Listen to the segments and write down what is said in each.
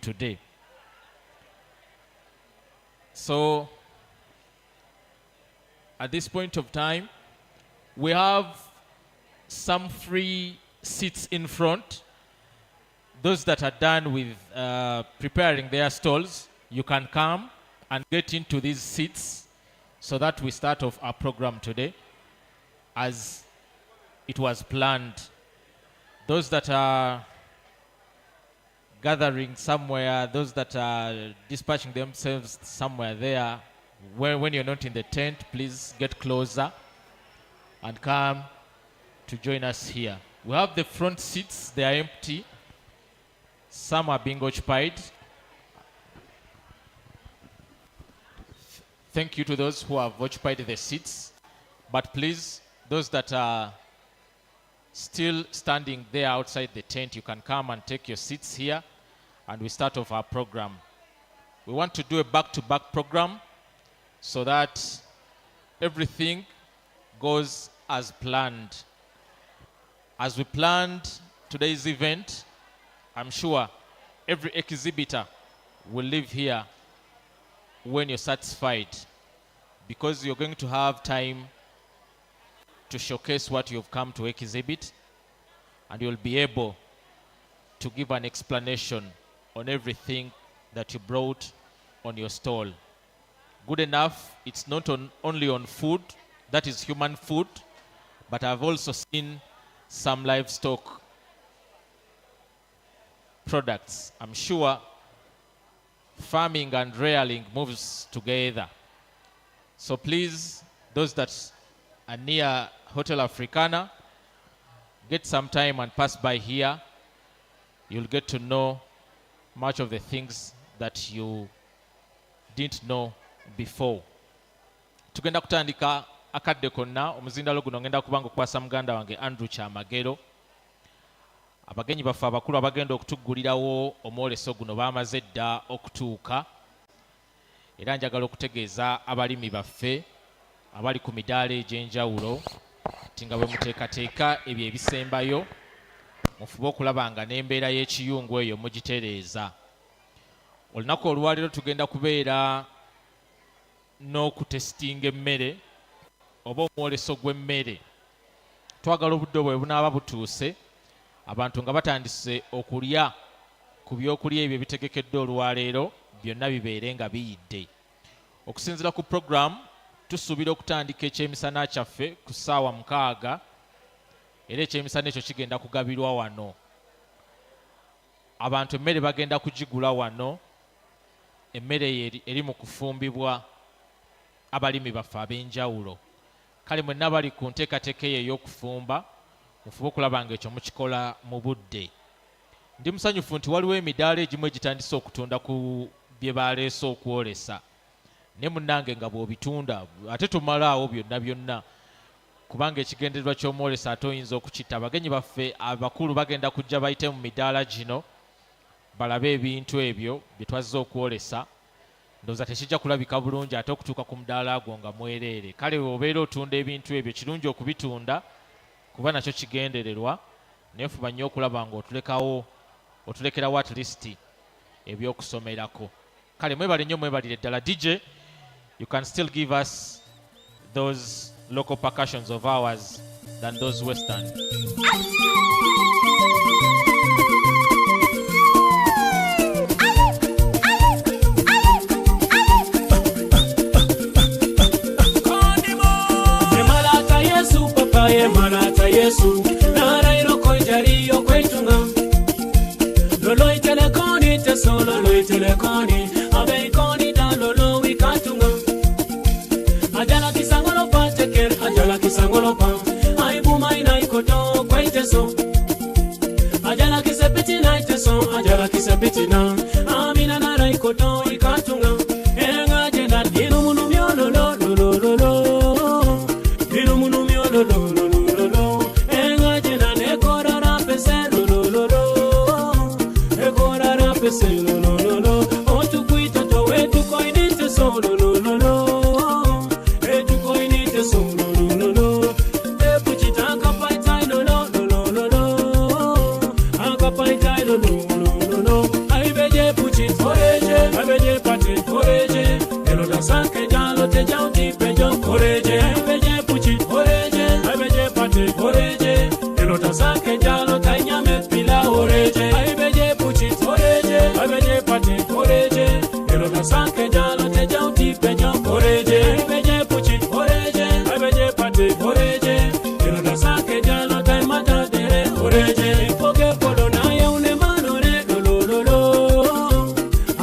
today. So, at this point of time, we have some free seats in front. Those that are done with preparing their stalls, you can come and get into these seats so that we start off our program today as it was planned. Those that are gathering somewhere, those that are dispatching themselves somewhere there, when you're not in the tent, please get closer and come to join us here. We have the front seats, they are empty. Some are being occupied. Thank you to those who have occupied the seats. But please, those that are still standing there outside the tent, you can come and take your seats here and we start off our program. We want to do a back-to-back program so that everything goes as planned. As we planned today's event, I'm sure every exhibitor will leave here when you're satisfied, because you're going to have time to showcase what you've come to exhibit, and you'll be able to give an explanation on everything that you brought on your stall. Good enough, it's not only on food, that is human food, but I've also seen some livestock products. I'm sure farming and rearing moves together. So please, those that are near Hotel Africana, get some time and pass by here. You'll get to know much of the things that you didn't know before. Tugenda kutandika akadde konna omuzindalo guno ngenda kubanga okwasa muganda wange Andrew Kyamagero. Abagenyi baffe abakulu abagenda okutuggulirawo omwoleso guno bamaze dda okutuuka, era njagala okutegeeza abalimi baffe abali ku midaala egy'enjawulo nti nga bwe muteekateeka ebyo ebisembayo mufube okulaba nga n'embeera y'ekiyungu eyo mugitereeza. Olunaku olwaleero tugenda kubeera n'okutesitinga emmere oba omwoleso gw'emmere. Twagala obudde bwe bunaaba butuuse abantu nga batandise okulya ku byokulya ebyo bitegekeddwa olwaleero byonna bibeere nga biyidde. Okusinziira ku program, tusuubira okutandika ekyemisana kyaffe ku ssaawa 6, era ekyemisana ekyo kigenda kugabirwa wano. Abantu emmere bagenda kugigula wano, emmere eri mu kufumbibwa abalimi baffe ab'enjawulo. Kale mwenna bali ku nteekateeka eyo ey'okufumba, mufube okulaba nga ekyo mukikola mu budde. Ndi musanyufu nti waliwo emidaala egimu egitandise okutunda ku bye baleese okwolesa. Ne munnange nga bw'obitunda ate tumalaawo byonna byonna, kubanga ekigendererwa ky'omwolesa ate oyinza okukitta. Abagenyi baffe abakulu bagenda kujja bayite mu midaala gino balabe ebintu ebyo bye twazze okwolesa. Ndowooza tekijja kulabika bulungi ate okutuuka ku mudaala agwo nga mwereere. Kale obeera otunda ebintu ebyo, kirungi okubitunda kuba nakyo kigendererwa, naye fuba nnyo okulaba nga otulekerawo at least ebyokusomerako. Kale mwebale nnyo, mwebalire ddala. DJ, you can still give us those local percussions of ours than those western. Malata Yesu nara iroko jariyo kwetunga lolo itelekoni tesolo lolo itelekoni abe ikoni da lolo wikatunga ajala kisangolo pa teker ajala kisangolo pa aibu maina ikoto kweteso ajala kisepiti na iteso ajala kisepiti na amina nara ikoto ikatunga enga jenda dinu munu miono lo lo lo lo dinu munu miono lo lo Puchi sanke jalo te jauti pejo oreje beje puchi oreje beje pate oreje elota sanke jalo tanyame pila oreje beje puchi oreje beje pate oreje elota sanke jalo te jauti pejo oreje beje puchi oreje beje pate oreje elota sanke jalo taimata dere oreje poke podo na yaune malore lololo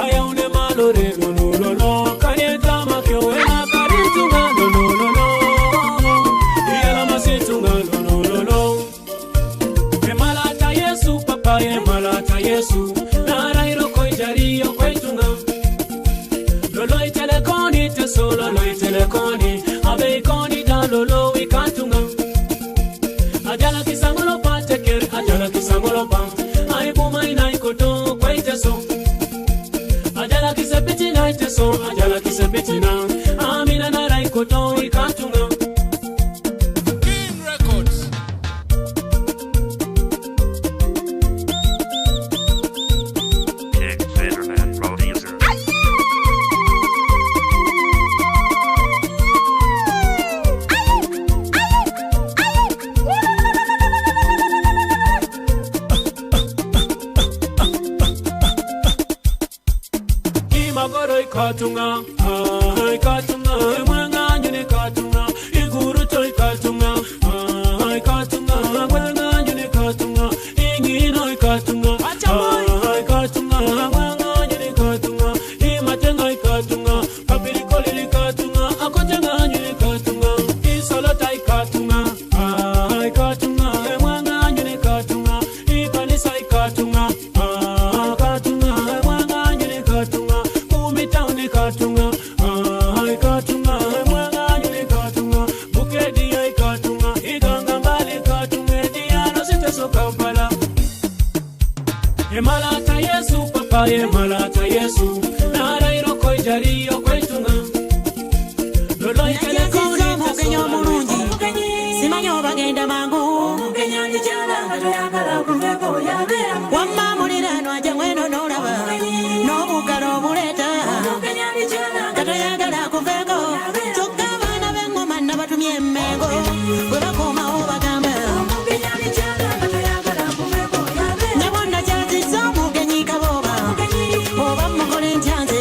ayaune malore lololo karieta makyo ena karitunga lololo iyala masitunga lololo emalata Yesu papa emalata Yesu narairo koijariyo kwaitunga lolo itelekoni te solo lo itelekoni abe koni da lolo ikatunga ajala kisangolo pa teker ajala kisangolo pa ai buma ina ikoto kwaiteso ajala kisepiti na iteso ajala kisepiti na amina na raikoto ikatunga King Records. King Fitterman producer. Imagoro ikatunga ikatunga mwanga nyine ikatunga iguru to ikatunga ikatunga mwanga nyine ikatunga ingino ikatunga ikatunga mwanga nyine ikatunga imatenga ikatunga papirikoli ikatunga akotenga nyine ikatunga isolota ikatunga ikatunga mwanga nyine ikatunga ikanisa ikatunga ikatunga mwanga nyine ikatunga kumitown ikatunga ikatunga mwanga nyine ikatunga bukedi ikatunga iganga mbali ikatunga diano siteso kampala emalata Yesu papa emalata Yesu narairo koijariyo kwaitunga lolo itelekoni Mukenya mulungi simanyo bagenda mangu wamma mulirano aje mweno nolaba n'obugalo obuleta katoyagala kuveko kyokka abaana b'engoma nabatumye emmengo bwe bakomawo bagamba ne bonna kyazizza omugenyi kabooba oba mugole ntyanze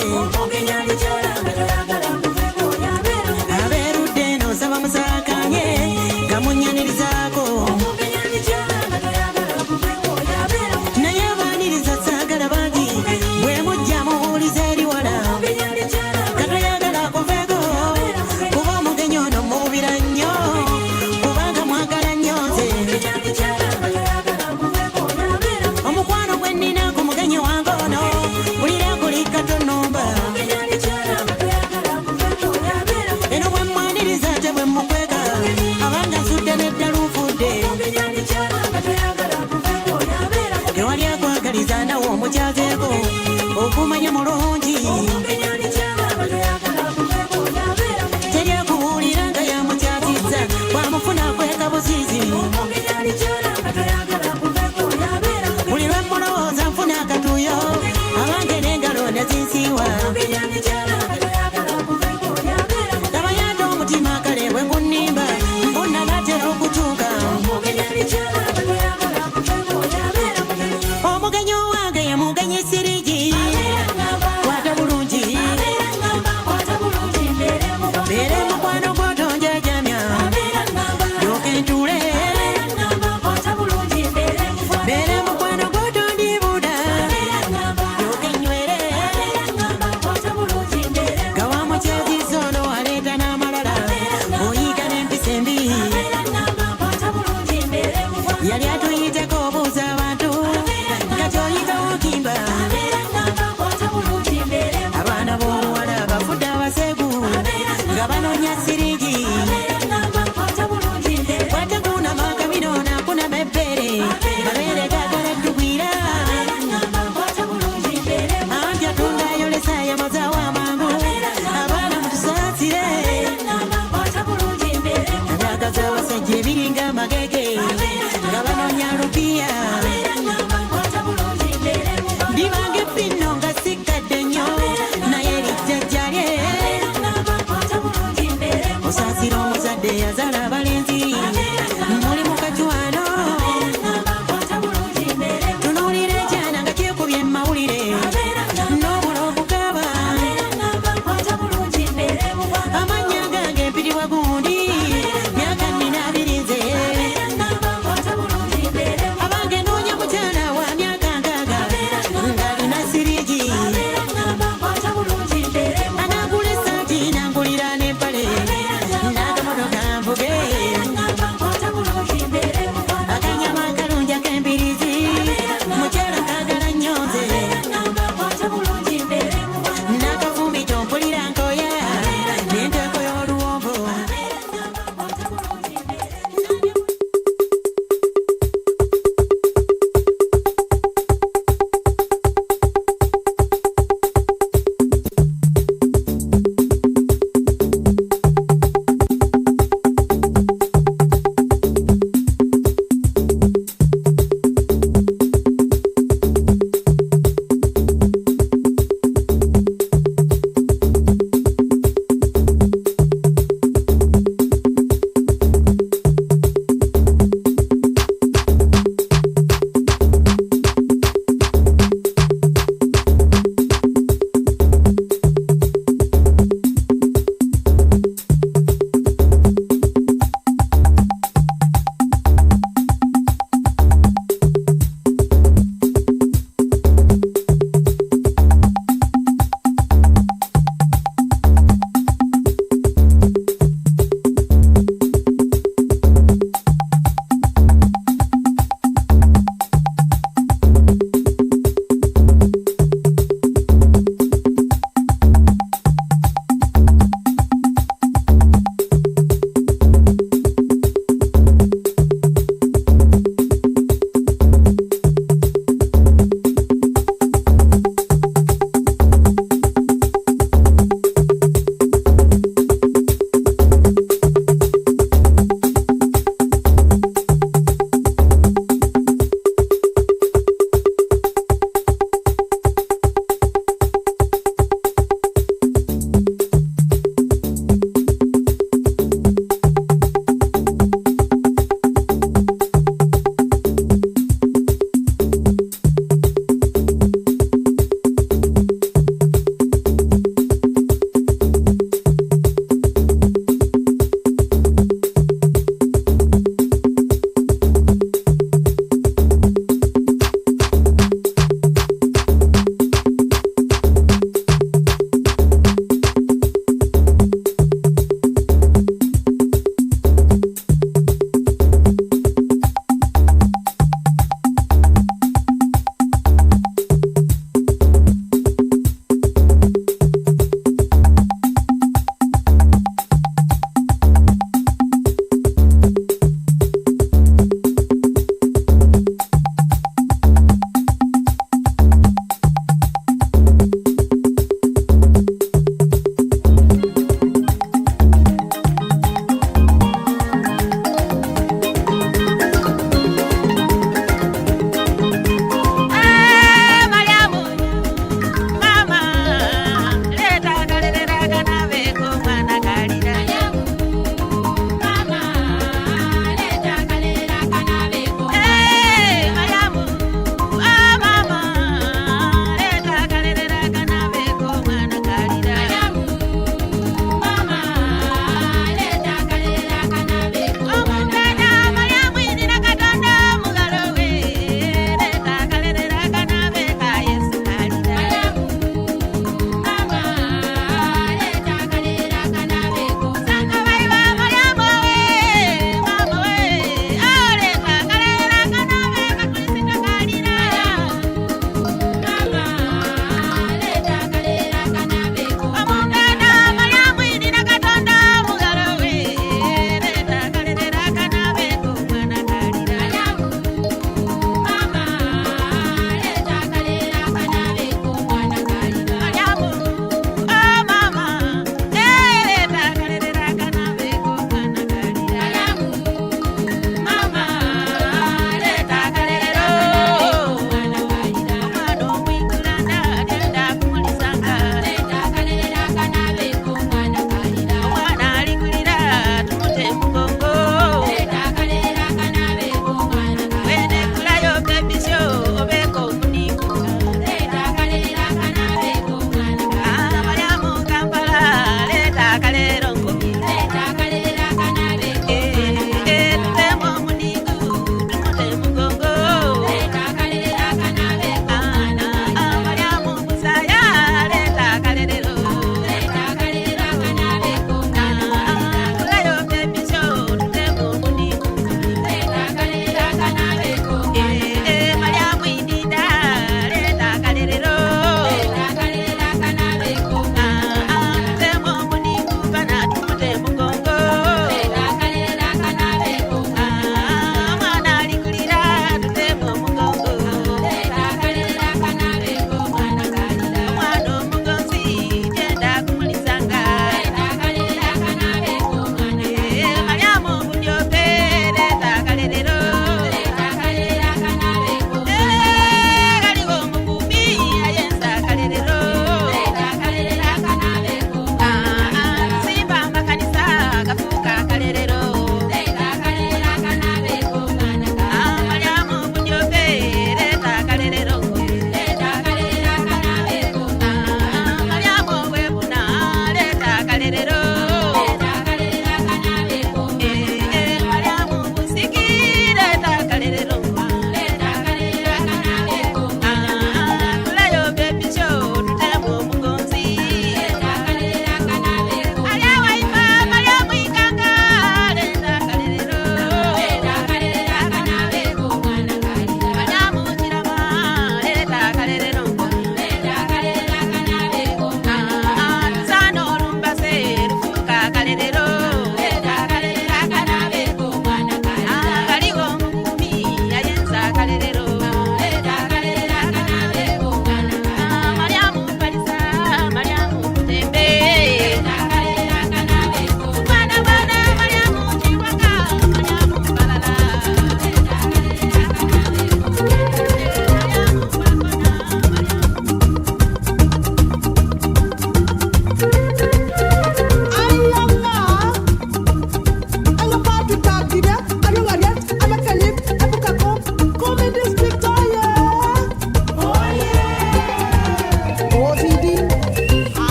abeerudde n'osaba musakanye gamunyanirizaako naye abaaniriza saagala bangi bwe mujja muwuliza eri wala katoyagala kuveeko kuba omugenyi ono mubira nnyo kubanga mwagala nnyo nze omukwano gwe nnina ku mugenyi wange ono bulira kuli katonnomba eno bwe mwaniriza ate bwe mukweka abanga nsudde n'eddala nfudde tewali akwagaliza nawe omukyazeeko okumanya mulungi teri akubuulira nga yamukyazizza bwamufuna kweka buziizi buli lwe mulowooza nfuna akatuuyo abange n'engalo ne zinsiiwa tabayanda omutima kale bwe gunnimba mbonna batera okutuuka omugenyi owange ye mugenyi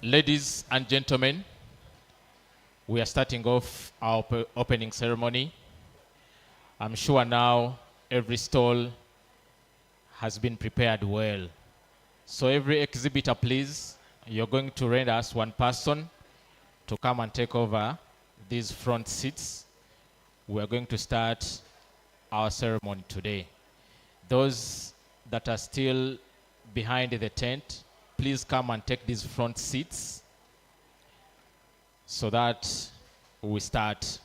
Ladies and gentlemen, we are starting off our opening ceremony. I'm sure now every stall has been prepared well. So every exhibitor, please, you're going to rent us one person to come and take over these front seats. We are going to start our ceremony today. Those that are still behind the tent, please come and take these front seats so that we start.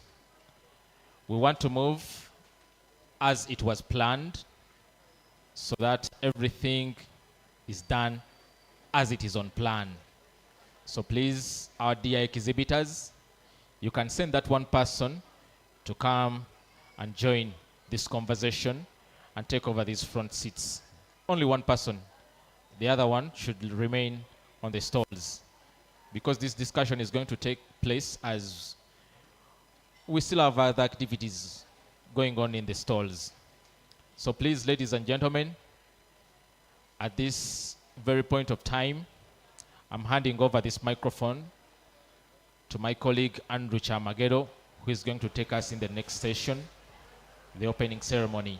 We want to move as it was planned so that everything is done as it is on plan. So please, our dear exhibitors, you can send that one person to come and join this conversation and take over these front seats. Only one person. The other one should remain on the stalls, because this discussion is going to take place as we still have other activities going on in the stalls. So please, ladies and gentlemen, at this very point of time, I'm handing over this microphone to my colleague Andrew Chamagero, who is going to take us in the next session, the opening ceremony.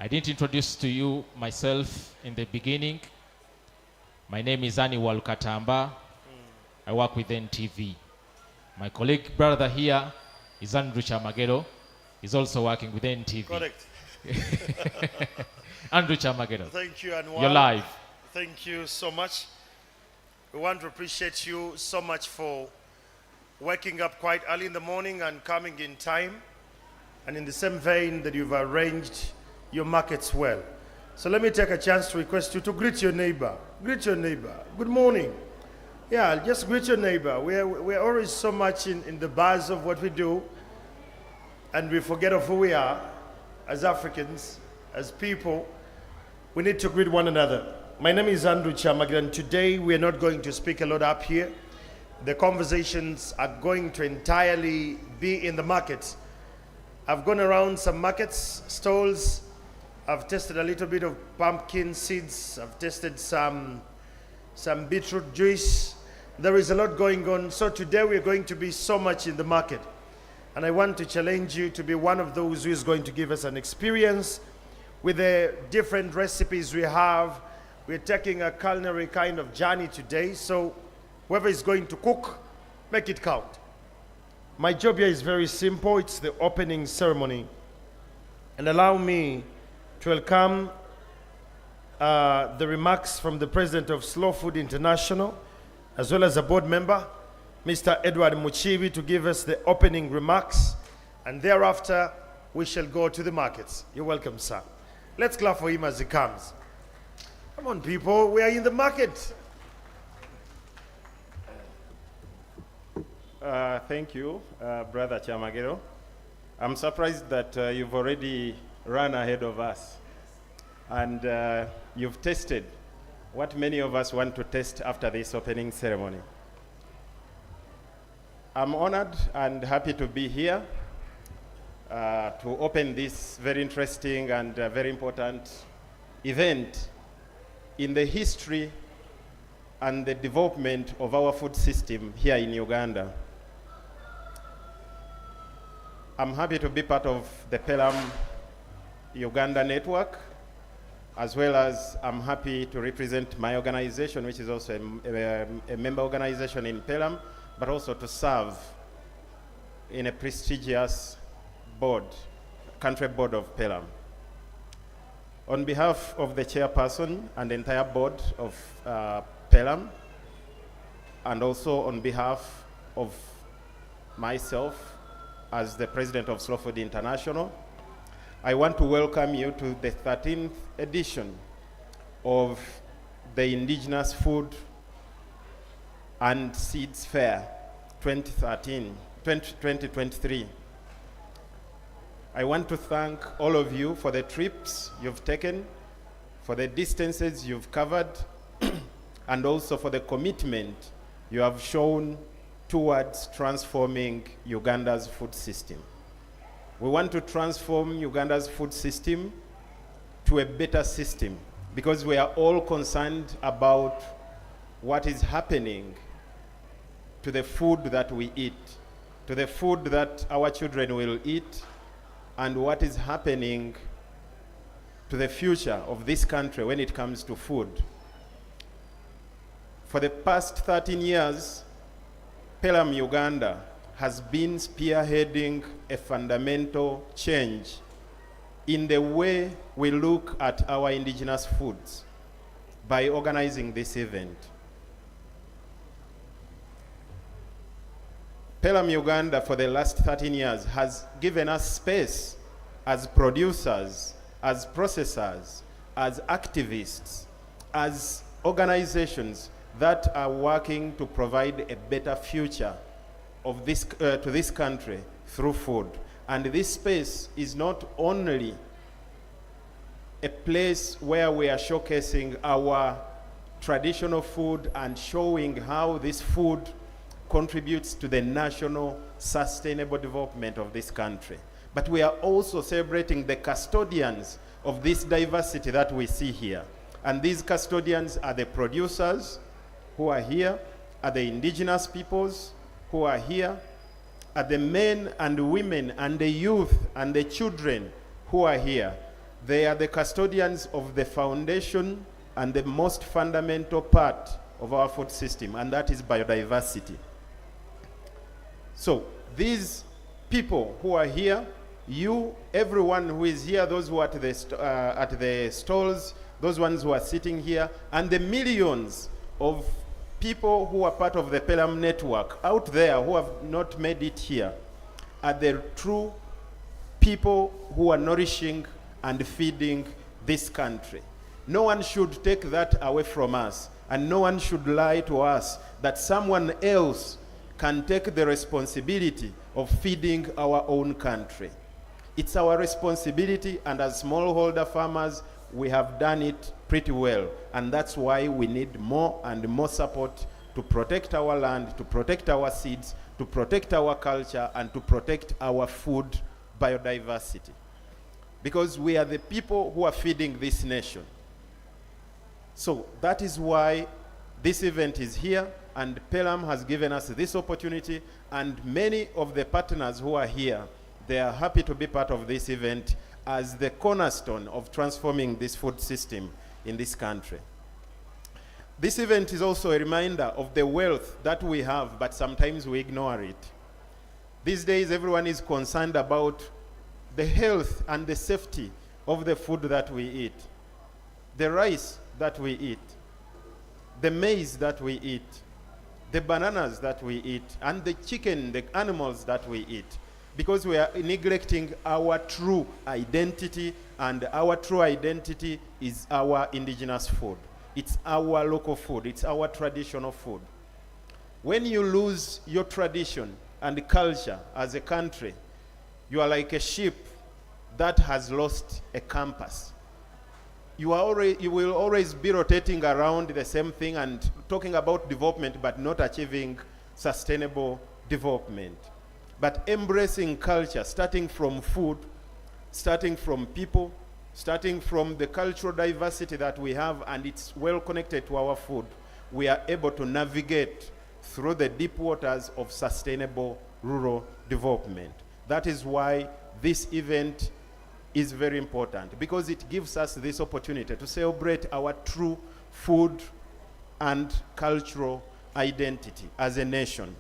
I didn't introduce to you myself in the beginning. My name is Ani Walukatamba. I work with NTV. My colleague brother here is Andrew Chamagero. He's also working with NTV. Correct. Andrew Chamagero. Thank you, Anwar. You're live. Thank you so much. We want to appreciate you so much for waking up quite early in the morning and coming in time, and in the same vein that you've arranged your markets well. So let me take a chance to request you to greet your neighbor. Greet your neighbor. Good morning. Yeah, just greet your neighbor. We're always so much in the buzz of what we do, and we forget of who we are as Africans, as people. We need to greet one another. My name is Andrew Chamagero, and today we are not going to speak a lot up here. The conversations are going to entirely be in the markets. I've gone around some markets, stalls. I've tested a little bit of pumpkin seeds. I've tested some beetroot juice. There is a lot going on. So today we're going to be so much in the market. And I want to challenge you to be one of those who is going to give us an experience with the different recipes we have. We're taking a culinary kind of journey today. So whoever is going to cook, make it count. My job here is very simple. It's the opening ceremony. And allow me to welcome the remarks from the president of Slow Food International, as well as a board member, Mr. Edward Muchibi, to give us the opening remarks. And thereafter, we shall go to the markets. You're welcome, sir. Let's clap for him as he comes. Come on, people. We are in the market. Thank you, Brother Chamagero. I'm surprised that you've already run ahead of us, and you've tasted what many of us want to taste after this opening ceremony. I'm honored and happy to be here to open this very interesting and very important event in the history and the development of our food system here in Uganda. I'm happy to be part of the Pelham Uganda network, as well as I'm happy to represent my organization, which is also a member organization in Pelham, but also to serve in a prestigious board, country board of Pelham. On behalf of the chairperson and the entire board of Pelham, and also on behalf of myself as the president of Slow Food International, I want to welcome you to the 13th edition of the Indigenous Food and Seeds Fair 2023. I want to thank all of you for the trips you've taken, for the distances you've covered, and also for the commitment you have shown towards transforming Uganda's food system. We want to transform Uganda's food system to a better system, because we are all concerned about what is happening to the food that we eat, to the food that our children will eat, and what is happening to the future of this country when it comes to food. For the past 13 years, Pelham Uganda has been spearheading a fundamental change in the way we look at our indigenous foods by organizing this event. Pelham Uganda for the last 13 years has given us space as producers, as processors, as activists, as organizations that are working to provide a better future of this, to this country through food. And this space is not only a place where we are showcasing our traditional food and showing how this food contributes to the national sustainable development of this country, but we are also celebrating the custodians of this diversity that we see here. And these custodians are the producers who are here, are the indigenous peoples who are here, are the men and women and the youth and the children who are here. They are the custodians of the foundation and the most fundamental part of our food system, and that is biodiversity. So these people who are here, you, everyone who is here, those who are at the stalls, those ones who are sitting here, and the millions of people who are part of the Pelham network out there who have not made it here, are the true people who are nourishing and feeding this country. No one should take that away from us, and no one should lie to us that someone else can take the responsibility of feeding our own country. It's our responsibility, and as smallholder farmers, we have done it pretty well, and that's why we need more and more support to protect our land, to protect our seeds, to protect our culture, and to protect our food biodiversity. Because we are the people who are feeding this nation. So that is why this event is here, and Pelham has given us this opportunity, and many of the partners who are here, they are happy to be part of this event as the cornerstone of transforming this food system in this country. This event is also a reminder of the wealth that we have, but sometimes we ignore it. These days, everyone is concerned about the health and the safety of the food that we eat, the rice that we eat, the maize that we eat, the bananas that we eat, and the chicken, the animals that we eat, because we are neglecting our true identity, and our true identity is our indigenous food. It's our local food. It's our traditional food. When you lose your tradition and culture as a country, you are like a ship that has lost a compass. You will always be rotating around the same thing and talking about development, but not achieving sustainable development. But embracing culture, starting from food, starting from people, starting from the cultural diversity that we have, and it's well connected to our food, we are able to navigate through the deep waters of sustainable rural development. That is why this event is very important, because it gives us this opportunity to celebrate our true food and cultural identity as a nation.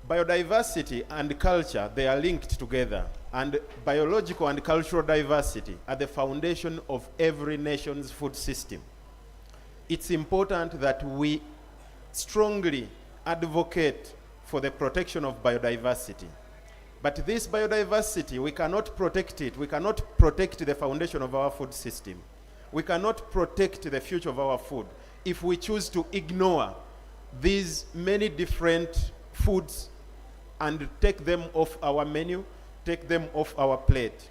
Biodiversity and culture, they are linked together, and biological and cultural diversity are the foundation of every nation's food system. It's important that we strongly advocate for the protection of biodiversity. But this biodiversity, we cannot protect it. We cannot protect the foundation of our food system. We cannot protect the future of our food if we choose to ignore these many different foods and take them off our menu, take them off our plate.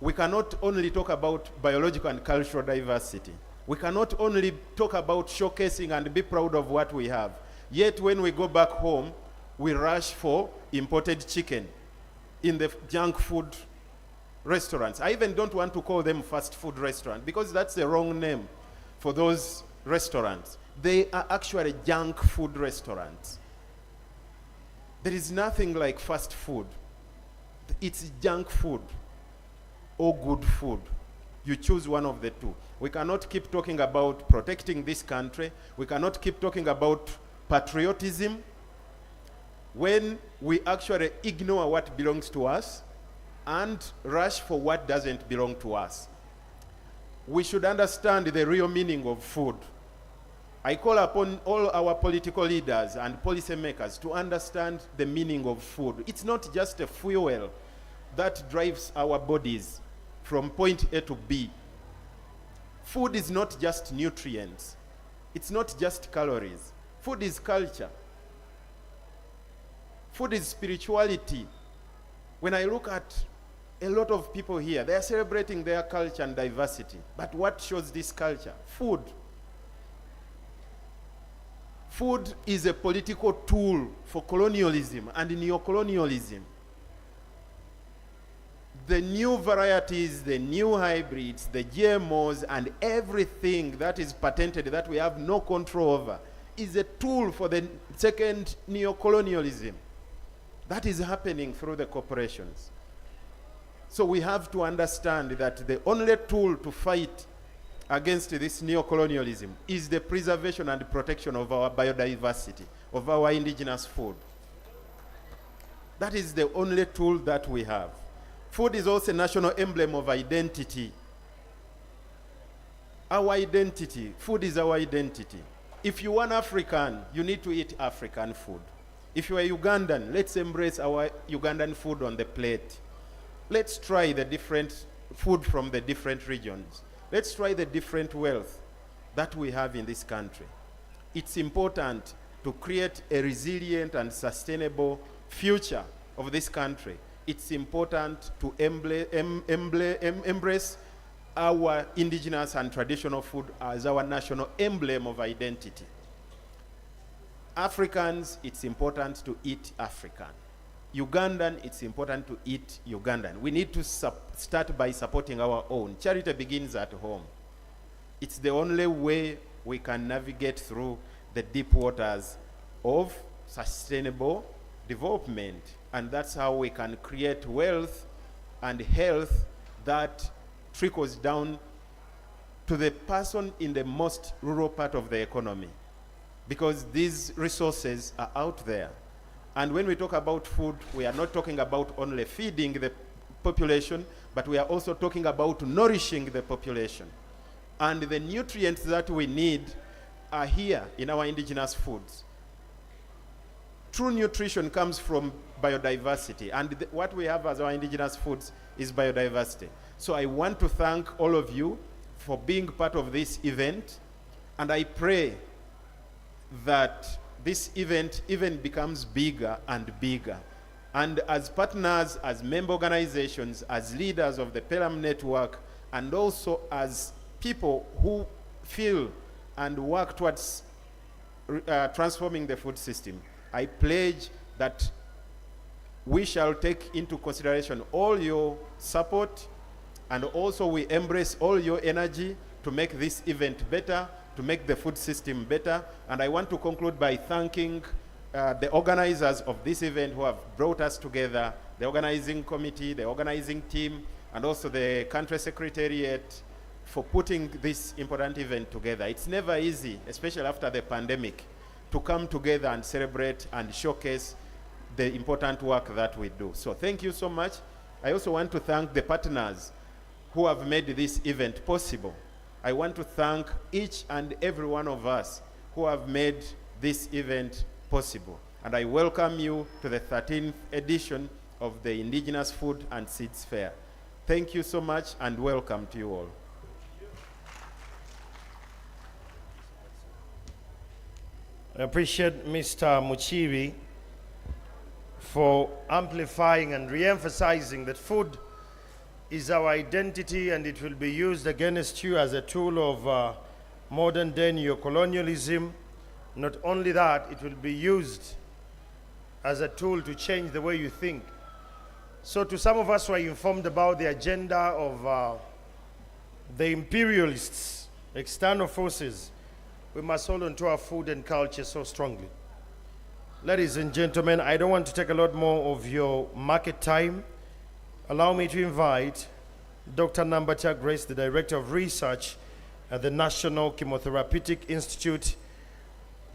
We cannot only talk about biological and cultural diversity. We cannot only talk about showcasing and be proud of what we have. Yet when we go back home, we rush for imported chicken in the junk food restaurants. I even don't want to call them fast food restaurants because that's the wrong name for those restaurants. They are actually junk food restaurants. There is nothing like fast food. It's junk food or good food. You choose one of the two. We cannot keep talking about protecting this country. We cannot keep talking about patriotism when we actually ignore what belongs to us and rush for what doesn't belong to us. We should understand the real meaning of food. I call upon all our political leaders and policymakers to understand the meaning of food. It's not just a fuel that drives our bodies from point A to B. Food is not just nutrients. It's not just calories. Food is culture. Food is spirituality. When I look at a lot of people here, they are celebrating their culture and diversity. But what shows this culture? Food. Food is a political tool for colonialism and neocolonialism. The new varieties, the new hybrids, the GMOs, and everything that is patented that we have no control over is a tool for the second neocolonialism. That is happening through the corporations. So we have to understand that the only tool to fight against this neocolonialism is the preservation and protection of our biodiversity, of our indigenous food. That is the only tool that we have. Food is also a national emblem of identity. Our identity, food is our identity. If you are an African, you need to eat African food. If you are Ugandan, let's embrace our Ugandan food on the plate. Let's try the different food from the different regions. Let's try the different wealth that we have in this country. It's important to create a resilient and sustainable future of this country. It's important to embrace our indigenous and traditional food as our national emblem of identity. Africans, it's important to eat African. Ugandan, it's important to eat Ugandan. We need to start by supporting our own. Charity begins at home. It's the only way we can navigate through the deep waters of sustainable development. And that's how we can create wealth and health that trickles down to the person in the most rural part of the economy. Because these resources are out there. And when we talk about food, we are not talking about only feeding the population, but we are also talking about nourishing the population. And the nutrients that we need are here in our indigenous foods. True nutrition comes from biodiversity, and what we have as our indigenous foods is biodiversity. So I want to thank all of you for being part of this event, and I pray that this event even becomes bigger and bigger. And as partners, as member organizations, as leaders of the Pelham Network, and also as people who feel and work towards transforming the food system, I pledge that we shall take into consideration all your support, and also we embrace all your energy to make this event better, to make the food system better. And I want to conclude by thanking the organizers of this event who have brought us together, the organizing committee, the organizing team, and also the country secretariat for putting this important event together. It's never easy, especially after the pandemic, to come together and celebrate and showcase the important work that we do. So thank you so much. I also want to thank the partners who have made this event possible. I want to thank each and every one of us who have made this event possible. And I welcome you to the 13th edition of the Indigenous Food and Seeds Fair. Thank you so much, and welcome to you all. I appreciate Mr. Muchibi for amplifying and re-emphasizing that food is our identity, and it will be used against you as a tool of modern day neocolonialism. Not only that, it will be used as a tool to change the way you think. So to some of us who are informed about the agenda of the imperialists, external forces, we must hold on to our food and culture so strongly. Ladies and gentlemen, I don't want to take a lot more of your market time. Allow me to invite Dr. Nambacha Grace, the Director of Research at the National Chemotherapeutic Institute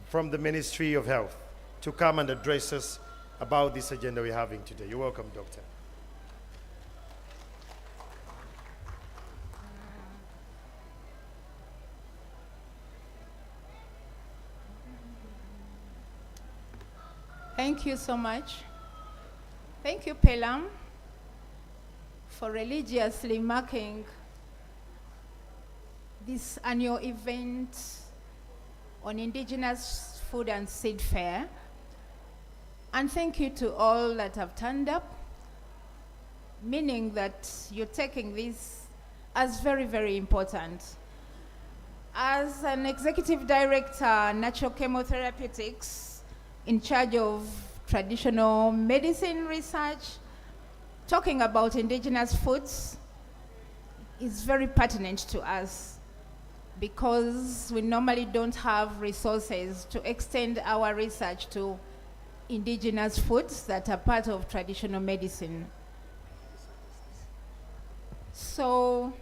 from the Ministry of Health, to come and address us about this agenda we're having today. You're welcome, Doctor. Thank you so much. Thank you, Pelam, for religiously marking this annual event on Indigenous Food and Seed Fair. And thank you to all that have turned up, meaning that you're taking this as very, very important. As an executive director, Natural Chemotherapeutics, in charge of traditional medicine research, talking about indigenous foods is very pertinent to us because we normally don't have resources to extend our research to indigenous foods that are part of traditional medicine. So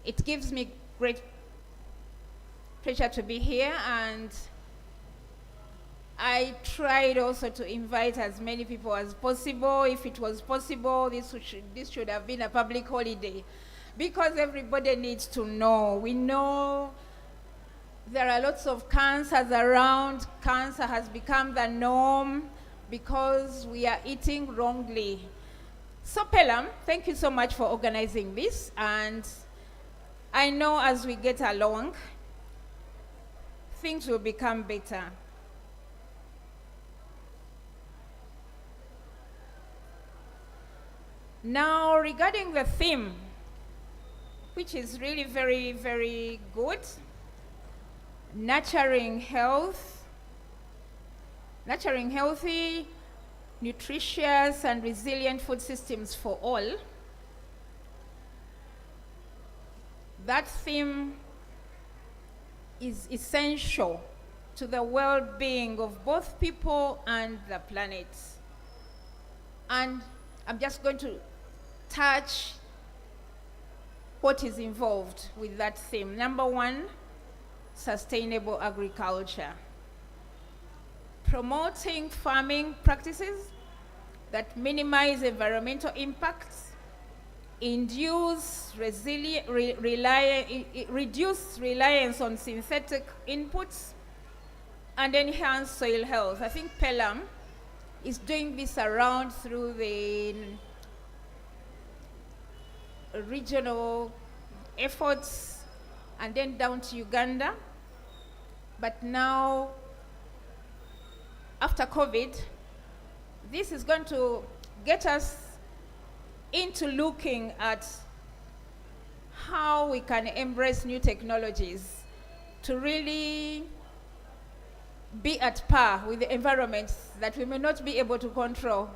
it gives me great pleasure to be here, and I tried also to invite as many people as possible. If it was possible, this should have been a public holiday, because everybody needs to know. We know there are lots of cancers around. Cancer has become the norm because we are eating wrongly. So Pelam, thank you so much for organizing this, and I know as we get along, things will become better. Now, regarding the theme, which is really very, very good, nurturing health, nurturing healthy, nutritious, and resilient food systems for all, that theme is essential to the well-being of both people and the planet. And I'm just going to touch what is involved with that theme. Number one, sustainable agriculture. Promoting farming practices that minimize environmental impacts, reduce reliance on synthetic inputs, and enhance soil health. I think Pelam is doing this around through the regional efforts and then down to Uganda. But now, after COVID, this is going to get us into looking at how we can embrace new technologies to really be at par with the environments that we may not be able to control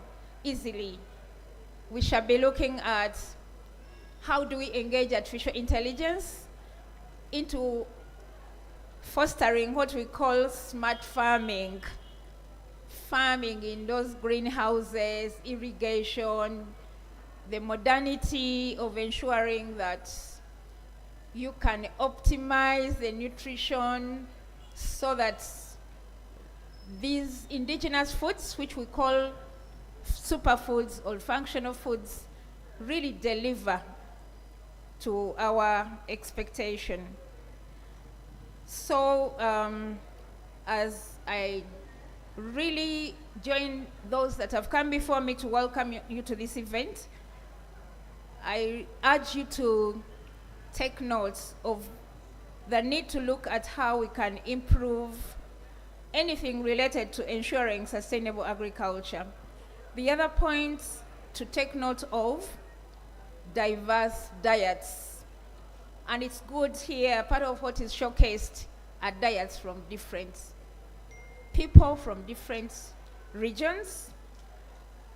easily. We shall be looking at how do we engage artificial intelligence into fostering what we call smart farming. Farming in those greenhouses, irrigation, the modernity of ensuring that you can optimize the nutrition so that these indigenous foods, which we call superfoods or functional foods, really deliver to our expectation. So as I really join those that have come before me to welcome you to this event, I urge you to take notes of the need to look at how we can improve anything related to ensuring sustainable agriculture. The other point to take note of, diverse diets. And it's good here, part of what is showcased are diets from different people, from different regions,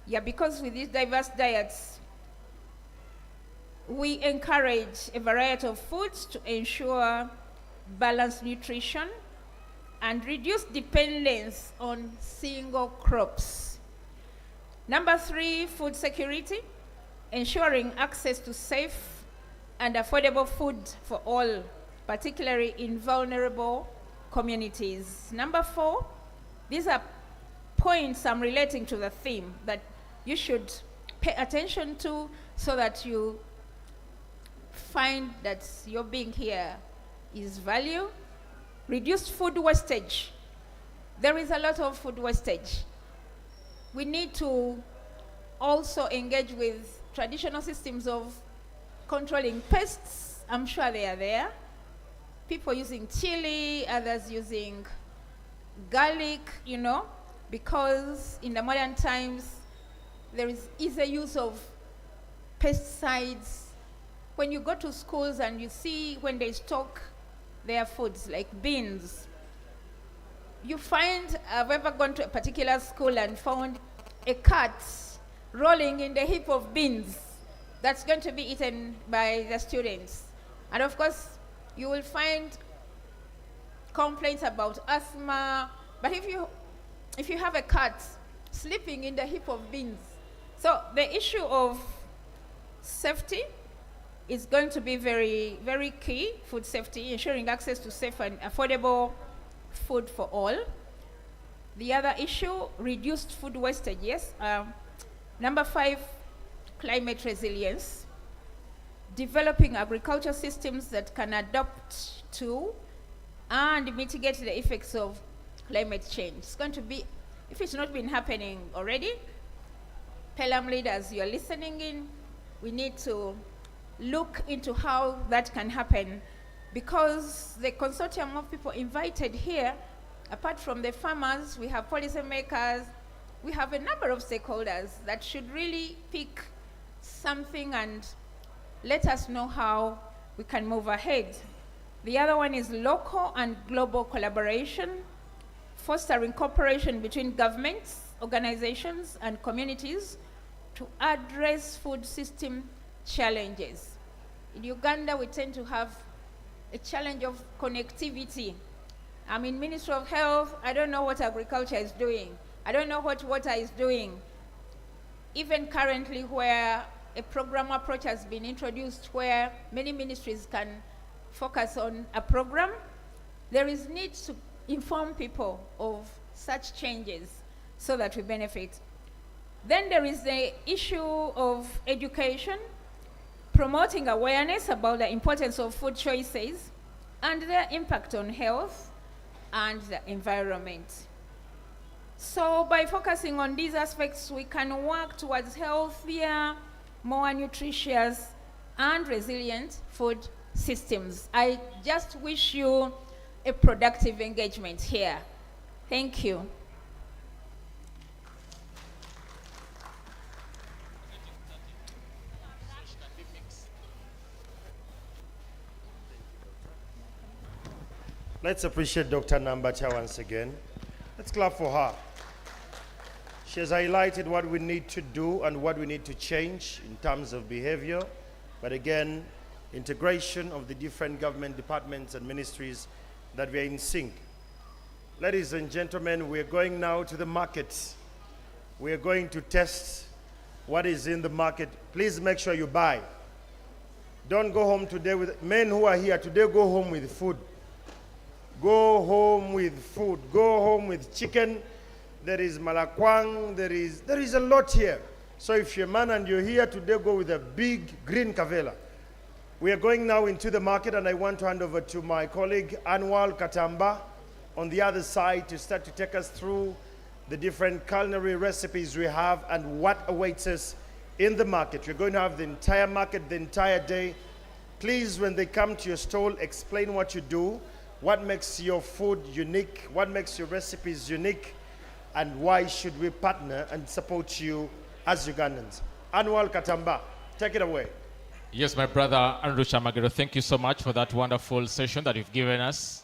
Yeah, because with these diverse diets, we encourage a variety of foods to ensure balanced nutrition and reduce dependence on single crops. Number 3, food security, ensuring access to safe and affordable food for all, particularly in vulnerable communities. Number 4, these are points I'm relating to the theme that you should pay attention to so that you find that your being here is value. Reduced food wastage. There is a lot of food wastage. We need to also engage with traditional systems of controlling pests. I'm sure they are there. People using chili, others using garlic, because in the modern times, there is easier use of pesticides. When you go to schools and you see when they stock their foods, like beans, you find, I've ever gone to a particular school and found a cat rolling in the heap of beans that's going to be eaten by the students. And of course, you will find complaints about asthma, but if you have a cat sleeping in the heap of beans, so the issue of safety is going to be very, very key. Food safety, ensuring access to safe and affordable food for all. The other issue, reduced food wastage, yes. Number 5, climate resilience. Developing agriculture systems that can adapt to and mitigate the effects of climate change. It's going to be, if it's not been happening already, Pelham leaders, you're listening in, we need to look into how that can happen, because the consortium of people invited here, apart from the farmers, we have policymakers, we have a number of stakeholders that should really pick something and let us know how we can move ahead. The other one is local and global collaboration, fostering cooperation between governments, organizations, and communities to address food system challenges. In Uganda, we tend to have a challenge of connectivity. I'm in Ministry of Health, I don't know what agriculture is doing. I don't know what water is doing. Even currently, where a program approach has been introduced where many ministries can focus on a program, there is need to inform people of such changes so that we benefit. Then there is the issue of education, promoting awareness about the importance of food choices and their impact on health and the environment. So by focusing on these aspects, we can work towards healthier, more nutritious, and resilient food systems. I just wish you a productive engagement here. Thank you. Let's appreciate Dr. Nambacha once again. Let's clap for her. She has highlighted what we need to do and what we need to change in terms of behavior. But again, integration of the different government departments and ministries that we are in sync. Ladies and gentlemen, we are going now to the market. We are going to test what is in the market. Please make sure you buy. Don't go home today with, men who are here today, go home with food. Go home with food. Go home with chicken. There is malakwang. There is a lot here. So if you're a man and you're here today, go with a big green kavela. We are going now into the market, and I want to hand over to my colleague Anwar Katamba on the other side to start to take us through the different culinary recipes we have and what awaits us in the market. You're going to have the entire market, the entire day. Please, when they come to your stall, explain what you do, what makes your food unique, what makes your recipes unique, and why should we partner and support you as Ugandans. Anwar Katamba, take it away. Yes, my brother Andrew Chamagero, thank you so much for that wonderful session that you've given us.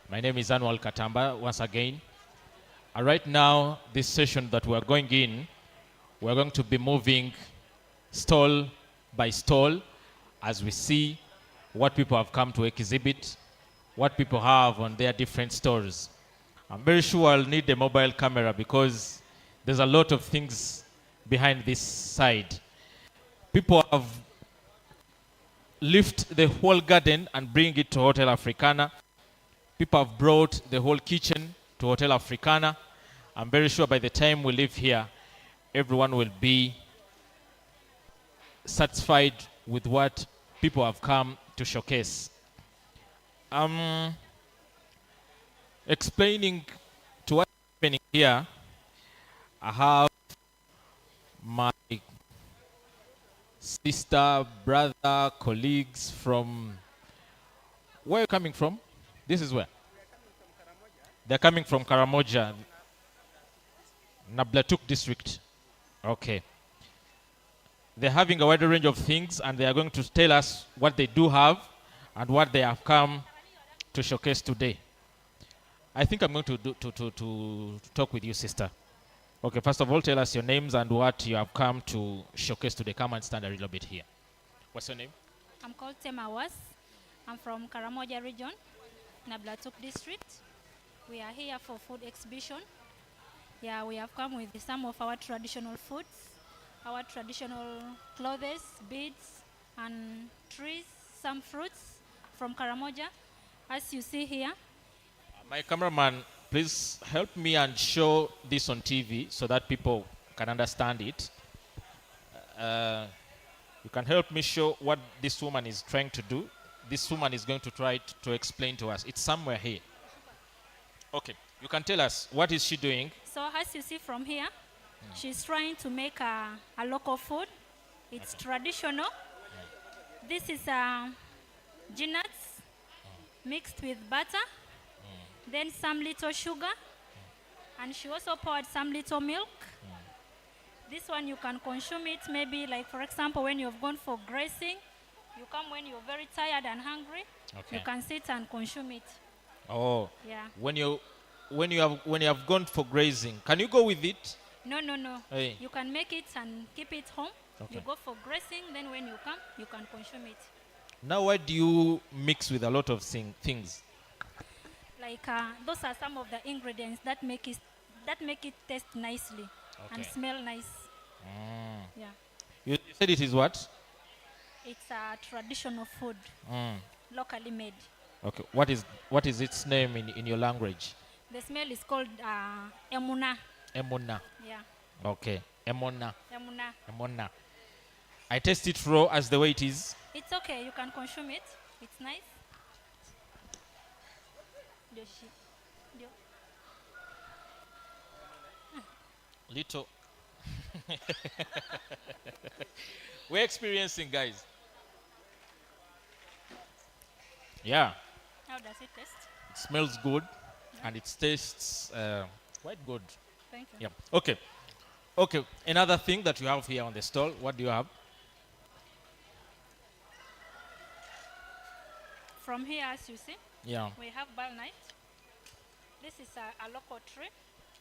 My name is Anwar Katamba once again. And right now, this session that we're going in, We're going to be moving stall by stall as we see what people have come to exhibit, what people have on their different stores. I'm very sure I'll need a mobile camera because there's a lot of things behind this side. People have lifted the whole garden and bring it to Hotel Africana. People have brought the whole kitchen to Hotel Africana. I'm very sure by the time we leave here, everyone will be satisfied with what people have come to showcase. Explaining to what's happening here, I have my sister, brother, colleagues from... Where are you coming from? This is where? They're coming from Karamoja, Nablatuk district. Okay. They're having a wide range of things and they are going to tell us what they do have and what they have come to showcase today. I think I'm going to talk with you, sister. Okay, first of all, tell us your names and what you have come to showcase today. Come and stand a little bit here. What's your name? I'm called Temawas. I'm from Karamoja region, Nablatuk district. We are here for food exhibition. Yeah, we have come with some of our traditional foods, our traditional clothes, beads, and trees, some fruits from Karamoja. As you see here. My cameraman, please help me and show this on TV so that people can understand it. You can help me show what this woman is trying to do. This woman is going to try to explain to us. It's somewhere here. Okay, you can tell us, what is she doing? So as you see from here, she's trying to make a local food. It's traditional. This is nuts mixed with butter, then some little sugar, and she also poured some little milk. This one you can consume it maybe like, for example, when you've gone for grazing, you come when you're very tired and hungry, Okay. you can sit and consume it. Oh, Yeah. when you have gone for grazing, can you go with it? No. Hey. You can make it and keep it home. Okay. You go for grazing, then when you come, you can consume it. Now, why do you mix with a lot of things? Like those are some of the ingredients that make it taste nicely and Okay. smell nice. Yeah, You said it is what? it's a traditional food, locally made. Okay. What is its name in your language? The smell is called emuna. Emona. Yeah, Okay. Emona. emuna. Emona. I taste it raw as the way it is. It's okay. You can consume it. It's nice. Yoshi. Yo. Little. We're experiencing, guys. Yeah. How does it taste? It smells good and it tastes quite good. Thank you. Yeah. Okay. Okay. Another thing that you have here on the stall. What do you have? From here, as you see, Yeah. we have balnite. This is a local tree.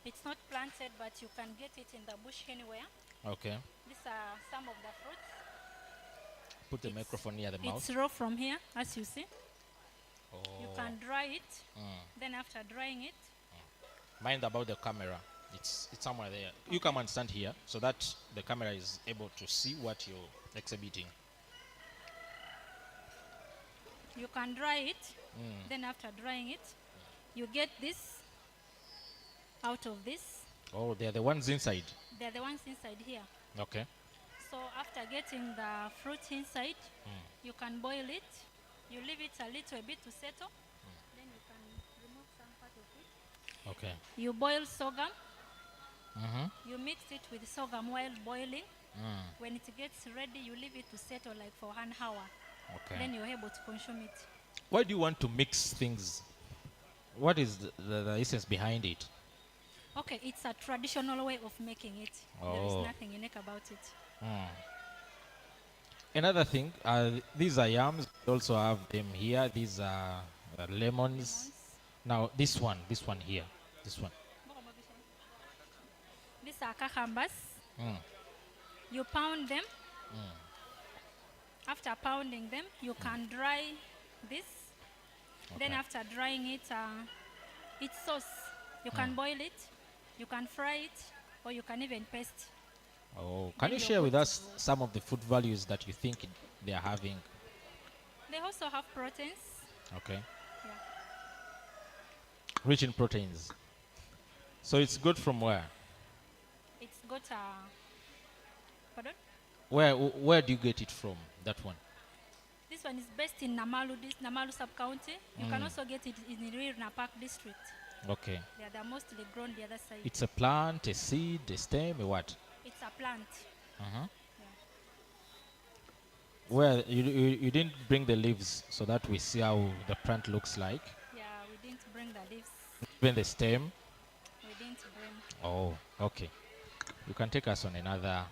It's not planted, but you can get it in the bush anywhere. Okay. These are some of the fruits. Put the microphone near the mouth. It's raw from here, as you see. You Oh. can dry it. Then after drying it, Mind about the camera. It's somewhere there. You come and stand here so that the camera is able to see what you're exhibiting. you can dry it. Then after drying it, you get this out of this. Oh, they're the ones inside. They're the ones inside here. Okay. So after getting the fruit inside, you can boil it. You leave it a little bit to settle. Then you can remove some part of it. Okay. You boil sorghum. You mix it with sorghum while boiling. When it gets ready, you leave it to settle like for 1 hour. Okay. Then you're able to consume it. Why do you want to mix things? What is the essence behind it? Okay, it's a traditional way of making it. There Oh. is nothing unique about it. Another thing, these are yams. We also have them here. These are lemons. Now, this one here. This one. These are cucumbers. You pound them. After pounding them, you can dry this. Then Okay. after drying it, it's sauce. You can boil it, you can fry it, or you can even paste. Oh, can Then you you're share with good to us some of the food values that you think they are having? They also have proteins. Okay. Yeah. Rich in proteins. So it's good from where? It's got pardon? Where do you get it from? That one. This one is based in Namalu sub-county. You can also get it in Rirna Park district. Okay. They're mostly grown the other side. It's a plant, a seed, a stem, a what? It's a plant. Uh-huh. Where you didn't bring the leaves so that we see how the plant looks like. Yeah, we didn't bring the leaves. Even the stem. We didn't bring. Oh, okay. You can take us on another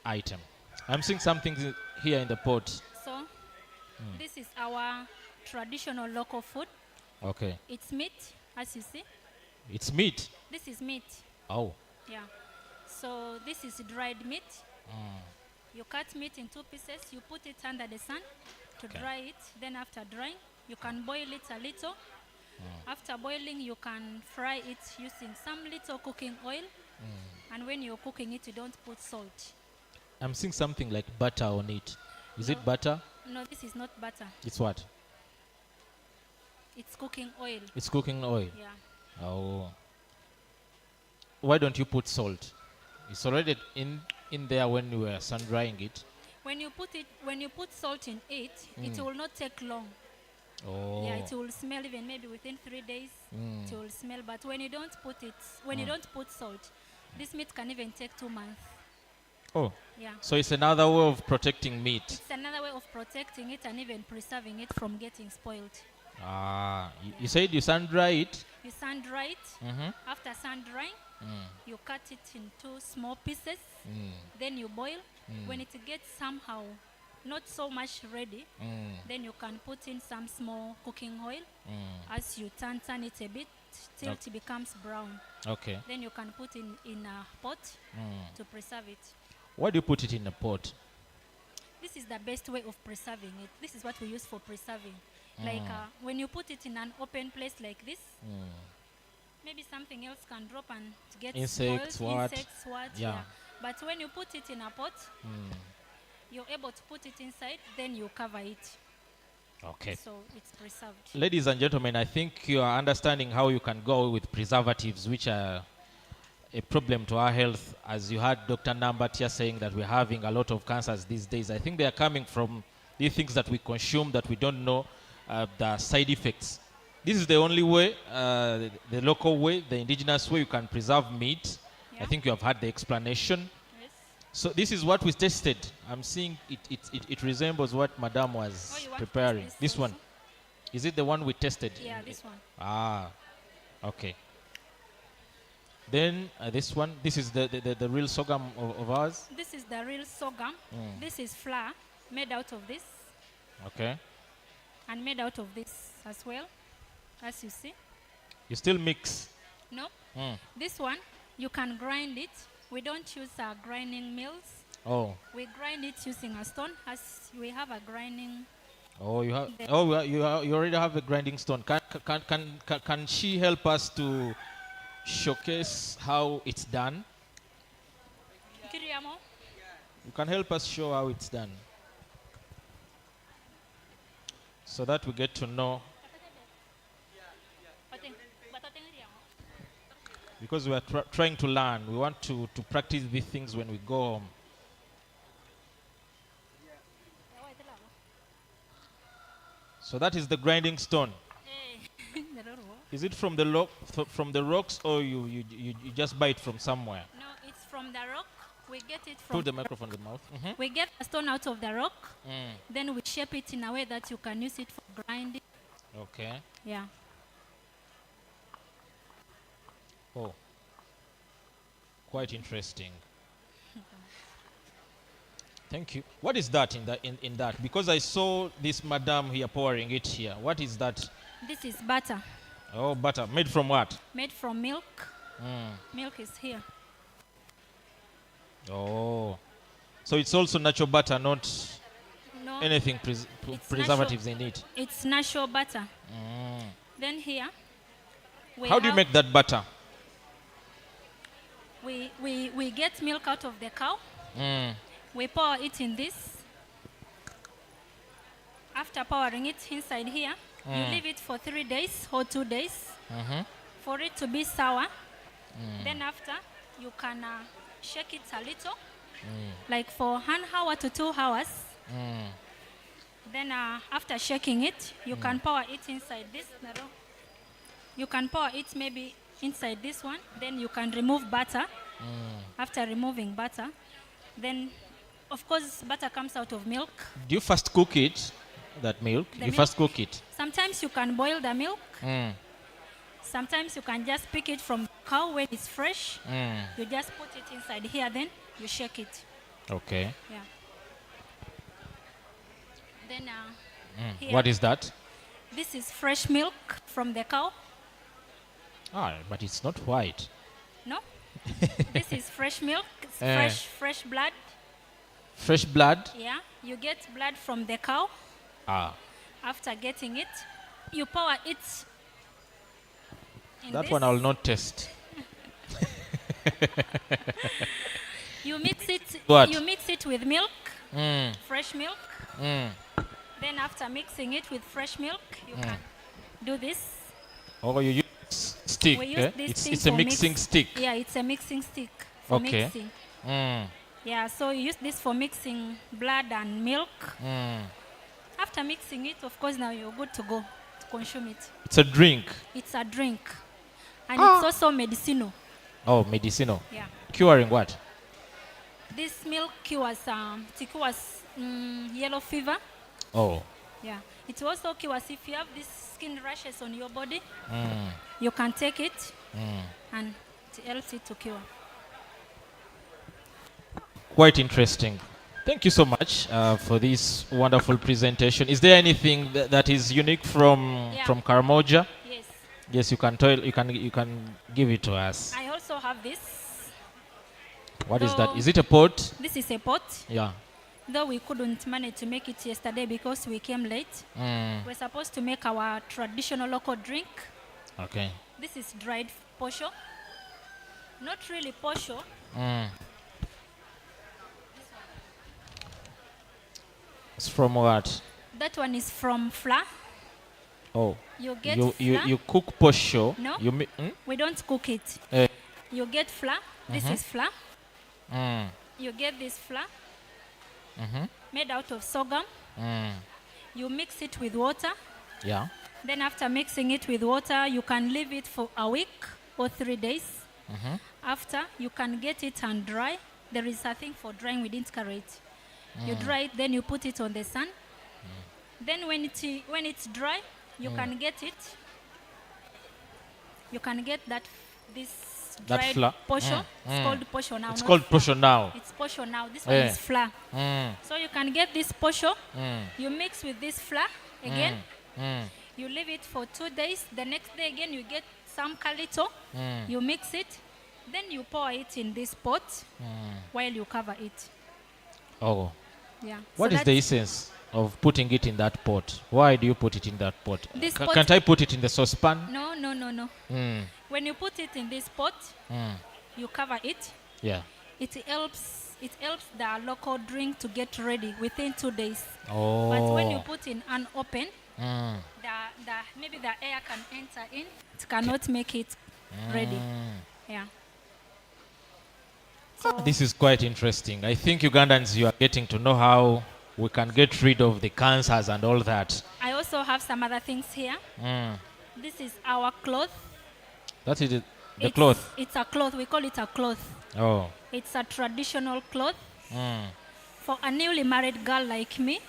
item. I'm seeing something here in the pot. So, this is our traditional local food. Okay. It's meat, as you see. It's meat. This is meat. Oh. Yeah. So this is dried meat. You cut meat in 2 pieces. You put it under the sun to Okay. dry it. Then after drying, you can boil it a little. After boiling, you can fry it using some little cooking oil. And when you're cooking it, you don't put salt. I'm seeing something like butter on it. Is it No. butter? No, this is not butter. It's what? It's cooking oil. It's cooking oil. Yeah. Oh. Why don't you put salt? It's already in there when you were sun drying it. When you put salt in it, it will not take long. Oh. Yeah, it will smell even maybe within 3 days. It will smell. But when you don't put it, when you don't put salt, this meat can even take 2 months. Oh. Yeah. So it's another way of protecting meat. It's another way of protecting it and even preserving it from getting spoiled. Ah. You said you sun dry it. You sun dry it. Mm-hmm. After sun drying, you cut it into small pieces. Then you boil. When it gets somehow not so much ready, then you can put in some small cooking oil. As you turn it a bit till it becomes brown. Okay. Then you can put in a pot to preserve it. Why do you put it in a pot? This is the best way of preserving it. This is what we use for preserving. Like when you put it in an open place like this, maybe something else can drop and get Insects, spoiled. what? Insects, what? Yeah. But when you put it in a pot, you're able to put it inside, then you cover it. Okay. So it's preserved. Ladies and gentlemen, I think you are understanding how you can go with preservatives, which are a problem to our health. As you heard Dr. Nambatia saying that we're having a lot of cancers these days. I think they are coming from these things that we consume that we don't know the side effects. This is the only way, the local way, the indigenous way you can preserve meat. I Yeah. think you have had the explanation. Yes. So this is what we tested. I'm seeing it resembles what Madame Oh, was you want to preparing. taste This one. also? Is it the one we tested? Yeah, this one. Ah, okay. Then this one, this is the real sorghum of ours. This is the real sorghum. This is flour made out of this Okay. and made out of this as well, as you see. You still mix. No, Mm. this one you can grind it. We don't use grinding mills. Oh, We grind it using a stone, as we have a grinding. oh, you have. Oh, well, you already have a grinding stone. Can she help us to showcase how it's done? Kiriamo. You can help us show how it's done, so that we get to know. Because we are trying to learn. We want to practice these things when we go home. So that is the grinding stone. Is it from the from the rocks, or you just buy it from somewhere? No, it's from the rock. We get it from. Put the microphone in the mouth. Mhm. We get the stone out of the rock. Mm. Then we shape it in a way that you can use it for grinding. Okay. Yeah. Oh. Quite interesting. Thank you. What is that in that? Because I saw this madam here pouring it here. What is that? This is butter Oh, butter. Made from what? made from milk. Mm. Milk is here. Oh. So it's also natural butter, not No, anything It's preservatives in it. it's natural butter. Then here, How do you make that butter? we get milk out of the cow. Mm. We pour it in this. After pouring it inside here, you leave it for 3 days or 2 days for it to be sour. Then after, you can shake it a little, like for 1 hour to 2 hours. Then after shaking it, you can pour it inside this. You can pour it maybe inside this one. Then you can remove butter. After removing butter, then of course butter comes out of milk. Do you first cook it, that milk? The You milk? first cook it. Sometimes you can boil the milk. Mm. Sometimes you can just pick it from cow when it's fresh. Mm. You just put it inside here, then you shake it. Okay. Yeah. Then here, What is that? this is fresh milk from the cow. But it's not white. No, this is fresh milk. It's Eh. fresh blood. Fresh blood? Yeah, you get blood from the cow. After getting it, you pour it in That this. one I will not taste. You mix it. What? You mix it with milk, Mm. fresh milk. Mm. Then after mixing it with fresh milk, you can do this. Oh, you use stick. We use eh? this thing It's a for mixing stick. Yeah, it's a mixing stick for Okay. mixing. Mm. Yeah, so you use this for mixing blood and milk. Mm. After mixing it, of course, now you're good to go to consume it. It's a drink. It's a drink, and it's also medicinal. Oh, medicinal. Yeah, Curing what? this milk cures yellow fever. Oh. Yeah, it also cures if you have these skin rashes on your body. Mm. You can take it, and it helps it to cure. Quite interesting. Thank you so much for this wonderful presentation. Is there anything that is unique from Yeah. Karamoja? Yes, Yes, you can tell. You can give it to us. I also have this. What is that? So- Is it a pot? This is a pot. Yeah. Though we couldn't manage to make it yesterday because we came late. Mm. We're supposed to make our traditional local drink. Okay. This is dried posho. Not really posho. Mm. It's from what? That one is from flour. Oh. You get You flour. you cook posho. No. You We don't cook it. Eh. You get flour. This is flour. Mm. You get this flour Mhm. made out of sorghum. Mm. You mix it with water. Yeah. Then after mixing it with water, you can leave it for a week or 3 days. After, you can get it and dry. There is a thing for drying, we didn't carry it. You dry it, then you put it on the sun. Then when it's dry, you can get it. You can get this That dried flour. posho. It's called posho now. It's not called flour. posho now. It's posho now. This one Eh. is flour. Mm. So you can get this posho. Mm. You mix with this flour again. Mm. You leave it for 2 days. The next day again, you get some calito. You mix it. Then you pour it in this pot while you cover it. Oh. Yeah. What is the essence of putting it in that pot? Why do you put it in that pot? This pot- Can't I put it in the saucepan? No. Mm. When you put it in this pot, you cover it. Yeah. It helps the local drink to get ready within 2 days. Oh. But when you put in unopened, Mm. maybe the air can enter in. It cannot make it ready. Yeah. So This is quite interesting. I think Ugandans, you are getting to know how we can get rid of the cancers and all that. I also have some other things here. Mm. This is our cloth. That is the It's- cloth. It's a cloth. We call it a cloth. Oh. It's a traditional cloth Mm. for a newly married girl like me.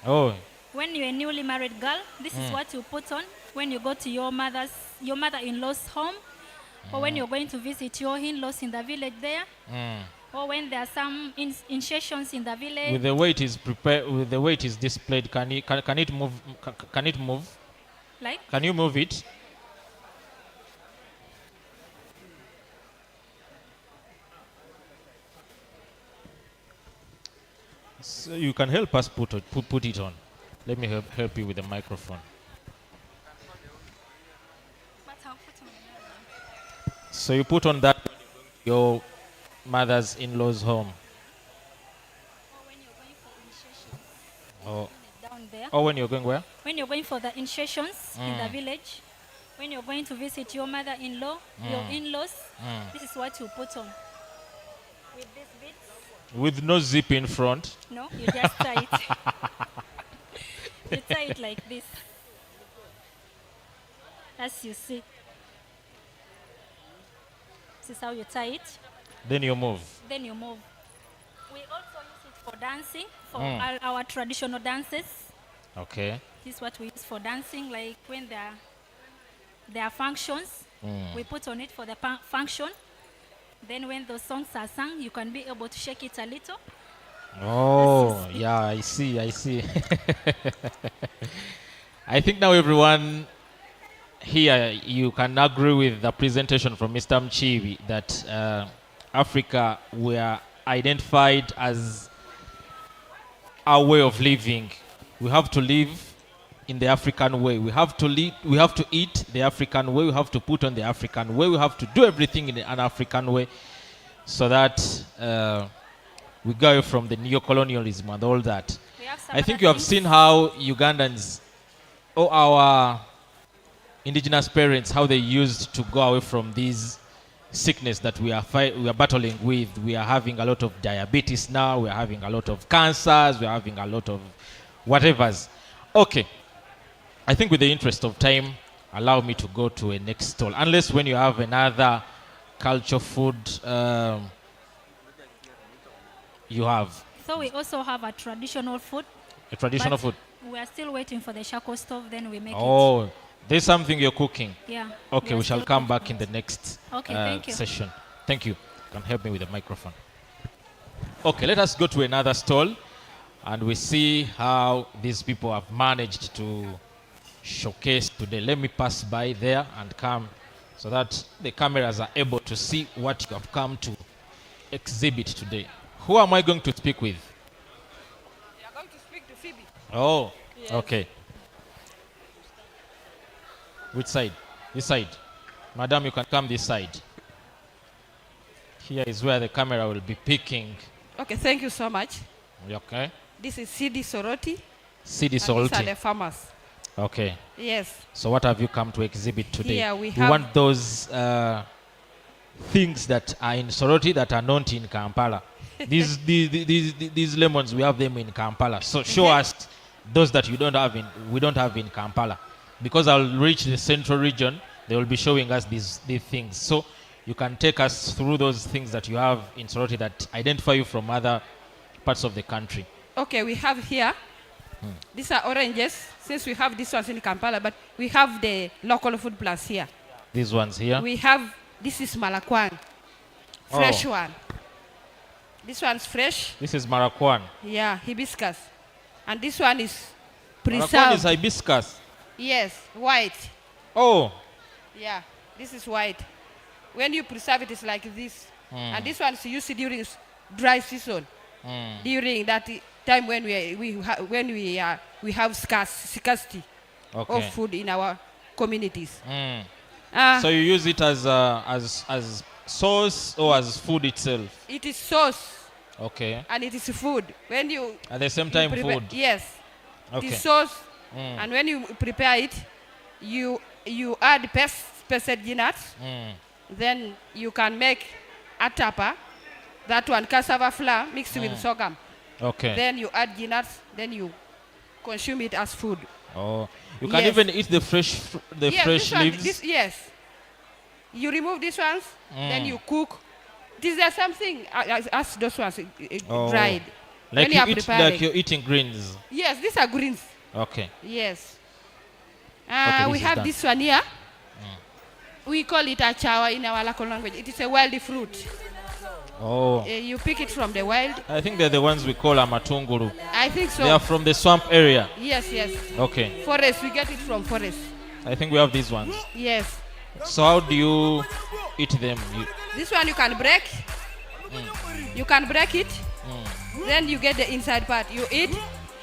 Oh. When you're a newly married girl, this is what you put on when you go to your mother-in-law's home, or when you're going to visit your in-laws in the village there, or when there are some insertions in the village. With the way it is prepared, with the way it is displayed, can it move? Can it move? Like, Can you move it? So you can help us put it on. Let me help you with the microphone. So you put on that when you're going to your mother's in-laws home. Oh, Down there. or when you're going where? When you're going for the initiations in the village, when you're going to visit your mother-in-law, your in-laws, this is what you put on. With these bits, With no zip in front. no, you just tie it. You tie it like this. As you see. This is how you tie it. Then you move. Then you move. We also use it for dancing, for our traditional dances. Okay. This is what we use for dancing, like when there are functions, we put on it for the function. Then when those songs are sung, you can be able to shake it a little. Oh, yeah, I see. I think now everyone here, you can agree with the presentation from Mr. Mchibi that Africa were identified as our way of living. We have to live in the African way. We have to eat the African way. We have to put on the African way. We have to do everything in an African way so that we go away from the neo-colonialism and all that. I think you have seen how Ugandans, or our indigenous parents, how they used to go away from these sickness that we are battling with. We are having a lot of diabetes now. We are having a lot of cancers. We are having a lot of whatevers. Okay. I think with the interest of time, allow me to go to a next stall. Unless when you have another culture food, you have. So we also have a traditional food. A traditional but food. We are still waiting for the charcoal stove, then we make it. Oh, there's something you're cooking. Yeah. Okay, are we shall still come cooking back in the next Okay, thank you. session. Thank you. You can help me with the microphone. Okay, let us go to another stall and we see how these people have managed to showcase today. Let me pass by there and come so that the cameras are able to see what you have come to exhibit today. Who am I going to speak with? You are going to speak to Phoebe. Oh, Yes. okay. Which side? This side. Madam, you can come this side. Here is where the camera will be picking. Okay, thank you so much. You okay? This is CD Soroti. CD And these are salty. the farmers. Okay. Yes. So what have you come to exhibit today? Here we have- want those things that are in Soroti that are not in Kampala. These lemons, we have them in Kampala. So show us those that we don't have in Kampala. Because I'll reach the central region, they will be showing us these things. So you can take us through those things that you have in Soroti that identify you from other parts of the country. Okay, we have here. These are oranges, since we have these ones in Kampala, but we have the local food plus here. These ones here. We have, this is Malakwan, fresh Oh. one. This one's fresh. This is Maracuan. Yeah, hibiscus. And this one is Maracuan is preserved. hibiscus. Yes, white. Oh, Yeah, this is white. When you preserve it, it's like this. And this one is used during dry season. During that time when we have scarcity okay. of food in our communities. So you use it as sauce or as food itself? It is sauce Okay. and it is food. When you At the same you time, prepare- food. Yes, it Okay. is sauce, and when you prepare it, you add pested nuts. Then you can make a tapa, that one cassava flour mixed with sorghum. Okay. Then you add nuts, then you consume it as food. Oh, you can Yes. even eat the fresh Yes, fresh this one, leaves. yes. You remove these ones, then you cook. Is there something as those ones Oh. dried? Like when you are eat, preparing. like you're eating greens. Yes, these are greens. Okay. Yes. Okay, We this is have done. this one here. We call it a chawa in our local language. It is a wild fruit. Oh, You pick it from the wild. I think they're the ones we call amatunguru. I think so. They are from the swamp area. Yes, yes. Okay. Forest, we get it from forest. I think we have these ones. Yes. So how do you eat them? This one you can break. You can break it. Then you get the inside part. You eat,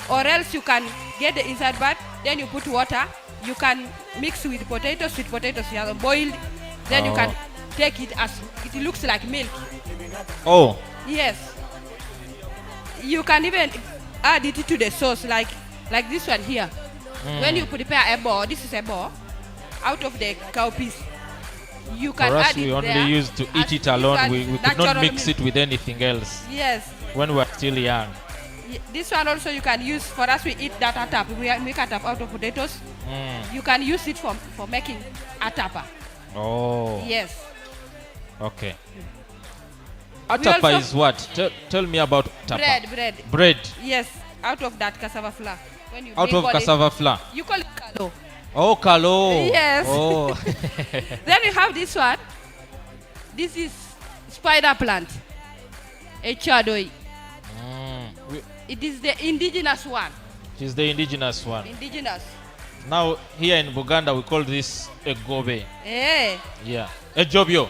or else you can get the inside part. Then you put water. You can mix with potatoes, sweet potatoes, you have boiled. Then you can take it as it looks like milk. Oh, Yes. You can even add it to the sauce like this one here. When you prepare a ball, this is a ball out of the cowpeas. You can for us add it we only there used to as eat it you alone. can We could natural not mix milk. it with anything else Yes. when we were still young. This one also you can use, for us we eat that atap. We make atap out of potatoes. You can use it for making atapa. Oh, Yes. okay. Atapa also- is what? Tell me about tapa. Bread. Bread Yes. Out of that cassava flour. When you out drink of all cassava flour. It, you call it kalo. Oh, kalo. Yes. Oh. Then we have this one. This is spider plant. A chadoi. It is the indigenous one. It is the indigenous one. Indigenous. Now here in Buganda we call this a gobe. Eh. Yeah. Ejobio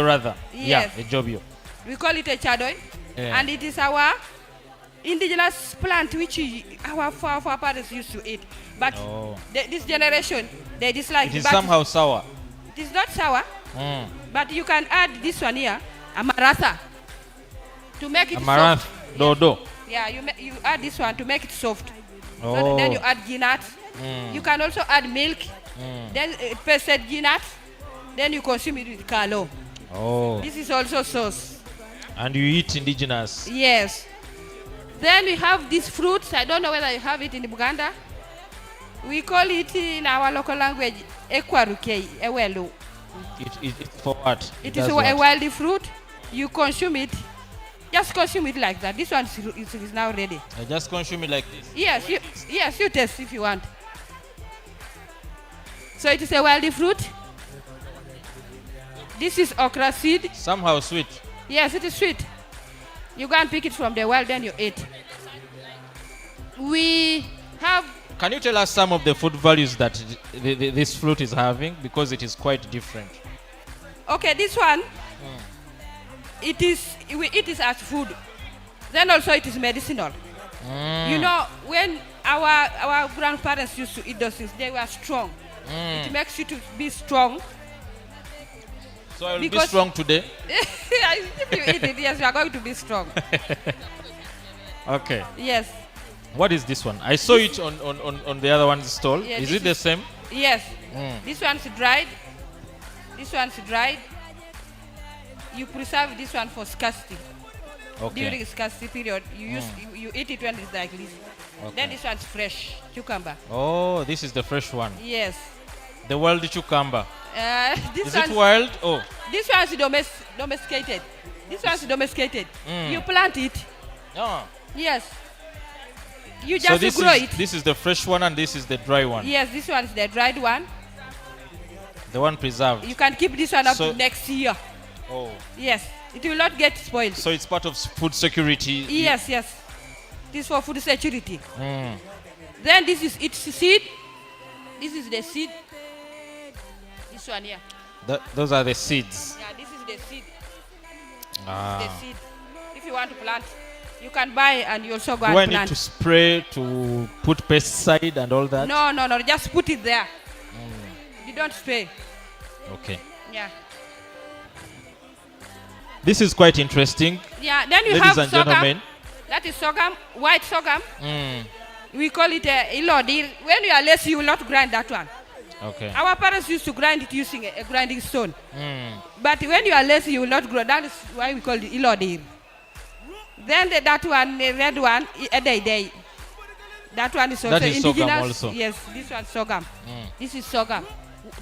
rather. Yes. Yeah, ejobio. We call it a chadoi. Yeah. And it is our indigenous plant which our forefathers used to eat. But this generation, they dislike It is but somehow sour. it is not sour. But you can add this one here, amaratha, to make it Amaranth, soft. dodo. Yeah, you add this one to make it soft. Oh. So then you add peanuts. You can also add milk. Then pasted peanuts. Then you consume it with kalo. Oh. This is also sauce. And you eat indigenous. Yes. Then we have these fruits. I don't know whether you have it in Buganda. We call it in our local language ekwarukei, ewelu. It's for what? It is does a what? wild fruit. You consume it. Just consume it like that. This one is now ready. I just consume it like this. Yes, you taste if you want. So it is a wild fruit. This is okra seed. Somehow sweet. Yes, it is sweet. You go and pick it from the wild, then you eat. We have. Can you tell us some of the food values that this fruit is having? Because it is quite different. Okay, this one. It is, we eat it as food. Then also it is medicinal. You know, when our grandparents used to eat those things, they were strong. It makes you to be strong. So I will be strong today. If you eat it, yes, you are going to be strong. Okay. Yes. What is this one? I saw it on the other one's stall. Yeah, is this it the same? Yes. This one's dried. This one's dried. You preserve this one for scarcity. Okay. During scarcity period, you eat it when it's like this. Okay. Then this one's fresh cucumber. Oh, this is the fresh one. Yes. The wild cucumber. This Is one's, it wild? Oh. This one's domesticated. This one's domesticated. You plant it. Oh. Yes. You So just this grow is, it. this is the fresh one and this is the dry one. Yes, this one is the dried one. The one preserved. You can keep this one up So- to next year. Oh. Yes. It will not get spoiled. So it's part of food security. Yes, yes. This is for food security. Then this is its seed. This is the seed. This one here. Those are the seeds. Yeah, this is the seed. Ah. The seed. If you want to plant, you can buy and you also go Do I and need plant. to spray to put pesticide and all that? No. Just put it there. You don't spray. Okay. Yeah. This is quite interesting. Yeah. Then you Ladies have and sorghum. gentlemen. That is sorghum, white sorghum. We call it ilodi. When you are lazy, you will not grind that one. Okay. Our parents used to grind it using a grinding stone. But when you are lazy, you will not grow. That is why we call it ilodi. Then that one, the red one, a day. That one is also That is sorghum indigenous. also. Yes, this one sorghum. This is sorghum.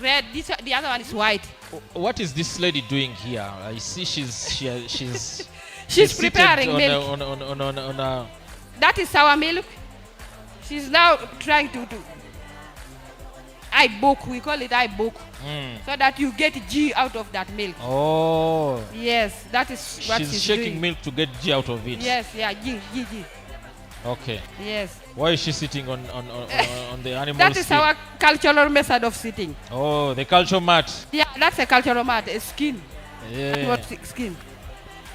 Red. The other one is white. What is this lady doing here? I see she's She's seated preparing on milk. on a That is sour milk. She's now trying to do book. We call it book. So that you get G out of that milk. Oh. Yes, that is what She's she's shaking doing. milk to get G out of it. Yes, yeah, G. Okay. Yes. Why is she sitting on the animal That is skin? our cultural method of sitting. Oh, the culture mat. Yeah, that's a cultural mat, a skin. Yeah. What skin?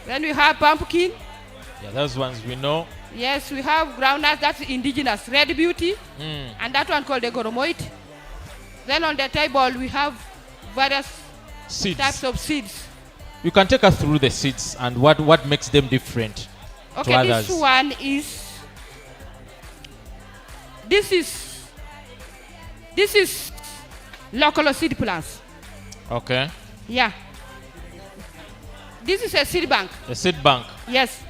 Then we have pumpkin. Yeah, those ones we know. Yes, we have groundnuts, that's indigenous, red beauty, and that one called the goromoit. Then on the table we have various Seeds. types of seeds. You can take us through the seeds and what makes them different to Okay, others. this one is, this is local seed plants. Okay. Yeah. This is a seed bank. A seed bank. Yes.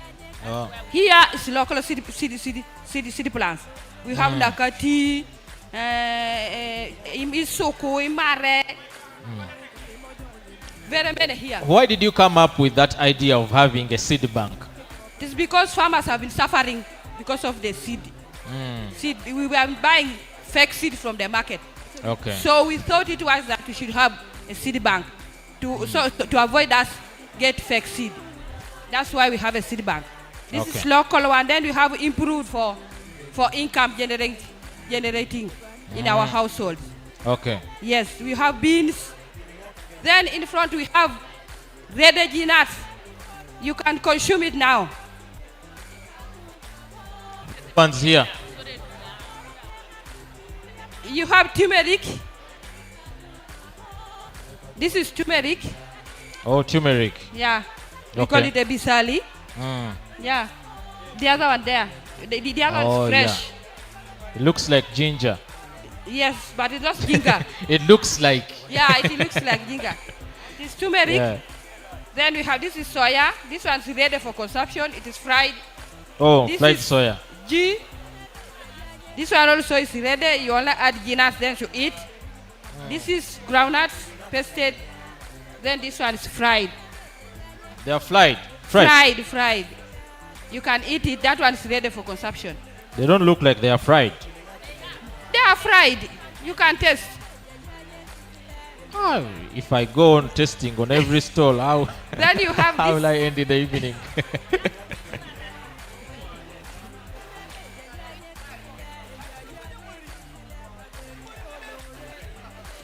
Oh. Here is local seed plants. We have Nakati, Isoko, Imare. Very many here. Why did you come up with that idea of having a seed bank? It's because farmers have been suffering because of the seed. Seed. We were buying fake seed from the market. Okay. So we thought it was that we should have a seed bank to avoid us get fake seed. That's why we have a seed bank. This is local one. Then we have improved for income generating in our households. Okay. Yes, we have beans. Then in front we have red nuts. You can consume it now. Ones here. You have turmeric. This is turmeric. Oh, turmeric. Yeah. We Okay. call it a bisali. Yeah. The other one there. The other one is fresh. It looks like ginger. Yes, but it's not ginger. It looks like. Yeah, it looks like ginger. This turmeric. Yeah. Then we have, this is soya. This one's ready for consumption. It is fried. Oh, This fried is soya. G. This one also is ready. You only add nuts then to eat. This is groundnuts pasted. Then this one is fried. They are fried. Fresh. Fried. You can eat it. That one is ready for consumption. They don't look like they are fried. They are fried. You can taste. Oh, if I go on testing on every stall, how, Then you have how will this. I end in the evening?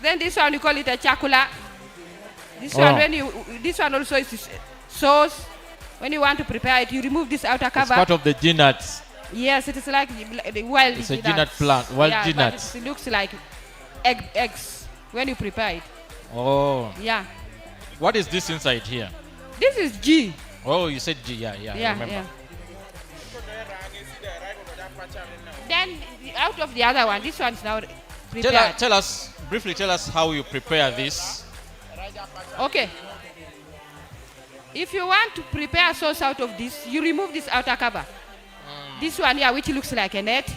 Then this one you call it a chakula. This one this one also is sauce. When you want to prepare it, you remove this outer It's cover. part of the nuts. Yes, it is like the wild. It's a nuts. nut plant, wild yeah, but nuts. it looks like eggs when you prepare it. Oh, Yeah. what is this inside here? This is G. Oh, you said G. Yeah, I Yeah, remember. yeah. Then out of the other one, this one is now prepared. Tell us briefly. Tell us how you prepare this. Okay. If you want to prepare sauce out of this, you remove this outer cover. This one here, which looks like a net.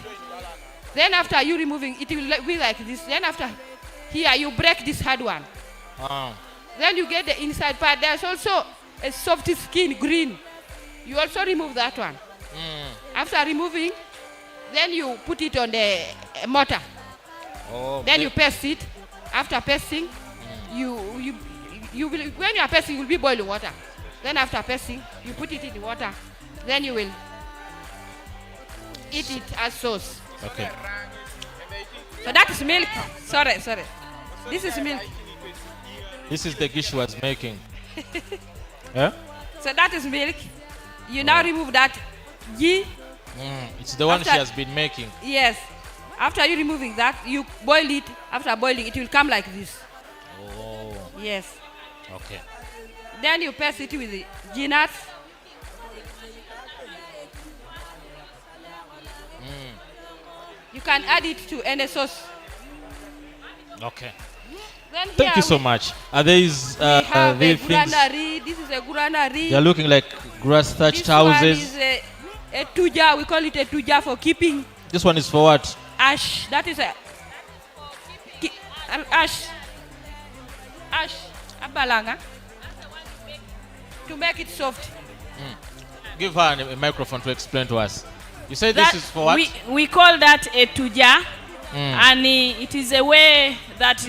Then after you removing, it will be like this. Then after here, you break this hard one. Then you get the inside part. There's also a soft skin, green. You also remove that one. After removing, then you put it on the mortar. Oh, Then you paste it. After pasting, you will, when you are pasting, you will be boiling water. Then after pasting, you put it in the water. Then you will eat it as sauce. Okay. So that is milk. Sorry. This is milk. This is the dish was making. Yeah? So that is milk. You now remove that ghee. It's the one After- she has been making. Yes. After you removing that, you boil it. After boiling, it will come like this. Oh, Yes. okay. Then you paste it with the ghee nuts. You can add it to any sauce. Okay. Then Thank here you so we- much. Are these We have a these things? granary. This is a granary. They're looking like grass thatched This one houses. is a tuja. We call it a tuja for keeping This one is for what? ash. That is a ash. Ash. Abalanga. To make it soft. Give her a microphone to explain to us. You say this is for what? We call that a tuja, and it is a way that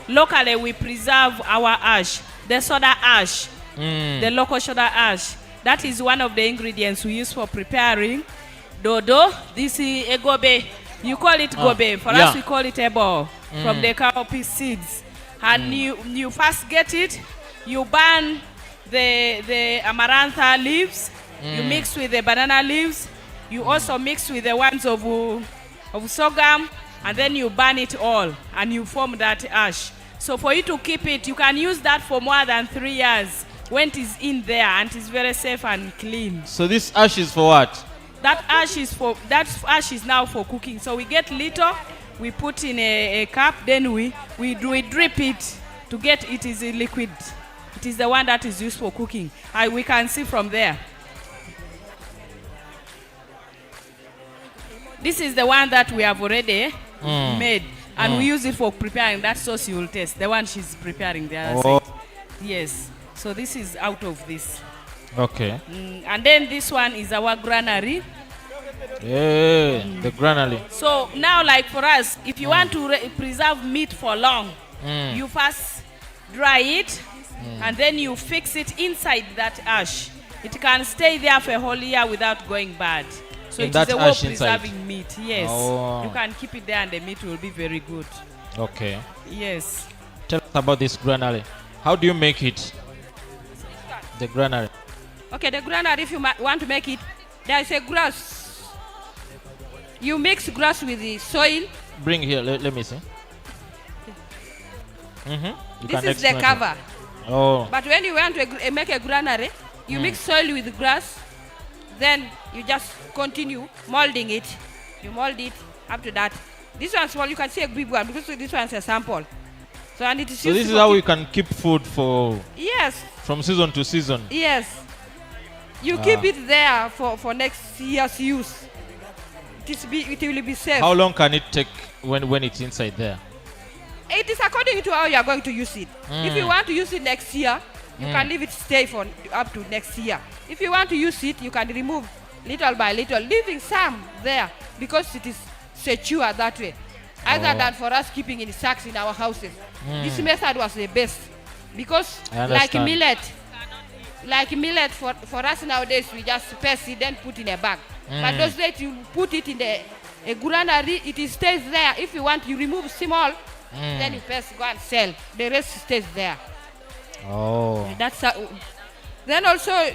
locally we preserve our ash, the soda ash, the local soda ash. That is one of the ingredients we use for preparing dodo. This is a gobe. You call it gobe. For yeah. us, we call it ebo from the cowpea seeds. And you first get it, you burn the amarantha leaves, You mix with the banana leaves. You also mix with the ones of sorghum, and then you burn it all, and you form that ash. So for you to keep it, you can use that for more than 3 years when it is in there, and it is very safe and clean. So this ash is for what? That ash is now for cooking. So we get little, we put in a cup, then we drip it to get it is a liquid. It is the one that is used for cooking. We can see from there. This is the one that we have already made, and we use it for preparing that sauce you will taste. The one she's preparing the other side. Yes. So this is out of this. Okay. And then this one is our granary. Yeah, the granary. So now, like for us, if you want to preserve meat for long, you first dry it, and then you fix it inside that ash. It can stay there for a whole year without going bad. So it is a way of preserving meat. Yes. Oh. You can keep it there, and the meat will be very good. Okay. Yes. Tell us about this granary. How do you make it? The granary. Okay, the granary, if you want to make it, there is a grass. You mix grass with the soil. Bring here, let me see. This is the cover. Oh. But when you want to make a granary, you mix soil with grass, then you just continue molding it. You mold it up to that. This one's small, you can see a big one because this one's a sample. So, and it is so this is how we can keep food for... Yes. From season to season. Yes. You keep it there for next year's use. It will be safe. How long can it take when it's inside there? It is according to how you are going to use it. If you want to use it next year, you can leave it stay for up to next year. If you want to use it, you can remove little by little, leaving some there because it is secure that way. Other than for us keeping in sacks in our houses. This method was the best because like millet for us nowadays, we just press it then put in a bag. But those days you put it in a granary, it stays there. If you want, you remove small, then you press, go and sell. The rest stays there. Oh. That's then also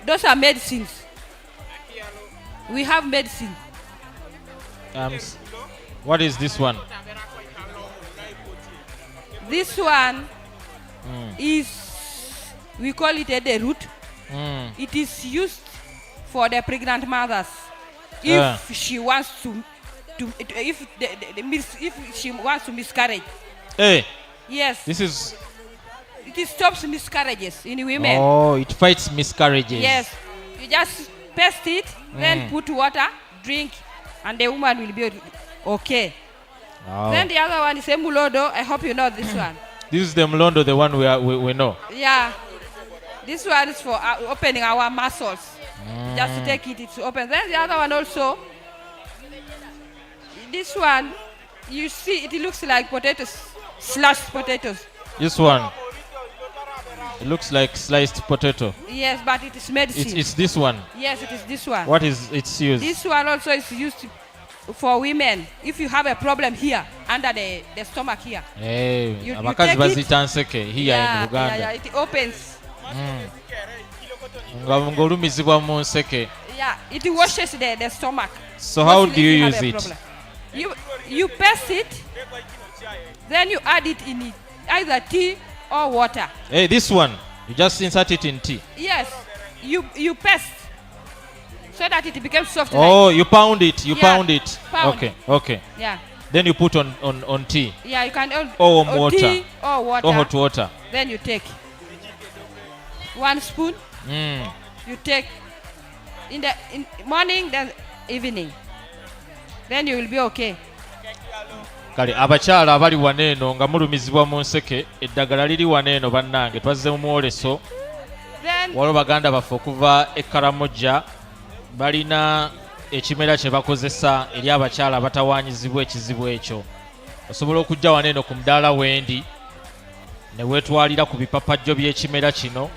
those are medicines. We have medicine. What is this one? This one is, we call it a root. It is used for the pregnant mothers. If she wants if she wants to miscarriage. Hey. Yes. It stops miscarriages in women. Oh, it fights miscarriages. Yes. You just paste it, then put water, drink, and the woman will be okay. Oh. Then the other one is a mulodo. I hope you know this one. This is the mulodo, the one we know. Yeah. This one is for opening our muscles. Just to take it to open. Then the other one also. This one, you see, it looks like potatoes, slashed potatoes. This one. It looks like sliced potato. Yes, but it is medicine. It's this one. Yes, it is this one. What is its use? This one also is used for women. If you have a problem here, under the stomach here. Hey, you abakazi bazitanseke here in Uganda. Yeah, it opens. Yeah, it washes the stomach. So how do you use it? You paste it, then you add it in either tea or water. Hey, this one, you just insert it in tea. Yes, you paste so that it becomes soft. Oh, you pound it. Pound. Okay. Yeah. Then you put on tea. Yeah, you can or water. Tea or water. Or hot water. Then you take 1 spoon. You take in the morning, then evening. Then you will be okay. Kale abakyala abali waneeno nga mulumizibwa mu nseke eddagala liri waneeno bannange twazze mu mwoleso waliwo baganda baffe okuva e Karamoja balina ekimera kye bakozesa eri abakyala abatawaanyizibwa ekizibu ekyo. Osobola okujja waneeno ku mudaala wendi ne weetwalira ku bipapajjo by'ekimera kino.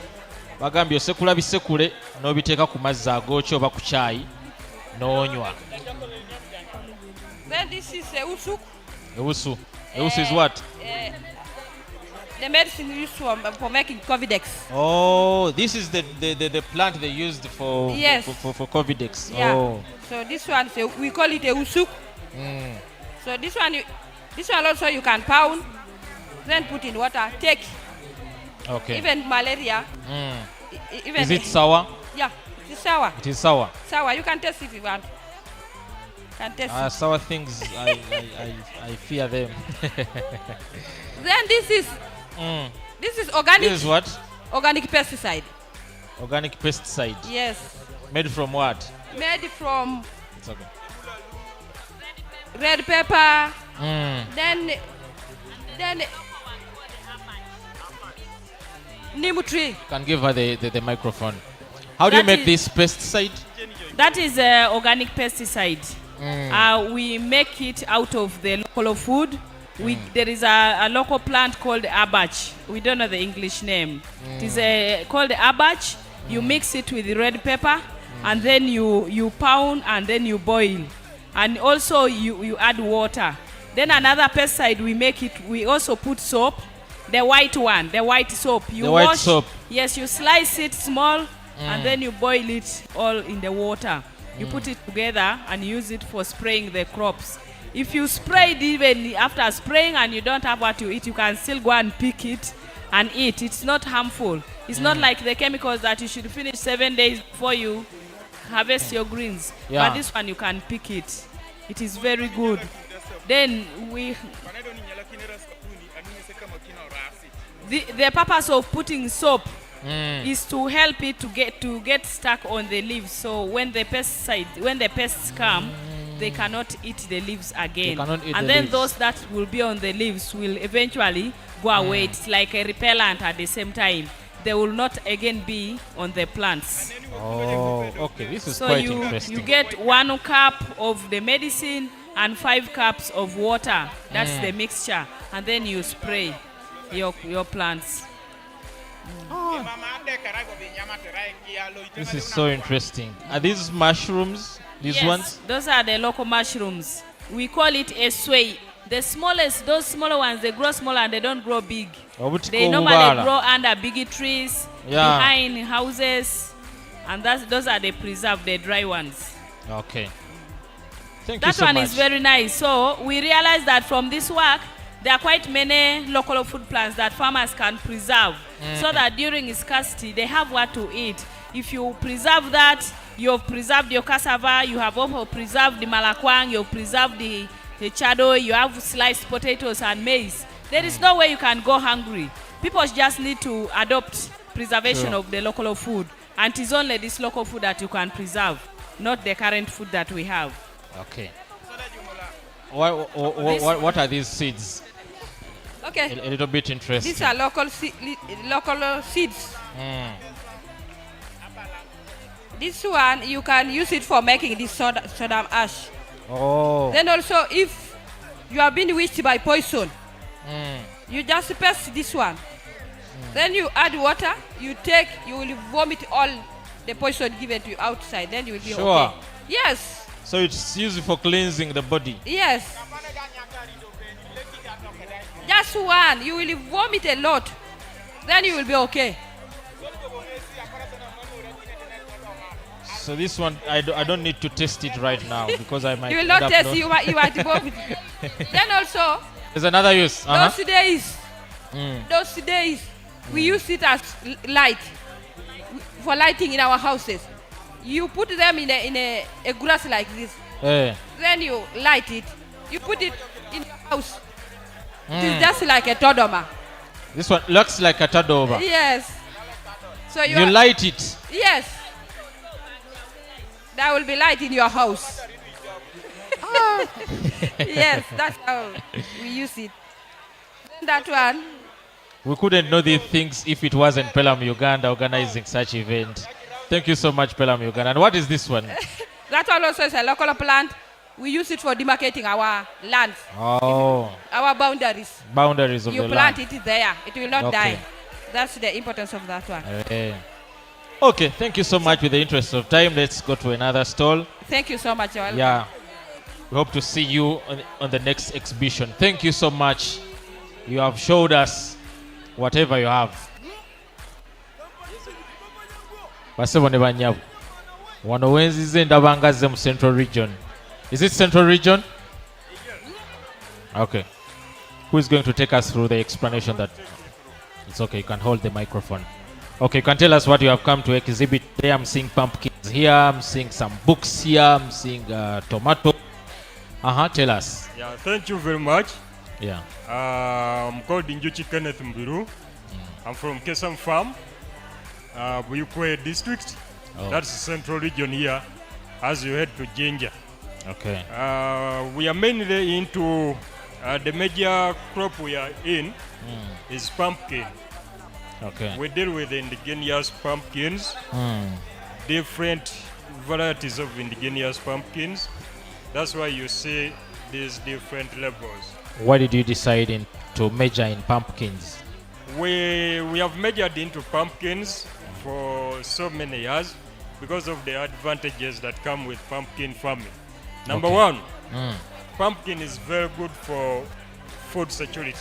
Bagambye osekula bisekule n'obiteeka ku mazzi agookyo oba ku caayi n'onywa. Then this is Ewusu. Ewusu is what? The medicine used for making Covidex. Oh, this is the plant they used for Yes. for Covidex. Yeah. Oh. So this one, we call it a usuk. Mm. So this one also you can pound, then put in water, take. Okay. Even malaria. Mm. Even Is it sour? Yeah, it's sour. It is sour. Sour. You can taste if you want. Can taste. Sour things, I fear them. Then this is organic. This is what? Organic pesticide. Organic pesticide. Yes. Made from what? Made from It's okay. red pepper. Mm. Then neem tree. Can give her the microphone. How do you That make is- this pesticide? That is organic pesticide. We make it out of the local food. There is a local plant called abach. We don't know the English name. It is called abach. You mix it with red pepper, and then you pound, and then you boil. And also you add water. Then another pesticide we make it, we also put soap. The white one, the white soap. You The white wash, soap. Yes, you slice it small, and then you boil it all in the water. You put it together and use it for spraying the crops. If you spray it even after spraying and you don't have what to eat, you can still go and pick it and eat. It's not harmful. It's not like the chemicals that you should finish 7 days before you harvest your greens. Yeah. But this one you can pick it. It is very good. Then the purpose of putting soap is to help it to get stuck on the leaves. So when the pests come, they cannot eat the leaves again. cannot eat and the then leaves. those that will be on the leaves will eventually go away. It's like a repellent at the same time. They will not again be on the plants. Oh, okay. This is So quite you interesting. get 1 cup of the medicine and 5 cups of water. That's the mixture. And then you spray your plants. This is so interesting. Are these mushrooms? These Yes, ones? those are the local mushrooms. We call it a sway. The smallest, those smaller ones, they grow small and they don't grow big. They normally grow under big trees, Yeah. behind houses, and those are the preserved, the dry ones. Okay. Thank you That so one much. is very nice. So we realize that from this work, there are quite many local food plants that farmers can preserve, so that during scarcity they have what to eat. If you preserve that, you have preserved your cassava, you have also preserved the malakwang, you have preserved the chado, you have sliced potatoes and maize. There is no way you can go hungry. People just need to adopt preservation Sure. of the local food, and it is only this local food that you can preserve, not the current food that we have. Okay. What are these seeds? Okay. A little bit interesting. These are local seeds. This one you can use it for making this soda ash. Oh. Then also if you have been witched by poison, you just press this one. Then you add water, you will vomit all the poison given to you outside, then you will be Sure. okay. Yes. So it's used for cleansing the body. Yes. Just one, you will vomit a lot, then you will be okay. So this one, I don't need to test it right now because I might. You will not end up taste, you might vomit. Then also, There's another use. those days, we use it as light, for lighting in our houses. You put them in a glass like this. Eh. Then you light it. You put it in your house. It is just like a todoma. This one looks like a tadova. Yes. So You light it. Yes. There will be light in your house. Yes, that's how we use it. That one. We couldn't know these things if it wasn't Pelham Uganda organizing such event. Thank you so much, Pelham Uganda. And what is this one? That one also is a local plant. We use it for demarcating our lands, Oh, our boundaries. boundaries of You the plant land. it there. It will not Okay. die. That's the importance of that one. Okay, thank you so much. With the interest of time, let's go to another stall. Thank you so much. You're welcome. Yeah, we hope to see you on the next exhibition. Thank you so much. You have showed us whatever you have. Basebo ne banyabo. Wano wenzize ndabanga ze mu Central Region. Is it Central Region? Okay. Who is going to take us through the explanation that... It's okay, you can hold the microphone. Okay, you can tell us what you have come to exhibit there. I'm seeing pumpkins here, I'm seeing some books here, I'm seeing tomato. Tell us. Yeah, thank you very much. Yeah. I'm called Injuchi Kenneth Mbiru. I'm from Kesam Farm, Buyukwe district. Oh. That's the Central Region here as you head to Jinja. Okay. We are mainly into the major crop we are in is pumpkin. Okay. We deal with indigenous pumpkins, different varieties of indigenous pumpkins. That's why you see these different levels. Why did you decide to major in pumpkins? We have majored into pumpkins for so many years because of the advantages that come with pumpkin farming. Number one, pumpkin is very good for food security.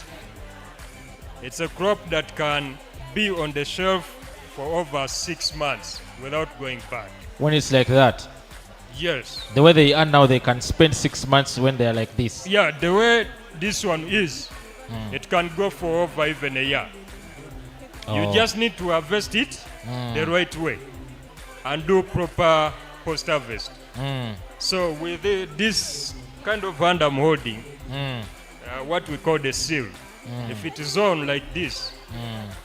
It's a crop that can be on the shelf for over 6 months without going bad. When it's like that? Yes. The way they are now, they can spend 6 months when they are like this? Yeah, the way this one is, it can go for over even a year. You just need to harvest it the right way and do proper post-harvest. So with this kind of hand I'm holding, what we call the seal, if it is on like this,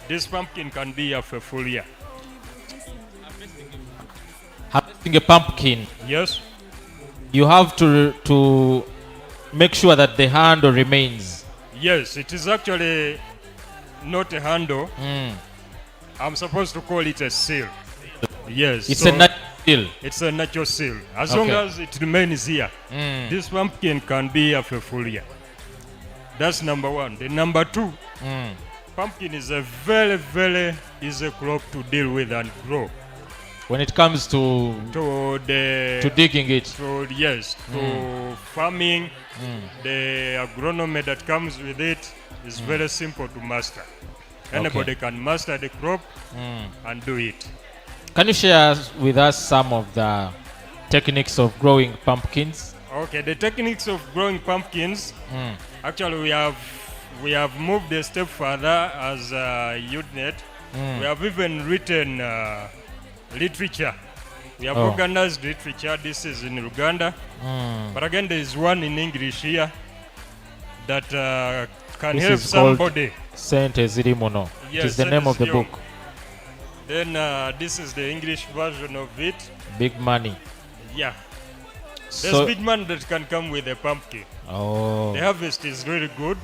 this pumpkin can be here for a full year. Harvesting a pumpkin, Yes. you have to make sure that the handle remains. Yes, it is actually not a handle. I'm supposed to call it a seal. Yes. It's so a natural seal. It's a natural seal. As long as it remains here, this pumpkin can be here for a full year. That's number one. The number two, pumpkin is a very, very easy crop to deal with and grow. When it comes to digging it. To farming, the agronomy that comes with it is very simple to master. Anybody can master the crop and do it. Can you share with us some of the techniques of growing pumpkins? Okay, the techniques of growing pumpkins, actually we have moved a step further as a unit. We have even written literature. We have organized literature. This is in Uganda. But again, there is one in English here that can This help is called somebody. Sente Zirimono. Yes, It is the name of the Sente book. Then this is the English version of it. Big money. Yeah. There's big money that can come with a pumpkin. The harvest is really good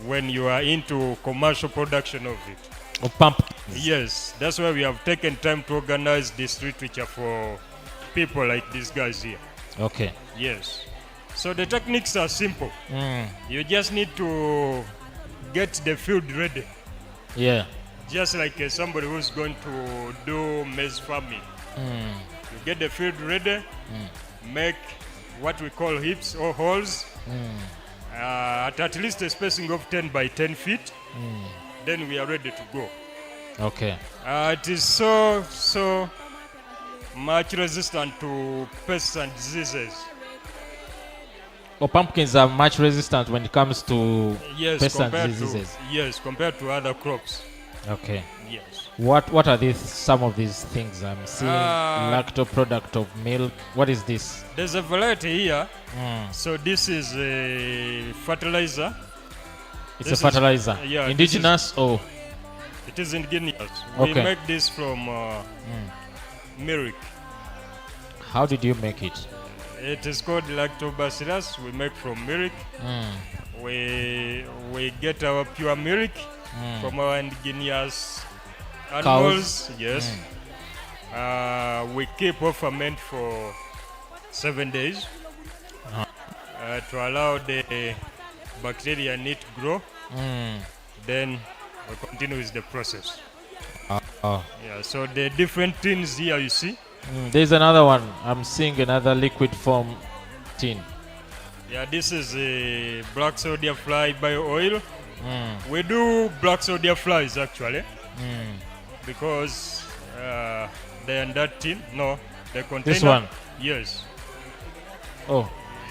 when you are into commercial production of it. Of pumpkins. Yes, that's why we have taken time to organize this literature for people like these guys here. Okay. Yes. So the techniques are simple. You just need to get the field ready. Yeah. Just like somebody who's going to do maize farming. You get the field ready, make what we call heaps or holes at least a spacing of 10 by 10 feet. Then we are ready to go. Okay. It is so much resistant to pests and diseases. Pumpkins are much resistant when it comes to pests and compared diseases. compared to other crops. Okay. Yes. What are these? Some of these things I'm seeing. Lacto product of milk. What is this? There's a variety here. So this is a fertilizer. It's a fertilizer. Yeah. Indigenous or? It is indigenous. Okay. We make this from milk. How did you make it? It is called lactobacillus. We make from milk. We get our pure milk from our indigenous animals. Cows. Yes. We keep or ferment for 7 days to allow the bacteria in it grow. Then we continue with the process. Yeah. So the different tins here you see. There's another one. I'm seeing another liquid form tin. Yeah, this is a black soda fly bio oil. We do black soldier flies actually, because they're in that tin. No, the container. This one? Yes. Oh,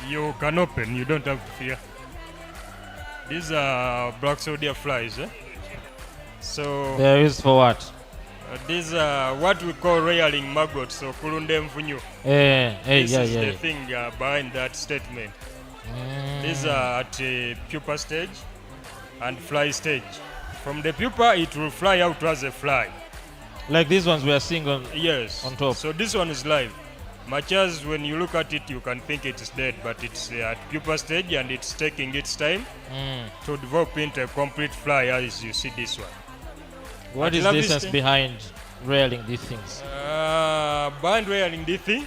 You can open. You don't have to fear. These are black soldier flies. So they are used for what? these are what we call rearing maggots. So kulunde mvunyu. Hey, This yeah, is yeah. the thing behind that statement. These are at pupa stage and fly stage. From the pupa, it will fly out as a fly. Like these ones we are seeing on. Yes. On top. So this one is live. Much as when you look at it, you can think it is dead, but it's at pupa stage and it's taking its time to develop into a complete fly, as you see this one. What At is the Lavi essence sta- behind rearing these things? Behind rearing this thing,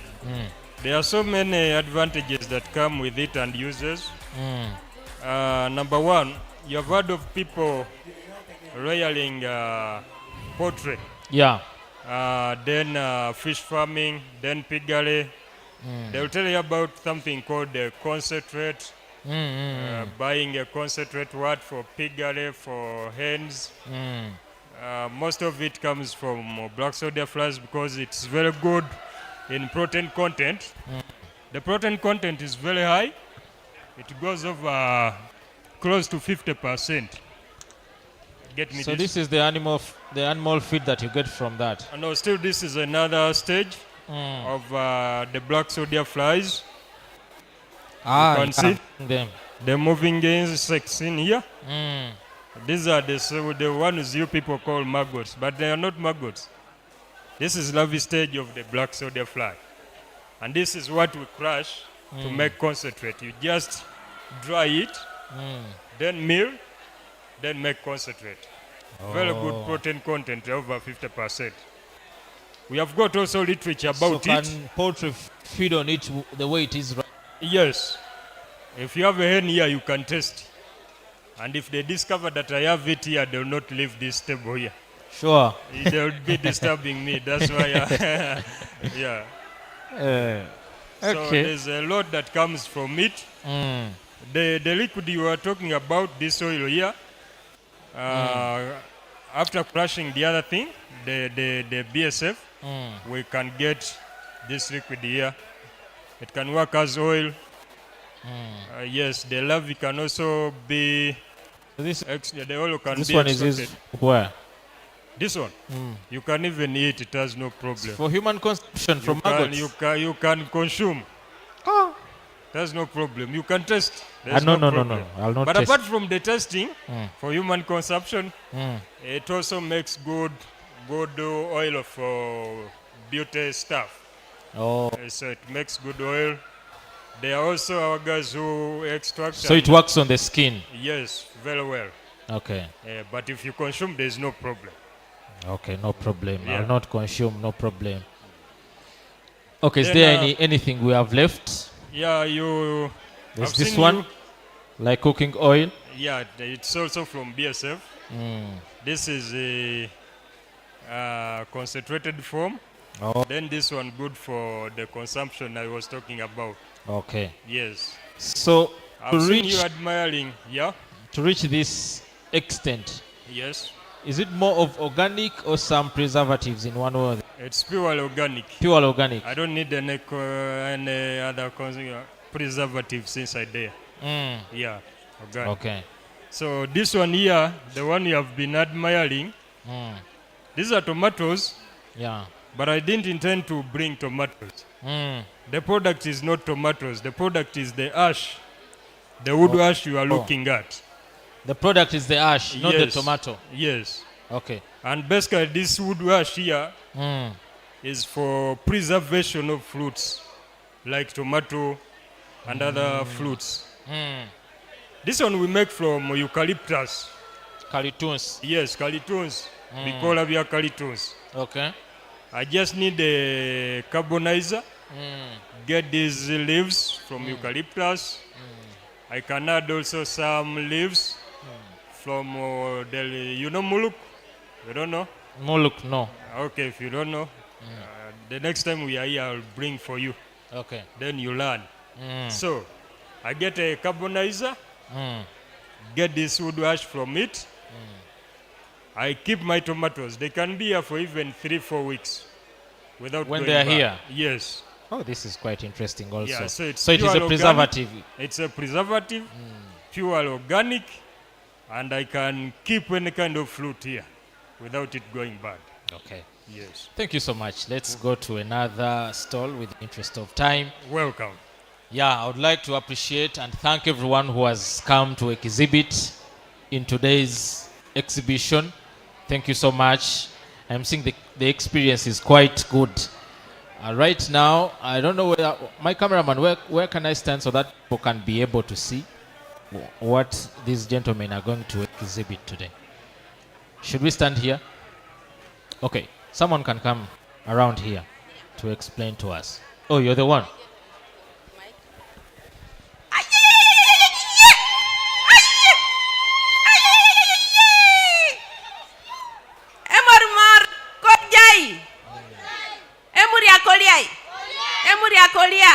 there are so many advantages that come with it and uses. Number one, you have heard of people rearing poultry. Yeah. Then fish farming, then piggery. They'll tell you about something called the concentrate. Buying a concentrate what for piggery, for hens. Most of it comes from black soldier flies because it's very good in protein content. The protein content is very high. It goes over close to 50%. Get me So this is the animal feed that you get from that. No, still this is another stage of the black soldier flies. You can see them. the moving insects in here. These are the ones you people call maggots, but they are not maggots. This is larvae stage of the black soldier fly. And this is what we crush to make concentrate. You just dry it, then mill, then make concentrate. Very good protein content, over 50%. We have got also literature about so it. Can poultry feed on it the way it is right? Yes. If you have a hen here, you can test. And if they discover that I have it here, they will not leave this table here. Sure. They will be disturbing me. That's why, yeah. So Okay. there's a lot that comes from it. The liquid you are talking about, this oil here, after crushing the other thing, the BSF, we can get this liquid here. It can work as oil. Yes, the larvae can also be. The oil can This be one is used extracted. where? This one, you can even eat. It has no problem. For human consumption from maggots. You can consume. There's no problem. You can test. No. Problem. I'll not But test. apart from the testing, for human consumption, it also makes good oil for beauty stuff. So it makes good oil. There are also our guys who extract. So it works on the skin. Yes, very well. Okay. But if you consume, there's no problem. Okay, no problem. Yeah. I'll not consume, no problem. Okay, is Then, there anything we have left? Yeah, There's I've this seen one, you- like cooking oil. Yeah, it's also from BSF. This is a concentrated form. Then this one good for the consumption I was talking about. Okay. Yes. So I've seen you admiring. Yeah. to reach this extent, Yes. is it more of organic or some preservatives in one word? It's pure organic. Pure organic. I don't need any other preservatives inside there. Yeah. Organic. Okay. So this one here, the one you have been admiring, these are tomatoes. Yeah. But I didn't intend to bring tomatoes. The product is not tomatoes. The product is the ash, the wood ash you are looking at. The product is the ash, not the Yes. tomato. Yes. Okay. And basically this wood ash here is for preservation of fruits, like tomato and other fruits. This one we make from eucalyptus. Calitons. Yes, calitons. Bicola via calitons. Okay. I just need a carbonizer. Get these leaves from eucalyptus. I can add also some leaves from you know muluk? You don't know? Muluk, no. Okay, if you don't know, the next time we are here, I'll bring for you. Okay. Then you learn. So, I get a carbonizer. get this wood ash from it. I keep my tomatoes. They can be here for even 3-4 weeks without When going they are bad. here? Yes. Oh, this is quite interesting also. Yeah, so it it's is a pure organic. preservative. It's a preservative, pure organic, and I can keep any kind of fruit here without it going bad. Okay. Yes. Thank you so much. Let's go to another stall with the interest of time. Welcome. Yeah, I would like to appreciate and thank everyone who has come to exhibit in today's exhibition. Thank you so much. I'm seeing the experience is quite good. Right now, I don't know where my cameraman, where can I stand so that people can be able to see what these gentlemen are going to exhibit today? Should we stand here? Okay, someone can come around here to explain to us. Oh, you're the one. Emormor Kodjai. Emuria Koliai. Emuria Kolia.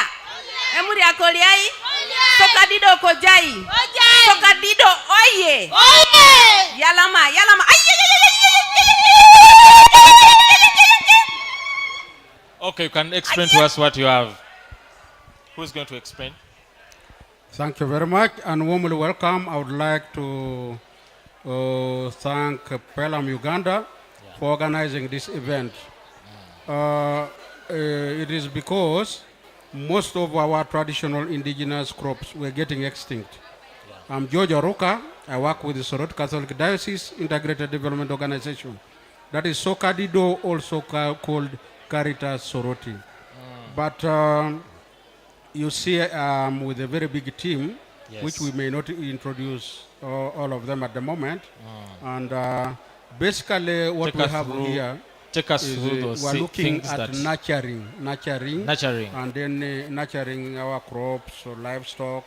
Emuria Koliai. Sokadido Kojai. Sokadido Oye. Yalama, Yalama. Okay, you can explain to us what you have. Who's going to explain? Thank you very much and warmly welcome. I would like to thank Pelham Uganda for organizing this event. It is because most of our traditional indigenous crops were getting extinct. I'm George Aruka. I work with the Soroti Catholic Diocese Integrated Development Organization. That is Sokadido, also called Caritas Soroti. But you see with a very big team, which we may not introduce all of them at the moment. And basically what we have here take us is through those we're looking things at that nurturing, Nurturing. and then nurturing our crops or livestock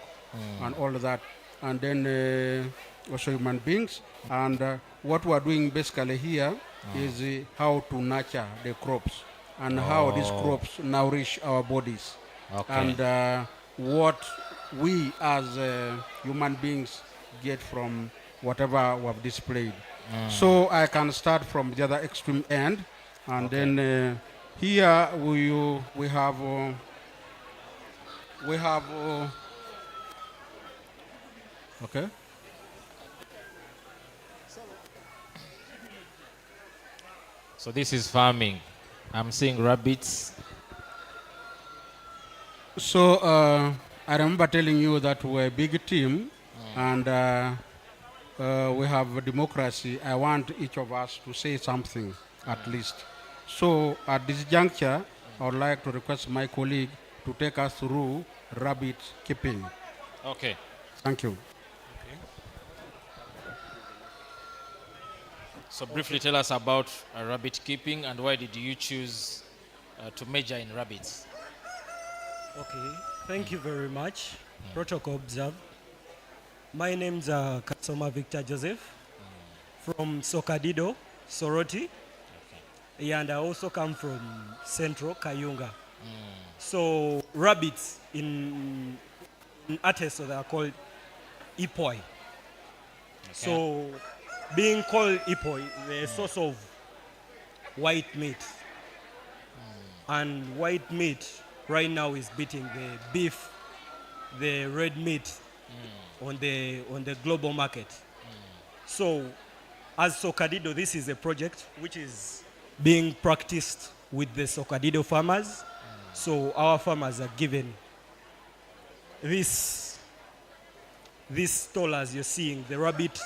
and all of that, and then also human beings. And what we're doing basically here is how to nurture the crops and how these crops nourish our bodies. Okay. And what we as human beings get from whatever we have displayed. So I can start from the other extreme end, and then here we have okay. So this is farming. I'm seeing rabbits. So I remember telling you that we're a big team, and we have a democracy. I want each of us to say something at least. So at this juncture, I would like to request my colleague to take us through rabbit keeping. Okay. Thank you. So briefly tell us about rabbit keeping and why did you choose to major in rabbits? Okay, thank you very much. Protocol observed. My name's Kasoma Victor Joseph from Sokadido, Soroti. Yeah, and I also come from Central Kayunga. So rabbits in Ateso, they are called ipoi. So being called ipoi, the source of white meat. And white meat right now is beating the beef, the red meat on the global market. So as Sokadido, this is a project which is being practiced with the Sokadido farmers. So our farmers are given this stall, as you're seeing, the rabbit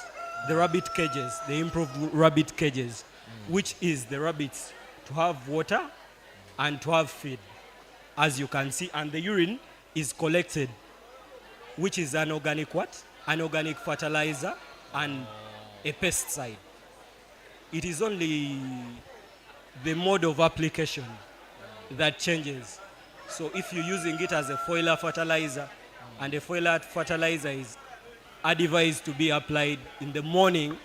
cages, the improved rabbit cages, which is the rabbits to have water and to have feed, as you can see. And the urine is collected, which is an organic what? An organic fertilizer and a pesticide. It is only the mode of application that changes. So if you're using it as a foliar fertilizer, and the foliar fertilizer is advised to be applied in the morning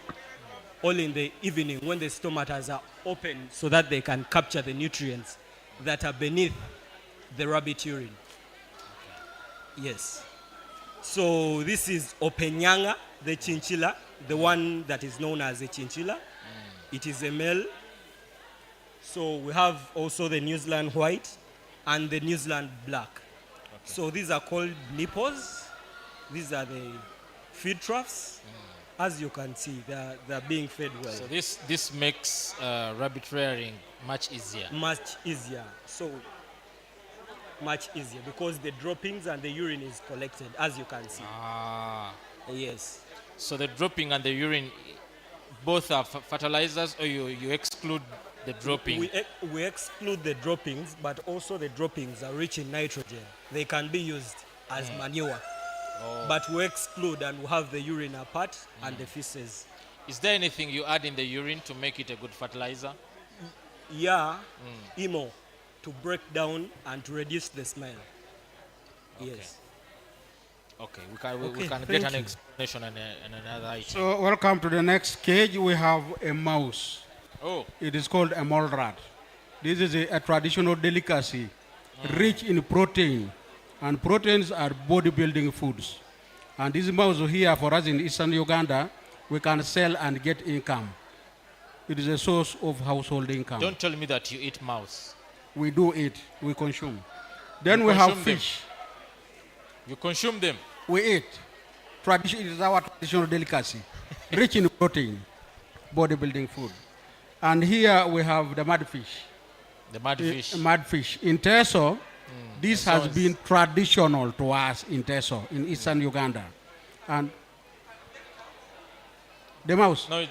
or in the evening when the stomatas are open, so that they can capture the nutrients that are beneath the rabbit urine. Yes. So this is Openyanga the chinchilla, the one that is known as a chinchilla. It is a male. So we have also the New Zealand white and the New Zealand black. So these are called nipples. These are the feed troughs. As you can see, they're being fed well. So this makes rabbit rearing much easier. Much easier. So much easier because the droppings and the urine is collected, as you can see. Yes. So the dropping and the urine, both are fertilizers, or you exclude the dropping? We exclude the droppings, but also the droppings are rich in nitrogen. They can be used as manure. But we exclude and we have the urine apart and the feces. Is there anything you add in the urine to make it a good fertilizer? Yeah, emo, to break down and to reduce the smell. Yes. Okay, we can thank get an you. explanation and another item. So welcome to the next cage. We have a mouse. Oh. It is called a mole rat. This is a traditional delicacy, rich in protein, and proteins are bodybuilding foods. And this mouse here for us in eastern Uganda, we can sell and get income. It is a source of household income. Don't tell me that you eat mouse. We do eat, we consume. Then You we have consume them. fish. You consume them? We eat. It is our traditional delicacy, rich in protein, bodybuilding food. And here we have the mudfish. The mudfish. Mudfish. In Teso, this that has sounds- been traditional to us in Teso, in eastern Uganda. And the mouse. No,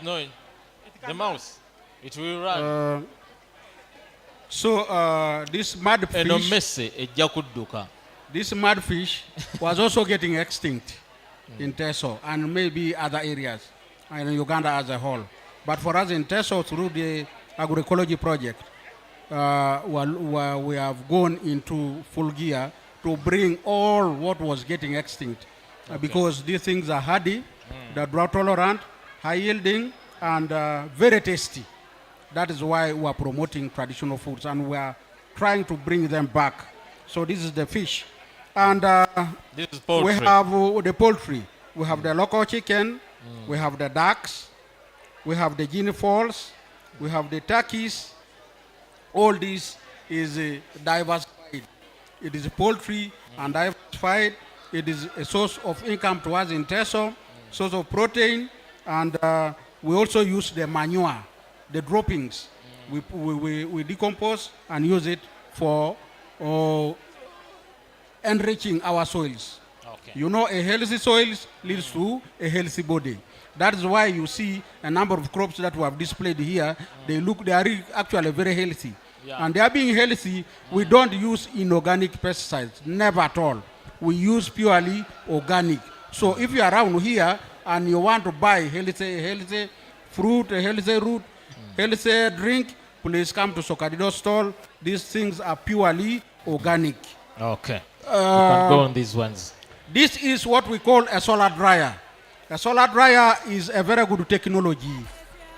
the mouse. It will run. This mudfish. This mudfish was also getting extinct in Teso and maybe other areas and in Uganda as a whole. But for us in Teso, through the agroecology project, we have gone into full gear to bring all what was getting extinct because these things are hardy, they're drought tolerant, high yielding, and very tasty. That is why we are promoting traditional foods and we are trying to bring them back. So this is the fish. And this is poultry. we have the poultry. We have the local chicken, we have the ducks, we have the guinea fowls, we have the turkeys. All this is diversified. It is poultry and diversified. It is a source of income to us in Teso, source of protein, and we also use the manure, the droppings. We decompose and use it for enriching our soils. You know, a healthy soil leads to a healthy body. That is why you see a number of crops that we have displayed here. They are actually very healthy. Yeah. And they are being healthy. We don't use inorganic pesticides, never at all. We use purely organic. So if you are around here and you want to buy healthy fruit, a healthy root, healthy drink, please come to Sokadido stall. These things are purely organic. Okay. You can go on these ones. This is what we call a solar dryer. A solar dryer is a very good technology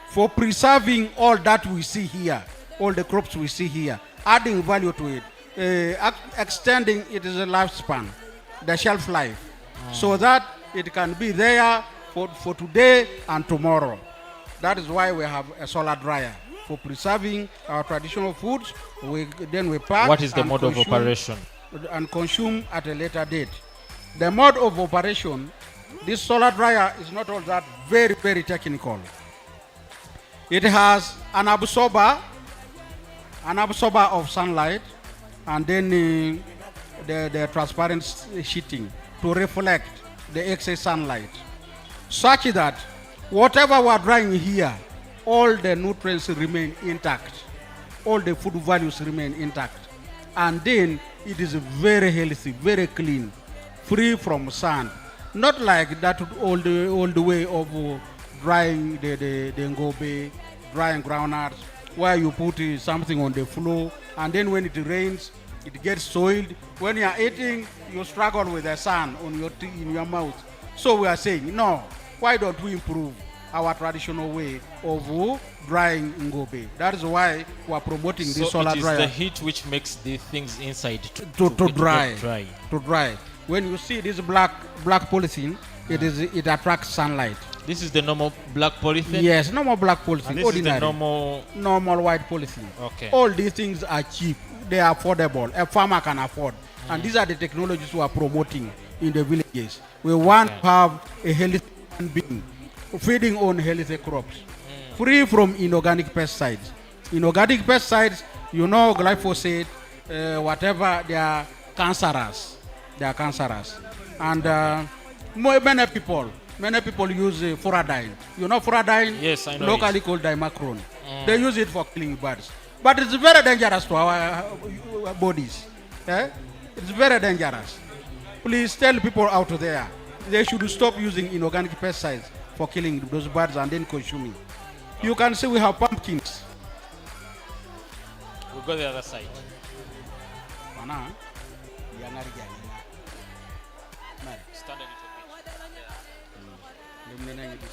for preserving all that we see here, all the crops we see here, adding value to it, extending its lifespan, the shelf life, so that it can be there for today and tomorrow. That is why we have a solar dryer for preserving our traditional foods. Then we pack. What is the and mode of consume- operation? And consume at a later date. The mode of operation, this solar dryer is not all that very, very technical. It has an absorber of sunlight, and then the transparent sheeting to reflect the excess sunlight, such that whatever we are drying here, all the nutrients remain intact, all the food values remain intact, and then it is very healthy, very clean, free from sand. Not like that all the way of drying the ngobe, drying groundnuts, where you put something on the floor, and then when it rains, it gets soiled. When you are eating, you struggle with the sand on in your mouth. So we are saying, no, why don't we improve our traditional way of drying ngobe? That is why we are promoting this solar it is dryer. the heat which makes the things inside to get dry. dry. To dry. When you see this black polythene, It attracts sunlight. This is the normal black polythene? Yes, normal black polythene. And this ordinary. is the normal white polythene. Okay. All these things are cheap. They are affordable. A farmer can afford. And these are the technologies we are promoting in the villages. We want to have a healthy human being feeding on healthy crops, free from inorganic pesticides. Inorganic pesticides, you know, glyphosate, whatever, they are cancerous. They are cancerous. And many people use furadine. You know furadine? Yes, I know locally it. called dimacron. They use it for killing birds. But it's very dangerous to our bodies. It's very dangerous. Please tell people out there they should stop using inorganic pesticides for killing those birds and then consuming. You can see we have pumpkins. We'll go the other side. Stand a little bit.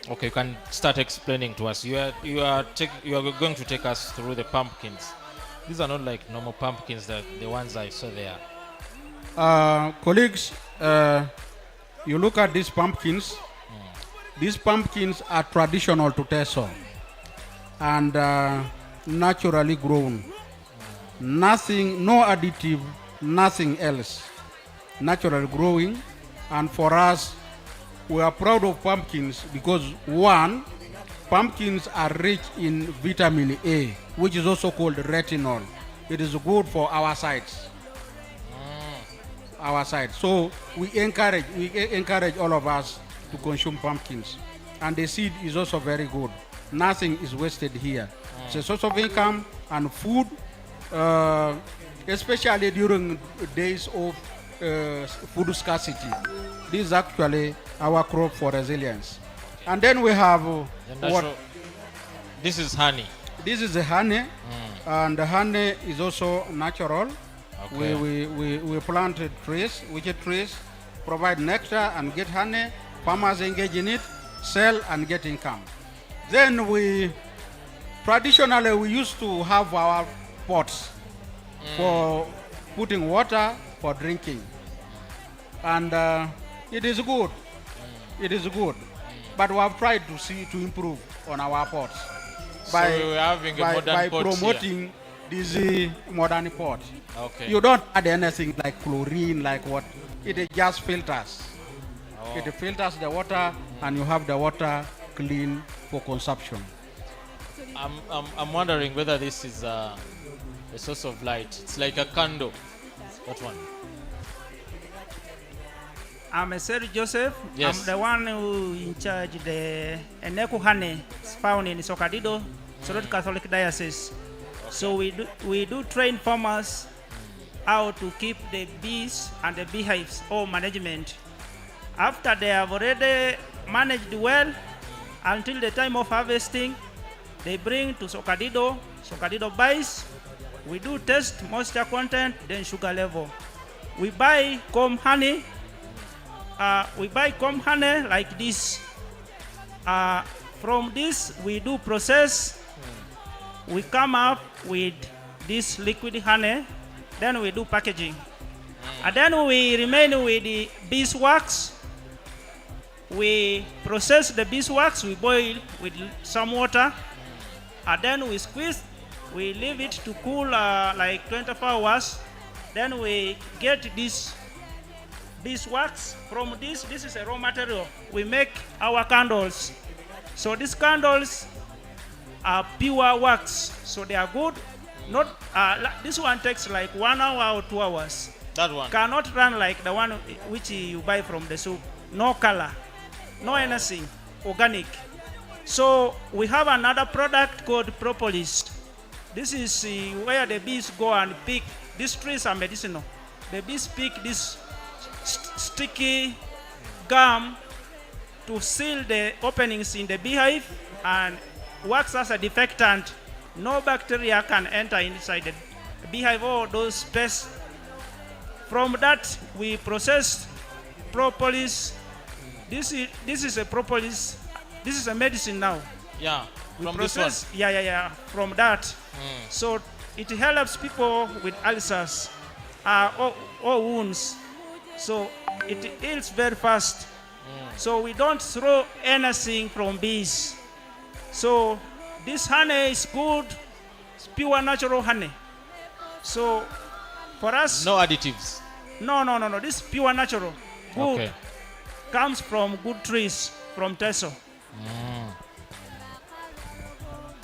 Okay, you can start explaining to us. You are going to take us through the pumpkins. These are not like normal pumpkins, the ones I saw there. Colleagues, you look at these pumpkins. These pumpkins are traditional to Teso and naturally grown. Nothing, no additive, nothing else. Naturally growing. And for us, we are proud of pumpkins because one, pumpkins are rich in vitamin A, which is also called retinol. It is good for our sides. Our side. So we encourage all of us to consume pumpkins. And the seed is also very good. Nothing is wasted here. It's a source of income and food, especially during days of food scarcity. This is actually our crop for resilience. And then we have what? This is honey. This is the honey, and the honey is also natural. Okay. We plant trees, wicked trees, provide nectar and get honey. Farmers engage in it, sell and get income. Then traditionally we used to have our pots for putting water for drinking. And it is good. It is good. But we have tried to improve on our pots by promoting this modern pot. Okay. You don't add anything like chlorine, like what? It just filters. It filters the water and you have the water clean for consumption. I'm wondering whether this is a source of light. It's like a candle. What one? I'm Sir Joseph. Yes. I'm the one who in charge the Eneku honey is found in Sokadido, Sorot Catholic Diocese. So we do train farmers how to keep the bees and the beehives or management. After they have already managed well until the time of harvesting, they bring to Sokadido. Sokadido buys. We do test moisture content, then sugar level. We buy comb honey. Like this. From this, we do process. We come up with this liquid honey. Then we do packaging. And then we remain with the beeswax. We process the beeswax. We boil with some water. And then we squeeze. We leave it to cool like 24 hours. Then we get this beeswax. From this is a raw material. We make our candles. So these candles are pure wax. So they are good. Not this one takes like 1 hour or 2 hours. That one cannot run like the one which you buy from the soup. No color, no anything, organic. So we have another product called propolis. This is where the bees go and pick. These trees are medicinal. The bees pick this sticky gum to seal the openings in the beehive and works as a defectant. No bacteria can enter inside the beehive or those pests. From that, we process propolis. This is a propolis. This is a medicine now. Yeah. We From process. this one. Yeah. From that, so it helps people with ulcers, or wounds. So it yields very fast. So we don't throw anything from bees. So this honey is good. It's pure natural honey. So for us, No additives. no. This is pure natural. Good. Okay. Comes from good trees from Teso.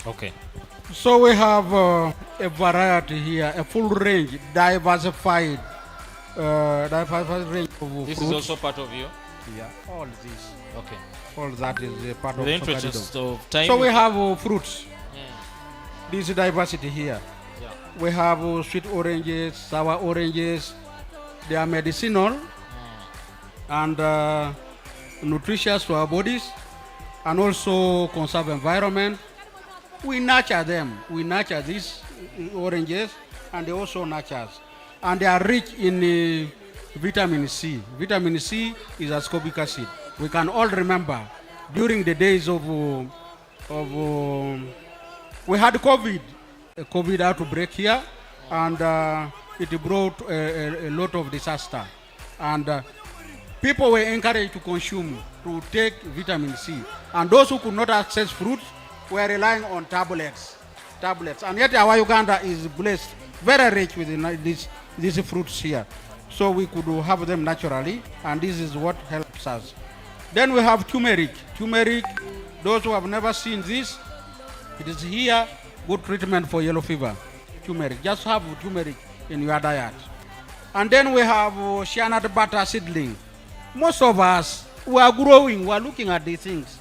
Okay. So we have a variety here, a full range, diversified range of This fruits. is also part of you. Yeah, all this. Okay. All that is a part In of the interest Sokadido. of time. So we have fruits. This is diversity here. Yeah. We have sweet oranges, sour oranges. They are medicinal and nutritious to our bodies, and also conserve environment. We nurture them. We nurture these oranges, and they also nurture us. And they are rich in vitamin C. Vitamin C is ascorbic acid. We can all remember during the days of we had COVID, a COVID outbreak here, and it brought a lot of disaster. And people were encouraged to consume, to take vitamin C. And those who could not access fruits were relying on tablets. And yet our Uganda is blessed, very rich with these fruits here. So we could have them naturally, and this is what helps us. Then we have turmeric. Turmeric, those who have never seen this, it is here, good treatment for yellow fever. Turmeric, just have turmeric in your diet. And then we have shea nut butter seedling. Most of us, we are growing, we are looking at these things.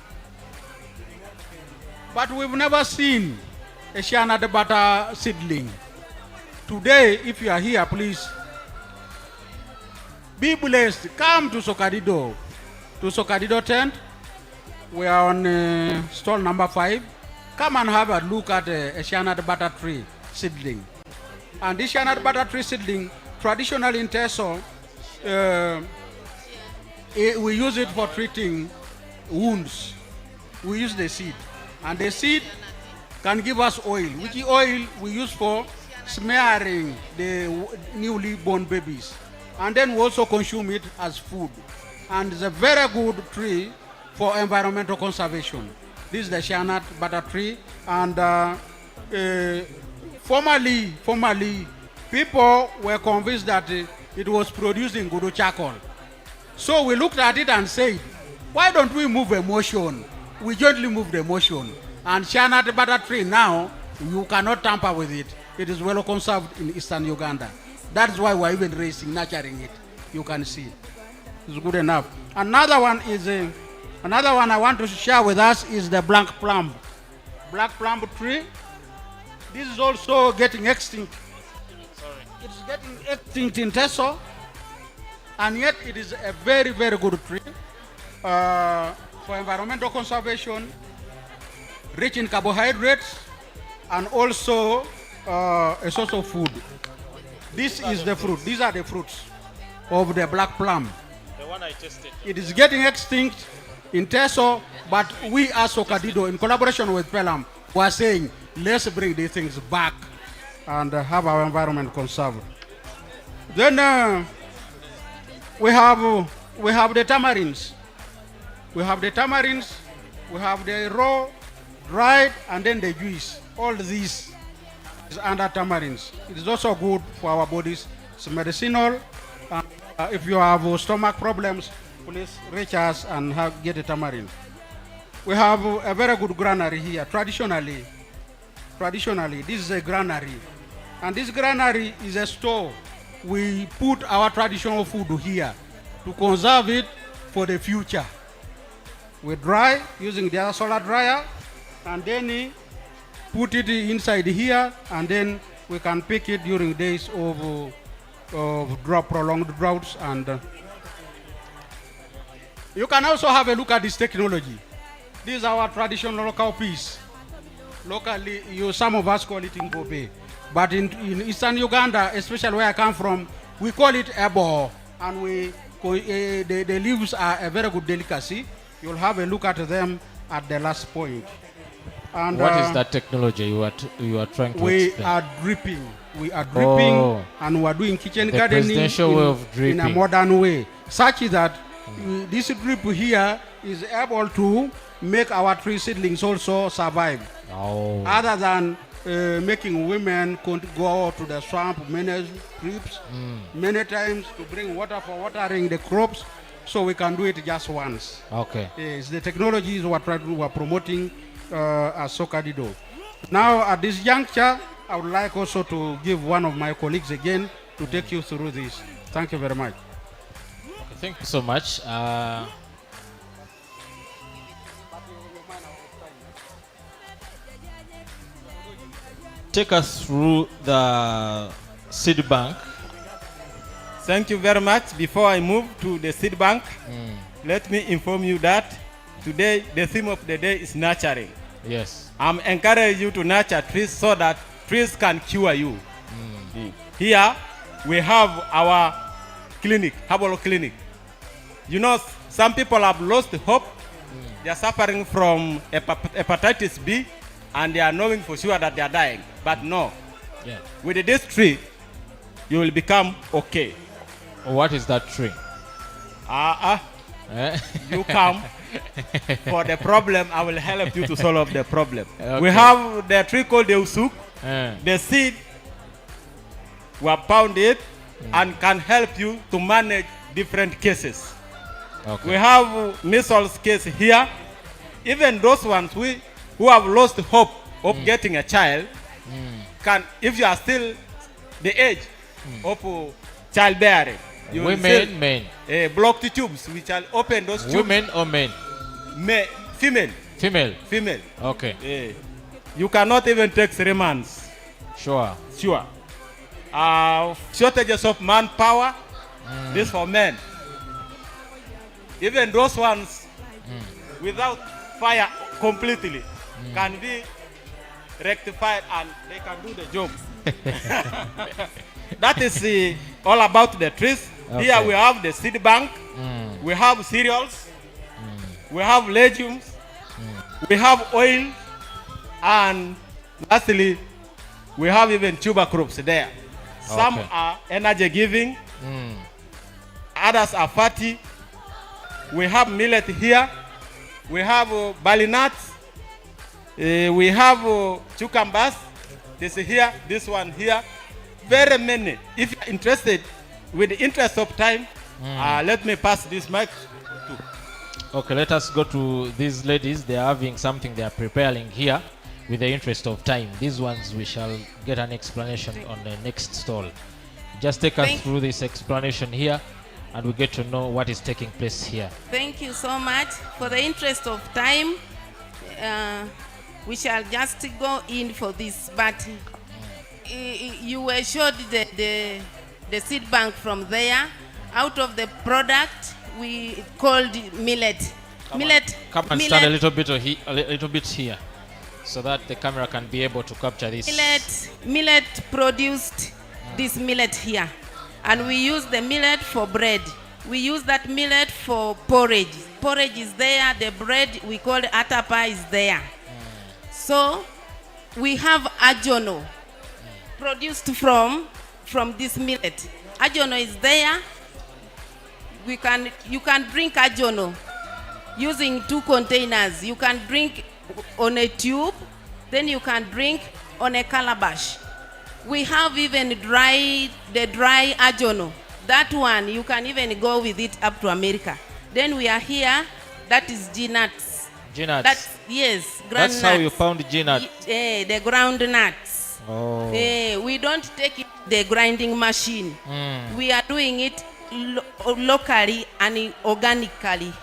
But we've never seen a shea nut butter seedling. Today, if you are here, please be blessed. Come to Sokadido tent. We are on stall number 5. Come and have a look at a shea nut butter tree seedling. And this shea nut butter tree seedling, traditionally in Teso, we use it for treating wounds. We use the seed. And the seed can give us oil, which oil we use for smearing the newly born babies. And then we also consume it as food. And it's a very good tree for environmental conservation. This is the shea nut butter tree. And formerly, people were convinced that it was producing good charcoal. So we looked at it and said, why don't we move emotion? We gently move the emotion. And shea nut butter tree now, you cannot tamper with it. It is well conserved in eastern Uganda. That's why we're even nurturing it. You can see it. It's good enough. Another one I want to share with us is the black plum. Black plum tree. This is also getting extinct. It's getting extinct in Teso, and yet it is a very, very good tree for environmental conservation, rich in carbohydrates, and also a source of food. This is the fruit. These are the fruits of the black plum. The one I tested. It is getting extinct in Teso, but we as Sokadido, in collaboration with Pelam, were saying, let's bring these things back and have our environment conserved. Then we have the tamarins. We have the raw, dried, and then the juice. All these is under tamarins. It is also good for our bodies. It's medicinal. If you have stomach problems, please reach us and get a tamarind. We have a very good granary here. Traditionally, this is a granary. And this granary is a store. We put our traditional food here to conserve it for the future. We dry using the solar dryer, and then put it inside here, and then we can pick it during days of prolonged droughts. And you can also have a look at this technology. This is our traditional local piece. Locally, some of us call it Ngobe. But in eastern Uganda, especially where I come from, we call it ebo. And the leaves are a very good delicacy. You'll have a look at them at the last point. And What is that technology you are trying to we explain? are dripping. We are dripping, Oh. and we are doing kitchen The gardening presidential way of in a dripping. modern way, such that this drip here is able to make our tree seedlings also survive. Oh. Other than making women go to the swamp many trips, many times to bring water for watering the crops, so we can do it just once. Okay. Yes, the technologies we are promoting as Sokadido. Now at this juncture, I would like also to give one of my colleagues again to take you through this. Thank you very much. Okay, thank you so much. Take us through the seed bank. Thank you very much. Before I move to the seed bank, let me inform you that today the theme of the day is nurturing. Yes. I'm encouraging you to nurture trees so that trees can cure you. Here we have our clinic, herbal clinic. You know, some people have lost hope. They are suffering from hepatitis B, and they are knowing for sure that they are dying. But no, Yeah. with this tree, you will become okay. What is that tree? You come for the problem, I will help you to solve the problem. Okay. We have the tree called the usuk. The seed, we have found it and can help you to manage different cases. Okay. We have measles case here. Even those ones who have lost hope of getting a child, can, if you are still the age of childbearing, you will Women, men. blocked tubes which will open those tubes. Women or men? Female. Female. Female. Okay. You cannot even take 3 months. Sure. Sure. Shortages of manpower. This for men. Even those ones without fire completely can be rectified and they can do the job. That is all about the trees. Here Okay. we have the seed bank. We have cereals. We have legumes. We have oil. And lastly, we have even tuber crops there. Some Okay. are energy giving. Others are fatty. We have millet here. We have barley nuts. We have cucumbers. This here, this one here. Very many. If you're interested, with the interest of time, let me pass this mic to. Okay, let us go to these ladies. They are having something they are preparing here with the interest of time. These ones we shall get an explanation on the next stall. Just take us through this explanation here and we get to know what is taking place here. Thank you so much. For the interest of time, we shall just go in for this. But you were showed the seed bank from there. Out of the product, we called millet. Come and stand a little bit here, so that the camera can be able to capture this. Millet produced this millet here, and we use the millet for bread. We use that millet for porridge. Porridge is there. The bread we call atapa is there. So we have ajono produced from this millet. Ajono is there. You can drink ajono using 2 containers. You can drink on a tube, then you can drink on a calabash. We have even the dry ajono. That one, you can even go with it up to America. Then we are here, that is G-nuts. G-nuts? Yes, ground That's nuts. how you found G-nuts? The ground nuts. Oh. We don't take it the grinding machine. We are doing it locally and organically.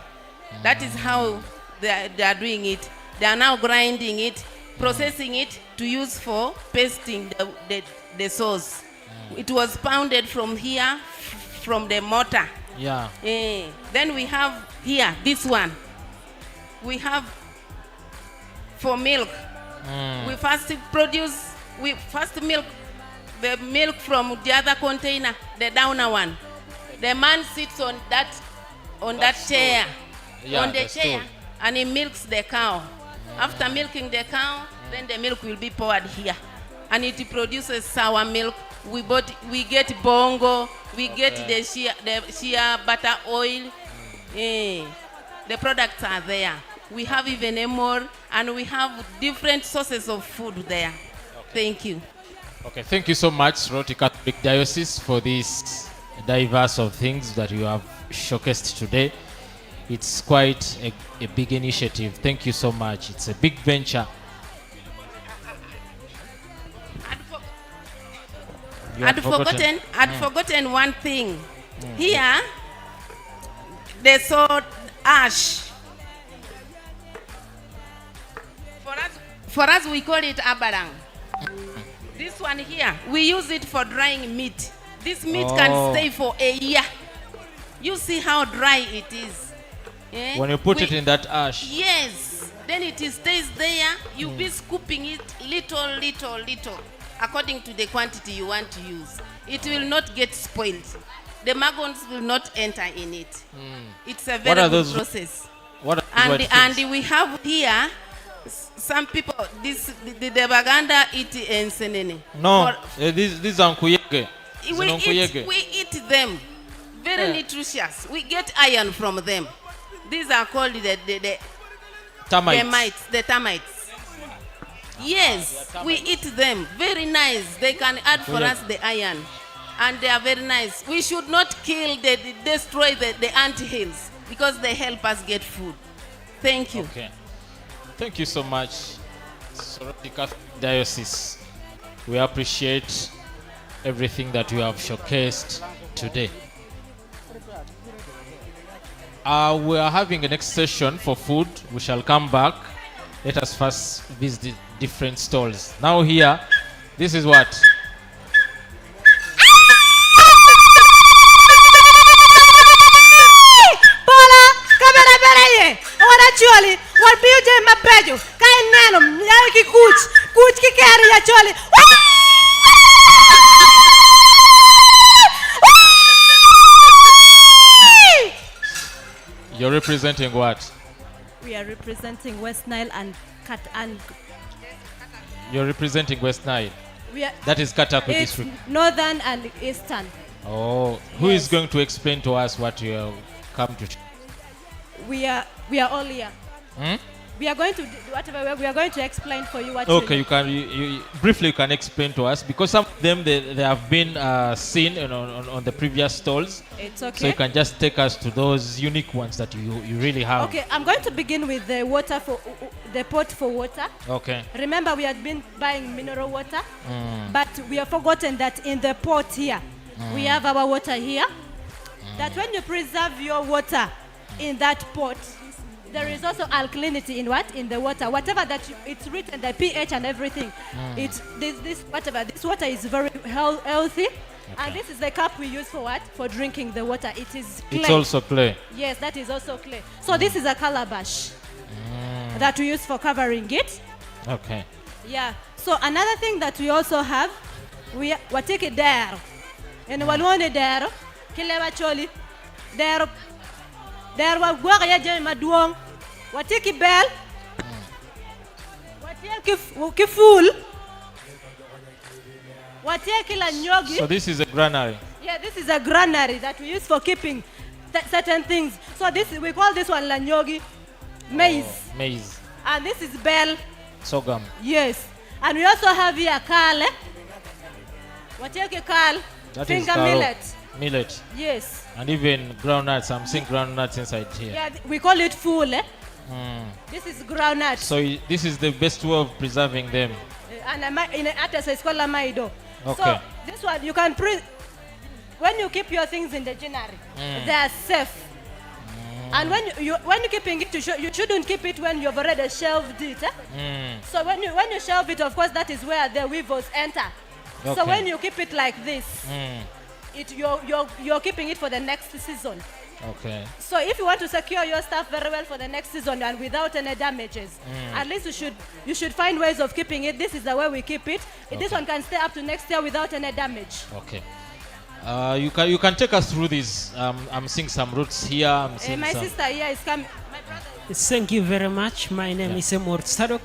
That is how they are doing it. They are now grinding it, processing it to use for pasting the sauce. It was pounded from here, from the mortar. Yeah. Then we have here, this one. We have for milk. We first milk the milk from the other container, the downer one. The man sits on that chair, Yeah, on the the chair, stool. and he milks the cow. After milking the cow, then the milk will be poured here. And it produces sour milk. We get bongo, we get the shea butter oil. The products are there. We have even more, and we have different sources of food there. Thank you. Okay, thank you so much, Soroti Catholic Diocese, for this diverse of things that you have showcased today. It's quite a big initiative. Thank you so much. It's a big venture. I'd forgotten one thing. Here, they saw ash. For us, we call it abarang. This one here, we use it for drying meat. This meat can stay for a year. You see how dry it is. When you put it in that ash. Yes. Then it stays there. You'll be scooping it little, according to the quantity you want to use. It will not get spoiled. The maggots will not enter in it. It's a very good process. And we have here some people, the Baganda eat ensenene. No, these are nkuyege. We eat them. Very nutritious. We get iron from them. These are called the termites. The termites. Yes, we eat them. Very nice. They can add for us the iron. And they are very nice. We should not destroy the ant hills because they help us get food. Thank you. Okay. Thank you so much, Soroti Catholic Diocese. We appreciate everything that you have showcased today. We are having a next session for food. We shall come back. Let us first visit different stalls. Now here, this is what? Choli, what be you my bedu? Kain nanum, yaki kuch ki carry a choli. You're representing what? We are representing West Nile and You're representing West Nile. That is Katakwe district. Northern and Eastern. Oh, who is going to explain to us what you have come to? We are all here. We are going to do whatever we are going to explain for you what. Okay, you briefly can explain to us because some of them they have been seen on the previous stalls. It's okay. So you can just take us to those unique ones that you really have. Okay, I'm going to begin with the water for the pot for water. Okay. Remember we had been buying mineral water, but we have forgotten that in the pot here we have our water here. That when you preserve your water in that pot, there is also alkalinity in what? In the water. Whatever that it's written, the pH and everything. This water is very healthy. Okay. And this is the cup we use for what? For drinking the water. It is clay. It's also clay. Yes, that is also clay. So this is a calabash that we use for covering it. Okay. Yeah. So another thing that we also have, we take it there. And walone there. Kilewa choli. There wa gwa ya je maduong. Watiki bell. Watiki full. Watiki la nyogi. So this is a granary. Yeah, this is a granary that we use for keeping certain things. So we call this one la nyogi. Maize. Maize. And this is bell. Sorghum. Yes. And we also have here kale. Watiki kale. That finger is millet. Millet. Yes. And even groundnuts. I'm seeing groundnuts inside here. Yeah, we call it full. This is groundnut. So this is the best way of preserving them. And in Atasa it's called amaido. Okay. So this one you can when you keep your things in the granary, they are safe. And when you keeping it, you shouldn't keep it when you've already shelved it. So when you shelve it, of course, that is where the weevils enter. Okay. So when you keep it like this, you're keeping it for the next season. Okay. So if you want to secure your stuff very well for the next season and without any damages, at least you should find ways of keeping it. This is the way we keep it. Okay. This one can stay up to next year without any damage. Okay. You can take us through this. I'm seeing some roots here. I'm seeing my sister here is coming. My brother. Thank you very much. My name is Emor Sadok,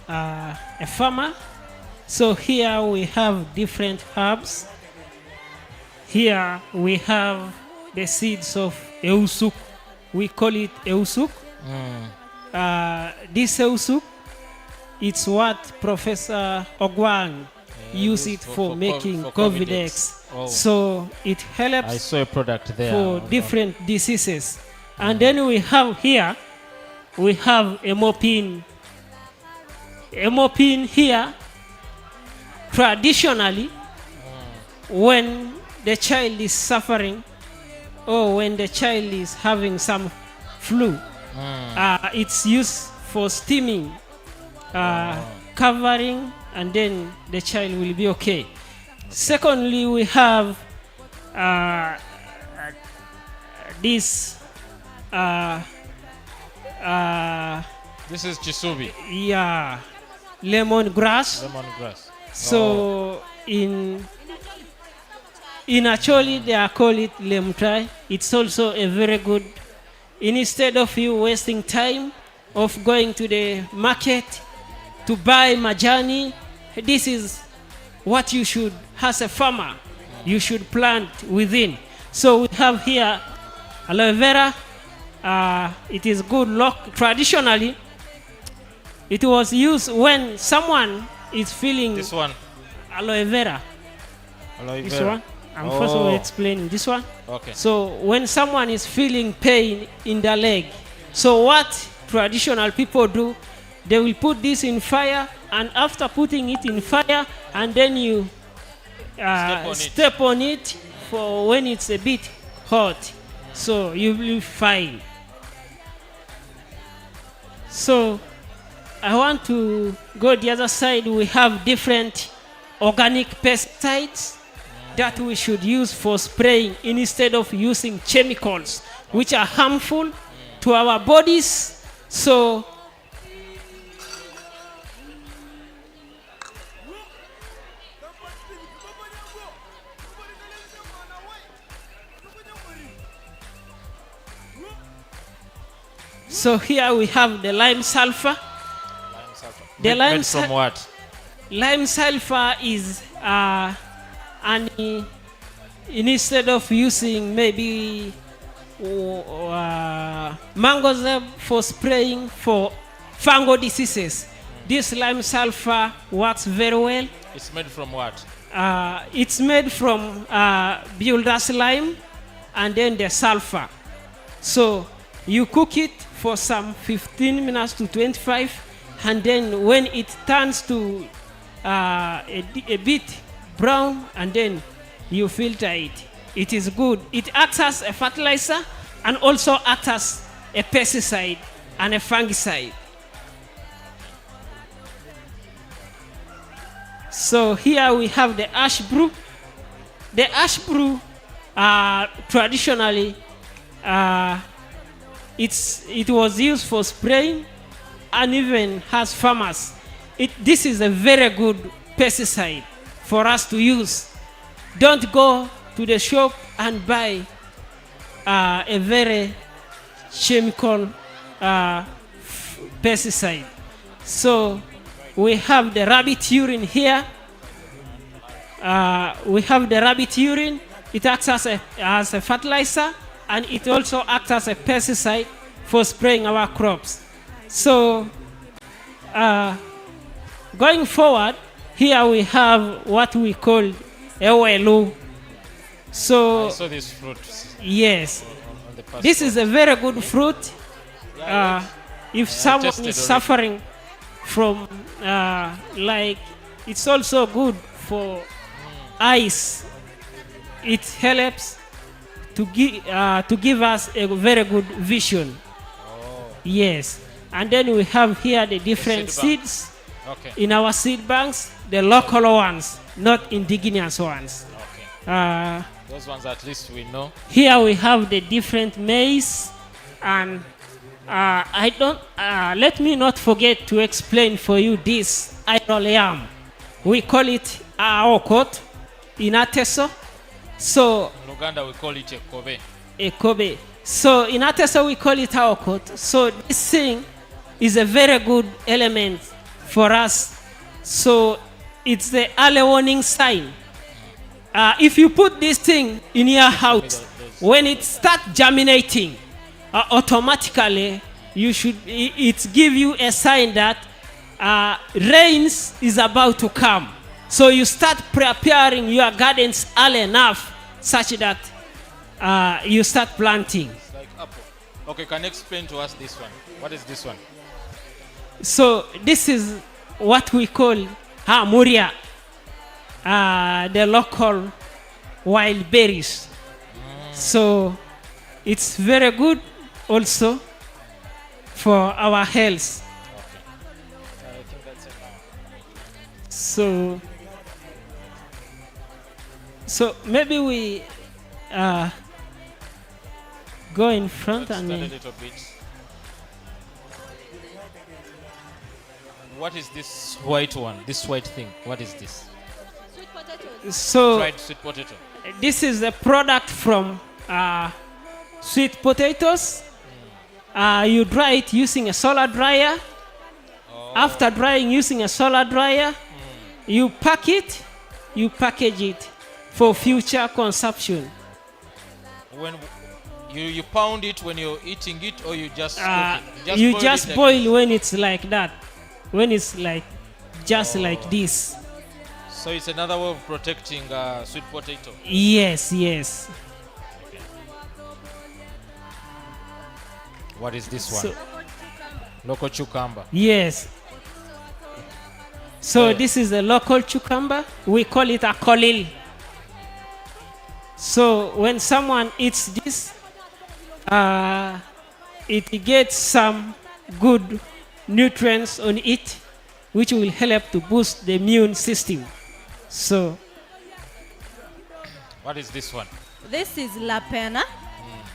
a farmer. So here we have different herbs. Here we have the seeds of eusuk. We call it eusuk. This eusuk, it's what Professor Ogwang used it for making Covidex. Oh. So it helps I saw a product there. for different diseases. And then we have here, we have emopine. Emopine here, traditionally, when the child is suffering or when the child is having some flu, it's used for steaming, covering, and then the child will be okay. Secondly, we have this. This is chisubi. Yeah, lemongrass. Lemongrass. So in Acholi they are call it lemtrai. It's also a very good. Instead of you wasting time of going to the market to buy majani, this is what you should, as a farmer, you should plant within. So we have here aloe vera. It is good luck. Traditionally, it was used when someone is feeling This one. aloe vera. Aloe This vera. one. I'm first of all explaining this one. Okay. So when someone is feeling pain in the leg, so what traditional people do, they will put this in fire, and after putting it in fire, and then you step on it for when it's a bit hot, so you will be fine. So I want to go the other side. We have different organic pesticides that we should use for spraying instead of using chemicals which are harmful to our bodies. So here we have the lime sulfur. The Made from what? Lime sulfur is instead of using maybe mango for spraying for fungal diseases, this lime sulfur works very well. It's made from what? It's made from builder's lime and then the sulfur. So you cook it for some 15 minutes to 25, and then when it turns to a bit brown, and then you filter it. It is good. It acts as a fertilizer and also acts as a pesticide and a fungicide. So here we have the ash brew. The ash brew traditionally it was used for spraying and even as farmers. This is a very good pesticide for us to use. Don't go to the shop and buy a very chemical pesticide. So we have the rabbit urine here. We have the rabbit urine. It acts as a fertilizer, and it also acts as a pesticide for spraying our crops. So going forward, here we have what we call ewelu. So I saw this fruit. Yes, on the past this is a very good fruit. If someone tasted is already. suffering from like, it's also good for eyes. It helps to give us a very good vision. Yes, and then we have here the different seed bank. seeds Okay. in our seed banks, the local ones, not indigenous ones. Okay. Those ones at least we know. Here we have the different maize, and let me not forget to explain for you this idol yam. We call it aokot in Ateso. So In Uganda we call it a kobe. a kobe. So in Atesa we call it our coat. So this thing is a very good element for us. So it's the early warning sign. If you put this thing in your house, when it starts germinating, automatically it give you a sign that rains is about to come. So you start preparing your gardens early enough such that you start planting. Like apple. Okay, can you explain to us this one? What is this one? So this is what we call muria, the local wild berries. So it's very good also for our health. So maybe we go in front and Stand a little bit. What is this white one? This white thing. What is this? So Dried sweet potato. this is a product from sweet potatoes. You dry it using a solar dryer. After drying using a solar dryer, you pack it, you package it for future consumption. When you pound it when you're eating it, or you just cook it? You boil just it like boil when it's like that, when it's like just like this. So it's another way of protecting sweet potato. Yes, yes. What is this one? So- Local cucumber. Yes. So this is a local cucumber. We call it a kolil. So when someone eats this, it gets some good nutrients on it, which will help to boost the immune system. So What is this one? This is lapena.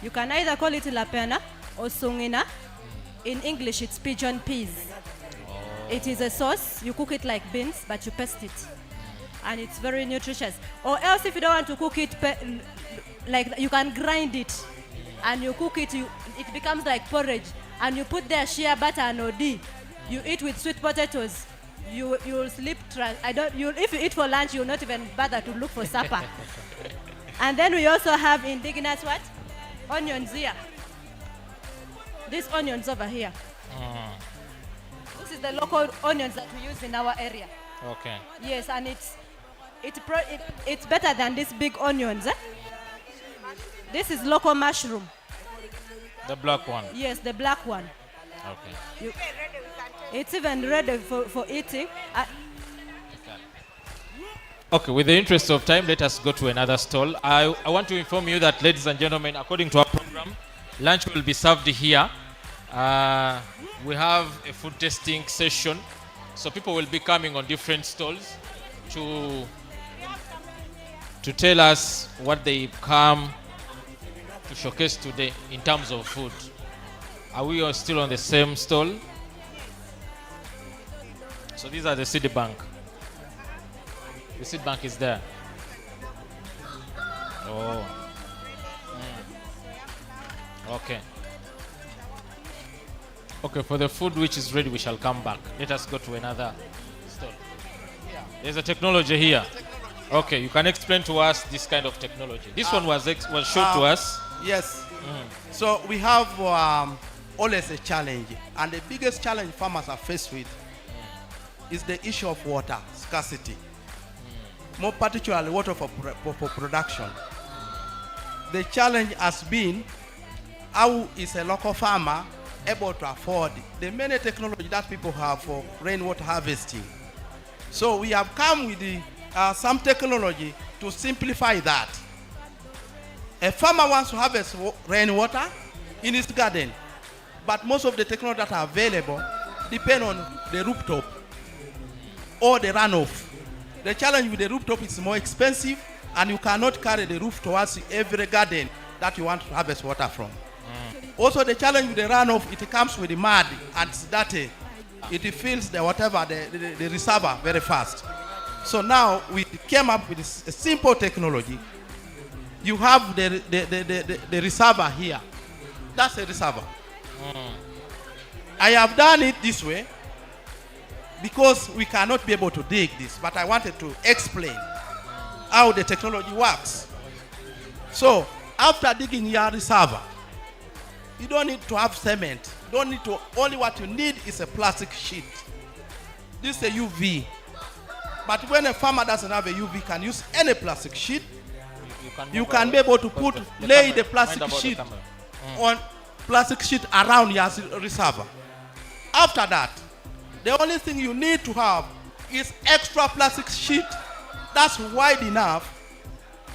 You can either call it lapena or sungina. In English, it's pigeon peas. It is a sauce. You cook it like beans, but you paste it. And it's very nutritious. Or else, if you don't want to cook it, like you can grind it. And you cook it, it becomes like porridge. And you put there shea butter and OD. You eat with sweet potatoes. You will sleep. If you eat for lunch, you'll not even bother to look for supper. And then we also have indigenous what? Onions here. These onions over here. This is the local onions that we use in our area. Okay. Yes, and it's better than these big onions. This is local mushroom. The black one. Yes, the black one. Okay. It's even ready for eating. Okay, with the interest of time, let us go to another stall. I want to inform you that, ladies and gentlemen, according to our program, lunch will be served here. We have a food tasting session, so people will be coming on different stalls to tell us what they come to showcase today in terms of food. Are we all still on the same stall? So these are the seed bank. The seed bank is there. Oh. Okay. Okay, for the food which is ready, we shall come back. Let us go to another stall. There's a technology here. Okay, you can explain to us this kind of technology. This one was shown to us. Yes. So we have always a challenge, and the biggest challenge farmers are faced with is the issue of water scarcity. More particularly water for production. The challenge has been, how is a local farmer able to afford the many technology that people have for rainwater harvesting. So we have come with some technology to simplify that. A farmer wants to harvest rainwater in his garden, but most of the technology that are available depend on the rooftop or the runoff. The challenge with the rooftop is more expensive, and you cannot carry the roof towards every garden that you want to harvest water from. Also, the challenge with the runoff, it comes with the mud, and that it fills the whatever the reservoir very fast. So now we came up with a simple technology. You have the reservoir here. That's a reservoir. I have done it this way because we cannot be able to dig this, but I wanted to explain how the technology works. So after digging your reservoir, you don't need to have cement. You don't need to, only what you need is a plastic sheet. This is a UV. But when a farmer doesn't have a UV, can use any plastic sheet. You can be able to lay the plastic sheet on plastic sheet around your reservoir. After that, the only thing you need to have is extra plastic sheet that's wide enough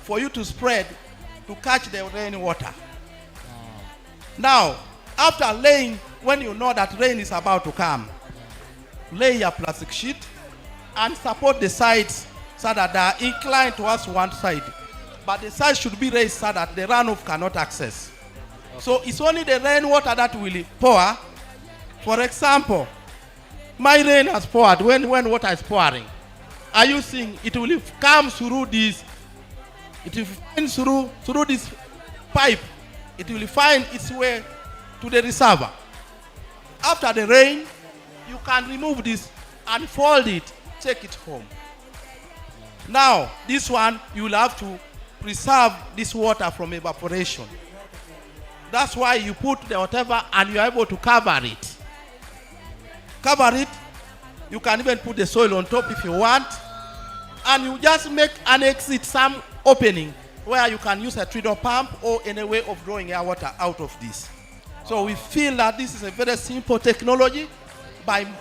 for you to spread to catch the rainwater. Now, after laying, when you know that rain is about to come, lay your plastic sheet and support the sides so that they are inclined towards one side. But the sides should be raised so that the runoff cannot access. So it's only the rainwater that will pour. For example, my rain has poured. When water is pouring, are you seeing it will come through this? It will find through this pipe. It will find its way to the reservoir. After the rain, you can remove this and fold it, take it home. Now, this one, you will have to preserve this water from evaporation. That's why you put the whatever and you are able to cover it. Cover it. You can even put the soil on top if you want. And you just make an exit, some opening where you can use a treadle pump or any way of drawing air water out of this. So we feel that this is a very simple technology.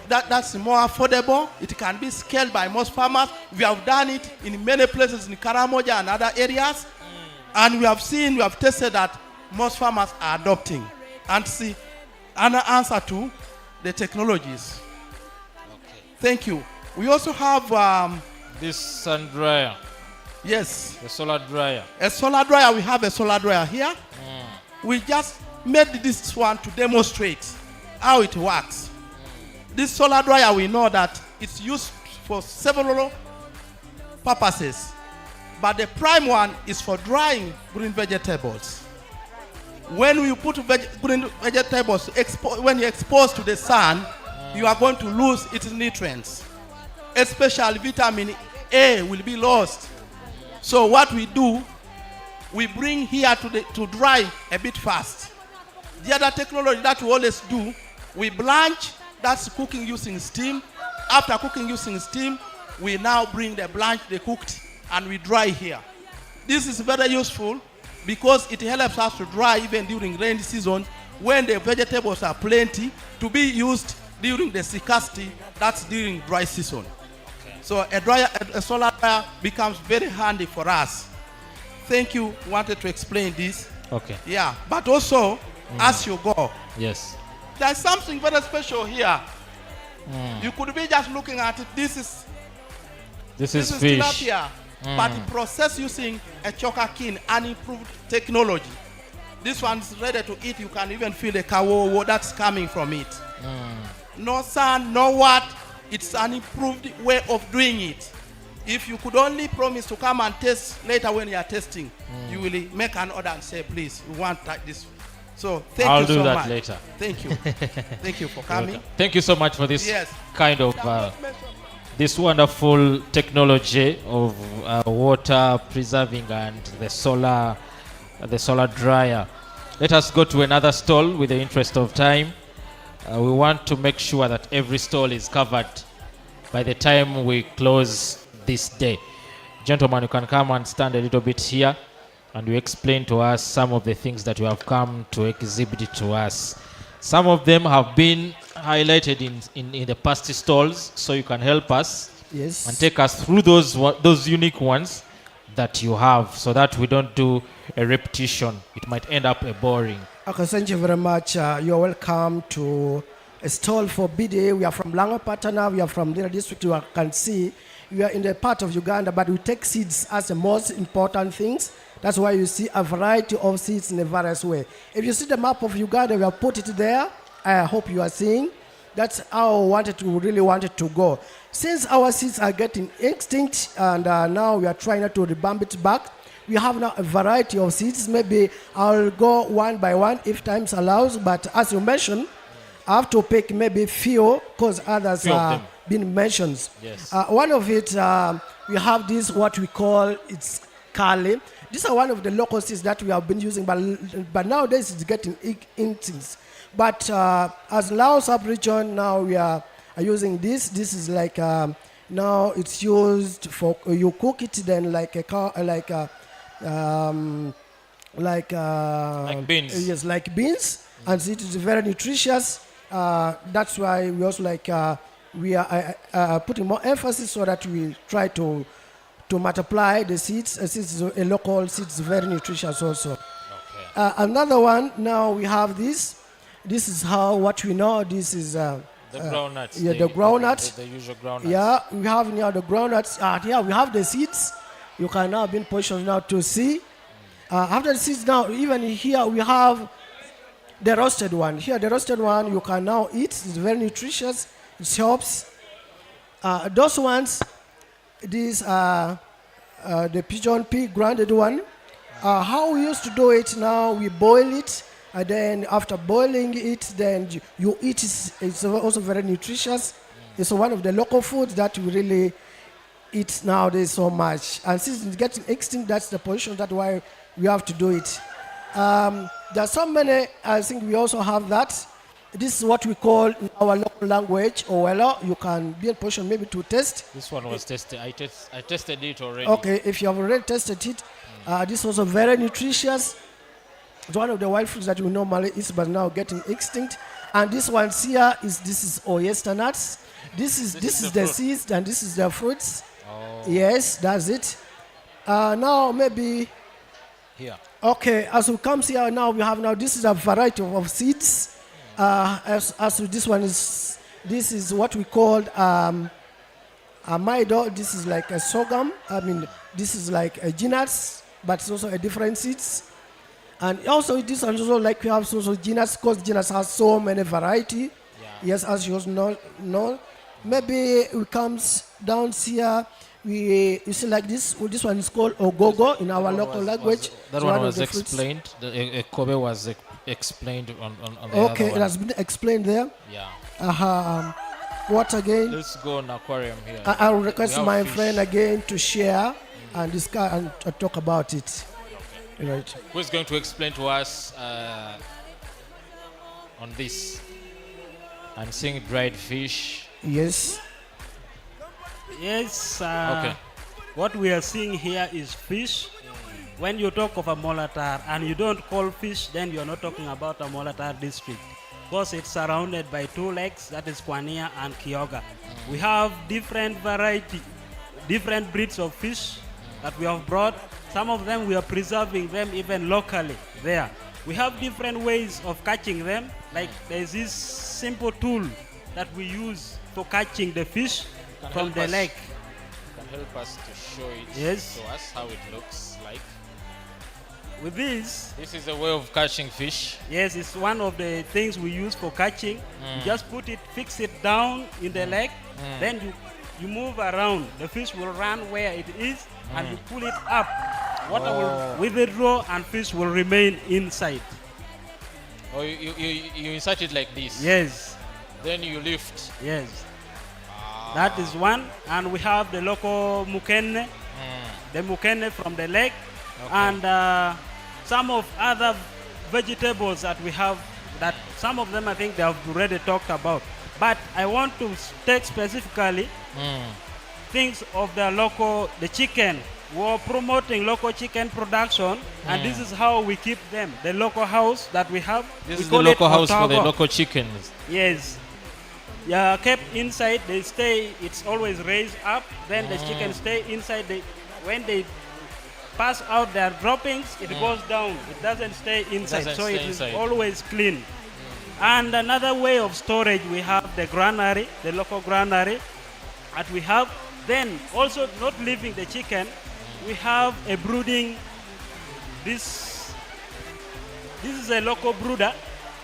That's more affordable. It can be scaled by most farmers. We have done it in many places in Karamoja and other areas. And we have tested that most farmers are adopting. And see, an answer to the technologies. Okay. Thank you. We also have this sun dryer. Yes. The solar dryer. A solar dryer. We have a solar dryer here. We just made this one to demonstrate how it works. This solar dryer, we know that it's used for several purposes. But the prime one is for drying green vegetables. When you put green vegetables, when you expose to the sun, you are going to lose its nutrients. Especially vitamin A will be lost. So what we do, we bring here to dry a bit fast. The other technology that we always do, we blanch, that's cooking using steam. After cooking using steam, we now bring the blanch, the cooked, and we dry here. This is very useful because it helps us to dry even during rainy season when the vegetables are plenty, to be used during the scarcity, that's during dry season. So a solar dryer becomes very handy for us. Thank you. Wanted to explain this. Okay. Yeah, but also as you go. Yes. There's something very special here. You could be just looking at it. This is fish. tilapia, but processed using a choker kin and improved technology. This one's ready to eat. You can even feel the kawo that's coming from it. No sun, no what. It's an improved way of doing it. If you could only promise to come and test later when you are testing, you will make an order and say, please, we want this. So thank you so much. I'll do that later. Thank you. Thank you for coming. Thank you so much for this kind of this wonderful technology of water preserving and the solar dryer. Let us go to another stall with the interest of time. We want to make sure that every stall is covered by the time we close this day. Gentlemen, you can come and stand a little bit here and you explain to us some of the things that you have come to exhibit to us. Some of them have been highlighted in the past stalls, so you can help us and take us through those unique ones that you have, so that we don't do a repetition. It might end up boring. Okay, thank you very much. You're welcome to a stall for BDA. We are from Langapatana. We are from the district. You can see we are in the part of Uganda, but we take seeds as the most important things. That's why you see a variety of seeds in a various way. If you see the map of Uganda, we have put it there. I hope you are seeing. That's how we really wanted to go. Since our seeds are getting extinct and now we are trying to revamp it back, we have now a variety of seeds. Maybe I'll go one by one if time allows. But as you mentioned, I have to pick maybe few because others Few of are them. been mentioned. Yes. One of it, we have this what we call it's Kali. These are one of the local seeds that we have been using, but nowadays it's getting instincts. But as Laos sub-region, now we are using this. This is like now it's used for you cook it then like beans. Yes, like beans, and it is very nutritious. That's why we also we are putting more emphasis so that we try to multiply the seeds. Seeds, a local seeds, very nutritious also. Another one, now we have this. This is what we know. This is The groundnuts. Yeah, the groundnuts. The usual groundnuts. Yeah, we have now the groundnuts. Here we have the seeds. You can now be in position now to see. After the seeds, now even here we have the roasted one. Here the roasted one you can now eat. It's very nutritious. It helps. Those ones, these are the pigeon pea grounded one. How we used to do it now, we boil it, and then after boiling it, then you eat it. It's also very nutritious. It's one of the local foods that we really eat nowadays so much. And since it's getting extinct, that's the position. That's why we have to do it. There are so many. I think we also have that. This is what we call in our local language, Owelo. You can be in position maybe to test. This one was tested. I tested it already. Okay, if you have already tested it, this is also very nutritious. It's one of the wild fruits that we normally eat, but now getting extinct. And this one here this is oyster nuts. This is the seeds, and this is the fruits. Oh. Yes, that's it. Now maybe here. Okay, as we come here now, we have this is a variety of seeds. As this one this is what we call amaido. This is like a sorghum. I mean, this is like a genus, but it's also a different seeds. And also this one also like we have also genus, because genus has so many variety. Yes, as you also know. Maybe we comes down here. You see like this one is called ogogo in our local language. That one was explained. The Kobe was explained on the okay, other one. it has been explained there. Yeah. What again? Let's go on aquarium here. I will request We have my fish. friend again to share and discuss and talk about it. Okay. Right. Who is going to explain to us on this? I'm seeing dried fish. Yes. Yes. Okay. What we are seeing here is fish. When you talk of a molatar and you don't call fish, then you're not talking about a molatar district, because it's surrounded by two lakes, that is Kwania and Kyoga. We have different variety, different breeds of fish that we have brought. Some of them we are preserving them even locally there. We have different ways of catching them. Like there's this simple tool that we use for catching the fish from the lake. Can help us to show it Yes. to us how it looks like. With this is a way of catching fish. Yes, it's one of the things we use for catching. You just put it, fix it down in the lake, then you move around. The fish will run where it is, and you pull it up. Water will withdraw, and fish will remain inside. Oh, you insert it like this. Yes. Then you lift. Yes. That is one, and we have the local mukene, the mukene from the lake, and some of other vegetables that we have. That some of them I think they have already talked about, but I want to take specifically things of the chicken. We're promoting local chicken production, and this is how we keep them. The local house that we have. This we is the call local it house for the otago. local chickens. Yes. Yeah, kept inside. They stay. It's always raised up. Then the chickens stay inside. When they pass out their droppings, it goes down. It doesn't stay inside. Doesn't So stay it is inside. always clean. And another way of storage, we have the granary, the local granary that we have. Then also not leaving the chicken, we have a brooding. This is a local brooder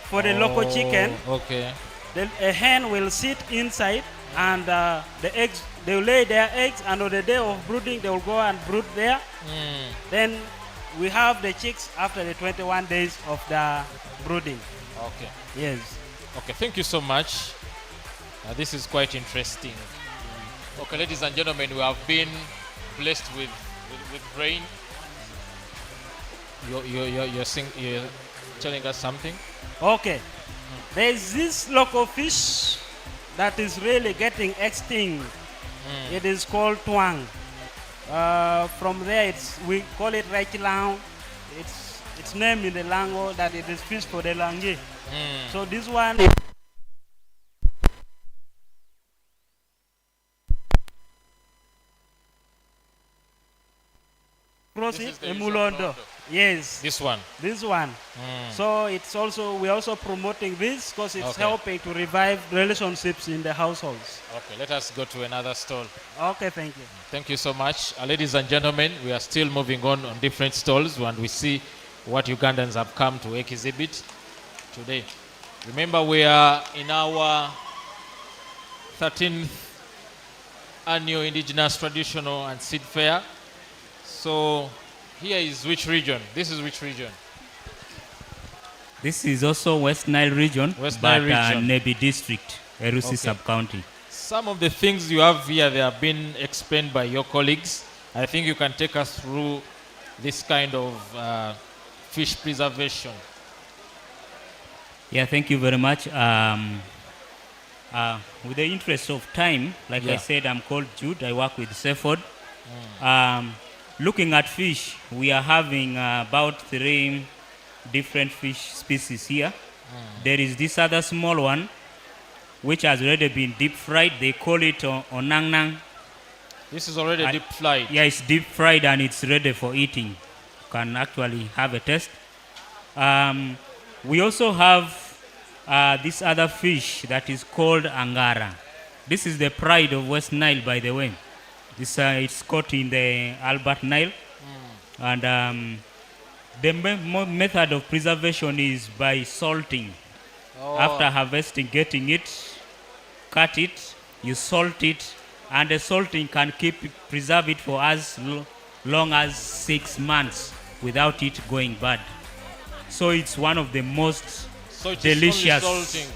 for the local chicken. Okay. A hen will sit inside, and the eggs they will lay their eggs, and on the day of brooding, they will go and brood there. Then we have the chicks after the 21 days of the brooding. Okay. Yes. Okay, thank you so much. This is quite interesting. Okay, ladies and gentlemen, we have been blessed with rain. You're telling us something? Okay. There's this local fish that is really getting extinct. It is called twang. From there, we call it Raichilang. It's named in the language that it is fish for the langi. So this one is Emulondo. Yes. This one. This one. So it's also we're also promoting this because it's helping to revive relationships in the households. Okay, let us go to another stall. Okay, thank you. Thank you so much. Ladies and gentlemen, we are still moving on different stalls and we see what Ugandans have come to exhibit today. Remember, we are in our 13th annual Indigenous Traditional and Seed Fair. So here is which region? This is which region? This is also West Nile region, West but Nile region. Nebi district, Erusi sub-county. Some of the things you have here, they have been explained by your colleagues. I think you can take us through this kind of fish preservation. Yeah, thank you very much. With the interest of time, like I said, I'm called Jude. I work with Seford. Looking at fish, we are having about 3 different fish species here. There is this other small one, which has already been deep fried. They call it onangnang. This is already deep fried. Yeah, it's deep fried and it's ready for eating. You can actually have a taste. We also have this other fish that is called angara. This is the pride of West Nile, by the way. It's caught in the Albert Nile. And the method of preservation is by salting. After harvesting, getting it, cut it, you salt it, and the salting can preserve it for as long as 6 months without it going bad. So it's one of the most delicious. Only salting.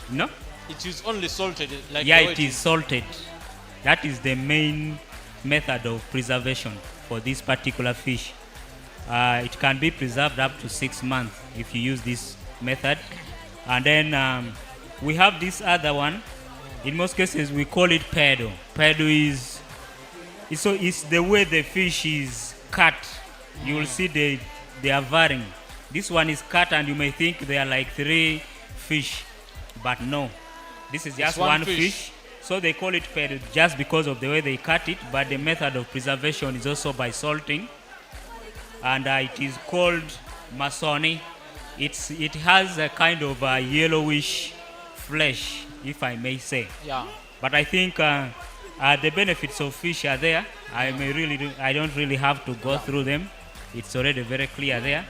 No? It is only salted. Like yeah, it is salted. That is the main method of preservation for this particular fish. It can be preserved up to 6 months if you use this method. And then we have this other one. In most cases, we call it pedo. Pedo is it's the way the fish is cut. You will see they are varying. This one is cut, and you may think they are like 3 fish, but no. This is just one fish. So they call it pedo just because of the way they cut it. But the method of preservation is also by salting, and it is called masoni. It has a kind of a yellowish flesh, if I may say. Yeah. But I think the benefits of fish are there. I don't really have to go through them. It's already very clear there.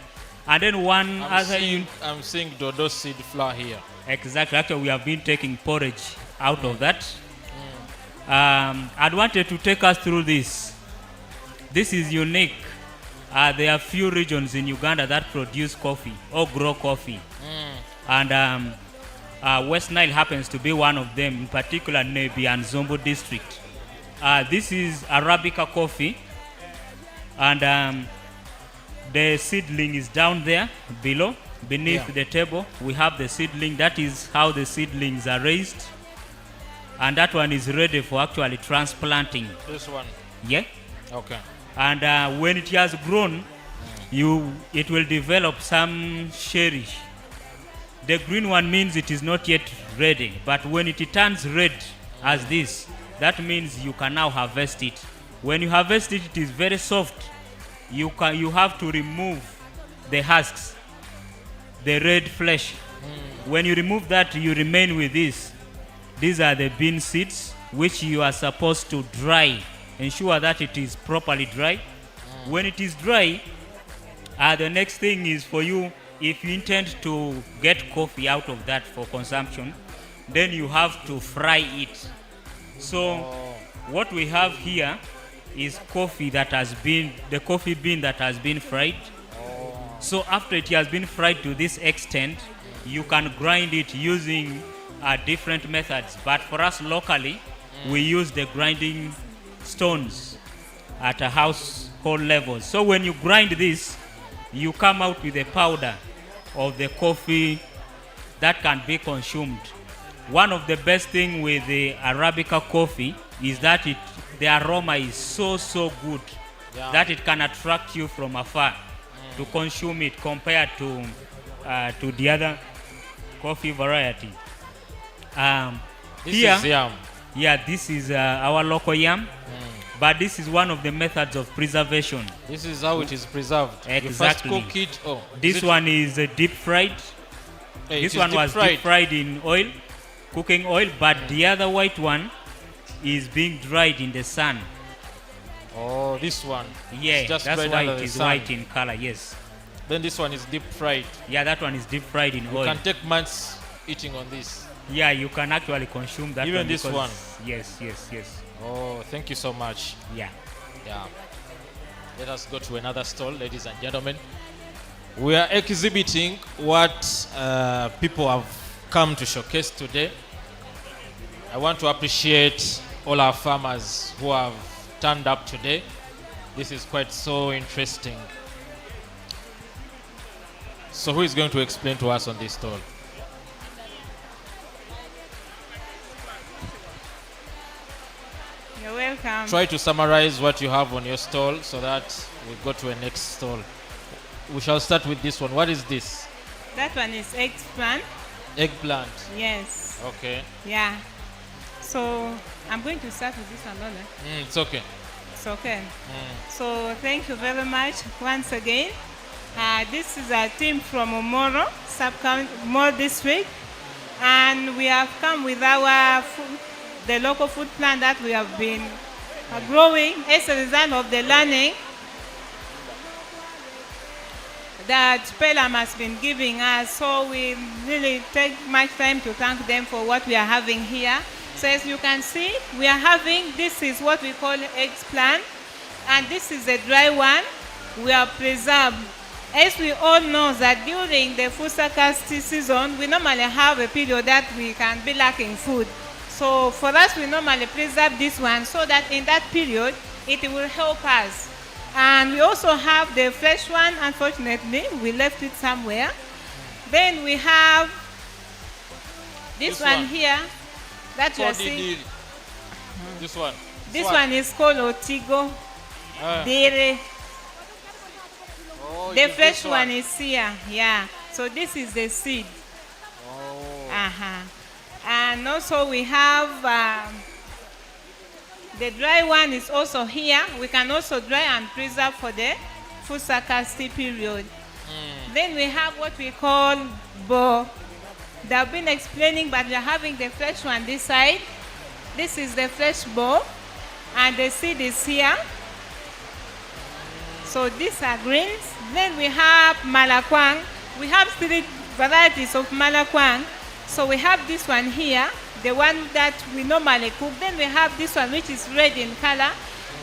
And then I'm seeing dodo seed flour here. Exactly. Actually, we have been taking porridge out of that. I wanted to take us through this. This is unique. There are few regions in Uganda that produce coffee or grow coffee. And West Nile happens to be one of them, in particular Nebi and Zombo district. This is Arabica coffee, and the seedling is down there below, beneath the table. We have the seedling. That is how the seedlings are raised, and that one is ready for actually transplanting. This one? Yeah. Okay. And when it has grown, it will develop some cherish. The green one means it is not yet ready, but when it turns red as this, that means you can now harvest it. When you harvest it, it is very soft. You have to remove the husks, the red flesh. When you remove that, you remain with this. These are the bean seeds, which you are supposed to dry. Ensure that it is properly dry. When it is dry, the next thing is for you, if you intend to get coffee out of that for consumption, then you have to fry it. So What we have here is coffee that has been, the coffee bean that has been fried. So after it has been fried to this extent, you can grind it using different methods. But for us locally, we use the grinding stones at a household level. So when you grind this, you come out with a powder of the coffee that can be consumed. One of the best things with the Arabica coffee is that the aroma is so good that it can attract you from afar to consume it compared to the other coffee variety. This is yam. Yeah, this is our local yam. But this is one of the methods of preservation. This is how it is preserved. Exactly. You first cook it. Oh, this one is deep fried. This one was deep fried in oil, cooking oil, but the other white one is being dried in the sun. Oh, this one. Yeah, just that's dried why under it the is sun. white in color, yes. Then this one is deep fried. Yeah, that one is deep fried in oil. You can take months eating on this. Yeah, you can actually consume that Even one. this one? Yes. Oh, thank you so much. Yeah. Let us go to another stall, ladies and gentlemen. We are exhibiting what people have come to showcase today. I want to appreciate all our farmers who have turned up today. This is quite so interesting. So who is going to explain to us on this stall? You're welcome. Try to summarize what you have on your stall so that we go to a next stall. We shall start with this one. What is this? That one is eggplant. Eggplant. Yes. Okay. Yeah. So I'm going to start with this one, Lola. It's okay. It's okay. So thank you very much once again. This is a team from Omoro, sub-county, Omoro district, and we have come with our the local food plant that we have been growing as a result of the learning that Pelham has been giving us. So we really take much time to thank them for what we are having here. So as you can see, we are having, this is what we call eggplant, and this is a dry one. We are preserved. As we all know that during the food scarcity season, we normally have a period that we can be lacking food. So for us, we normally preserve this one so that in that period, it will help us. And we also have the fresh one. Unfortunately, we left it somewhere. Then we have this one here that you are seeing. This one. This one is called Otigo Dere. The fresh one is here. Yeah. So this is the seed. And also we have the dry one is also here. We can also dry and preserve for the food scarcity period. Then we have what we call bo. They have been explaining, but we are having the fresh one this side. This is the fresh bo, and the seed is here. So these are greens. Then we have malakwang. We have 3 varieties of malakwang. So we have this one here, the one that we normally cook. Then we have this one which is red in color.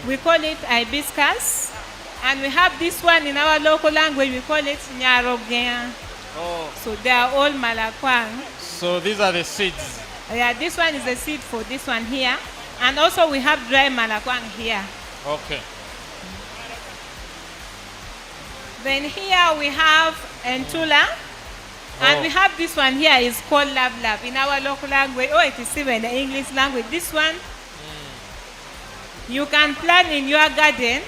We call it hibiscus. And we have this one in our local language, we call it nyarogea. So they are all malakwang. So these are the seeds. Yeah, this one is the seed for this one here. And also we have dry malakwang here. Okay. Then here we have entula. And we have this one here is called lab in our local language. Oh, it is even the English language. This one, you can plant in your garden,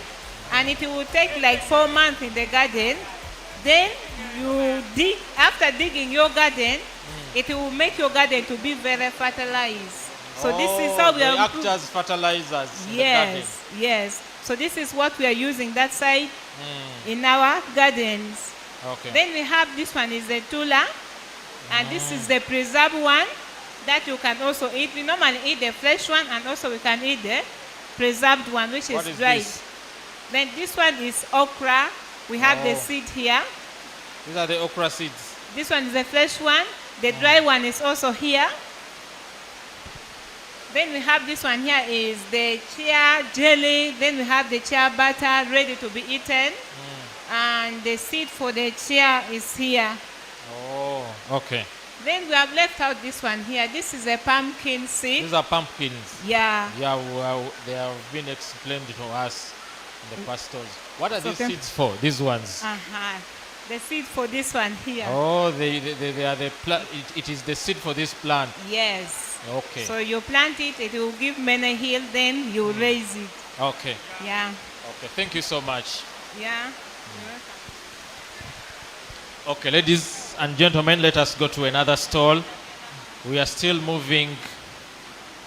and it will take like 4 months in the garden. Then you dig, after digging your garden, it will make your garden to be very fertilized. So this is how we they are. act as fertilizers in the garden. Yes. So this is what we are using that side in our gardens. Okay. Then we have this one is the tula, and this is the preserved one that you can also eat. We normally eat the fresh one, and also we can eat the preserved one, which What is is dried. this? Then this one is okra. We have the seed here. These are the okra seeds. This one is the fresh one. The dry one is also here. Then we have this one here is the chia jelly. Then we have the chia butter ready to be eaten. And the seed for the chia is here. Oh, okay. Then we have left out this one here. This is a pumpkin seed. These are pumpkins. Yeah. Yeah, well, they have been explained to us in the pastors. What are So these can- seeds for? These ones? Uh-huh. The seed for this one here. Oh, they are the it is the seed for this plant. Yes. Okay. So you plant it, it will give many hill, then you raise it. Okay. Yeah. Okay. Thank you so much. Yeah. Okay, ladies and gentlemen, let us go to another stall. We are still moving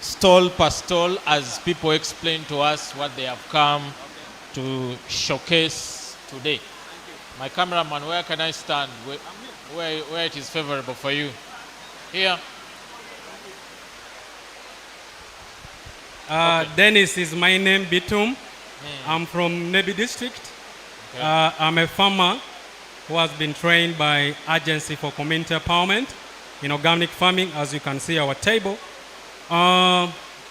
stall per stall as people explain to us what they have come to showcase today. My cameraman, where can I stand? Where it is favorable for you? Here. Dennis is my name, Bitum. I'm from Nebi district. Okay. I'm a farmer who has been trained by Agency for Community Empowerment in organic farming, as you can see our table.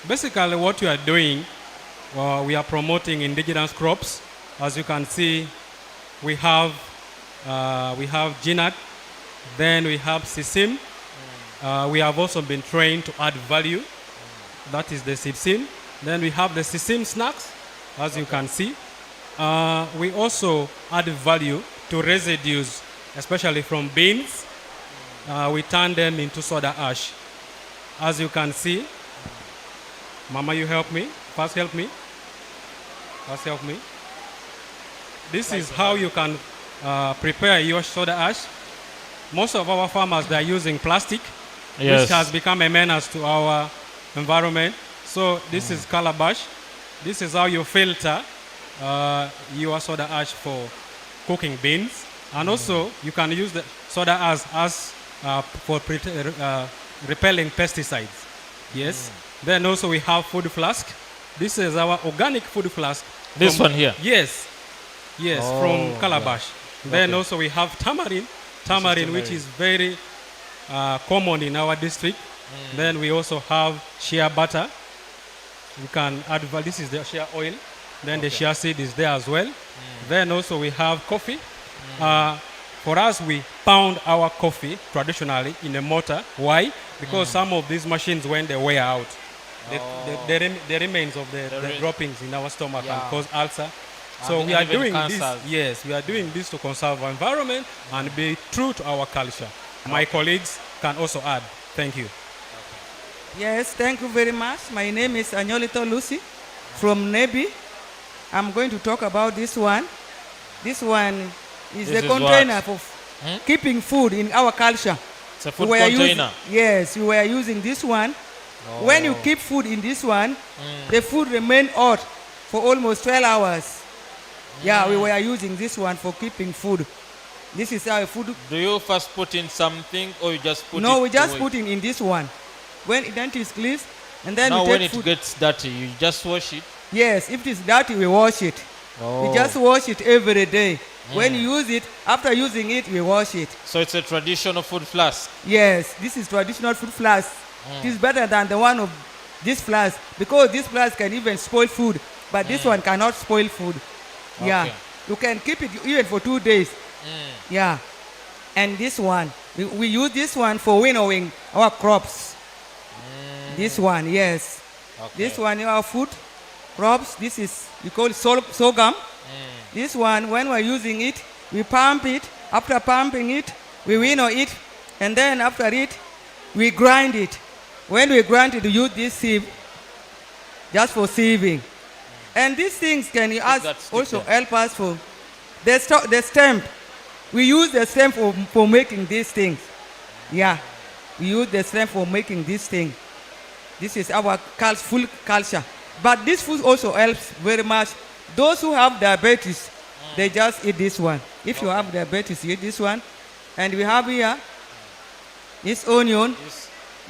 Basically what we are doing, we are promoting indigenous crops. As you can see, we have ginat, then we have sisim. We have also been trained to add value. That is the sisim. Then we have the sisim snacks, as you can see. We also add value to residues, especially from beans. We turn them into soda ash. As you can see, Mama, you help me. First help me. First help me. This is how you can prepare your soda ash. Most of our farmers, they are using plastic, Yes. which has become a menace to our environment. So this is calabash. This is how you filter your soda ash for cooking beans. And also, you can use the soda ash as for repelling pesticides. Yes. Then also we have food flask. This is our organic food flask. This one here? Yes. Yes, Oh, from calabash. yeah. Then Okay. also we have tamarind. Tamarind, which is very common in our district. Then we also have shea butter. You can add, this is the shea oil. Then the shea seed is there as well. Then also we have coffee. For us, we pound our coffee traditionally in a mortar. Why? Because some of these machines, when they wear out, the remains of the droppings in our stomach can cause ulcer. So And we are even doing this. cancers. Yes, we are doing this to conserve our environment and be true to our culture. My colleagues can also add. Thank you. Yes, thank you very much. My name is Anyolito Lucy from Nebi. I'm going to talk about this one. This one is This the is container what? for keeping food in our culture. It's a food We were container. Yes, we were using this one. When you keep food in this one, the food remain hot for almost 12 hours. Yeah, we were using this one for keeping food. This is our food. Do you first put in something or you just put it? No, we just away? put in this one. When it is clean, and then Now we when take it food. gets dirty, you just wash it? Yes, if it is dirty, we wash it. Oh. We just wash it every day. When you use it, after using it, we wash it. So it's a traditional food flask? Yes, this is traditional food flask. It is better than the one of this flask because this flask can even spoil food, but this one cannot spoil food. Yeah, Okay. you can keep it even for 2 days. Yeah, and this one, we use this one for winnowing our crops. This one, yes. This one, our food crops. This is, we call it sorghum. This one, when we're using it, we pump it. After pumping it, we winnow it, and then after it, we grind it. When we grind it, we use this sieve just for sieving. And these things can also help us for the stem. We use the stem for making these things. Yeah, we use the stem for making these things. This is our full culture. But this food also helps very much. Those who have diabetes, they just eat this one. If you have diabetes, you eat this one. And we have here this onion.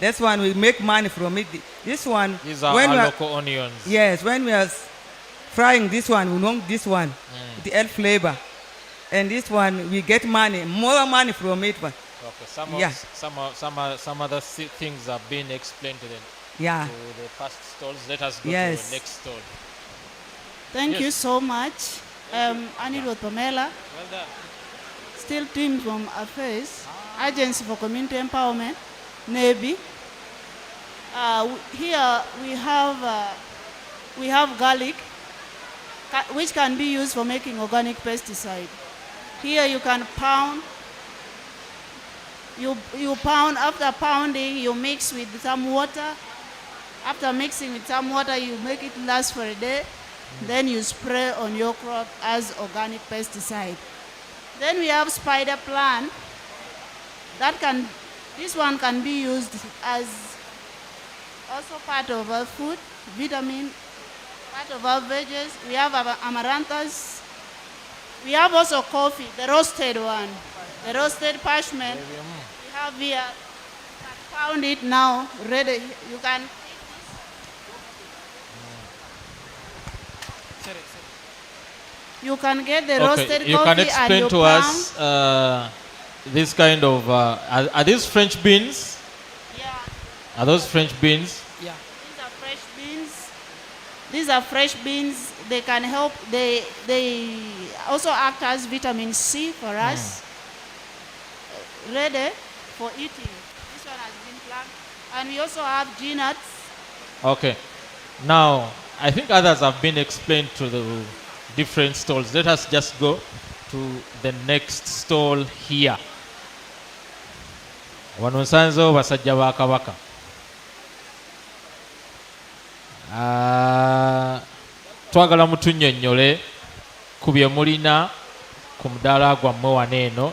This one we make money from it. This one, These are when our we local onions. Yes, when we are frying this one, we want this one, the help flavor. And this one, we get money, more money from it. Okay, Yeah. some other things are being explained to them. Yeah. to the first stalls. Let us go Yes. to the next stall. Thank you Yes. so much. Anil with Pamela, Well done. still team from Affairs, Agency for Community Empowerment, NABI. Here we have garlic, which can be used for making organic pesticide. Here you can pound. You pound. After pounding, you mix with some water. After mixing with some water, you make it last for a day. Then you spray on your crop as organic pesticide. Then we have spider plant. This one can be used as also part of our food, vitamin, part of our veggies. We have our amaranthus. We have also coffee, the roasted one, the roasted parchment. We have here. You can pound it now, ready. You can. You can get the roasted you coffee can and explain you to pound. us this kind of, are these French beans? Yeah. Are those French beans? Yeah. These are fresh beans. These are fresh beans. They can help. They also act as vitamin C for us. Ready for eating. This one has been plucked. And we also have nuts. Okay. Now, I think others have been explained to the different stalls. Let us just go to the next stall here. Wano nsanzeewo basajja ba Kabaka. Twagala mutunnyonnyole ku bye mulina ku mudaala gwammwe wano eno,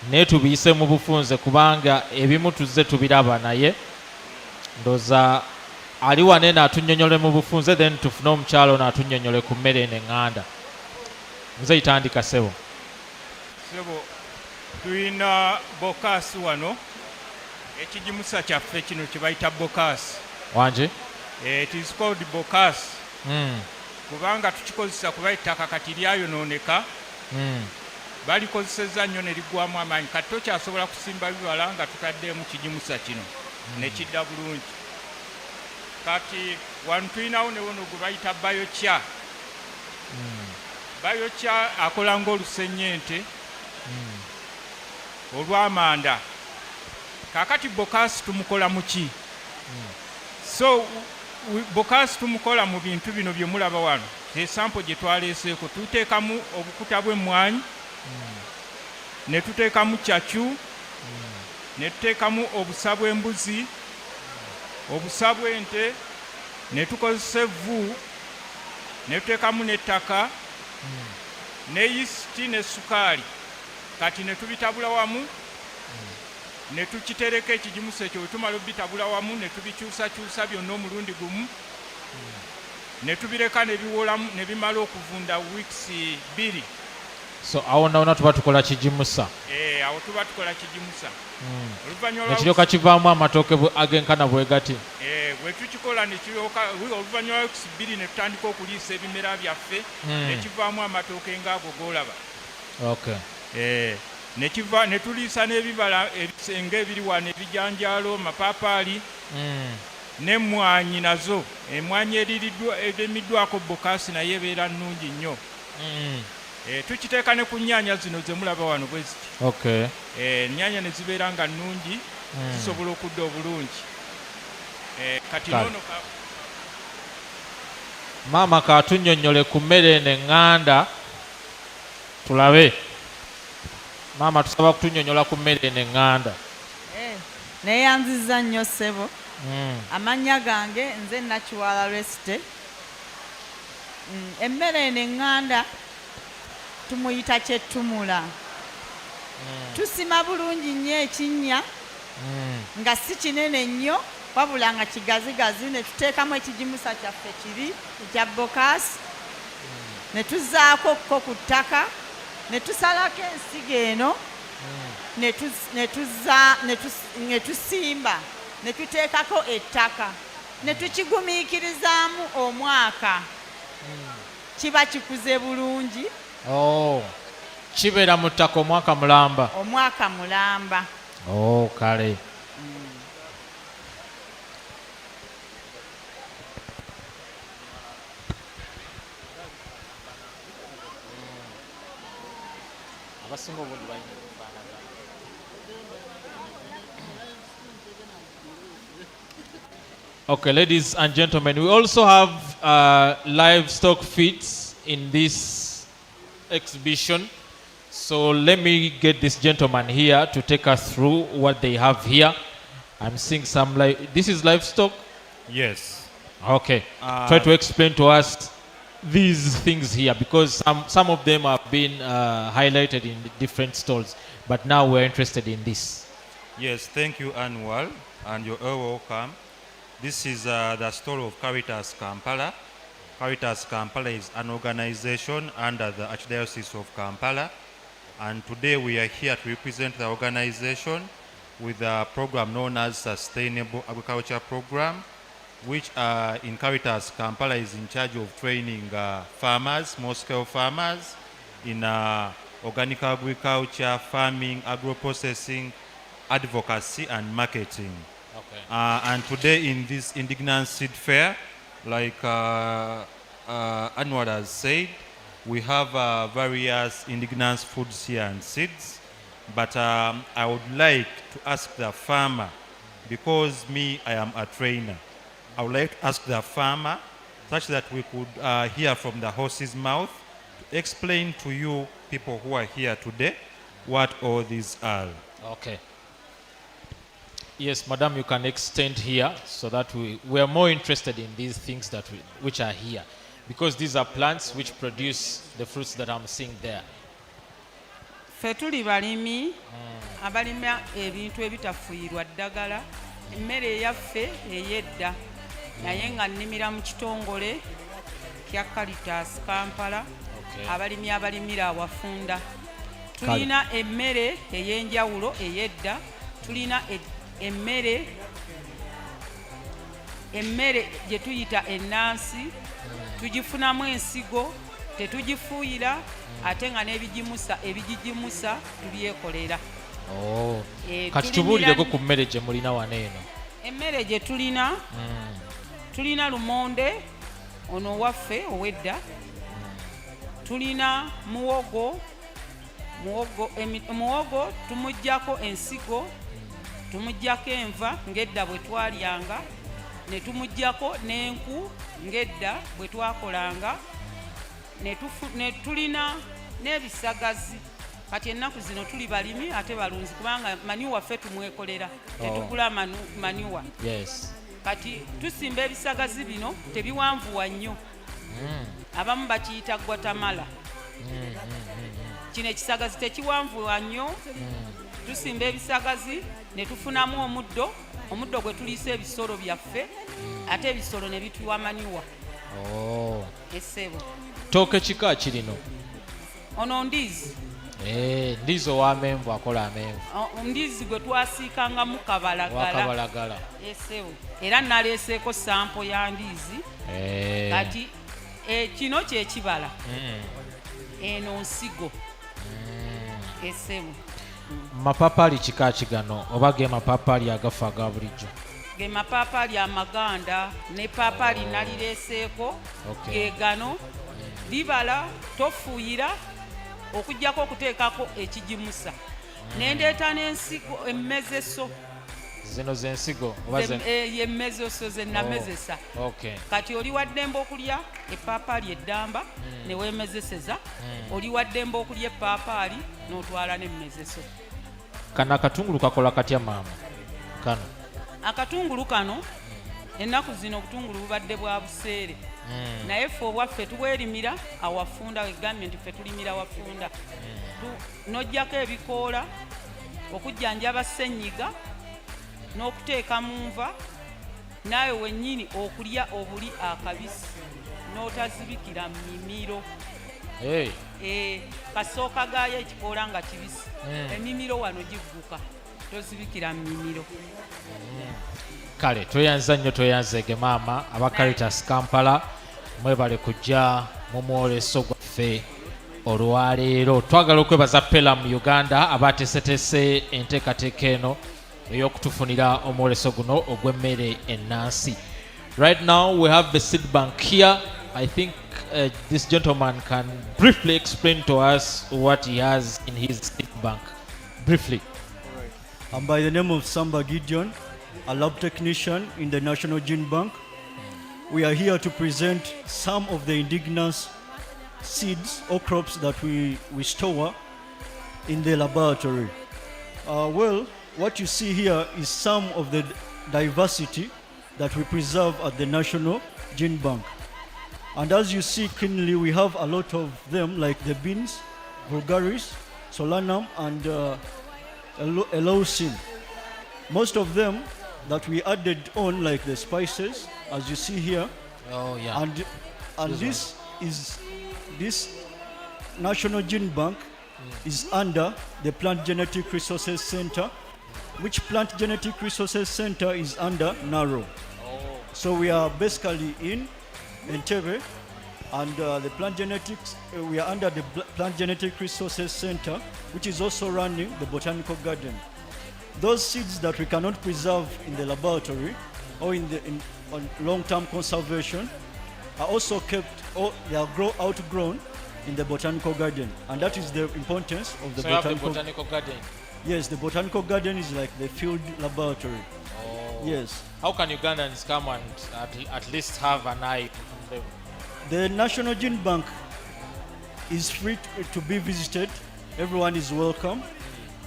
naye tubiyise mu bufunze kubanga ebimu tuzze tubiraba naye ndooza ali wano eno atunnyonnyole mu bufunze, then tufune omukyalo ono atunnyonnyole ku mmere eno eŋŋanda. Nze itandika sebo. Sebo, tulina bokaasi wano, ekijimusa kyaffe kino kye bayita bokaasi. Wanje? It is called bokaasi. Kubanga tukikozesa kuba ettaka kati lyayonooneka. Balikozesezza nnyo ne liggwamu amaanyi. Kati tokyasobola kusimba bibala nga tutaddeemu kijimusa kino ne kidda bulungi. Kati wano tulinawo ne wono gwe bayita bayokya. Bayokya akola ng'olusennyente olw'amanda. Kaakati bokaasi tumukola mu ki? So bokaasi tumukola mu bintu bino bye mulaba wano. Esampo gye twaleeseeko tuteekamu obukuta bw'emmwanyi, ne tuteekamu cyacu, ne tuteekamu obusa bw'embuzi, obusa bw'ente, ne tukozesa evvu, ne tuteekamu n'ettaka, ne yisiti ne sukaali. Kati ne tubitabula wamu, ne tukitereka ekijimusa ekyo. Bwe tumala obitabula wamu ne tubikyusakyusa byonna omulundi gumu, ne tubireka ne biwolamu ne bimala okuvunda weeks 2. So awo nawona tuba tukola kijimusa. Awo tuba tukola kijimusa. Nekiryoka kivaamu amatooke agenkana bwe gati. Bwe tukikola oluvannyuma lwa weeks 2 ne tutandika okuliisa ebimera byaffe, ne kivaamu amatooke ng'ago g'olaba. Okay. Ne tuliisa n'ebibala ebisenge ebiri wano, ebijanjaalo, mapaapaali, n'emmwanyi nazo. Emmwanyi erimiddwako bokaasi naye ebeera nnungi nnyo. Tukiteeka ne ku nnyaanya zino ze mulaba wano bwe ziti. Okay. Ennyaanya ne zibeera nga nnungi, zisobola okudda obulungi. Kati nono maama katunnyonnyole ku mmere eno eŋŋanda tulabe. Maama tusaba kutunnyonnyola ku mmere eno eŋŋanda. Neeyanzizza nnyo ssebo. Amannya gange nze Nakiwala Lwesite. Emmere eno eŋŋanda tumuyita kyettumula. Tusima bulungi nnyo ekinnya nga si kinene nnyo wabula nga kigazigazi, ne tuteekamu ekijimusa kyaffe kiri ekya bokaasi, ne tuzzaako kko ku ttaka, ne tusalako ensigo eno, ne tusimba, ne tuteekako ettaka, ne tukigumiikirizaamu omwaka. Kiba kikuze bulungi. Kibeera mu ttaka omwaka mulamba. Omwaka mulamba. Kale. abasinga obundi balina ebifaanagano. Okay, ladies and gentlemen, we also have livestock feeds in this exhibition. So let me get this gentleman here to take us through what they have here. I'm seeing some this is livestock? Yes. Okay. Try to explain to us these things here, because some of them have been highlighted in different stalls, but now we're interested in this. Yes, thank you, Anwar, and you're all welcome. This is the stall of Caritas Kampala. Caritas Kampala is an organization under the Archdiocese of Kampala, and today we are here to represent the organization with a program known as Sustainable Agriculture Program, which in Caritas Kampala is in charge of training farmers, small-scale farmers, in organic agriculture, farming, agro-processing, advocacy, and marketing. Okay. And today in this Indigenous Seed Fair, like Anwar has said, we have various indigenous foods here and seeds. But I would like to ask the farmer, because I am a trainer, I would like to ask the farmer such that we could hear from the horse's mouth to explain to you people who are here today what all these are. Okay. Yes, madam, you can extend here so that we are more interested in these things which are here, because these are plants which produce the fruits that I'm seeing there. Ffe tuli balimi abalima ebintu ebitafuuyirwa ddagala, emmere eyaffe ey'edda naye nga nnimira mu kitongole kya Caritas Kampala, abalimi abalimira awafunda. Tulina emmere ey'enjawulo ey'edda, tulina emmere gye tuyita ennansi, tugifunamu ensigo, tetugifuuyira, ate nga ebigijimusa tulyekolera. Kati tubuulireko ku mmere gye mulina wano eno. Emmere gye tulina, tulina lumonde ono waffe ow'edda, tulina muwogo tumuggyako ensigo, tumuggyako enva ng'edda bwe twalyanga, ne tumuggyako n'enku ng'edda bwe twakolanga, ne tulina n'ebisagazi. Kati ennaku zino tuli balimi ate balunzi, kubanga maniwa waffe tumwekolera, tetugula maniwa. Yes. Kati tusimba ebisagazi bino, tebiwanvuwa nnyo. Abamu bakiyita gwatamala. Kino ekisagazi tekiwanvuwa nnyo. Tusimba ebisagazi ne tufunamu omuddo gwe tuliisa ebisolo byaffe, ate ebisolo ne bituwa maniwa. Essebo. Tooke kika kirino? Ono ndiizi. Ndiizi ow'amenvu akola amenvu. Ndiizi gwe twasiikangamu kabalagala. Essebo. Era naleeseeko sampo ya ndiizi. Kati kino kyekibala. Eno nsigo. Essebo. Mapapaali kika kigano oba ge mapapaali agafa aga bulijjo? Ge mapapaali amaganda ne papaali nalireeseeko, ge gano libala tofuuyira okuggyako okuteekako ekigimusa. Nendeeta n'ensigo emmezeso. Zino z'ensigo? Yemmezeso ze namezesa. Kati oli waddembe okulya epapaali eddamba ne weemezeseza, oli waddembe okulya epapaali n'otwala n'emmezeso. Kano akatungulu kakola katya maama? Kano akatungulu kano ennaku zino obutungulu bubadde bwa buseere, naye ffe obwaffe tubwerimira awafunda, wegambye nti ffe tulimira wafunda. N'oggyako ebikoola okujjanjaba ssenyiga n'okuteeka mu nva, naawe wennyini okulya obuli akabisi n'otazibikira mu mimiro. Kasooka gaayo ekikoola nga kibisi, emimiro wano gigguka, tozibikira mu mimiro. Kale tweyanza nnyo, tweyanzege maama aba Caritas Kampala, mwebale kujja mu mwoleso gwaffe olwaleero. Twagala okwebaza Pelam Uganda abateeseteese enteekateeka eno ey'okutufunira omwoleso guno ogw'emmere ennansi. Right now we have the seed bank here. I think this gentleman can briefly explain to us what he has in his seed bank. Briefly. I'm by the name of Samba Gideon, a lab technician in the National Gene Bank. We are here to present some of the indigenous seeds or crops that we store in the laboratory. Well, what you see here is some of the diversity that we preserve at the National Gene Bank. And as you see keenly, we have a lot of them, like the beans, vulgaris, solanum, and eleusin. Most of them that we added on, like the spices, as you see here. Oh yeah. And this National Gene Bank is under the Plant Genetic Resources Center, which Plant Genetic Resources Center is under NARO. So we are basically in Entebbe, and the plant genetics, we are under the Plant Genetic Resources Center, which is also running the botanical garden. Those seeds that we cannot preserve in the laboratory or on long-term conservation are also kept, or they are outgrown in the botanical garden, and that is the importance of the botanical garden. Yes, the botanical garden is like the field laboratory. Oh. Yes. How can Ugandans come and at least have an eye on them? The National Gene Bank is free to be visited. Everyone is welcome.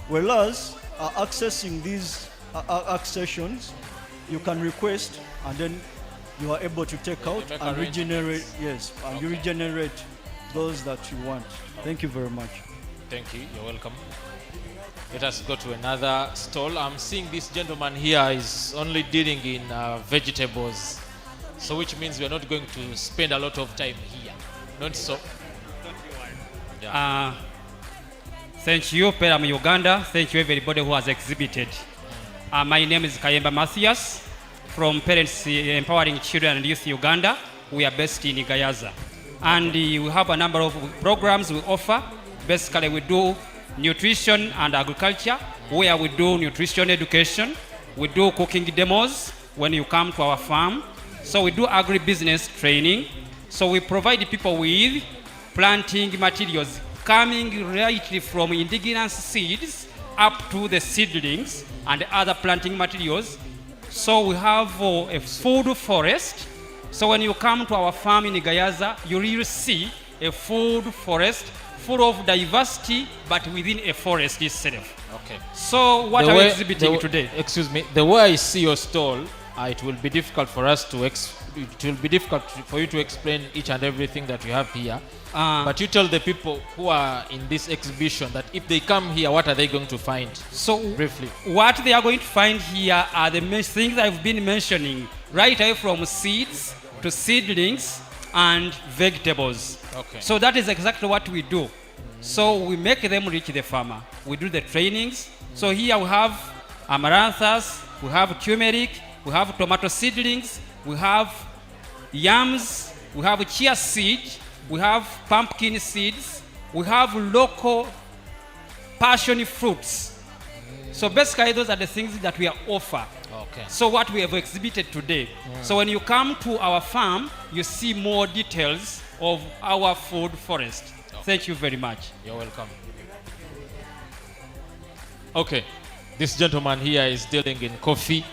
Whereas accessing these accessions, you can request, and then you are able to take out and regenerate. Yes, and you regenerate those that you want. Thank you very much. Thank you. You're welcome. Let us go to another stall. I'm seeing this gentleman here is only dealing in vegetables, so which means we are not going to spend a lot of time here. Not so. Yeah. Thank you, Peram Uganda. Thank you, everybody who has exhibited. My name is Kayemba Matthias from Parents Empowering Children and Youth Uganda. We are based in Gayaza. And we have a number of programs we offer. Basically, we do nutrition and agriculture, where we do nutrition education. We do cooking demos when you come to our farm. So we do agribusiness training. So we provide people with planting materials coming right from indigenous seeds up to the seedlings and other planting materials. So we have a food forest. So when you come to our farm in Gayaza, you really see a food forest full of diversity, but within a forest itself. Okay. So what are we exhibiting today? Excuse me. The way I see your stall, it will be difficult for us to it will be difficult for you to explain each and everything that you have here. But you tell the people who are in this exhibition that if they come here, what are they going to find? So briefly, what they are going to find here are the things I've been mentioning, right away from seeds to seedlings and vegetables. Okay. So that is exactly what we do. So we make them reach the farmer. We do the trainings. So here we have amaranthus, we have turmeric, we have tomato seedlings, we have yams, we have chia seed, we have pumpkin seeds, we have local passion fruits. So basically those are the things that we offer. Okay. So what we have exhibited today. So when you come to our farm, you see more details of our food forest. Thank you very much. You're welcome. Okay, this gentleman here is dealing in coffee.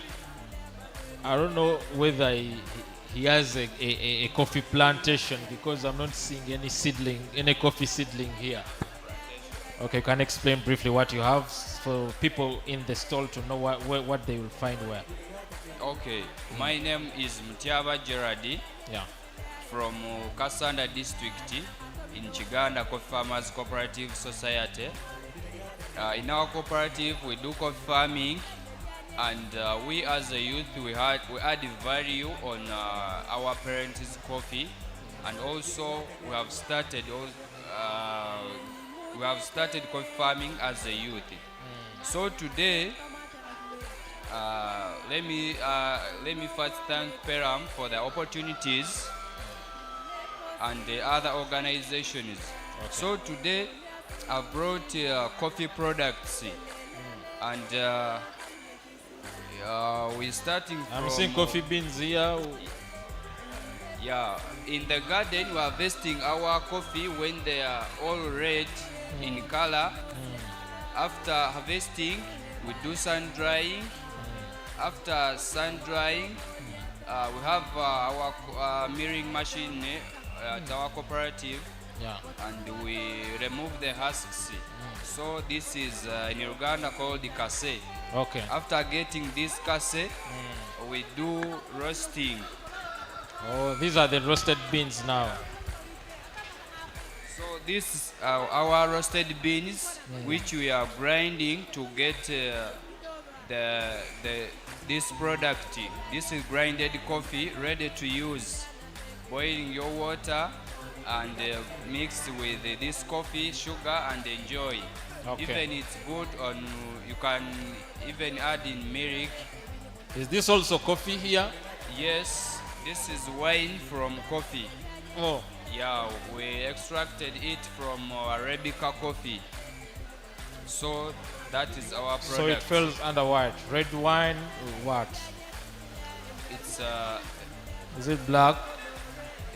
I don't know whether he has a coffee plantation, because I'm not seeing any coffee seedling here. Okay, can you explain briefly what you have for people in the stall to know what they will find where? Okay, my name is Mutiaba Gerardi. Yeah. From Kasanda district in Chiganda Coffee Farmers Cooperative Society. In our cooperative, we do coffee farming, and we as a youth, we add value on our parents' coffee, and also we have started coffee farming as a youth. So today, let me first thank Peram for the opportunities and the other organizations. Okay. So today I've brought coffee products, and we're starting from... I'm seeing coffee beans here. Yeah, in the garden we are harvesting our coffee when they are all red in color. After harvesting, we do sun drying. After sun drying, we have our milling machine at our cooperative, Yeah. and we remove the husks. So this is in Uganda called the kase. Okay. After getting this kase, we do roasting. Oh, these are the roasted beans now. So this is our roasted beans, which we are grinding to get this product. This is grinded coffee ready to use. Boiling your water and mix with this coffee, sugar, and enjoy. Okay. Even it's good on, you can even add in milk. Is this also coffee here? Yes, this is wine from coffee. Oh. Yeah, we extracted it from Arabica coffee. So that is our product. So it falls under what? Red wine or what? It's Is it black?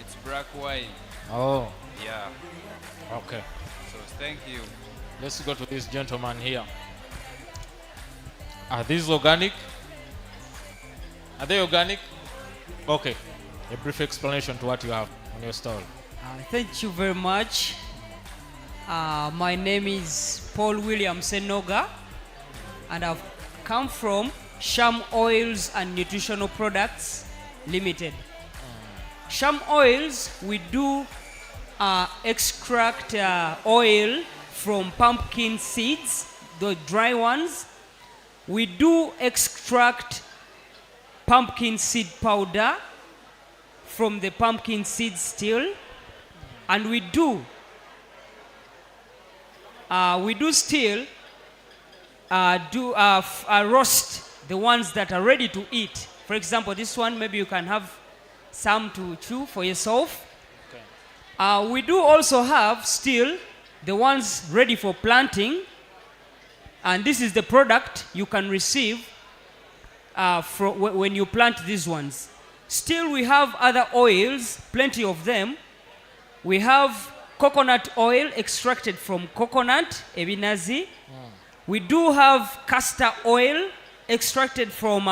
it's black wine. Oh. Yeah. Okay. So thank you. Let's go to this gentleman here. Are these organic? Are they organic? Okay. A brief explanation to what you have on your stall. Thank you very much. My name is Paul William Senoga, and I've come from Sham Oils and Nutritional Products Limited. Sham Oils, we do extract oil from pumpkin seeds, the dry ones. We do extract pumpkin seed powder from the pumpkin seed still, and we do still roast the ones that are ready to eat. For example, this one, maybe you can have some to chew for yourself. Okay. We do also have still the ones ready for planting, and this is the product you can receive when you plant these ones. Still, we have other oils, plenty of them. We have coconut oil extracted from coconut, ebinazi. We do have castor oil extracted from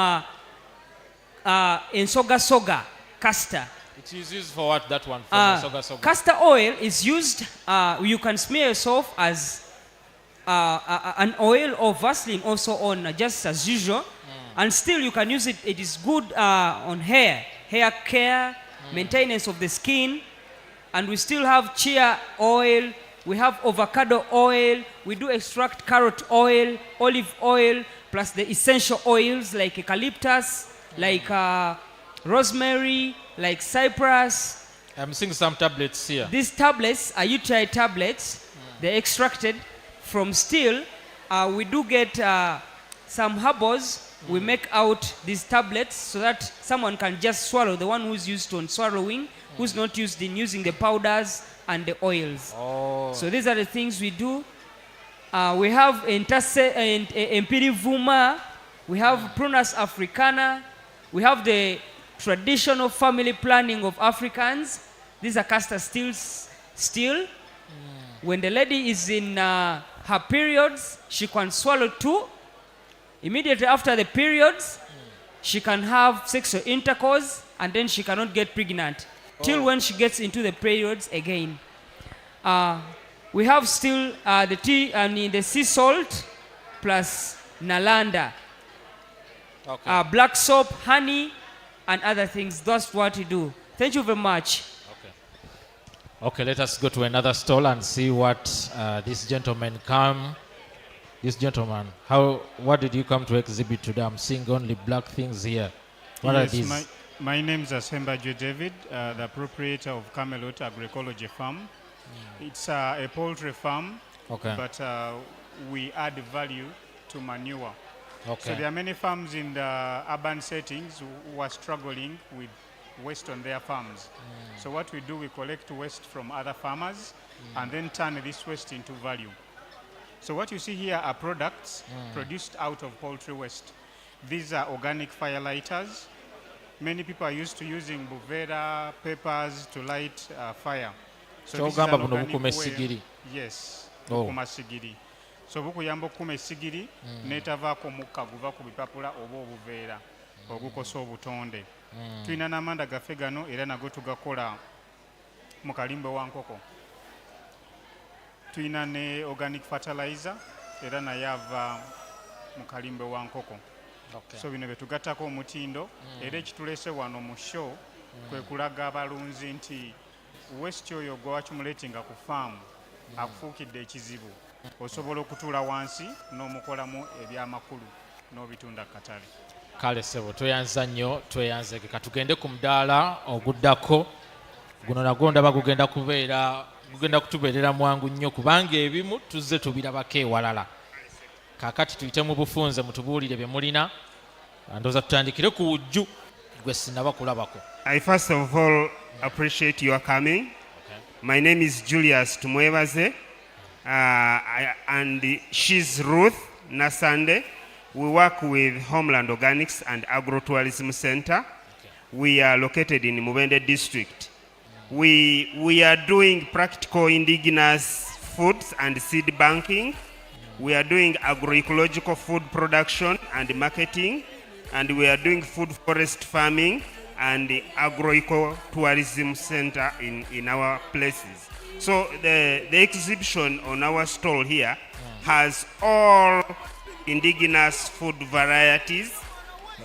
ensoga soga castor. It is used for what, that one? From soga soga? Castor oil is used, you can smear yourself as an oil or Vaseline also on just as usual. And still you can use it. It is good on hair care, maintenance of the skin. And we still have chia oil, we have avocado oil, we do extract carrot oil, olive oil, plus the essential oils like eucalyptus, like rosemary, like cypress. I'm seeing some tablets here. These tablets are UTI tablets. They're extracted from still. We do get some herbals. We make out these tablets so that someone can just swallow, the one who's used to swallowing, who's not used in using the powders and the oils. Oh. So these are the things we do. We have Empirivuma, we have Prunus africana, we have the traditional family planning of Africans. These are castor still. When the lady is in her periods, she can swallow 2. Immediately after the periods, she can have sexual intercourse, and then she cannot get pregnant till when she gets into the periods again. We have still the tea and the sea salt plus nalanda, black soap, honey, and other things. That's what we do. Thank you very much. Okay, let us go to another stall and see what this gentleman come. This gentleman, what did you come to exhibit today? I'm seeing only black things here. What are these? My name is Asemba Joe David, the proprietor of Camelot Agroecology Farm. It's a poultry farm, but we add value to manure. So there are many farms in the urban settings who are struggling with waste on their farms. So what we do, we collect waste from other farmers and then turn this waste into value. So what you see here are products produced out of poultry waste. These are organic fire lighters. Many people are used to using buvera peppers to light fire. So this is Kyogamba an buno organic bukuma way. essigiri. Yes, Oh. bukuma sigiri. So bukuyamba okukuma essigiri n'etavaako omukka guva ku bipapula oba obuveera ogukosa obutonde. Tulina n'amanda gaffe gano era nago tugakola mu kalimbe wa nkoko. Tulina ne organic fertilizer era naye ava mu kalimbe wa nkoko. Okay. So bino bye tugattako omutindo era ekitulese wano mu show kwe kulaga abalunzi nti waste oyo gwe wakimulatinga ku faamu akufuukidde ekizibu. Osobola okutuula wansi n'omukolamu ebyamakulu n'obitunda katale. Kale sebo tweyanza nnyo tweyanzeke katugende ku mudaala oguddako guno nagwo ndaba gugenda kutubeerera mwangu nnyo kubanga ebimu tuzze tubirabako ewalala. Kaakati tuyite mu bufunze mutubuulire bye mulina ndowooza tutandikire ku wujju gwe sinaba kulabako. I first of all appreciate your coming. My name is Julius Tumwebaze and she's Ruth Nasande. We work with Homeland Organics and Agrotourism Center. We are located in Mubende district. We are doing practical indigenous foods and seed banking. We are doing agroecological food production and marketing, and we are doing food forest farming and agroecotourism center in our places. So the exhibition on our stall here has all indigenous food varieties,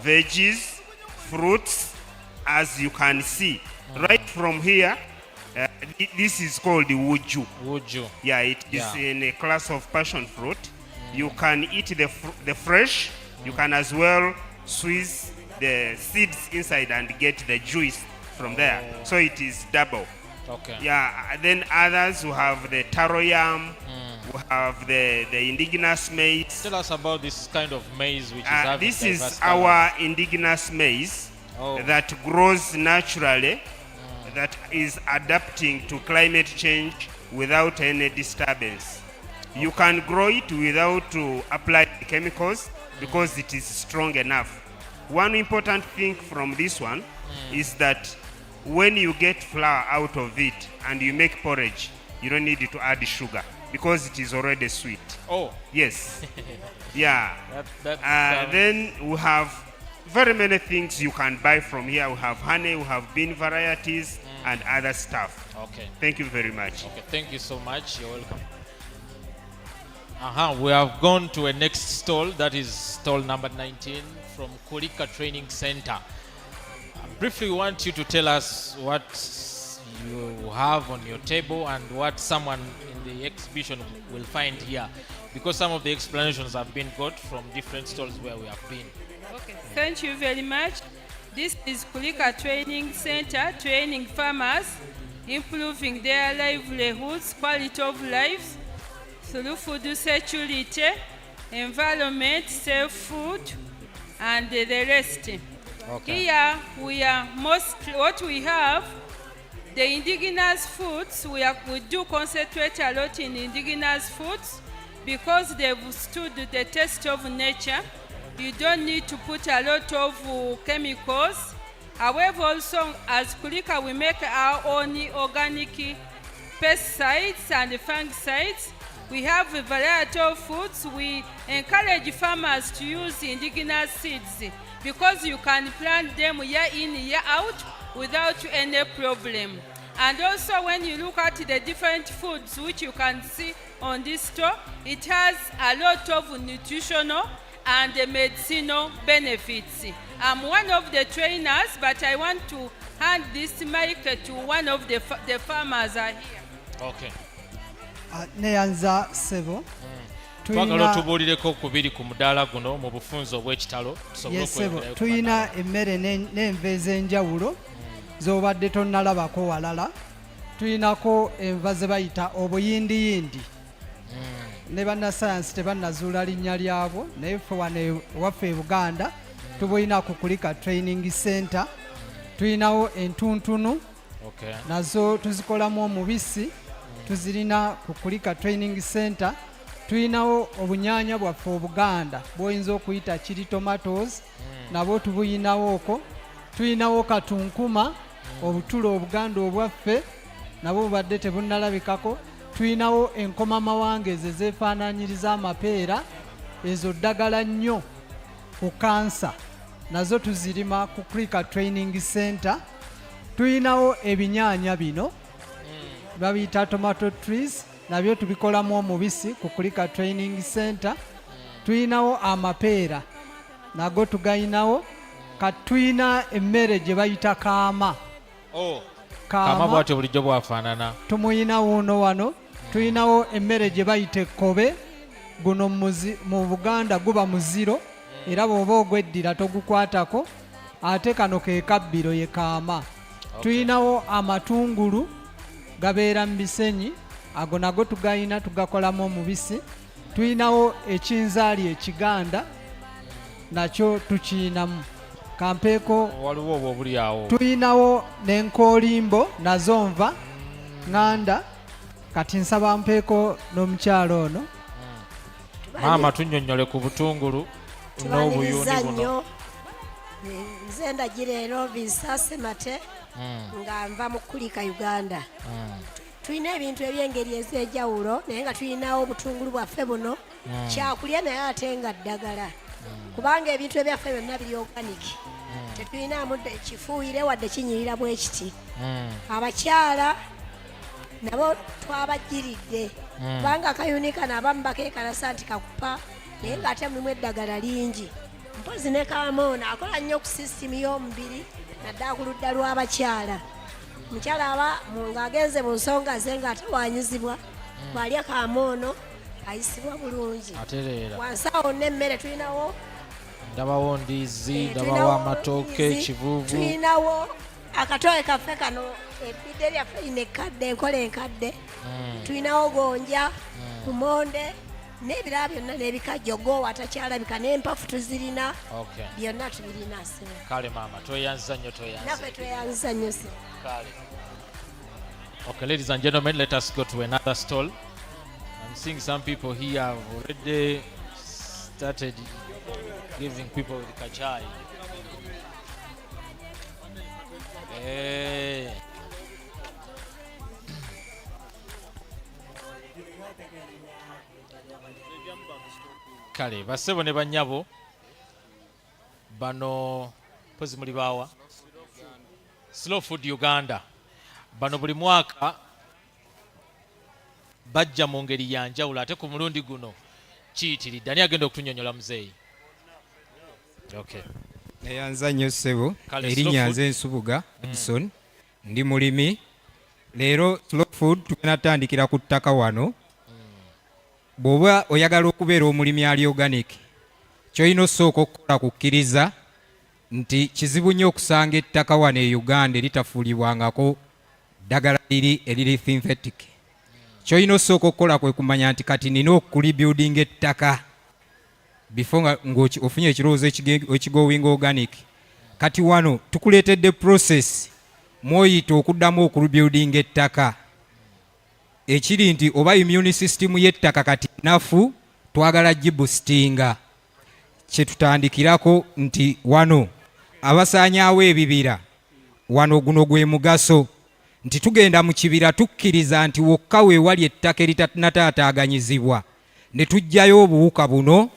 veggies, fruits, as you can see. Right from here, this is called the wuju. Wuju. Yeah, it is in a class of passion fruit. You can eat the fresh. You can as well squeeze the seeds inside and get the juice from there. So it is double. Okay. Yeah, then others who have the taro yam, who have the indigenous maize. Tell us about this kind of maize which is having this is diverse our indigenous maize that grows naturally, that is adapting to climate change without any disturbance. You can grow it without to apply chemicals because it is strong enough. One important thing from this one is that when you get flour out of it and you make porridge, you don't need to add sugar because it is already sweet. Oh. Yes. Yeah. That then we have very many things you can buy from here. We have honey, we have bean varieties, and other stuff. Okay. Thank you very much. Okay, thank you so much. You're welcome. We have gone to a next stall, that is stall number 19 from Kulika Training Center. Briefly, we want you to tell us what you have on your table and what someone in the exhibition will find here, because some of the explanations have been got from different stalls where we have been. Okay, thank you very much. This is Kulika Training Center, training farmers, improving their livelihoods, quality of life through food security, environment, safe food, and the rest. Okay. Here we are what we have, the indigenous foods. We do concentrate a lot in indigenous foods because they've stood the test of nature. You don't need to put a lot of chemicals. However, also as Kulika, we make our own organic pesticides and fungicides. We have a variety of foods. We encourage farmers to use indigenous seeds because you can plant them year in, year out without any problem. And also when you look at the different foods which you can see on this store, it has a lot of nutritional and medicinal benefits. I'm one of the trainers, but I want to hand this mic to one of the farmers are here. Okay. Neyanza Sebo. Twagala tubuulireko kubiri ku mudaala guno mu bufunze obw'ekitalo. Yes, Sebo. Tuyina emmere n'enva ez'enjawulo z'obadde tonnalabako walala. Tuyinako enva ze bayita obuyindiyindi. Ne bannasayansi tebannazuula linnya lyabwo naye ffe wano ewaffe e Buganda tubuyina ku Kulika Training Center. Tuyinawo entuntunu nazo tuzikolamu omubisi tuzirina ku Kulika Training Center. Tuyinawo obunyaanya bwaffe Obuganda bw'oyinza okuyita chili tomatoes nabwo tubuyinawo okwo. tuyinawo katunkuma obutulo obuganda obwaffe nabo bubadde tebunnalabikako. Tuyinawo enkomamawanga ezo zeefaananyiriza amapeera, ezo ddagala nnyo ku kansa, nazo tuzirima ku Krika Training Center. Tuyinawo ebinyaanya bino babiyita tomato trees, nabyo tubikolamu omubisi ku Krika Training Center. Tuyinawo amapeera nago tugayinawo. Katuyina emmere gye bayita kaama. Kaama bwatyo bulijjo bwafaanana. Tumuyina wuno wano. Tuyinawo emmere gye bayita ekkobe, guno mu Buganda guba muziro era bw'oba ogweddira togukwatako. Ate kano ke kabbiro ye kaama. Tuyinawo amatungulu gabeera mu bisenyi, ago nago tugayina tugakolamu omubisi. Tuyinawo ekinzaali ekiganda nakyo tukiyinamu. Kampeeko waliwo obwo obuli awo. Tuyinawo n'enkoolimbo nazo nva ŋŋanda. Kati nsaba mpeeko n'omukyalo ono. Maama tunnyonnyole ku butungulu n'obuyuuni buno. Nze ndagira ero Bisaase Mate nga nva mu Krika Uganda. Tulina ebintu eby'engeri ez'enjawulo naye nga tulinawo obutungulu bwaffe buno kyakulya naye ate nga ddagala, kubanga ebintu ebyaffe byonna biri organic. Tetulinamu kifuuyire wadde kinyirira bwe kiti. Abakyala nabo twabajjiridde kubanga akayuni kano abamu bakeekalasa nti kakupa naye ng'ate mulimu eddagala lingi. Mpozi ne kaamoona akola nnyo ku sisitimu y'omubiri naddala ku ludda lw'abakyala. Mukyala aba ng'agenze mu nsonga ze ng'atawanyizibwa, bw'alya kaamoono ayisibwa bulungi. Wansi awo n'emmere tulinawo. Ndabawo ndiizi, ndabawo amatooke, kivuuvu. Tulinawo akatooke kaffe kano ebbidde lyaffe lino ekkadde, enkola enkadde. Tulinawo gonja, kumonde n'ebirala byonna n'ebikajjogo watakyalabika n'empafu tuzirina. Byonna tubirina. Kale maama tweyanza nnyo naffe tweyanza nnyo. Kale. Okay, ladies and gentlemen, let us go to another stall. I'm seeing some people here have already started giving people the kachai. Hey. Kale bassebo ne bannyabo bano pozi muli baawa Slow Food Uganda bano buli mwaka bajja mu ngeri ya njawulo ate ku mulundi guno kiyitiridde. Ani agenda okutunnyonnyola muzeeyi? Okay. Neyanza nnyo ssebo, erinnya nze Nsubuga Edison, ndi mulimi. Leero Slow Food tugenda tutandikira ku ttaka wano. Bw'oba oyagala okubeera omulimi ali organic, ky'olina osooka okukola kukkiriza nti kizibu nnyo okusanga ettaka wano e Uganda eritafuulibwangako ddagala eriri synthetic. Ky'olina osooka okukola kwe kumanya nti kati nina okulibuildinga ettaka before ng'ofunye ekirowoozo ekigowinga organic. Kati wano tukuleetedde process mw'oyita okuddamu okulibuildinga ettaka. Ekiri nti oba immune system y'ettaka kati nafu twagala giboostinga. Kye tutandikirako nti wano abasaanyaawo ebibira wano guno gwe mugaso nti tugenda mu kibira tukkiriza nti wokka weewali ettaka eritanataataaganyizibwa ne tuggyayo obuwuka buno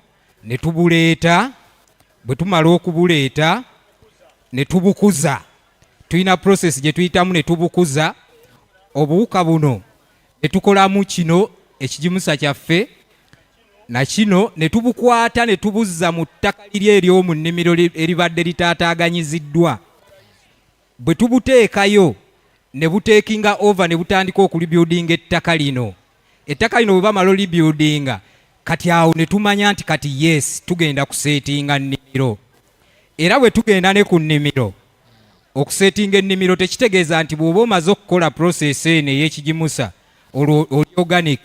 ne tubuleeta. Bwe tumala okubuleeta ne tubukuza. Tulina process gye tuyitamu ne tubukuza obuwuka buno ne tukolamu kino ekigimusa kyaffe na kino ne tubukwata ne tubuzza mu ttaka liri ery'omu nnimiro eribadde litaataaganyiziddwa. Bwe tubuteekayo ne buteekinga over ne butandika okulibuildinga ettaka lino. Ettaka lino bwe bamala olibuildinga kati awo ne tumanya nti kati yes tugenda kuseetinga nnimiro. Era bwe tugenda ne ku nnimiro okuseetinga ennimiro tekitegeeza nti bw'oba omaze okukola process eno ey'ekigimusa oli organic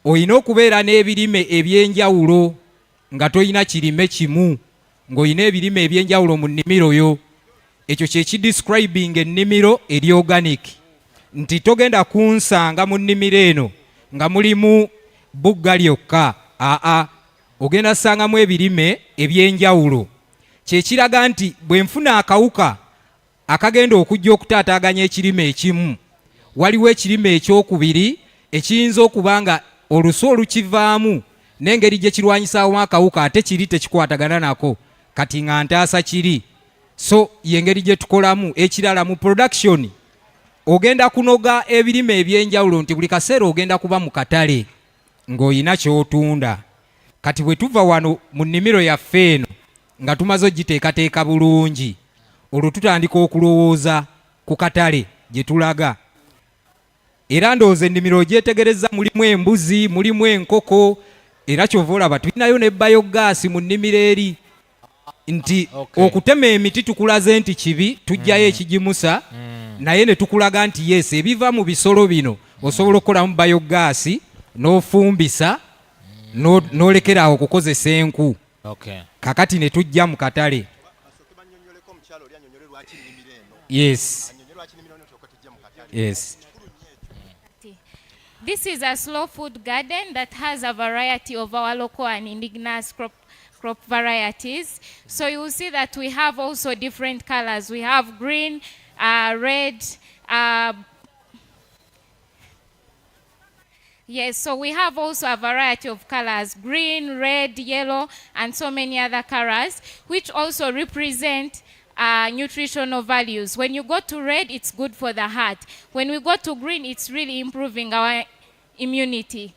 olina okubeera n'ebirime eby'enjawulo nga tolina kirime kimu ng'olina ebirime eby'enjawulo mu nnimiro yo. Ekyo kye kidescribing ennimiro eri organic nti togenda kunsanga mu nnimiro eno nga mulimu bugga lyokka. Ogenda sangamu ebirime eby'enjawulo. kyekiraga nti bwe nfuna akawuka akagenda okujja okutaataaganya ekirime ekimu, waliwo ekirime ekyokubiri ekiyinza okuba nga olusu olukivaamu n'engeri gye kirwanyisaamu akawuka ate kiri tekikwatagana nako, kati nga ntaasa kiri. So yengeri gye tukolamu. Ekirala mu production ogenda kunoga ebirime ebyenjawulo nti buli kaseera ogenda kuba mu katale ng'oyina ky'otunda. Kati bwe tuva wano mu nnimiro yaffe eno nga tumaze ogiteekateeka bulungi, olwo tutandika okulowooza ku katale gye tulaga. Era ndowooza ennimiro ogyetegereza mulimu embuzi, mulimu enkoko, era kyova olaba tulinayo ne bayogaasi mu nnimiro eri. Nti okutema emiti tukulaze nti kibi, tujjayo ekigimusa, naye ne tukulaga nti yes, ebiva mu bisolo bino osobola okukolamu bayogaasi n'ofumbisa n'olekeraawo okukozesa enku. Kakati ne tujja mu katale. Yes. Yes. This is a slow food garden that has a variety of our local and indigenous crop varieties. So you will see that we have also different colors. We have green, red, yes, so we have also a variety of colors, green, red, yellow, and so many other colors, which also represent nutritional values. When you go to red, it's good for the heart. When we go to green, it's really improving our immunity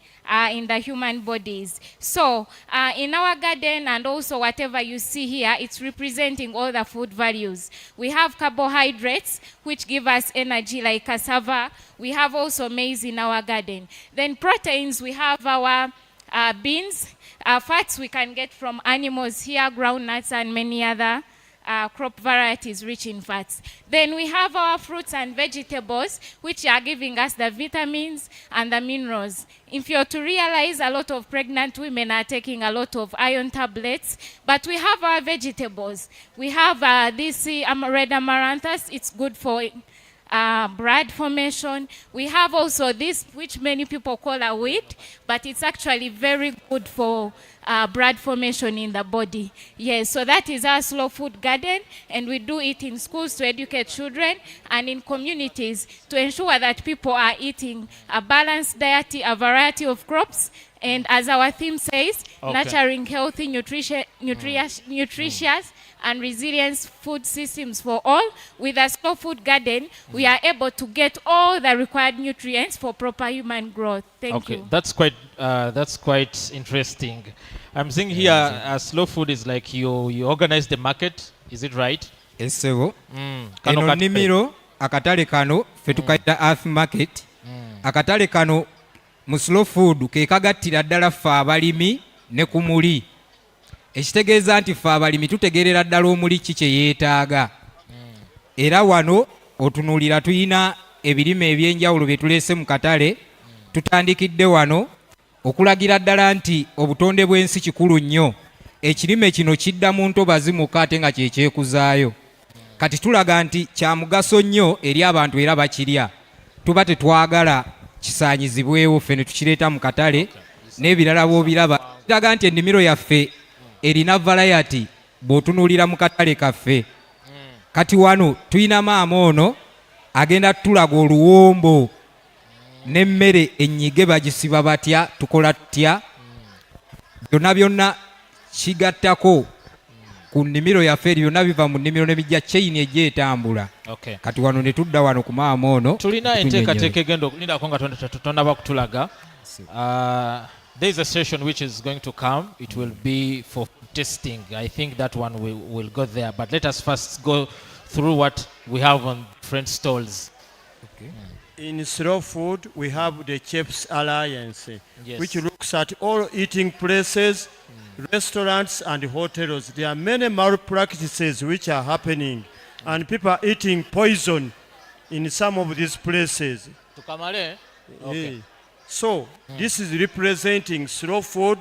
in the human bodies. So in our garden and also whatever you see here, it's representing all the food values. We have carbohydrates, which give us energy like cassava. We have also maize in our garden. Then proteins, we have our beans. Fats we can get from animals here, groundnuts and many other crop varieties rich in fats. Then we have our fruits and vegetables, which are giving us the vitamins and the minerals. If you're to realize, a lot of pregnant women are taking a lot of iron tablets, but we have our vegetables. We have this red amaranthus. It's good for blood formation. We have also this, which many people call a wheat, but it's actually very good for blood formation in the body. Yes, so that is our slow food garden, and we do it in schools to educate children and in communities to ensure that people are eating a balanced diet, a variety of crops, and as our theme says, nurturing healthy, nutritious, and resilient food systems for all. With a slow food garden, we are able to get all the required nutrients for proper human growth. Thank you. That's quite interesting. I'm seeing here slow food is like you organize the market. Is it right? Esebo. Eno nnimiro akatale kano fe tukayita earth market. Akatale kano mu slow food ke kagattira ddala ffe abalimi ne ku muli. Ekitegeeza nti ffe abalimi tutegeerera ddala omuli ki kye yeetaaga. Era wano otunuulira tuyina ebirime ebyenjawulo bye tuleese mu katale. Tutandikidde wano okulagira ddala nti obutonde bw'ensi kikulu nnyo. Ekirime kino kidda mu ntobazi muka ate nga kyekyekuzaayo. Kati tulaga nti kya mugaso nnyo eri abantu era bakirya. Tuba tetwagala kisaanyizibwewo ffe ne tukireeta mu katale n'ebirala bw'obiraba. Tulaga nti ennimiro yaffe erina variety bw'otunuulira mu katale kaffe. Kati wano tuyina maama ono agenda tulaga oluwombo n'emmere ennyige bagisiba batya, tukola tutya. Byonna byonna kigattako ku nnimiro yaffe eri, byonna biva mu nnimiro ne bijja chain ejja etambula. Kati wano ne tudda wano ku maama ono. Tulina enteekateeka egenda nindako nga tonaba kutulaga. There is a session which is going to come. It will be for testing. I think that one will go there. But let us first go through what we have on different stalls. In slow food, we have the Chefs Alliance, Yes. which looks at all eating places, restaurants and hotels. There are many malpractices which are happening, and people are eating poison in some of these places. Tukamale? Okay. So this is representing slow food.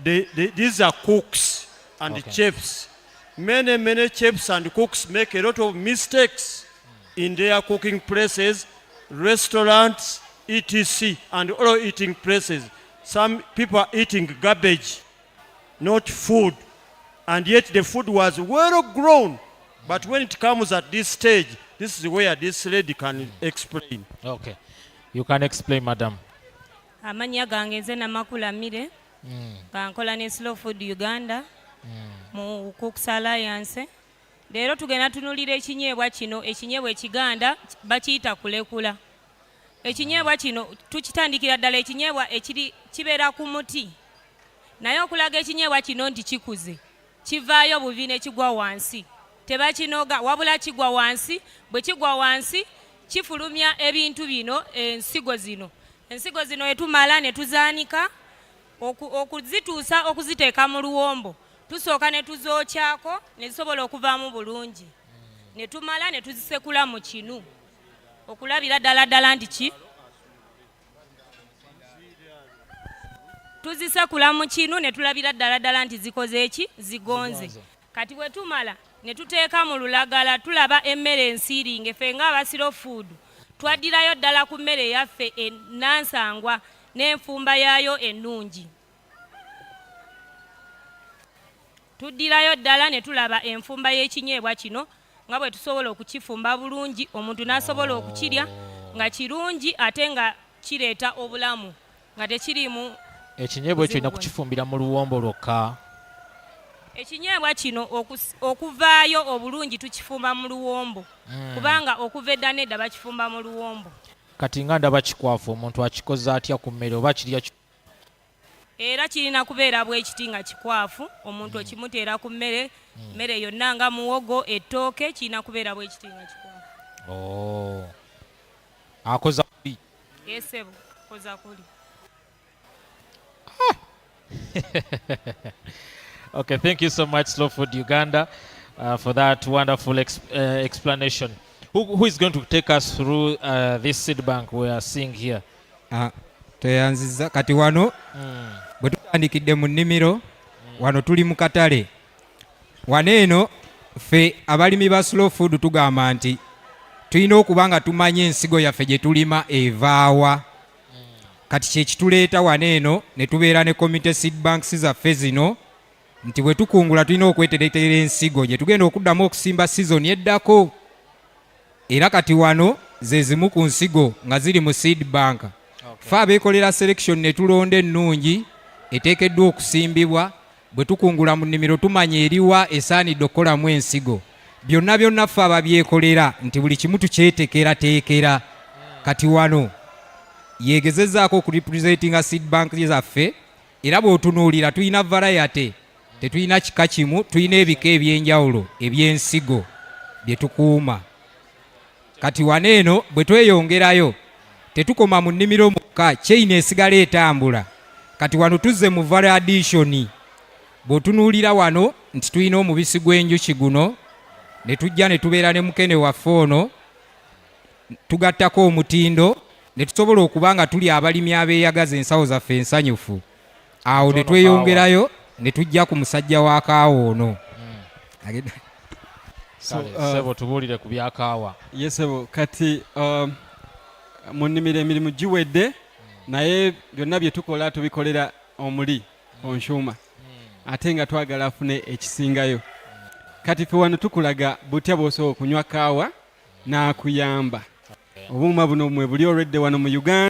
These are cooks and chefs. Many chefs and cooks make a lot of mistakes in their cooking places, restaurants, etc., and all eating places. Some people are eating garbage, not food. and yet the food was well grown. But when it comes at this stage, this is where this lady can explain. Okay. You can explain, madam. Amanya gange nze Namakula Mire nga nkola ne Slow Food Uganda mu Cooks Alliance. Leero tugenda tunulira ekinyeebwa kino, ekinyeebwa ekiganda bakiyita kulekula. Ekinyeebwa kino tukitandikira ddala ekinyeebwa ekiri kibeera ku muti. Naye okulaga ekinyeebwa kino nti kikuze, kivaayo buvi ne kigwa wansi. Tebakinoga wabula kigwa wansi, bwe kigwa wansi kifulumya ebintu bino, ensigo zino. Ensigo zino etumala ne tuzaanika okuzituusa okuziteeka mu luwombo. Tusooka ne tuzookyako ne zisobola okuvaamu bulungi. Ne tumala ne tuzisekula mu kinu okulabira ddala nti ki tuzisekula mu kinu ne tulabira ddala nti zikoze eki zigonze. Kati bwe tumala ne tuteeka mu lulagala tulaba emmere ensiiringe ffe ng'aba Slow Food twaddirayo ddala ku mmere yaffe ennansangwa n'enfumba yaayo ennungi. Tuddirayo ddala ne tulaba enfumba y'ekinyeebwa kino nga bwe tusobola okukifumba bulungi, omuntu n'asobola okukirya nga kirungi ate nga kireeta obulamu nga tekirimu. Ekinyeebwa ekyo olina kukifumbira mu luwombo lwokka. Ekinyeebwa kino okuvaayo obulungi tukifumba mu luwombo kubanga okuva edda nedda bakifumba mu luwombo. Kati nga ndaba kikwafu, omuntu akikoze atya ku mmere oba kirya era kirina kubeera bwe kiti nga kikwafu, omuntu okimuteera ku mmere, mmere yonna nga muwogo, ettooke, kirina kubeera bwe kiti nga kikwafu. Akoza kuli. Yesebo, akoza kuli. Okay, thank you so much, Slow Food Uganda, for that wonderful explanation. Who is going to take us through this seed bank we are seeing here? Tweyanziza kati wano bwe tutandikidde mu nnimiro wano tuli mu katale. Wano eno ffe abalimi ba Slow Food tugamba nti tulina okuba nga tumanye ensigo yaffe gye tulima evaawa. Kati kye kituleeta wano eno ne tubeera ne community seed banks zaffe zino nti bwe tukungula tulina okweterekera ensigo gye tugenda okuddamu okusimba season eddako. Era kati wano ze zimu ku nsigo nga ziri mu seed bank. Ffe abeekolera selection ne tulonda ennungi eteekeddwa okusimbibwa. Bwe tukungula mu nnimiro tumanya eriwa esaanidde okukolamu ensigo. Byonna ffe ababyekolera nti buli kimu tukyeteekerateekera. Kati wano yeegezezaako okurepresentinga seed bank zaffe, era bw'otunuulira tulina variety, tetulina kika kimu, tulina ebika ebyenjawulo eby'ensigo bye tukuuma. Kati wano eno bwe tweyongerayo tetukoma mu nnimiro mukka, chain esigala etambula. Kati wano tuzze mu variation. Bw'otunuulira wano nti tulina omubisi gw'enjuki guno, ne tujja ne tubeera ne mukene waffe ono, tugattako omutindo, ne tusobola okuba nga tuli abalimi abeeyagaza ensawo zaffe ensanyufu. Awo ne tweyongerayo ne tujja ku musajja wa kaawa ono. Sebo tubuulire ku bya kaawa. Yesebo kati mu nnimiro emirimu giwedde, naye byonna bye tukola tubikolera omuli onshuma, ate nga twagala afune ekisingayo. Kati ffe wano tukulaga butya bw'osobola okunywa kaawa n'akuyamba. Obuuma buno mwe buli olwedde wano mu Uganda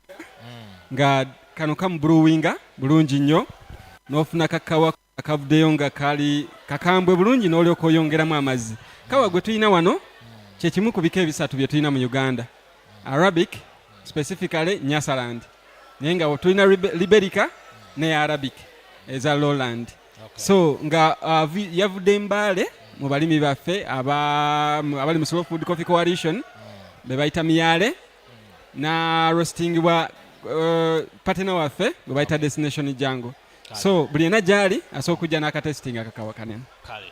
nga kano kamubrewinga bulungi nnyo, n'ofuna kakaawa akavuddeyo nga kali kakambwe bulungi n'olyoka oyongeramu amazzi. Kaawa gwe tulina wano kye kimu ku bika ebisatu bye tulina mu Uganda: Arabic, specifically Nyasaland, naye nga tulina Liberica ne Arabic eza Lowland. So nga yavudde Mbale mu balimi baffe abali mu Slow Food Coffee Coalition be bayita Miyale, na roastingibwa partner waffe gwe bayita Destination Jango. So buli ena gyali asobola okujja n'akatestinga akakawa kanene.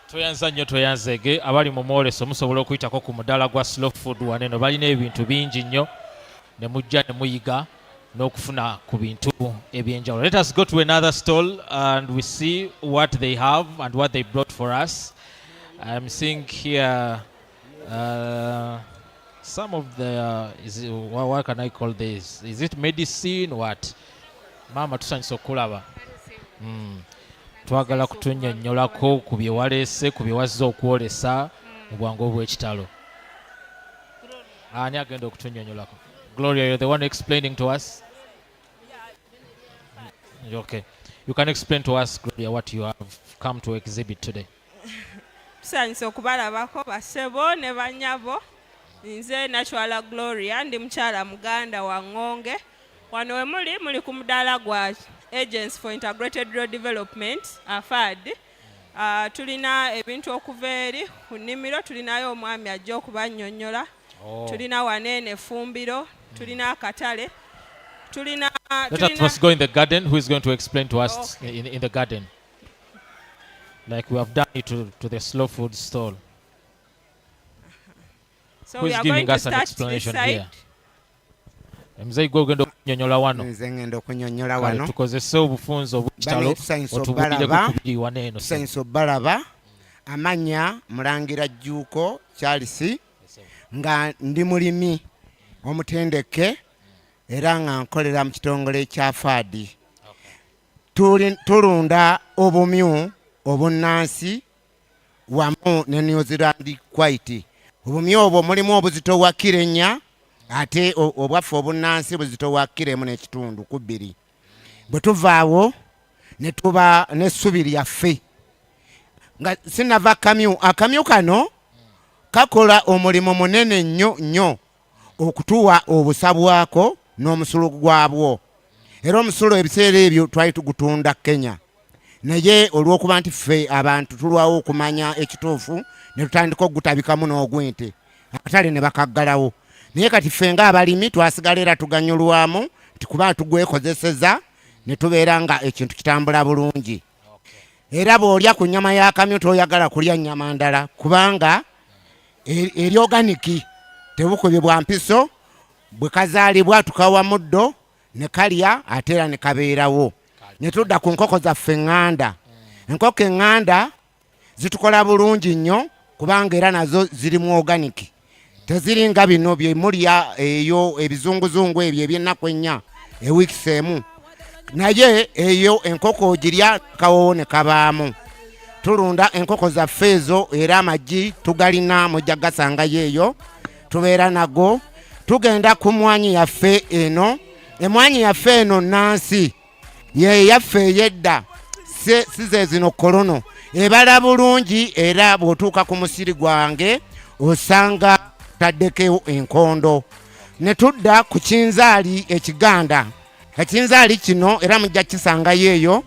Tweyanza nnyo, tweyanzege. Abali mu mwoleso musobola okuyitako ku mudaala gwa Slow Food wano eno, balina ebintu bingi nnyo ne mujja ne muyiga n'okufuna ku bintu ebyenjawulo. Let us go to another stall and we see what they have and what they brought for us. I'm seeing here some of the what can I call this? Is it medicine? What? Mama tusanyisa okulaba. twagala kutunnyonnyolako ku bye waleese ku bye wazze okwolesa mu bwangu obw'ekitalo. Ani agenda okutunnyonnyolako? Gloria, you're the one explaining to us? Okay. You can explain to us, Gloria, what you have come to exhibit today. Tusanyuse okubalabako basebo ne banyabo. Nze Natural Gloria ndi mukyala Muganda wa Ngonge. Wano we muli ku mudaala gwa Agents for Integrated Rural Development, AFAD. Tulina ebintu okuva eri ku nnimiro, tulinayo omwami ajja okubannyonnyola. Tulina waneene fumbiro, tulina akatale. Let us first go in the garden. Who is going to explain to us in the garden? Like we have done it to the slow food stall. So who is giving us an explanation here? Mzee gwe ogenda okunyonnyola wano. Nze ngenda okunyonnyola wano. Tukozese obufunzo obw'ekitalo otubulire kubiri waneeno. Tusanyusa obbalaba amanya Mulangira Jjuuko Charles nga ndi mulimi omutendeke era nga nkolera mu kitongole kya FAD. Tulunda obumyu obunnansi wamu ne New Zealand White. Obumyu obwo mulimu obuzito bwa kilo 4 ate obwaffe obunnansi buzito bwa kilo 1.2. Bwe tuvaawo ne tuba n'essubi lyaffe nga sinava akamyu kano kakola omulimu munene nnyo okutuwa obusabwako n'omusolo gwabwo. Era omusolo ebiseera ebyo twali tugutunda Kenya. Naye olw'okuba nti ffe abantu tulwawo okumanya ekituufu ne tutandika okugutabikamu n'ogwente. Akatale ne bakaggalawo. Naye kati ffe ng'abalimi twasigala era tuganyulwamu kuba tugwekozeseza ne tubeera nga ekintu kitambula bulungi. Era bw'olya ku nnyama y'akamyu toyagala kulya nnyama ndala kubanga eri oganiki tebukubye bwa mpiso bwe kazaalibwa tukawa muddo ne kalya ate era ne kabeerawo. Ne tudda ku nkoko zaffe eŋŋanda. Enkoko eŋŋanda zitukola bulungi nnyo kubanga era nazo zirimu oganiki. Teziringa bino bye mulya eyo ebizunguzungu ebyo eby'ennaku ennya ewiikisi emu. Naye eyo enkoko ogirya kawowo ne kabaamu. Tulunda enkoko zaffe ezo era amagi tugalina mujja gasangayo eyo tubeera nago. Tugenda ku mwanyi yaffe eno. Emwanyi yaffe eno Nansi ye yaffe ey'edda size zino kolono ebala bulungi era bw'otuuka ku musiri gwange osanga taddeko enkondo. Ne tudda ku kinzaali ekiganda. Ekinzaali kino era mujja kisangayo eyo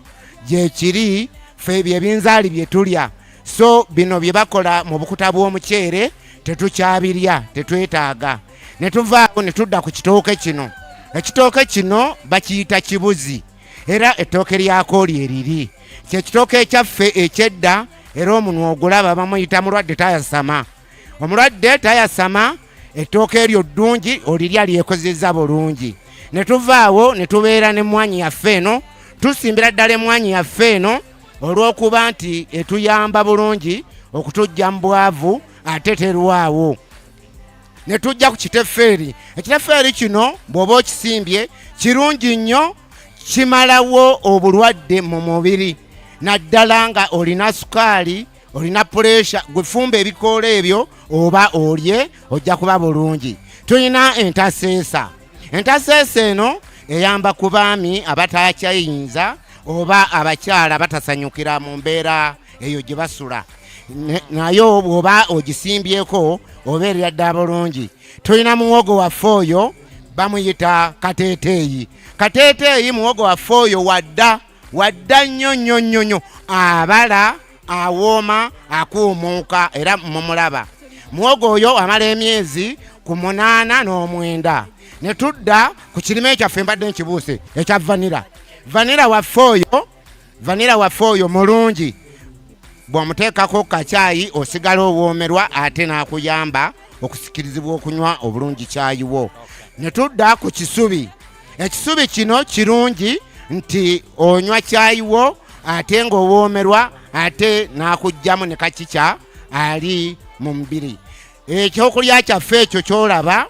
gye kiri ffe ebyo ebinzaali bye tulya. So bino bye bakola mu bukuta bw'omuceere tetukyabirya tetwetaaga. Ne tuvaawo ne tudda ku kitooke kino. Ekitooke kino bakiyita kibuzi era ettooke lyako lyeriri. Kyekitooke ekyaffe ekyedda era omunwa ogulaba bamuyita mulwadde tayasama. Omulwadde tayasama ettooke eryo ddungi olirya lyekozeza bulungi. Ne tuvaawo ne tubeera n'emmwanyi yaffe eno. Tusimbira ddala emmwanyi yaffe eno olw'okuba nti etuyamba bulungi okutujja mu bwavu ate terwawo. Ne tujja ku kiteffeeri. Ekiteffeeri kino bw'oba okisimbye kirungi nnyo kimalawo obulwadde mu mubiri. Naddala nga olina sukaali olina puleesha gwefumba ebikoola ebyo oba olye ojja kuba bulungi. Tulina entaseesa. Entaseesa eno eyamba ku baami abatakyayinza oba abakyala batasanyukira mu mbeera eyo gye basula. Nayo bw'oba ogisimbyeko obeerera ddala bulungi. Tulina muwogo waffe oyo bamuyita kateeteeyi. Kateeteeyi muwogo waffe oyo wadda nnyo abala awooma akuumuuka era mumulaba. Muwogo oyo amala emyezi ku 8 n'omwenda. Ne tudda ku kirime kyaffe mbadde nkibuuse ekya vanira. Vanira waffe oyo mulungi. Bw'omuteekako kacaayi osigala owoomerwa ate n'akuyamba okusikirizibwa okunywa obulungi caayiwo. Ne tudda ku kisubi. Ekisubi kino kirungi nti onywa caayiwo ate ng'owoomerwa ate n'akugjamu ne kakica ali mu mubiri. Ekyokulya kyaffe ekyo ky'olaba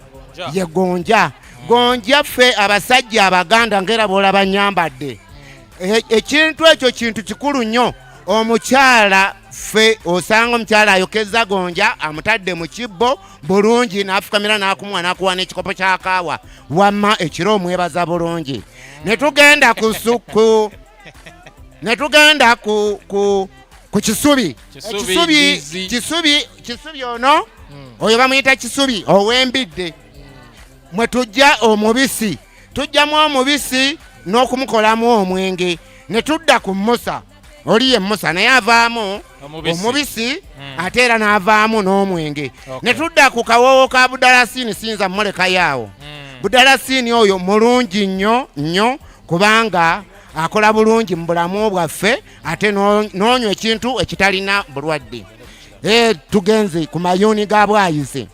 ye gonja. Gonja ffe abasajja Abaganda ng'era bw'olaba nyambadde. ekintu ekyo kintu kikulu nnyo. Omukyala ffe osanga omukyala ayokeza gonja amutadde mu kibbo bulungi n'afukamira n'akumuwa n'akuwa n'ekikopo kya kaawa wamma ekiro omwebaza bulungi. Ne tugenda ku kisubi. Kisubi ono oyo bamuyita kisubi ow'embidde. Mwe tujja omubisi, tujjamu omubisi n'okumukolamu omwenge. Ne tudda ku Musa, oli ye Musa naye avaamu omubisi ate era n'avaamu n'omwenge. Ne tudda ku kawoowo ka Budalasini, sinza mmulekayaawo. Budalasini oyo mulungi nnyo kubanga akola bulungi mu bulamu bwaffe ate n'onywa ekintu ekitalina bulwadde. Tugenze ku mayuuni ga Bwayise.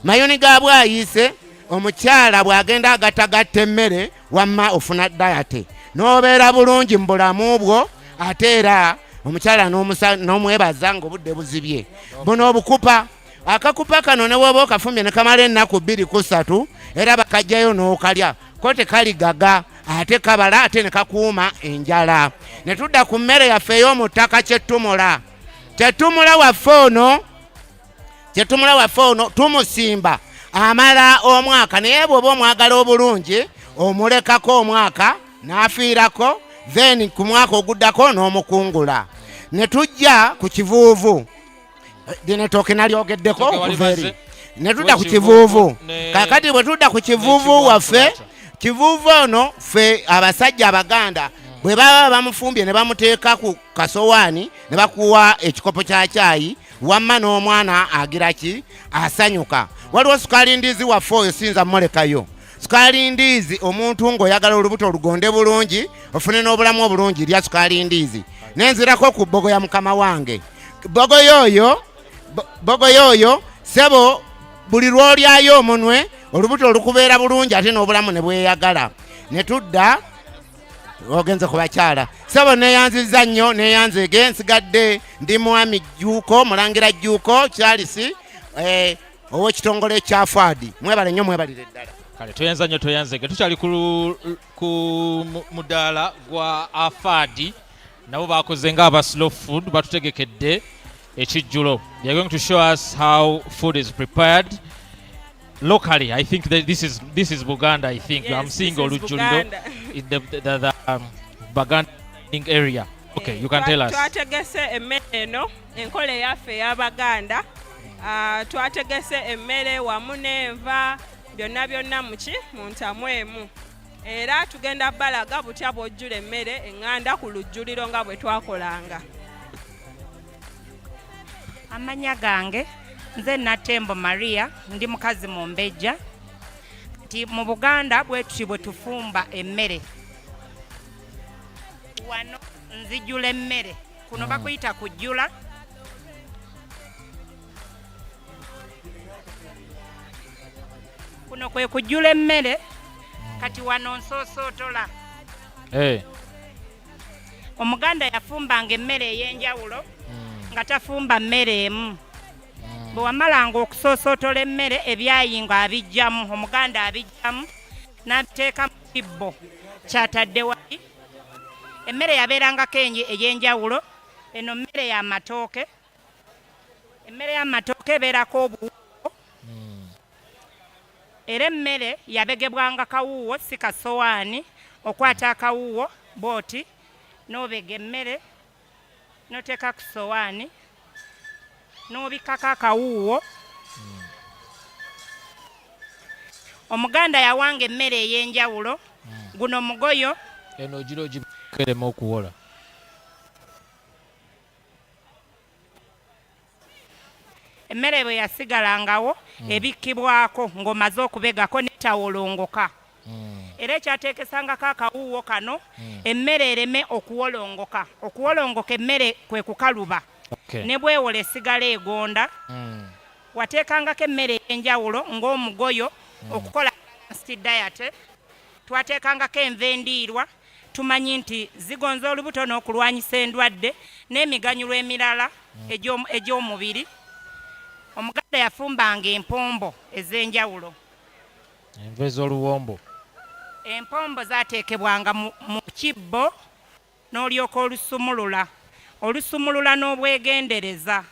Mayuuni ga Bwayise omukyala bw'agenda agatagatta emmere wamma ofuna dayate n'obeera bulungi mu bulamu bwo ate era omukyala n'omwebaza ng'obudde buzibye. Buno obukupa, akakupa kano ne bw'oba okafumbye ne kamala ennaku 2 ku 3 era bakajjayo n'okalya ko tekali gaga ate kabala ate ne kakuuma enjala. Ne tudda ku mmere yaffe ey'omu ttaka kyetumula. Kyetumula waffe ono tumusimba amala omwaka naye bw'oba omwagala obulungi omulekako omwaka n'afiirako then ku mwaka oguddako n'omukungula. Ne tujja ku kivuuvu. Dine tooke nalyogeddeko okuveeri. Ne tudda ku kivuuvu. Kakati bwe tudda ku kivuuvu waffe, kivuuvu ono ffe abasajja Abaganda bwe baba bamufumbye ne bamuteeka ku kasowaani ne bakuwa ekikopo kya caayi wamma n'omwana agira ki asanyuka. Waliwo sukaali ndiizi waffe oyo sinza mmulekayo. Sukaali ndiizi omuntu ng'oyagala olubuto olugonde bulungi ofune n'obulamu obulungi lya sukaali ndiizi. Nenzirako ku bbogo ya mukama wange. Bbogo yoyo sebo buli lw'olyayo omunwe olubuto olukubeera bulungi ate n'obulamu ne bweyagala. Ne tudda ogenze ku bakyala. Sebo neeyanziza nnyo neeyanzege nsigadde ndi mwami Jjuuko, Mulangira Jjuuko Charles ow'ekitongole kya Fadi. Mwebale nnyo mwebalire ddala. Kale toyanza nnyo toyanzege tukyali ku mudaala gwa Afadi nabo bakoze ng'aba slow food batutegekedde ekijjulo. They are going to show us how food is prepared locally. I think that this is Buganda. I think yes, I'm seeing Olujuliro in the Baganda area. Okay, you can tell us. Twategese emmere eno enkola eyaffe ey'Abaganda. Twategese emmere wamu n'enva byonna mu ntamu emu. Era tugenda balaga butya bw'ojjula emmere eŋŋanda ku lujjuliro nga bwe twakolanga. Amanya gange nze Natembo Maria ndi mukazi mu Mbejja. Kati mu Buganda bwetuti bwe tufumba emmere. Wano nzijula emmere kuno bakuyita kujjula. Kuno kwe kujjula emmere kati wano nsosootola. Omuganda yafumbanga emmere ey'enjawulo nga tafumba mmere emu. Bwe wamalanga okusoosootola emmere ebyayinga abijjamu, Omuganda abijjamu n'abiteeka mu kibbo kyatadde wali. Emmere yabeerangako ey'enjawulo. Eno mmere y'amatooke. Emmere y'amatooke ebeerako obuwuuwo. Era emmere yabegebwanga kawuuwo si kasowaani. Okwata akawuuwo booti n'obega emmere n'oteeka ku sowaani n'obikako akawuuwo. Omuganda yawanga emmere ey'enjawulo. Guno mugoyo. Eno giro gikerema okuwola. Emmere bwe yasigalangawo ebikkibwako ng'omaze okubegako netawolongoka. Era ekyateekesangako akawuuwo kano emmere ereme okuwolongoka. Okuwolongoka emmere kwe kukaluba. Ne bwewola esigala egonda. Wateekangako emmere ey'enjawulo ng'omugoyo okukola balanced diet. Twateekangako enva endiirwa. Tumanyi nti zigonza olubuto n'okulwanyisa endwadde n'emiganyulo emirala egy'omubiri. Omuganda yafumbanga empombo ez'enjawulo. Enva ez'oluwombo. Empombo zaateekebwanga mu kibbo n'olyoka olusumulula n'obwegendereza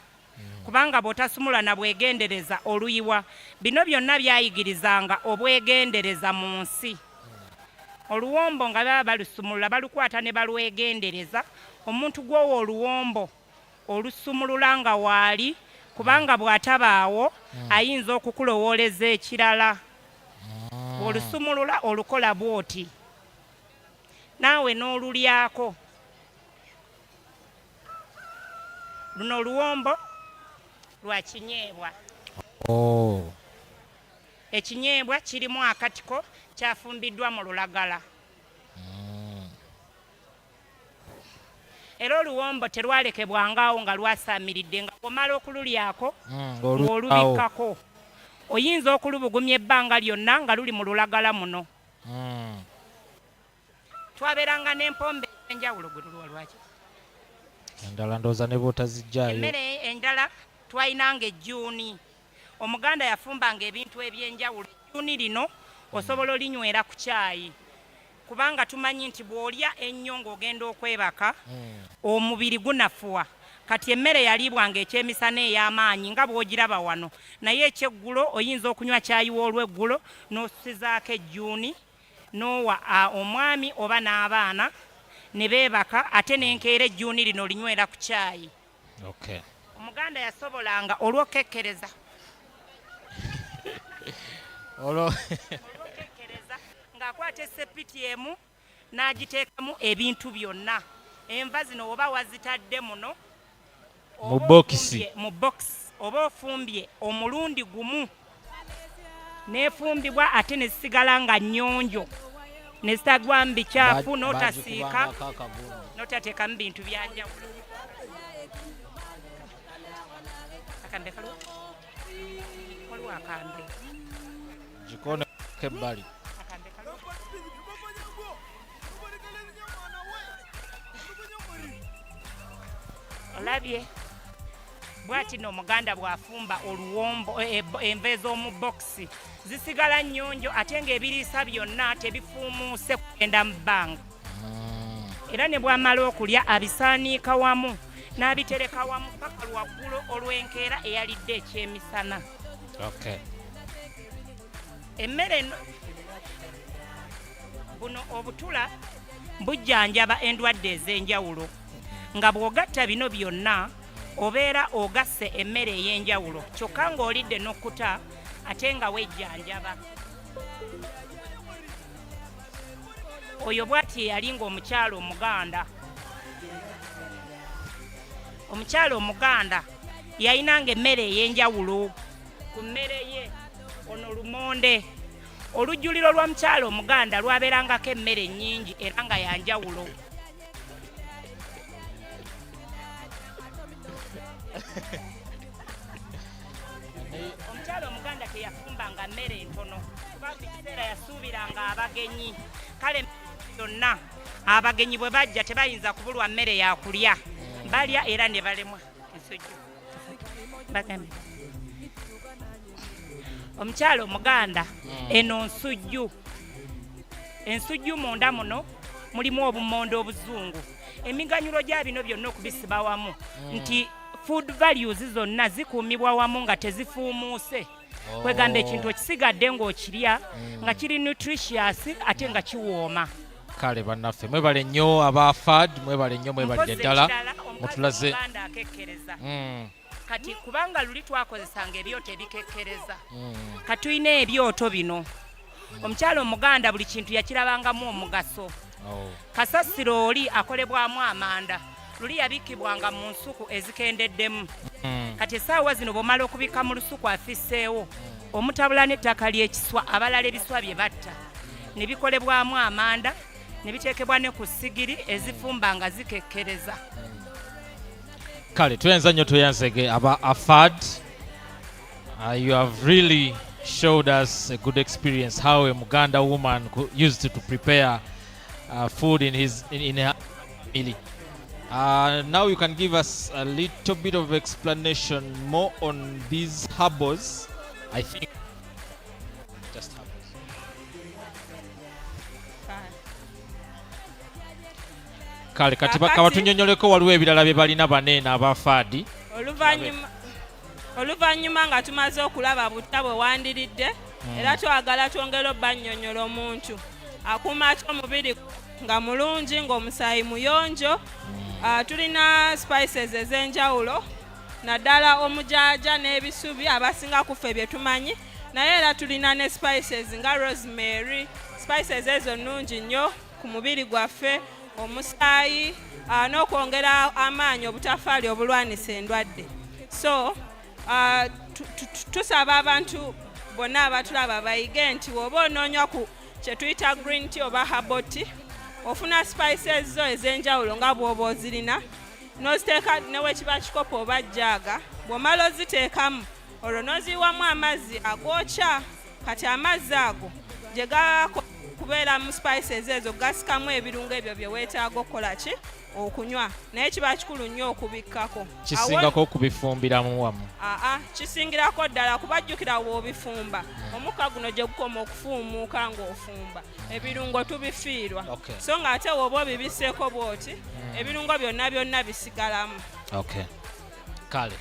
kubanga bw'otasumula na bwegendereza oluyiwa. Bino byonna byayigirizanga obwegendereza mu nsi. Oluwombo nga baba balusumulula balukwata ne balwegendereza. Omuntu gw'owa oluwombo olusumulula nga waali kubanga bw'atabaawo ayinza okukulowooleza ekirala. Olusumulula olukola bw'oti naawe n'olulyako. Luno oluwombo lwa kinyeebwa. Ekinyeebwa kirimu akatiko kyafumbiddwa mu lulagala. Era oluwombo terwalekebwangawo nga lwasaamiridde, nga bw'omala okululyako ng'olubikkako oyinza okulubugumya ebbanga lyonna nga luli mu lulagala muno. Twabeeranga n'empombe enjawulo gwe lulwa lwaki endala ndowooza ne bw'otazijjaayo. Emmere endala twayinanga ejjuuni. Omuganda yafumbanga ebintu eby'enjawulo. Ejjuuni lino osobola olinywera ku caayi kubanga tumanyi nti bw'olya ennyo ng'ogenda okwebaka omubiri gunafuwa. Kati emmere yaliibwanga ekyemisana ey'amaanyi nga bw'ogiraba wano, naye ekyeggulo oyinza okunywa caayi w'olweggulo n'osusizaako ejjuuni n'owa omwami oba n'abaana ne beebaka, ate n'enkeera ejjuuni lino linywera ku caayi. Omuganda yasobolanga olw'okekkereza ng'akwata essepiti emu n'agiteekamu ebintu byonna. Enva zino oba wazitadde muno mu bokisi oba ofumbye omulundi gumu neefumbibwa ate ne zisigala nga nnyonjo ne zitagwamu bicaafu n'otasiika n'otateekamu bintu byanjawulo. Akambe waliwo akambe gikoone kebbali. Olabye bw'ati n'omuganda bw'afumba oluwombo enva ez'omu bokisi zisigala nnyonjo ate ng'ebiriisa byonna tebifuumuuse kugenda mu bbanga. Era ne bw'amala okulya abisaaniika wamu n'abitereka wamu paka lwaggulo olw'enkeera eyalidde ekyemisana. Emmere buno obutula bujjanjaba endwadde ez'enjawulo. Nga bw'ogatta bino byonna obeera ogasse emmere ey'enjawulo kyokka ng'olidde n'okkuta ate nga wejjanjaba. Oyo bw'ati yali ng'omukyala omuganda. Omukyala omuganda yayinanga emmere ey'enjawulo ku mmere ye. Ono lumonde. Olujjuliro lwa mukyala omuganda lwabeerangako emmere nnyingi era nga yanjawulo. Omukyala omuganda teyafumbanga mmere ntono kuba buli kiseera yasuubiranga abagenyi. Kale byonna abagenyi bwe bajja tebayinza kubulwa mmere yakulya, balya era ne balemwa ensujju. Omukyala omuganda eno ensujju munda muno mulimu obumonde obuzungu. Emiganyulo gya bino byonna okubisiba wamu nti food values zonna zikuumibwa wamu nga tezifuumuuse. Kwegamba ekintu okisigadde ng'okirya nga kiri nutritious ate nga kiwooma. Kale bannaffe mwebale nnyo aba FAD, mwebale nnyo mwebale ddala mutulaze. Kati kubanga luli twakozesanga ebyoto ebikekkereza katuyina ebyoto bino. Omukyala omuganda buli kintu yakirabangamu omugaso. Kasasiro oli akolebwamu amanda luli yabikkibwanga mu nsuku ezikendeddemu. Kati essaawa zino bw'omala okubikka mu lusuku afisseewo omutabula n'ettaka ly'ekiswa abalala ebiswa bye batta ne bikolebwamu amanda ne biteekebwa ne ku sigiri ezifumba nga zikekkereza. Kale tuyenza nnyo tuyanzege aba AFAD. You have really showed us a good experience how a Muganda woman used to prepare food in her family. Now you can give us a little bit of explanation more on these herbals. I think just herbals. kale kati kabatunyonyoleko waliwo ebirala bye balina baneena abafaadi oluvannyuma nga tumaze okulaba butta bwe wandiridde era twagala twongera obbannyonnyola omuntu akuuma atya omubiri nga mulungi ng'omusaayi muyonjo. Tulina spices ez'enjawulo naddala omujaaja n'ebisubi abasinga kufe bye tumanyi, naye era tulina ne spices nga rosemary. Spices ezo nnungi nnyo ku mubiri gwaffe, omusaayi n'okwongera amaanyi obutafaali obulwanisa endwadde. So tusaba abantu bonna abatulaba bayige nti bw'oba onoonywa ku kye tuyita green tea oba herbal tea, ofuna spices zo ez'enjawulo nga bw'oba ozirina n'oziteeka newekiba kikopo oba jjaaga. Bw'omala oziteekamu olwo n'oziyiwamu amazzi agookya. Kati amazzi ago gye gakubeera mu spices ezo gasikamu ebirungo ebyo bye weetaaga okukola ki okunywa, naye kiba kikulu nnyo okubikkako. Kisingako okubifumbiramu wamu? Kisingirako ddala kubajjukira w'obifumba omukka guno gye gukoma okufuumuuka ng'ofumba ebirungo tubifiirwa. So ng'ate w'oba obibiseeko bw'oti ebirungo byonna bisigalamu. Kale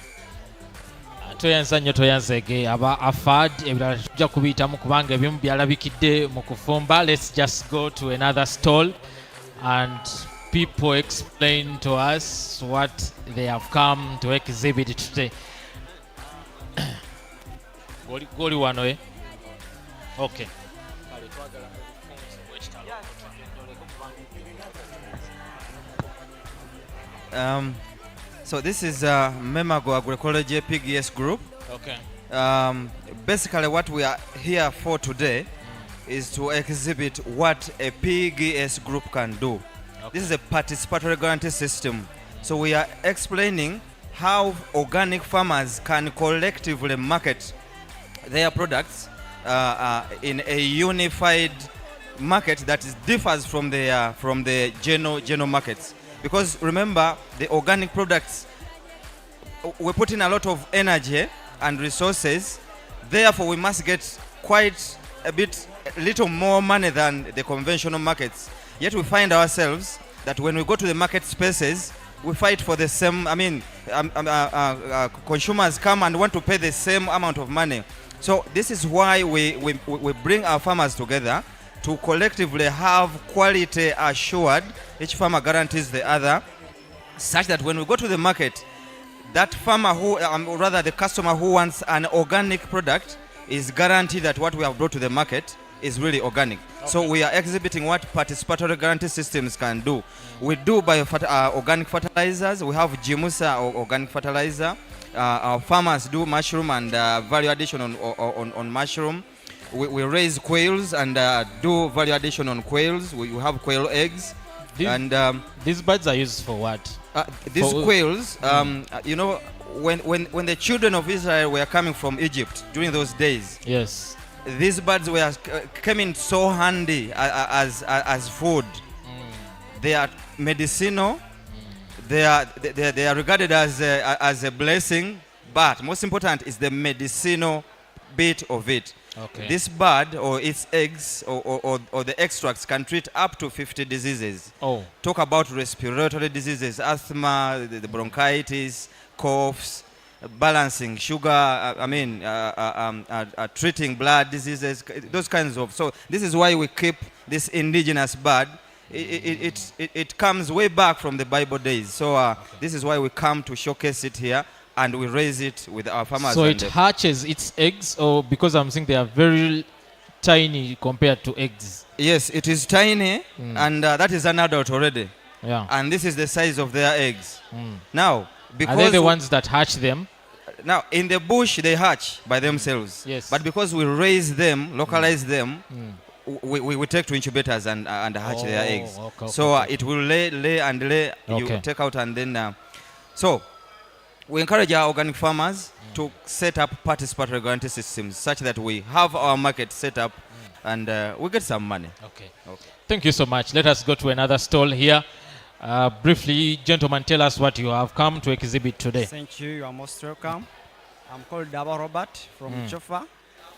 toyanza nnyo toyanzege aba afad ebirala tujja kubiyitamu kubanga ebimu byalabikidde mu kufumba. Let's just go to another stall and people explain to us what they have come to exhibit today. Goli wano eh? Okay. So this is Memago Agroecology PGS Group. Okay. Basically what we are here for today is to exhibit what a PGS group can do. This is a participatory guarantee system. So we are explaining how organic farmers can collectively market their products in a unified market that differs from the general markets. Because remember, the organic products, we put in a lot of energy and resources, therefore we must get quite a little more money than the conventional markets. Yet we find ourselves that when we go to the market spaces, we fight for the same, consumers come and want to pay the same amount of money. So this is why we bring our farmers together to collectively have quality assured. Each farmer guarantees the other, such that when we go to the market, that farmer who, rather the customer who wants an organic product is guaranteed that what we have brought to the market is really organic. So we are exhibiting what participatory guarantee systems can do. We do organic fertilizers. We have Jimusa or organic fertilizer. Our farmers do mushroom and value addition on mushroom. We raise quails and do value addition on quails. We have quail eggs. These birds are used for what? These quails, you know, when the children of Israel were coming from Egypt during those days, yes, these birds came in so handy as food. They are medicinal. They are regarded as a blessing, but most important is the medicinal bit of it. Okay. This bird or its eggs or the extracts can treat up to 50 diseases. Talk about respiratory diseases, asthma, the bronchitis, coughs, balancing sugar, treating blood diseases, those kinds of. So this is why we keep this indigenous bird. It comes way back from the Bible days. So this is why we come to showcase it here. And we raise it with our farmers. So it hatches its eggs, or because I'm saying they are very tiny compared to eggs? Yes, it is tiny, and that is an adult already. Yeah. And this is the size of their eggs. Now, because are they the ones that hatch them? Now, in the bush, they hatch by themselves. Yes. But because we raise them, localize them, we take to incubators and hatch their eggs. So it will lay and lay. You take out and then. So we encourage our organic farmers to set up participatory guarantee systems such that we have our market set up and we get some money. Okay. Thank you so much. Let us go to another stall here. Briefly, gentlemen, tell us what you have come to exhibit today. Thank you. You are most welcome. I'm called Daba Robert from Chofa.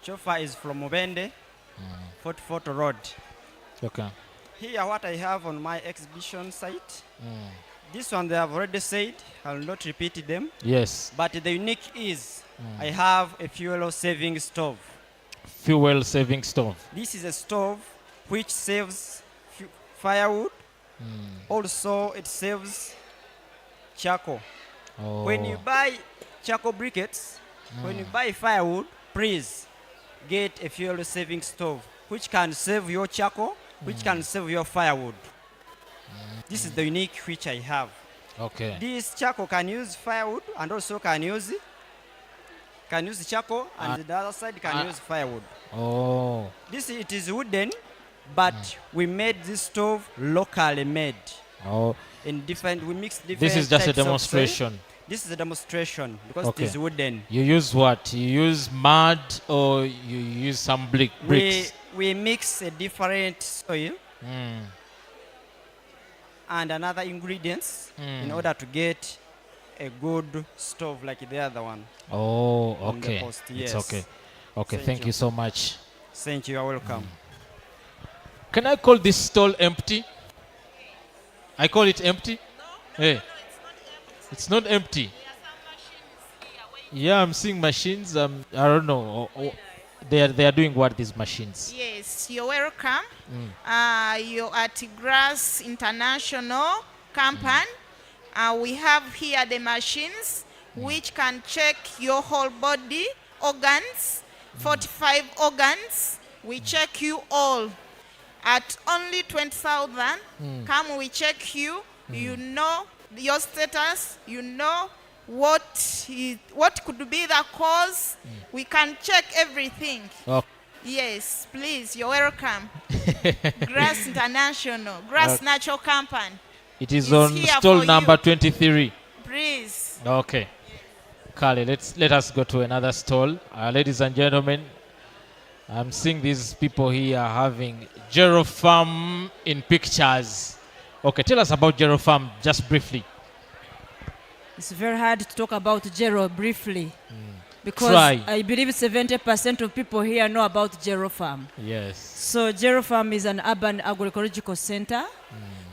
Chofa is from Mubende, Fort Road. Okay. Here what I have on my exhibition site. This one they have already said. I will not repeat them. Yes. But the unique is I have a fuel saving stove. Fuel saving stove. This is a stove which saves firewood. Also, it saves charcoal. Oh. When you buy charcoal briquettes, when you buy firewood, please get a fuel saving stove which can save your charcoal, which can save your firewood. This is the unique which I have. Okay. This charcoal can use firewood and also can use charcoal, and the other side can use firewood. Oh. This it is wooden, but we made this stove locally made. Oh. In different, we mix different. This is just a types of demonstration. This is a demonstration because Okay. it is wooden. You use what? You use mud or you use some bricks? We mix a different soil and another ingredients in order to get a good stove like the other one. Oh, on the okay. post. It's Yes. okay. Okay, thank you so much. Thank you, you are welcome. Can I call this stall empty? I call it empty? Hey. It's not empty. Yeah, I'm seeing machines. I don't know. They are doing what, these machines? Yes, you're welcome. You're at Grass International Company. We have here the machines which can check your whole body organs, 45 organs. We check you all at only 20,000. Come, we check you. You know your status. You know what could be the cause. We can check everything. Oh. Yes, please, you're welcome. Grass International, Grass Natural Company. It is It's on here stall for number you. 23. Please. Okay. Kale, let us go to another stall. Ladies and gentlemen, I'm seeing these people here having Gero Farm in pictures. Okay, tell us about Gero Farm just briefly. It's very hard to talk about Gero briefly because Try. I believe 70% of people here know about Gero Farm. Yes. So Gero Farm is an urban agroecological center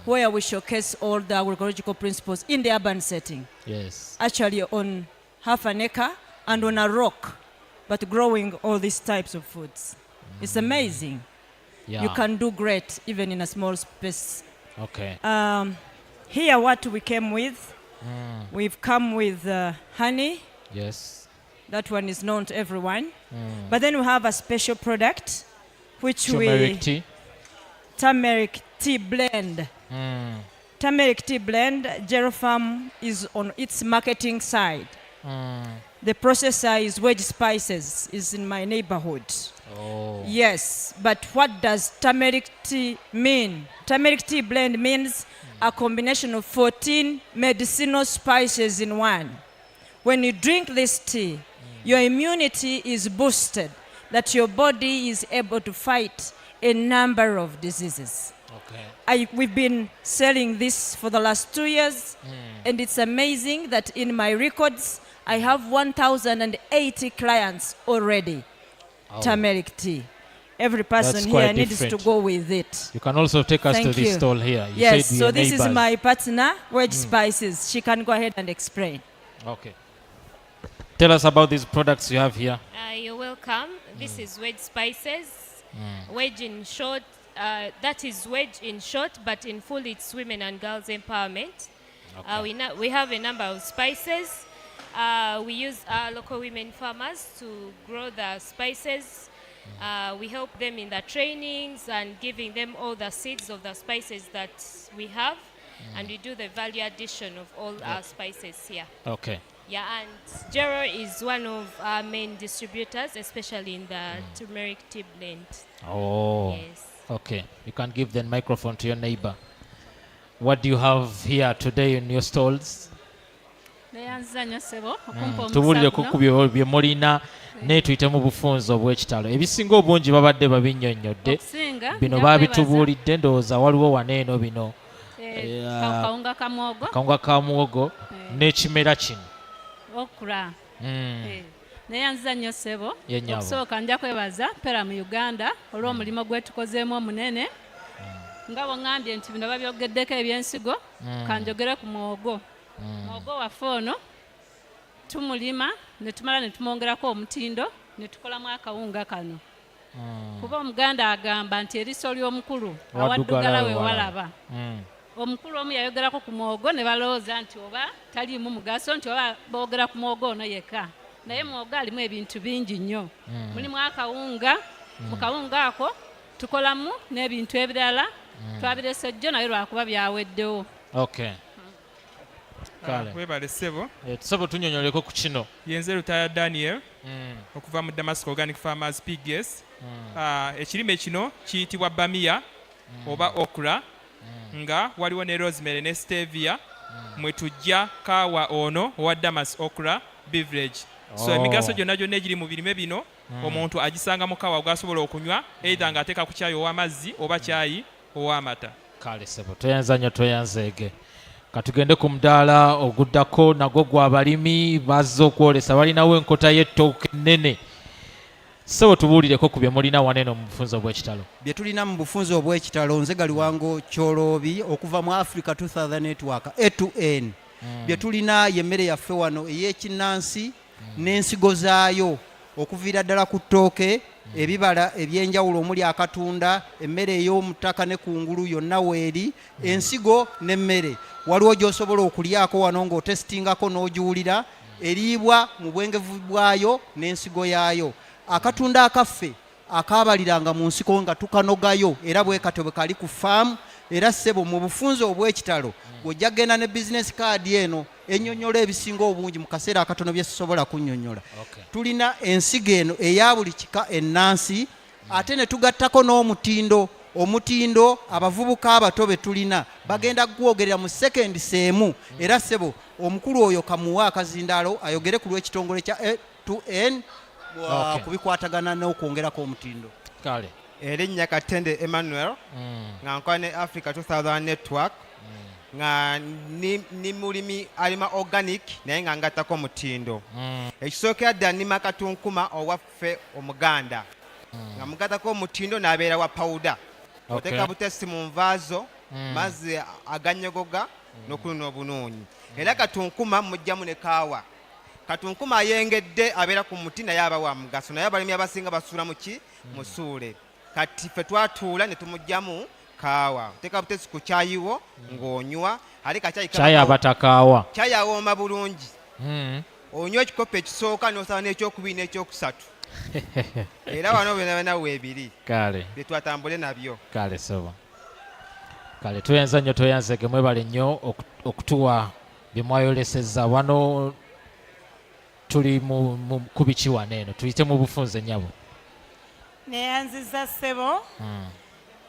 where we showcase all the agroecological principles in the urban setting. Yes. Actually on half an acre and on a rock, but growing all these types of foods. It's amazing. Yeah. You can do great even in a small space. Okay. Here what we came with, we've come with honey. Yes. That one is known to everyone. But then we have a special product which Turmeric tea. Turmeric tea blend. Turmeric tea blend, Gero Farm is on its marketing side. The processor is Wedge Spices, is in my neighborhood. Oh. Yes, but what does turmeric tea mean? Turmeric tea blend means a combination of 14 medicinal spices in one. When you drink this tea, your immunity is boosted, that your body is able to fight a number of diseases. Okay. We've been selling this for the last 2 years, and it's amazing that in my records, I have 1,080 clients already. Oh. Turmeric tea. Every person That's here quite needs different. to go with it. You can also take us Thank to this you. stall here. You Yes, said we so are this is neighbors. my partner, Wedge Spices. She can go ahead and explain. Okay. Tell us about these products you have here. You're welcome. This is Wedge Spices. Wedge in short, that is Wedge in short, but in full it's women and girls empowerment. We have a number of spices. We use our local women farmers to grow the spices. We help them in the trainings and giving them all the seeds of the spices that we have. And we do the value addition of all our spices here. Okay. Yeah, and Gero is one of our main distributors, especially in the turmeric tea blend. Oh. Yes. Okay. You can give the microphone to your neighbor. What do you have here today in your stalls? Tubulire ku bye mulina naye tuyitemu bufunzo obw'ekitalo ebisinga obungi babadde babinnyonnyodde bino baabitubuulidde ndowooza waliwo waneeno bino kawunga ka muwogo n'ekimera kino okra neyanziza nnyo ssebo okusooka nja kwebaza pera mu uganda olw'omulimu gwe tukozeemu omunene nga bw'ŋŋambye nti bino babyogeddeko ebyensigo kanjogere ku mwogo. Mwogo waffe ono tumulima ne tumala ne tumwongerako omutindo ne tukolamu akawunga kano. Kuba Omuganda agamba nti eriiso ly'omukulu awaddugala we walaba. Omukulu omu yayogerako ku mwogo ne balowooza nti oba taliimu mugaso nti oba boogera ku mwogo ono yekka. Naye mwogo alimu ebintu bingi nnyo. Mulimu akawunga, mu kawunga ako tukolamu n'ebintu ebirala twabirese jjo naye lwakuba byaweddewo. Webale ssebo. Tusaba tunyonyoleko ku kino. Yenze Lutaya Daniel okuva mu Damascus Organic Farmers PGS. Ekirime kino kiyitibwa bamiya oba okra nga waliwo ne rosemary ne stevia mwe tujja kaawa ono owa Damas okra beverage. So emigaso gyonna gyonna egiri mu birime bino omuntu agisanga mu kaawa gwasobola okunywa either ng'ateeka ku caayi ow'amazzi oba caayi ow'amata. Kale ssebo toyanza nnyo toyanzeege. Katugende ku mudaala oguddako nagwo gw'abalimi bazze okwolesa balinawo enkota y'ettooke ennene. Ssebo tubuulireko ku bye mulina waneeno mu bufunze obw'ekitalo. Bye tulina mu bufunze obw'ekitalo nze Galiwango Kyoloobi okuva mu Africa 2000 Network A to N. Bye tulina y'emmere yaffe wano ey'ekinnansi n'ensigo zaayo okuviira ddala ku ttooke ebibala ebyenjawulo omuli akatunda emmere ey'omutaka ne kungulu yonna weeri ensigo n'emmere waliwo gy'osobola okulyako wano ng'otesitingako n'ogiwulira eriibwa mu bwengevu bwayo n'ensigo yaayo. Akatunda akaffe akaabaliranga mu nsiko nga tukanogayo era bwe katyo bwe kali ku faamu era ssebo mu bufunze obw'ekitalo ojja genda ne bizinesi kaadi eno ennyonnyola ebisinga obungi mu kaseera akatono bye sisobola kunnyonnyola. Tulina ensigo eno eya buli kika ennansi ate ne tugattako n'omutindo. Omutindo abavubuka abato be tulina bagenda gwogerera mu sekendi seemu era ssebo omukulu oyo kamuwa akazindaalo ayogere ku lw'ekitongole kya A2N kubikwatagana n'okwongerako omutindo. Kale erinnya Katende Emmanuel nga nkola ne Africa 2000 Network nga ni mulimi alima organic naye nga ngattako omutindo. Ekisookera ddala nima katunkuma owaffe Omuganda nga mugattako omutindo n'abeera wa pawuda. Oteeka butesi mu nvaazo mazzi aganyogoga n'okuluna obunoonyi. Era katunkuma mujjamu ne kaawa. Katunkuma ayengedde abeera ku muti naye aba wa mugaso naye abalimi abasinga basuula mu ki musuule. Kati ffe twatuula ne tumugjamu kaawa. Oteeka butesi ku kyayiwo ng'onywa ate kyayi abatakaawa kyayi awooma bulungi. Onywa ekikopo ekisooka n'osaba n'ekyokubiri n'ekyokusatu. Era wano bena weebiri. Kale bye twatambule nabyo. Kale soba. Kale toyanza nnyo toyanzege mwebale nnyo okutuwa bye mwayolesezza wano tuli ku biki waneeno tuyite mu bufunze nnyabo. Neyanziza ssebo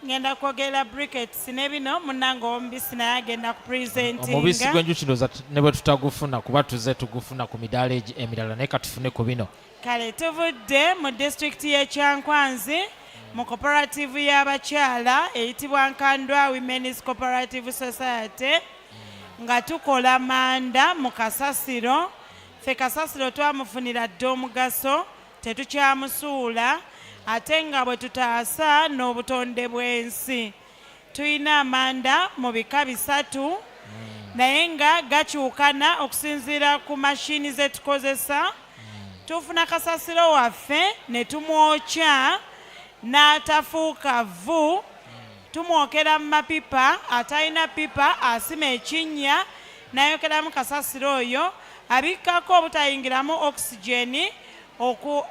ngenda kwogera briquettes ne bino munnange omubisi naye agenda ku presentinga. Omubisi gw'enjuki ndowooza ne bwe tutagufuna kuba tuze tugufuna ku midaala emirala naye katufune ku bino. Kale tuvudde mu disitulikiti y'Ekyankwanzi mu cooperative y'abakyala eyitibwa Nkandwa Women's Cooperative Society nga tukola manda mu kasasiro. Ffe kasasiro twamufunira dda omugaso tetukyamusuula ate nga bwe tutaasa n'obutonde bw'ensi. Tuyina amanda mu bika 3 naye nga gakyukana okusinziira ku mashini ze tukozesa. Tufuna kasasiro waffe ne tumwokya n'atafuuka vvu. Tumwokera mu mapipa atalina pipa asima ekinnya n'ayokeramu kasasiro oyo abikkako obutayingiramu oxygeni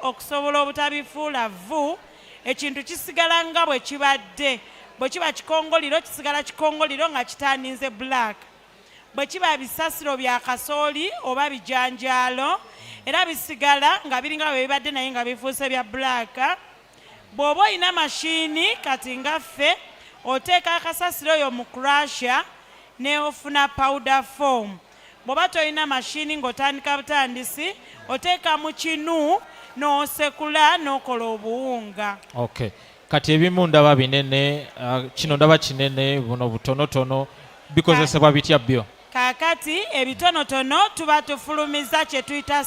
okusobola obutabifuula vvu. Ekintu kisigala nga bwe kibadde. Bwe kiba kikongoliro kisigala kikongoliro nga kitandinze black. Bwe kiba bisasiro bya kasooli oba bijanjaalo era bisigala nga biringa bwe bibadde naye nga bifuuse bya black. Bw'oba olina mashini kati nga ffe oteeka akasasiro oyo mu crusher ne ofuna powder form. Bw'oba tolina mashini ng'otandika butandisi oteeka mu kinu n'osekula n'okola obuwunga. Okay. Kati ebimu ndaba binene kino ndaba kinene buno butonotono bikozesebwa bitya byo? Kaakati ebitonotono tuba tufulumiza kye tuyita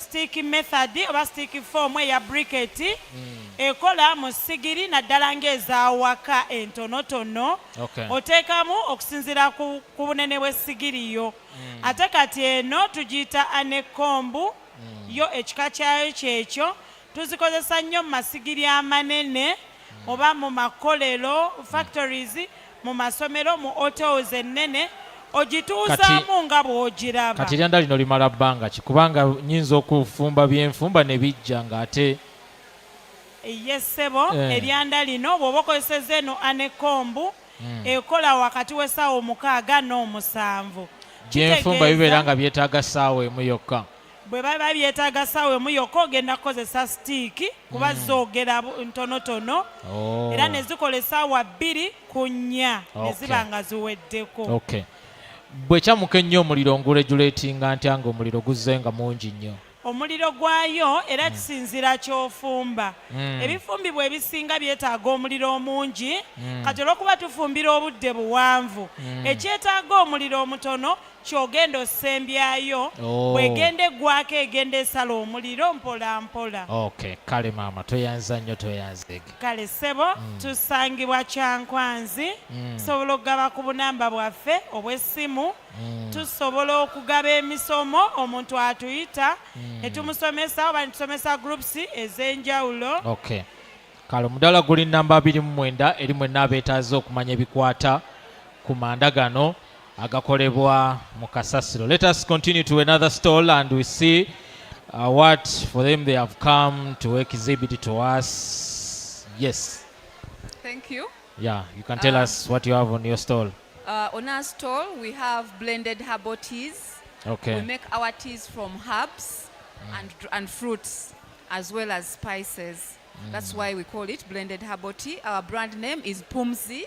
stick method oba stick form eya briquette ekola mu sigiri naddala ng'ezaawaka entonotono oteekamu okusinziira ku bunene bw'essigiri yo ate kati eno tugiyita anekombu yo ekika kyayo kyekyo tuzikozesa nnyo mu masigiri amanene oba mu makolero factories mu masomero mu hotels ennene ogituuzaamu nga bw'ogiraba kati eryanda lino limala bbanga ki kubanga nyinza okufumba byenfumba ne bijja ng'ate yesebo eryanda lino bw'oba okozeseza eno anekombu ekola wakati w'essaawa 6 n'omusanvu byenfumba bibeera nga byetaaga ssaawa emu yokka bwe baba byetaaga ssaawa emu yokka ogenda kukozesa sitiiki kuba zoogera ntonotono era ne zikola essaawa 2 ku 4 ne ziba nga ziweddeko bwe kyamuka ennyo omuliro ngulejuleetinga ntya nga omuliro guzze nga mungi nnyo omuliro gwayo era kisinzira ky'ofumba ebifumbibwa ebisinga byetaaga omuliro omungi kati olw'okuba tufumbira obudde buwanvu ekyetaaga omuliro omutono ky'ogenda osembyayo bw'egenda eggwako egenda esala omuliro mpola mpola kale maama toyanza nnyo toyanzege kale ssebo tusangibwa Kyankwanzi tusobola okugaba ku bunamba bwaffe obw'essimu tusobola okugaba emisomo omuntu atuyita ne tumusomesa oba ne tusomesa groups ez'enjawulo kale omudaala guli namba 29 eri mwenna abeetaaze okumanya ebikwata ku manda gano agakolebwa mu kasasiro. Let us continue to another stall and we see what for them they have come to exhibit to us. Yes. Thank you. Yeah, you can tell us what you have on your stall. On our stall we have blended herbal teas. We make our teas from herbs and fruits as well as spices. That's why we call it blended herbal tea. Our brand name is Pumzi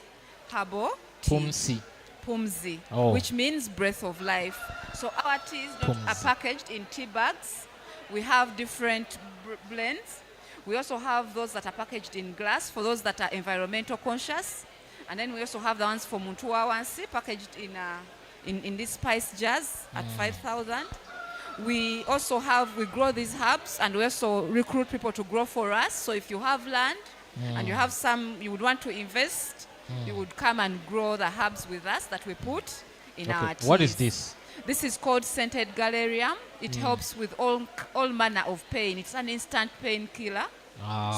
Herbal Tea. Pumzi, which means breath of life. So our teas are packaged in tea bags. We have different blends. We also have those that are packaged in glass for those that are environmental conscious. And then we also have the ones for Muntua Wansi packaged in these spice jars at 5,000. We also we grow these herbs and we also recruit people to grow for us. So if you have land and you have you would want to invest, you would come and grow the herbs with us that we put in our teas. What is this? This is called scented galerium. It helps with all manner of pain. It's an instant painkiller.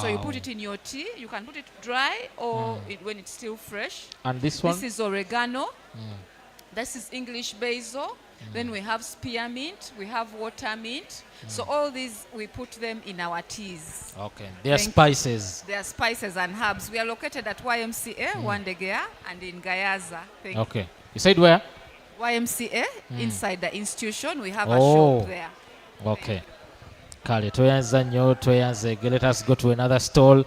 So you put it in your tea. You can put it dry or when it's still fresh. And this one? This is oregano. This is English basil. Then we have spearmint. We have water mint. So all these, we put them in our teas. They are spices. They are spices and herbs. We are located at YMCA, Wandegea, and in Gayaza. Thank you. You said where? YMCA, inside the institution. We have a shop there. Kale, toyanza nnyo, toyanze. Let us go to another stall.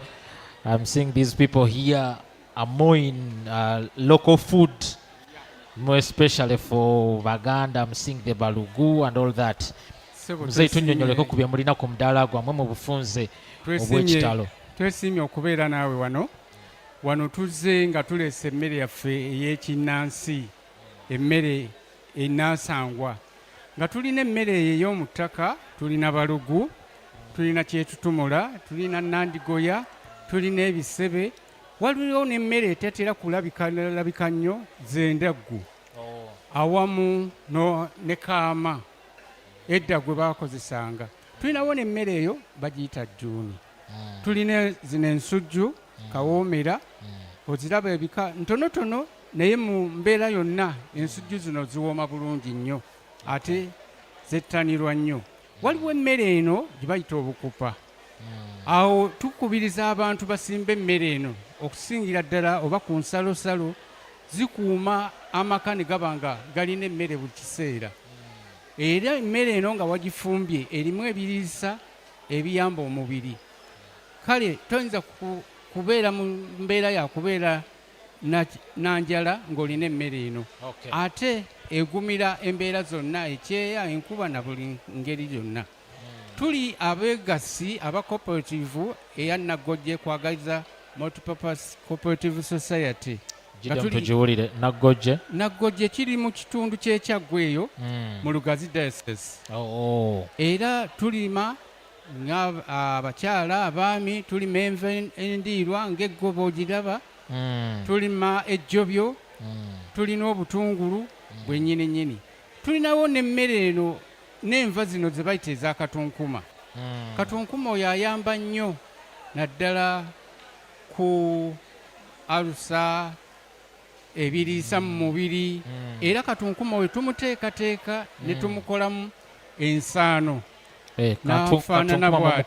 I'm seeing these people here are more in local food, more especially for Baganda. I'm seeing the balugu and all that. Muzeyi tunnyonnyoleko ku bye mulina ku mudaala gwammwe mu bufunze obw'ekitalo. Twesiimye okubeera naawe wano tuzze nga tuleese emmere yaffe ey'ekinnansi, emmere ennansangwa nga tulina emmere ey'omu ttaka, tulina balugu, tulina kyetutumula, tulina nandigoya, tulina ebisebe, waliwo n'emmere etetera kulabika nnyo z'endaggu awamu ne kaama edda gwe baakozesanga. Tulinawo n'emmere eyo bagiyita jjuuni. Tulina zino ensujju, kawoomera, oziraba ebika ntonotono naye mu mbeera yonna ensujju zino ziwooma bulungi nnyo ate zettanirwa nnyo. Waliwo emmere eno gye bayita obukupa. Awo tukubiriza abantu basimba emmere eno okusingira ddala oba ku nsalosalo zikuuma amaka ne gaba nga galina emmere buli kiseera. Era emmere eno nga wagifumbye erimu ebiriisa ebiyamba omubiri. Kale toyinza kubeera mu mbeera ya kubeera nanjala ng'olina emmere eno. Ate egumira embeera zonna, ekyeya, enkuba na buli ngeri yonna. Tuli abeegasi aba cooperative eya Nagojje kwagaliza Multipurpose Cooperative Society. tugiwulire naggojje kiri mu kitundu ky'ekyaggwa eyo mu Lugazi diocese. Era tulima abakyala abaami tulima enva endiirwa ng'eggoba ogiraba, tulima ejjobyo, tulina obutungulu bwennyini. Tulinawo n'emmere eno n'enva zino ze bayita eza katunkuma. Katunkuma oyo ayamba nnyo naddala ku alusa ebiriisa mu mubiri, era katunkuma oyo tumuteekateeka ne tumukolamu ensaano. N'afaanana bw'ati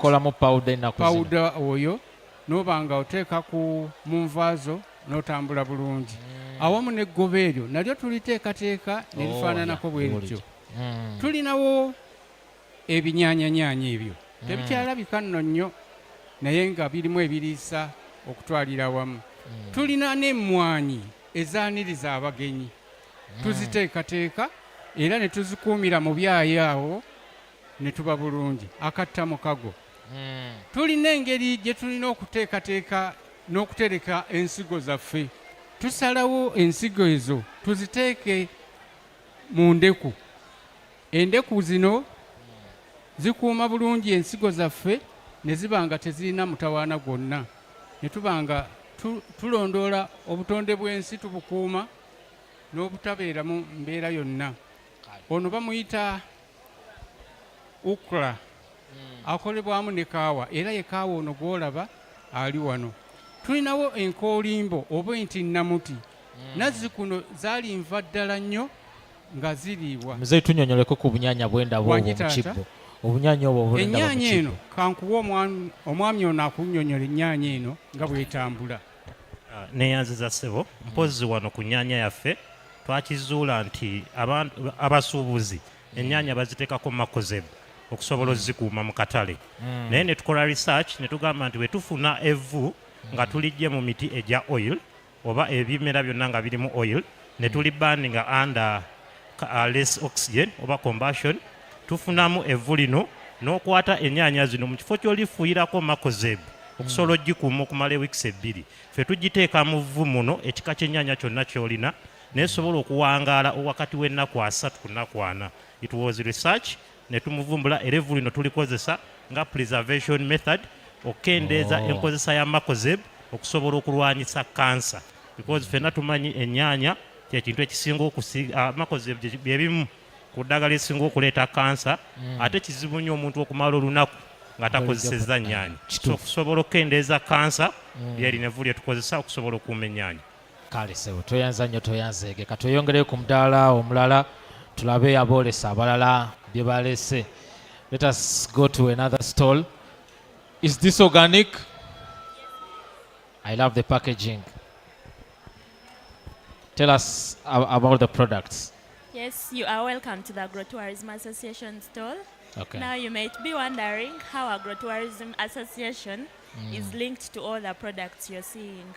pawuda oyo n'oba nga oteeka mu nva zo n'otambula bulungi. Awamu n'eggoba eryo nalyo tuliteekateeka ne lifaananako bwe lityo. Tulinawo ebinyaanyanyaanya ebyo tebikyalabika nno nnyo naye nga birimu ebiriisa okutwalira wamu. Tulina n'emmwanyi ezaaniriza abagenyi, tuziteekateeka era ne tuzikuumira mu byayi awo ne tuba bulungi. Akatta mukago. Tulina engeri gye tulina okuteekateeka n'okutereka ensigo zaffe. Tusalawo ensigo ezo tuziteeke mu ndeku. Endeku zino zikuuma bulungi ensigo zaffe ne ziba nga tezirina mutawaana gwonna. Ne tuba nga tulondoola obutonde bw'ensi tubukuuma n'obutabeera mu mbeera yonna. Ono bamuyita ukra, akolebwamu ne kaawa, era ye kaawa ono gw'olaba ali wano. Tulinawo enkoolimbo oba enti namuti. Nazzi kuno zaali nva ddala nnyo nga ziriibwa. Muzeeyi tunnyonnyoleko ku bunyanya bw'endaba obwo mu kibbo. Obunyanya obwo bw'endaba mu kibbo. Ennyaanya eno kankuwa omwami ono akunnyonnyola ennyaanya eno nga bw'etambula. Neeyanziza ssebo, mpozzi wano ku nnyaanya yaffe twakizuula nti abasuubuzi ennyaanya baziteekako makozeb okusobola ozikuuma mu katale. Naye ne tukola research ne tugamba nti bwe tufuna evvu nga tulijje mu miti egya oil oba ebimera byonna nga birimu oil ne tuli burninga under less oxygen oba combustion, tufunamu evvu lino n'okwata ennyaanya zino mu kifo ky'olifuuyirako makozeb okusobola ogikuuma okumala ewiikisi 2. Ffe tugiteeka mu vvu muno ekika ky'ennyaanya kyonna ky'olina nesobola okuwangaala wakati w'ennaku 3 ku nnaku 4. It was research ne tumuvumbula era evvu lino tulikozesa nga preservation method okendeeza enkozesa ya makozeb okusobola okulwanyisa kansa, because ffenna tumanyi ennyaanya kyekintu ekisinga makozeb byebimu ku ddagala esinga okuleeta kansa, ate kizibu nnyo omuntu okumala olunaku nga takozesezza nnyaanya. So okusobola okukendeeza kansa lyerino evvu lye tukozesa okusobola okuuma ennyaanya. Kale sebo toyanza nnyo toyanzeege, ka tweyongereyo ku mudaala omulala tulabe aboolesa abalala bye balese. Let us go to another stall. Is this organic? I love the packaging. Tell us about the products. Yes, you are welcome to the Agrotourism Association stall. Okay. Now you might be wondering how Agrotourism Association is linked to all the products you're seeing.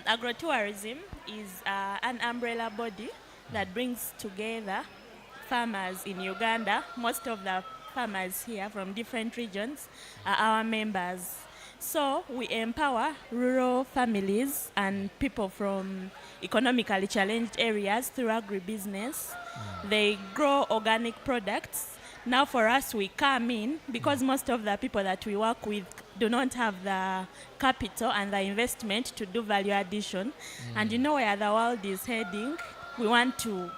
Agrotourism is an umbrella body that brings together farmers in Uganda. Most of the farmers here from different regions are our members. So we empower rural families and people from economically challenged areas through agribusiness. They grow organic products. Now for us, we come in because most of the people that we work with do not have the capital and the investment to do value addition. And you know where the world is heading. We want to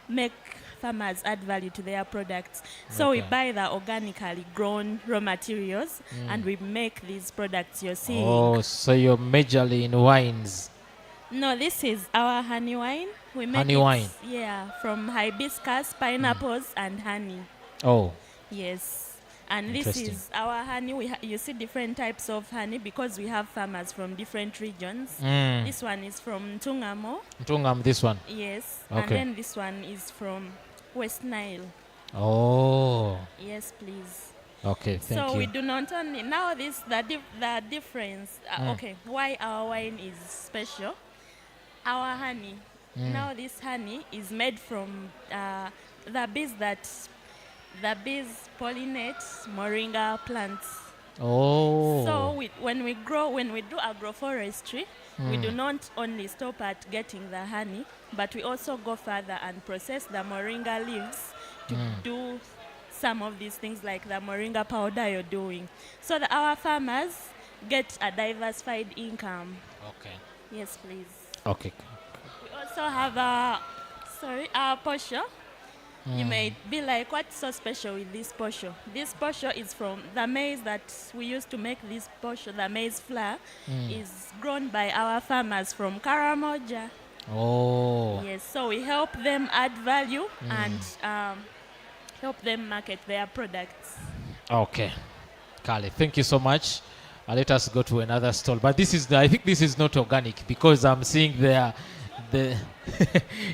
make farmers add value to their products. So we buy the organically grown raw materials and we make these products you're seeing. Oh, so you're majorly in wines. No, this is our honey wine. We make Honey wine. Yeah, from hibiscus, pineapples, and honey. Oh. Yes. And this is our honey. You see different types of honey because we have farmers from different regions. This one is from Ntungamo. Ntungamo, this one? Yes. Okay. And then this one is from West Nile. Oh. Yes, please. Okay, thank you. So we do not only now the difference. Okay, why our wine is special? Our honey. Now this honey is made from the bees pollinate moringa plants. Oh. So when we do agroforestry, we do not only stop at getting the honey, but we also go further and process the moringa leaves to do some of these things like the moringa powder you're doing, so that our farmers get a diversified income. Okay. Yes, please. Okay. We also have our posho. You may be like, what's so special with this posho? This posho is from the maize that we use to make this posho. The maize flour is grown by our farmers from Karamoja. Oh. Yes, so we help them add value and help them market their products. Okay. Kale, thank you so much. Let us go to another stall. But I think this is not organic because I'm seeing there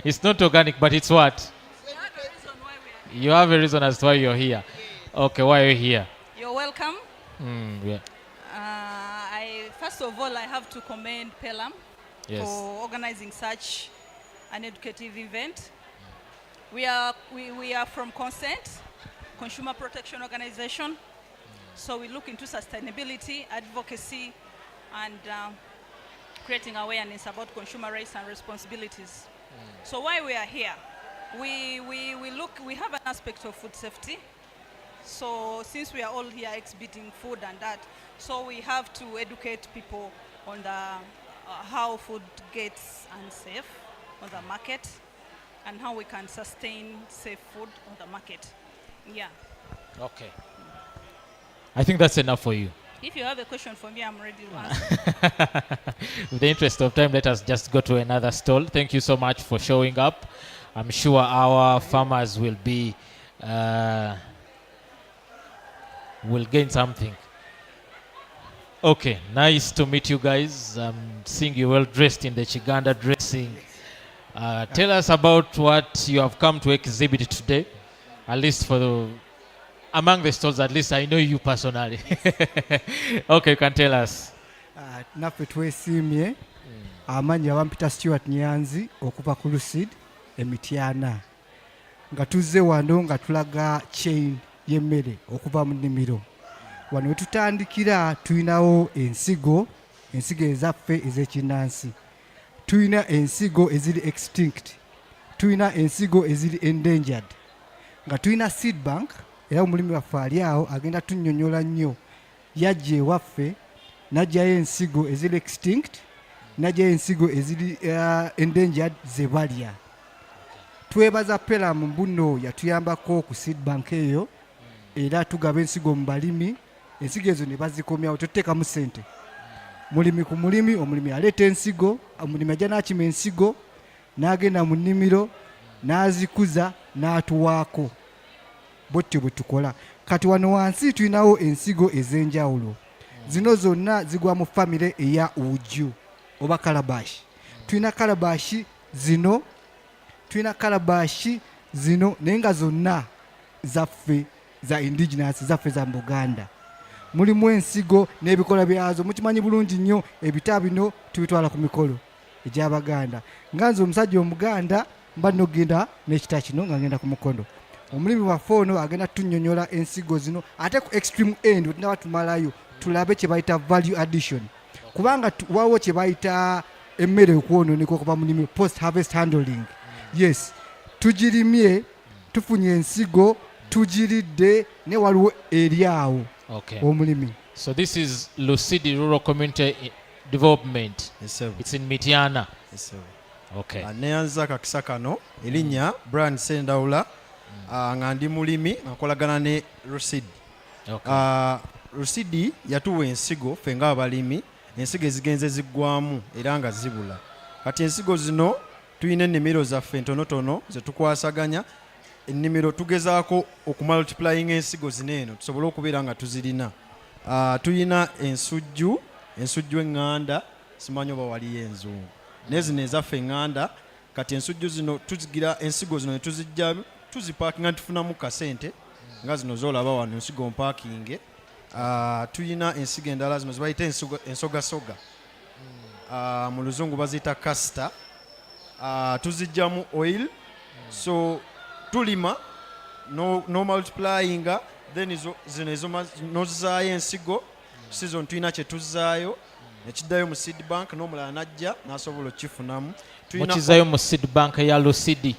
it's not organic, but it's what? You have a reason as to why you're here. Okay, why are you here? You're welcome. Yeah. First of all, I have to commend Pelham for organizing such an educative event. We are from Consent, Consumer Protection Organization. So we look into sustainability, advocacy, and creating awareness about consumer rights and responsibilities. So why we are here? We have an aspect of food safety. So since we are all here exhibiting food and that, so we have to educate people on how food gets unsafe on the market and how we can sustain safe food on the market. Yeah. Okay. I think that's enough for you. If you have a question for me, I'm ready to answer. With the interest of time, let us just go to another stall. Thank you so much for showing up. I'm sure our farmers will gain something. Okay, nice to meet you guys. I'm seeing you well dressed in the Chiganda dressing. Tell us about what you have come to exhibit today, at least among the stalls, at least I know you personally. Okay, you can tell us. Naffe twesiimye amannya Wampita Stewart Nyanzi okuva ku Lucid Emityana nga tuzze wano nga tulaga chain y'emmere okuva mu nnimiro. Wano we tutandikira tulinawo ensigo ezaffe ez'ekinnansi, tulina ensigo eziri extinct, tulina ensigo eziri endangered, nga tulina seed bank. Era omulimi waffe ali awo agenda tunnyonnyola nnyo yajja ewaffe n'ajjayo ensigo eziri extinct, n'ajjayo ensigo eziri endangered ze balya. Twebaza Pelham mbuno yatuyambako ku seed bank eyo, era tugaba ensigo mu balimi. Ensigo ezo ne bazikomyawo, toteekamu ssente. Mulimi ku mulimi, omulimi aleeta ensigo, omulimi ajja n'akima ensigo n'agenda mu nnimiro n'azikuza n'atuwaako. Bwetyo bwe tukola. Kati wano wansi tulinawo ensigo ez'enjawulo. Zino zonna zigwa mu famire eya Uju oba Kalabashi. Tulina Kalabashi zino naye nga zonna zaffe za Indigenous, zaffe za Buganda. Mulimu ensigo n'ebikola byazo. Mukimanyi bulungi nnyo ebita bino tubitwala ku mikolo egy'Abaganda. Nga nze omusajja Omuganda mba nogenda n'ekita kino nga ngenda ku mukono. Omulimi waffe ono agenda tunnyonnyola ensigo zino ate ku extreme end wetunaba tumalayo tulabe kye bayita value addition, kubanga waliwo kye bayita emmere okwonooneka okuva mu nnimiro, post harvest handling. Yes, tugirimye tufunye ensigo tugiridde ne waliwo eri awo omulimi. So this is Lucidi Rural Community Development. It's in Mityana. Okay. Neyanza akakisa kano erinnya Brian Sendawula. Nga ndi mulimi nkolagana ne Lucidi. Lucidi yatuwa ensigo ffe nga abalimi, ensigo ezigenze ziggwamu era nga zibula. Kati ensigo zino tulina ennimiro zaffe ntonotono ze tukwasaganya. Ennimiro tugezaako okumultiplying ensigo zino eno tusobole okubeera nga tuzirina. Tulina ensujju eŋŋanda, simanyi oba waliyo enzungu, naye zino ezaffe eŋŋanda. Kati ensujju zino tuzigira ensigo zino ne tuzijja tuzipaakinga tufunamu kasente nga zino zolaba wano ensigo mpaakinge. Tulina ensigo endala zino zibayita ensogasoga, mu luzungu baziyita castor. Tuzijjamu oil. So tulima no multiplyinga then zino nozaayo ensigo season tulina kyetuzaayo nekiddayo mu seed bank n'omulala najja n'asobola okukifunamu mukizayo mu seed bank ya Lusidi.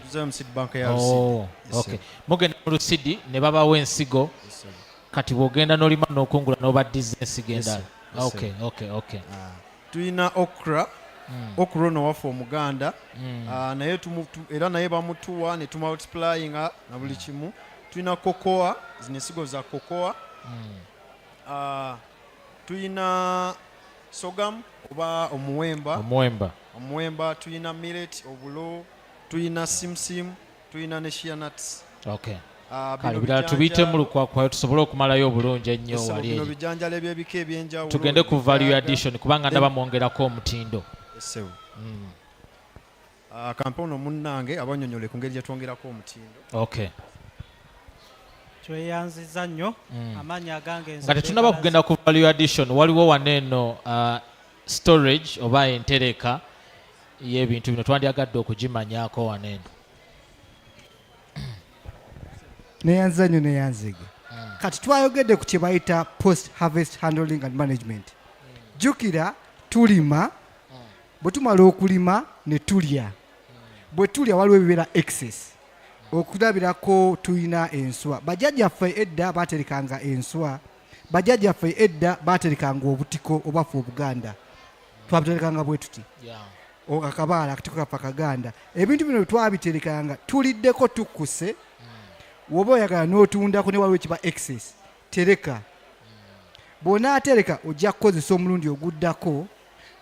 Okay. Mugenda mu Lusidi ne babawo ensigo kati bw'ogenda n'olima n'okungula n'obaddiza ensigo endala. Okay. Tulina okra ono waffe Omuganda naye era naye bamutuwa ne tumultiplyinga na buli kimu. Tulina kokoa, zino ensigo za kokoa. Tulina sorghum oba omuwemba, tulina millet obulo, tulina simsim, tulina ne shea nuts. Kale birala tubiyite mu lukwakwayo tusobole okumalayo obulungi ennyo wali bino bijanjalo ebyebika ebyenjawulo. Tugende ku value addition kubanga ndaba mwongerako omutindo. Kampono munnange abanyonyole ku ngeri gye twongerako omutindo. Tweyanziza nnyo amannya agange nga tetunaba kugenda ku value addition waliwo waneeno storage oba entereka y'ebintu bino twandyagadde okugimanyaako waneeno. Neyanziza nnyo neyanziga kati twayogedde ku kye bayita post harvest handling and management. Jjukira tulima bwe tumala okulima ne tulya, bwe tulya waliwo ebibeera excess. Okulabirako tulina enswa. Bajjajjaffe edda baaterekanga enswa, bajjajjaffe edda baaterekanga obutiko obaffe Obuganda twabuterekanga bwe tuti akabaala akatiko kaffe Akaganda. Ebintu bino twabiterekanga tuliddeko tukkuse. Woba oyagala n'otundako ne waliwo ekiba excess tereka. Bw'onaatereka ojja kukozesa omulundi oguddako,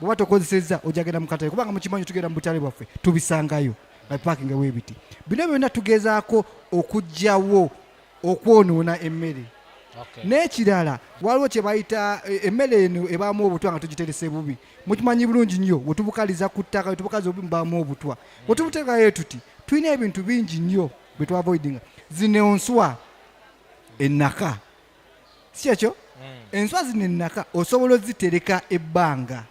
bw'oba tokozesezza ojja genda mu katale kubanga mukimanyi tugenda mu butale bwaffe tubisangayo nga parking webiti. Bino byonna tugezaako okuggyawo okwonoona emmere. N'ekirala waliwo kye bayita emmere eno ebaamu obutwa nga tugiterese bubi. Mukimanyi bulungi nnyo bwe tubukaliza ku ttaka bwe tubukaliza obubi mubaamu obutwa. Bwe tubuteekayo tuti tulina ebintu bingi nnyo bwe twavoidinga. Zino enswa ennaka si ekyo enswa zino ennaka osobola ozitereka ebbanga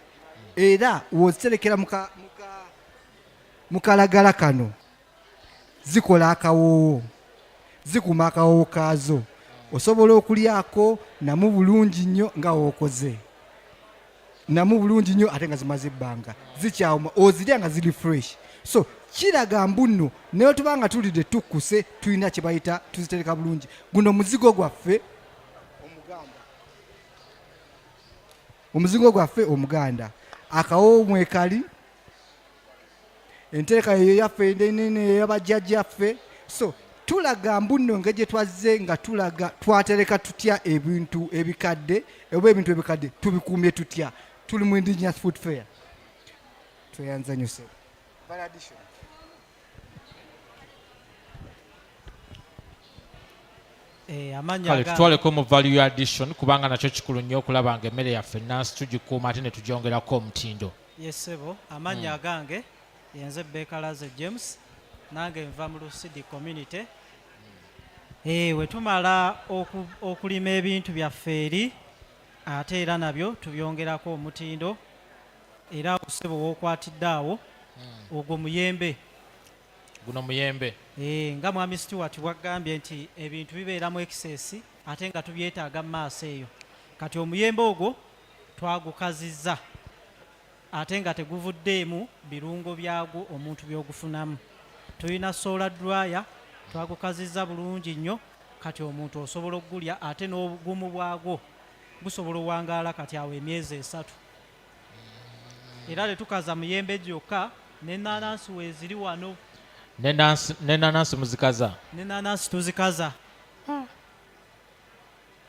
era woziterekera mu kalagala kano zikola akawoowo, zikuma akawoowo kaazo, osobola okulyako namu bulungi nnyo nga wookoze, namu bulungi nnyo ate nga zimaze ebbanga zikyawuma ozirya nga ziri fresh. So kiraga mbuno naye tubanga tulidde tukkuse tulina kye bayita tuzitereka bulungi. Guno muzigo gwaffe Omuganda akawoowo mwekali, entereka eyo yaffe enene ey'abajjajjaffe. So tulaga mbuno engeri gye twazze nga tulaga twatereka tutya ebintu ebikadde oba ebintu ebikadde tubikuumye tutya. Tuli mu Indigenous Food Fair. Tweyanza nnyo sebo. Kale tutwaleko mu value addition kubanga nakyo kikulu nnyo okulaba nga emmere yaffe ennansi tugikuuma ate ne tugyongerako omutindo. Yesebo amannya agange yenze Bekalaze James nange nva mu Lusidi community. We tumala okulima ebintu byaffe eri ate era nabyo tubyongerako omutindo era osebo wookwatidde awo ogwo muyembe. Guno muyembe nga Mwami Stewart bwagambye nti ebintu bibeeramu excess ate nga tubyetaaga mu maaso eyo. Kati omuyembe ogwo twagukazizza ate nga teguvuddeemu birungo byagwo omuntu by'ogufunamu. Tulina solar dryer twagukazizza bulungi nnyo kati omuntu osobola okugulya ate n'obugumu bwagwo gusobola owangaala kati awo emyezi 3. Era tetukaza muyembe gyokka n'ennaanansi weeziri wano. N'ennaanansi muzikaza? N'ennaanansi tuzikaza.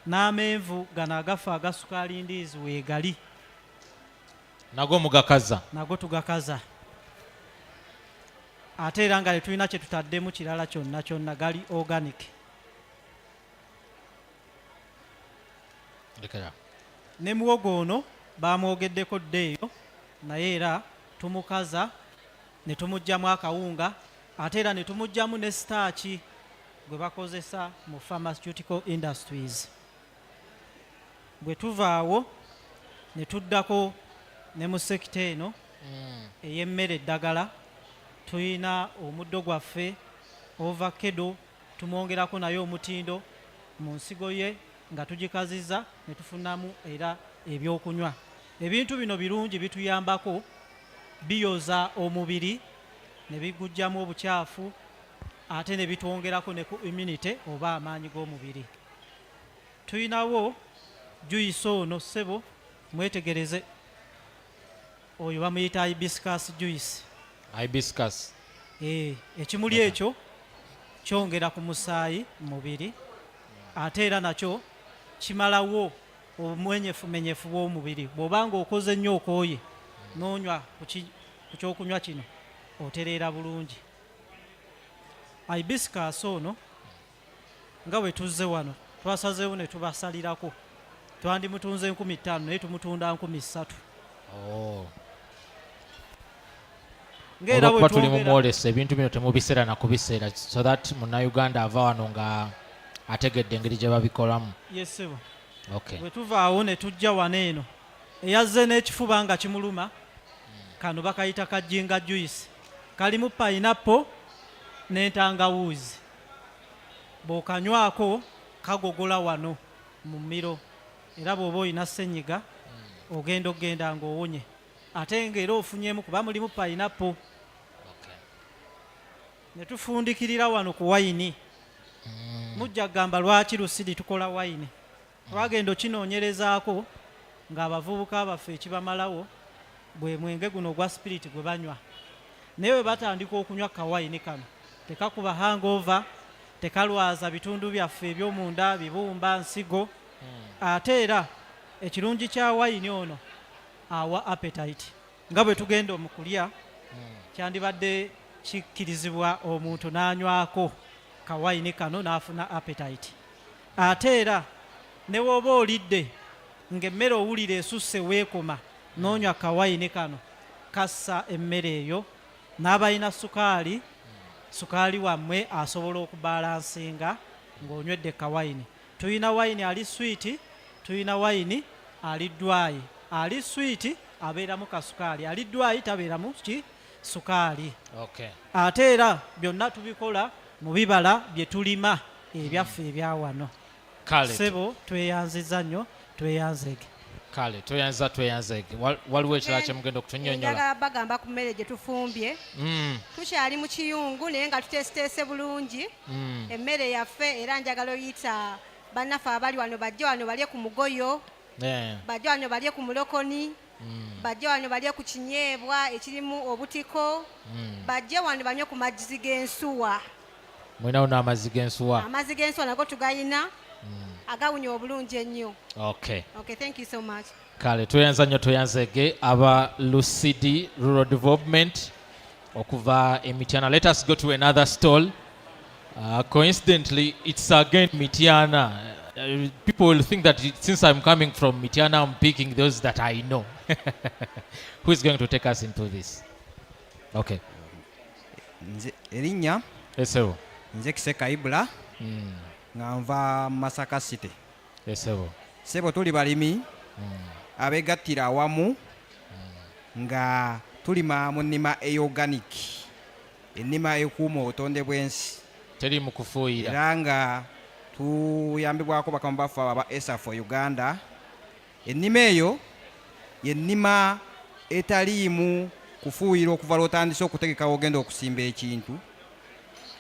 N'amenvu gano agafa agasukaali ndiizi weegali. Nago mugakaza? Nago tugakaza. Ate era nga tetulina kye tutaddemu kirala kyonna kyonna gali organic. Ne muwogo ono baamwogeddeko ddeeyo naye era tumukaza ne tumuggyamu akawunga ate era ne tumuggyamu ne starch gwe bakozesa mu pharmaceutical industries. Bwe tuvaawo ne tuddako ne mu sekita eno ey'emmere eddagala tulina omuddo gwaffe ovacado tumwongerako naye omutindo mu nsigo ye nga tugikaziza ne tufunamu era ebyokunywa. Ebintu bino birungi, bituyambako, biyoza omubiri ne bigujjamu obukyafu ate ne bitwongerako ne ku immunity oba amaanyi g'omubiri. Tuyinawo juice ono ssebo, mwetegereze oyo bamuyita hibiscus juice. Hibiscus. Ekimuli ekyo kyongera ku musaayi mu mubiri ate era nakyo kimalawo obumwenyefumenyefu bw'omubiri. Bw'obanga okoze nnyo okooye n'onywa ku kyokunywa kino otereera bulungi. Hibiscus ono nga bwe tuzze wano twasazeewo ne tubasalirako, twandimutunze 5,000 naye tumutunda 3,000. Olwokuba tuli mu mwolesa ebintu bino temubiseera na kubiseera so that munnayuganda ava wano nga ategedde engeri gye babikolamu. Yes sebo. Okay. Bwe tuvaawo ne tujja wano eno eyazze n'ekifuba nga kimuluma, kano bakayita kajinga juice, kalimu pineapple n'entangawuuzi. Bw'okanywako kagogola wano mu mmiro era bw'oba olina ssenyiga ogenda ng'owonye ate ng'era ofunyemu kuba mulimu pineapple. Ne tufundikirira wano ku wayini. Mujja kugamba lwaki Lusidi tukola wayini. Twagenda okinoonyerezaako ng'abavubuka baffe ekibamalawo bwe mwenge guno ogwa spirit gwe banywa. Naye bwe batandika okunywa kawayini kano tekakuba hangover, tekalwaza bitundu byaffe eby'omunda, bibumba, nsigo. Ate era ekirungi kya wayini ono awa appetite. Nga bwe tugenda omukulya kyandibadde kikkirizibwa omuntu n'anywako kawayini kano n'afuna appetite. Ate era ne woba olidde ng'emmere owulira esusse weekoma n'onywa kawayini kano kassa emmere eyo. N'abalina sukaali wammwe asobola okubalansinga ng'onywedde kawayini. Tuyina wayini ali swiiti, tuyina wayini ali dwayi. Ali swiiti abeeramu kasukaali, ali dwayi tabeeramu sukaali. Ate era byonna tubikola mu bibala bye tulima ebyaffe ebya wano. Sebo tweyanziza nnyo, tweyanzege. Kale tweyanzege. Waliwo ekirala kye mugenda okutunnyonnyola? Njagala bagamba ku mmere gye tufumbye. Tukyali mu kiyungu naye nga tuteesiteese bulungi emmere yaffe, era njagala oyita bannaffe abali wano bajje wano balye ku mugoyo, bajje wano balye ku mulokoni, bajje wano balye ku kinyeebwa ekirimu obutiko, bajje wano banywe ku mazzi g'ensuwa. Mulinawo n'amazzi g'ensuwa? Amazzi g'ensuwa nago tugayina agawunya obulungi ennyo. Okay, thank you so much. Kale tweyanza nnyo, tweyanzege aba Lusidi Rural Development okuva Mityana. Let us go to another stall. Coincidentally, it's again Mityana. People will think that since I'm coming from Mityana, I'm picking those that I know. Who is going to take us into this? Okay. Erinnya nze Kiseka Ibula nga nva Masaka City. Sebo tuli balimi abegattira awamu nga tulima mu nnima eyorganic, ennima ekuuma obutonde bw'ensi, teri mu kufuuyira, era nga tuyambibwako bakama baffe aba ESA for Uganda. Ennima eyo yennima etaliimu kufuuyira okuva lw'otandise okutegekawo ogenda okusimba ekintu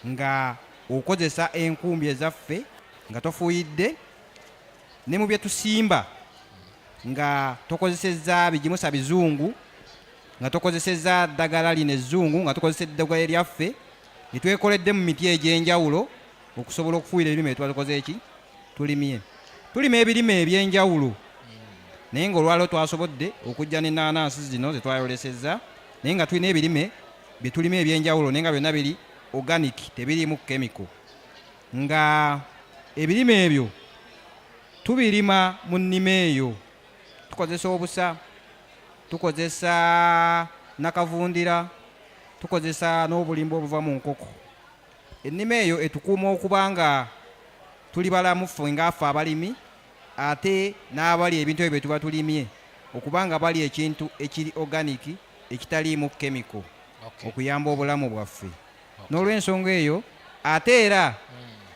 nga okozesa enkumbi ezaffe nga tofuuyidde, ne mu bye tusimba nga tokozesezza bigimusa bizungu, nga tokozesezza ddagala lino ezzungu, nga tokozesa eddagala eryaffe litwekoledde mu miti egy'enjawulo okusobola okufuuyira ebirime bye tuba tukoze eki tulimye. Tulima ebirime eby'enjawulo naye ng'olwaliro twasobodde okujja n'ennaanansi zino ze twayolesezza, naye nga tulina ebirime bye tulima eby'enjawulo naye nga byonna biri organic, tebiriimu chemical. Nga ebirime ebyo tubirima mu nnima eyo, tukozesa obusa, tukozesa nakavundira, tukozesa n'obulimba obuva mu nkoko. Ennima eyo etukuuma okuba nga tuli balamu ffe ngaffe abalimi ate n'abali ebintu ebyo tuba tulimye okuba nga bali ekintu ekiri organic ekitaliimu chemical okuyamba obulamu bwaffe. N'olw'ensonga eyo ate era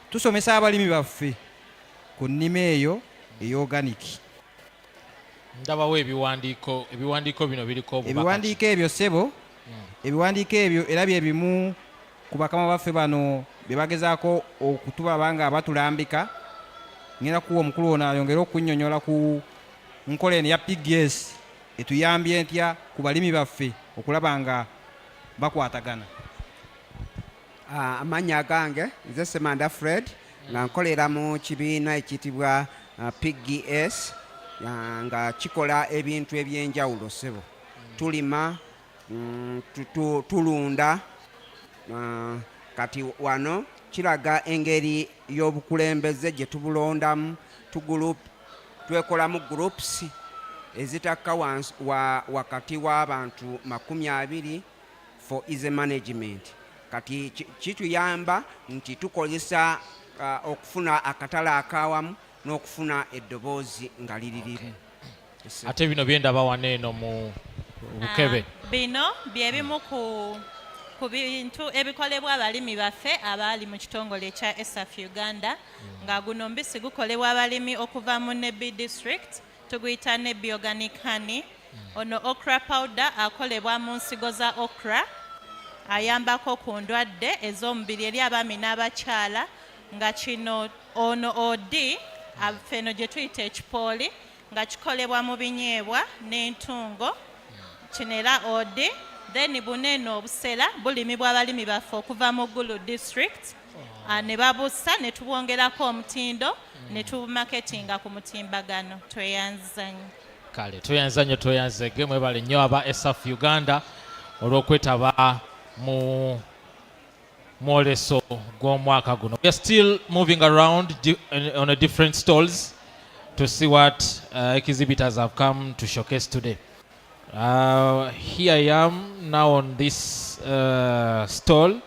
tusomesa abalimi baffe ku nnima eyo eyoganiki. Ndabawo ebiwandiiko bino biriko obubaka. Ebiwandiiko ebyo ssebo, ebiwandiiko ebyo era bye bimu ku bakama baffe bano bye bagezaako okutulaba nga batulambika. Ngenda kuwa omukulu ono ayongere okunnyonnyola ku nkola eno ya PGS etuyambye ntya ku balimi baffe okulaba nga bakwatagana. Amannya gange nze Semanda Fred nga nkolera mu kibiina ekiyitibwa PGS nga kikola ebintu ebyenjawulo ssebo. Tulima, tulunda, kati wano kiraga engeri y'obukulembeze gye tubulondamu, twekolamu groups ezitakka wakati w'abantu 20 for easy management. Kati kituyamba nti tukozesa okufuna akatale akawamu n'okufuna eddoboozi nga liririmu. Ate bino byendaba wano eno mu bukebe. Bino bye bimu ku bintu ebikolebwa abalimi baffe abali mu kitongole ekya ESAF Uganda, nga guno mbisi gukolebwa abalimi okuva mu Nebbi district, tuguyita Nebbi organic honey. Ono okra powder akolebwa mu nsigo za okra, ayambako ku ndwadde ez'omubiri eri abaami n'abakyala, nga kino ono odi feno gye tuyita ekipooli nga kikolebwa mu binyeebwa n'entungo, kino era odi. Then buneno obusera bulimibwa abalimi baffe okuva mu Gulu district, ne babussa ne tubwongerako omutindo ne tubumaketinga ku mutimbagano. Tweyanzanye. Kale tweyanzege mwebale nnyo aba ESAF Uganda olw'okwetaba mu mwoleso gw'omwaka guno. We are still moving around on a different stalls to see what exhibitors have come to showcase today. Here I am now on this stall.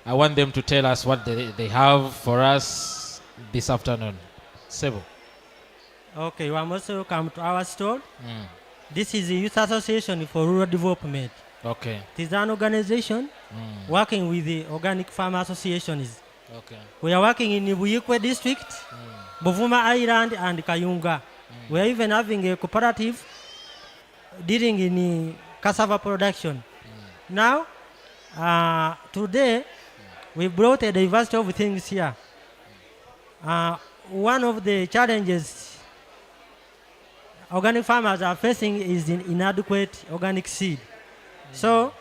I want them to tell us what they have for us this afternoon. Sebo. Okay, you are most welcome to our stall. This is the Youth Association for Rural Development. Okay. It is an organization working with the organic farmer associations. Okay. We are working in Buyikwe district, Buvuma Island and Kayunga. We are even having a cooperative dealing in cassava production. Now, today, we brought a diversity of things here. One of the challenges organic farmers are facing is inadequate organic seed. So,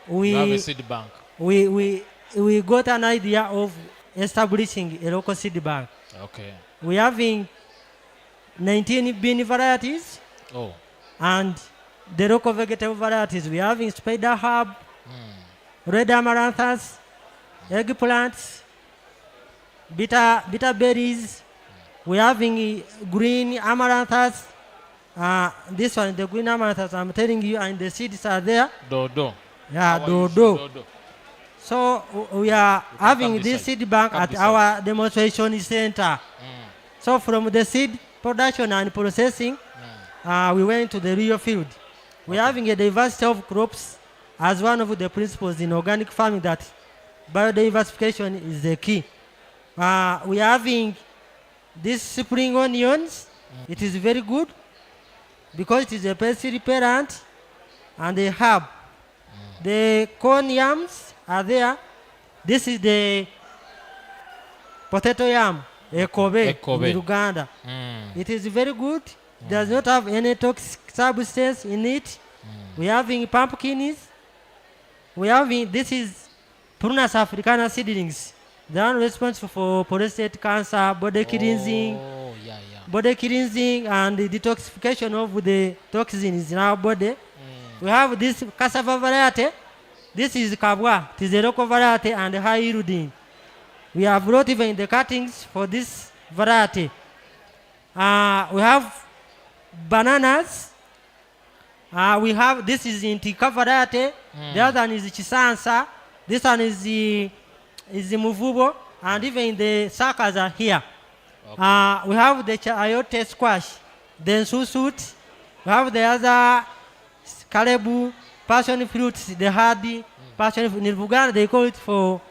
we have a seed bank. We got an idea of establishing a local seed bank. Okay. We are having 19 bean varieties. Oh. And the local vegetable varieties, we are having spider herb, red amaranthus, eggplants, bitter berries. We are having green amaranthus. This one, the green amaranthus, I'm telling you, and the seeds are there. Dodo. Yeah, dodo. So we are having this seed bank at our demonstration center. So from the seed production and processing, we went to the real field. We are having a diversity of crops as one of the principles in organic farming, that biodiversification is the key. We are having this spring onions. It is very good because it is a pest repellent and a herb. The corn yams are there. This is the potato yam, ekobe in Uganda. It is very good. Does not have any toxic substance in it. We are having pumpkins. We are having, this is Prunus africana seedlings. They are responsible for prostate cancer, body cleansing, body cleansing and the detoxification of the toxins in our body. We have this cassava variety. This is kabwa. It is a local variety and high yielding. We have brought even the cuttings for this variety. We have bananas. We have, this is Intika variety. The other one is Chisansa. This one is the Muvubo. And even the suckers are here. Okay. We have the chayote squash, the susut. We have the other kalebu, passion fruits, the hardy passion fruit. In Uganda, they call it for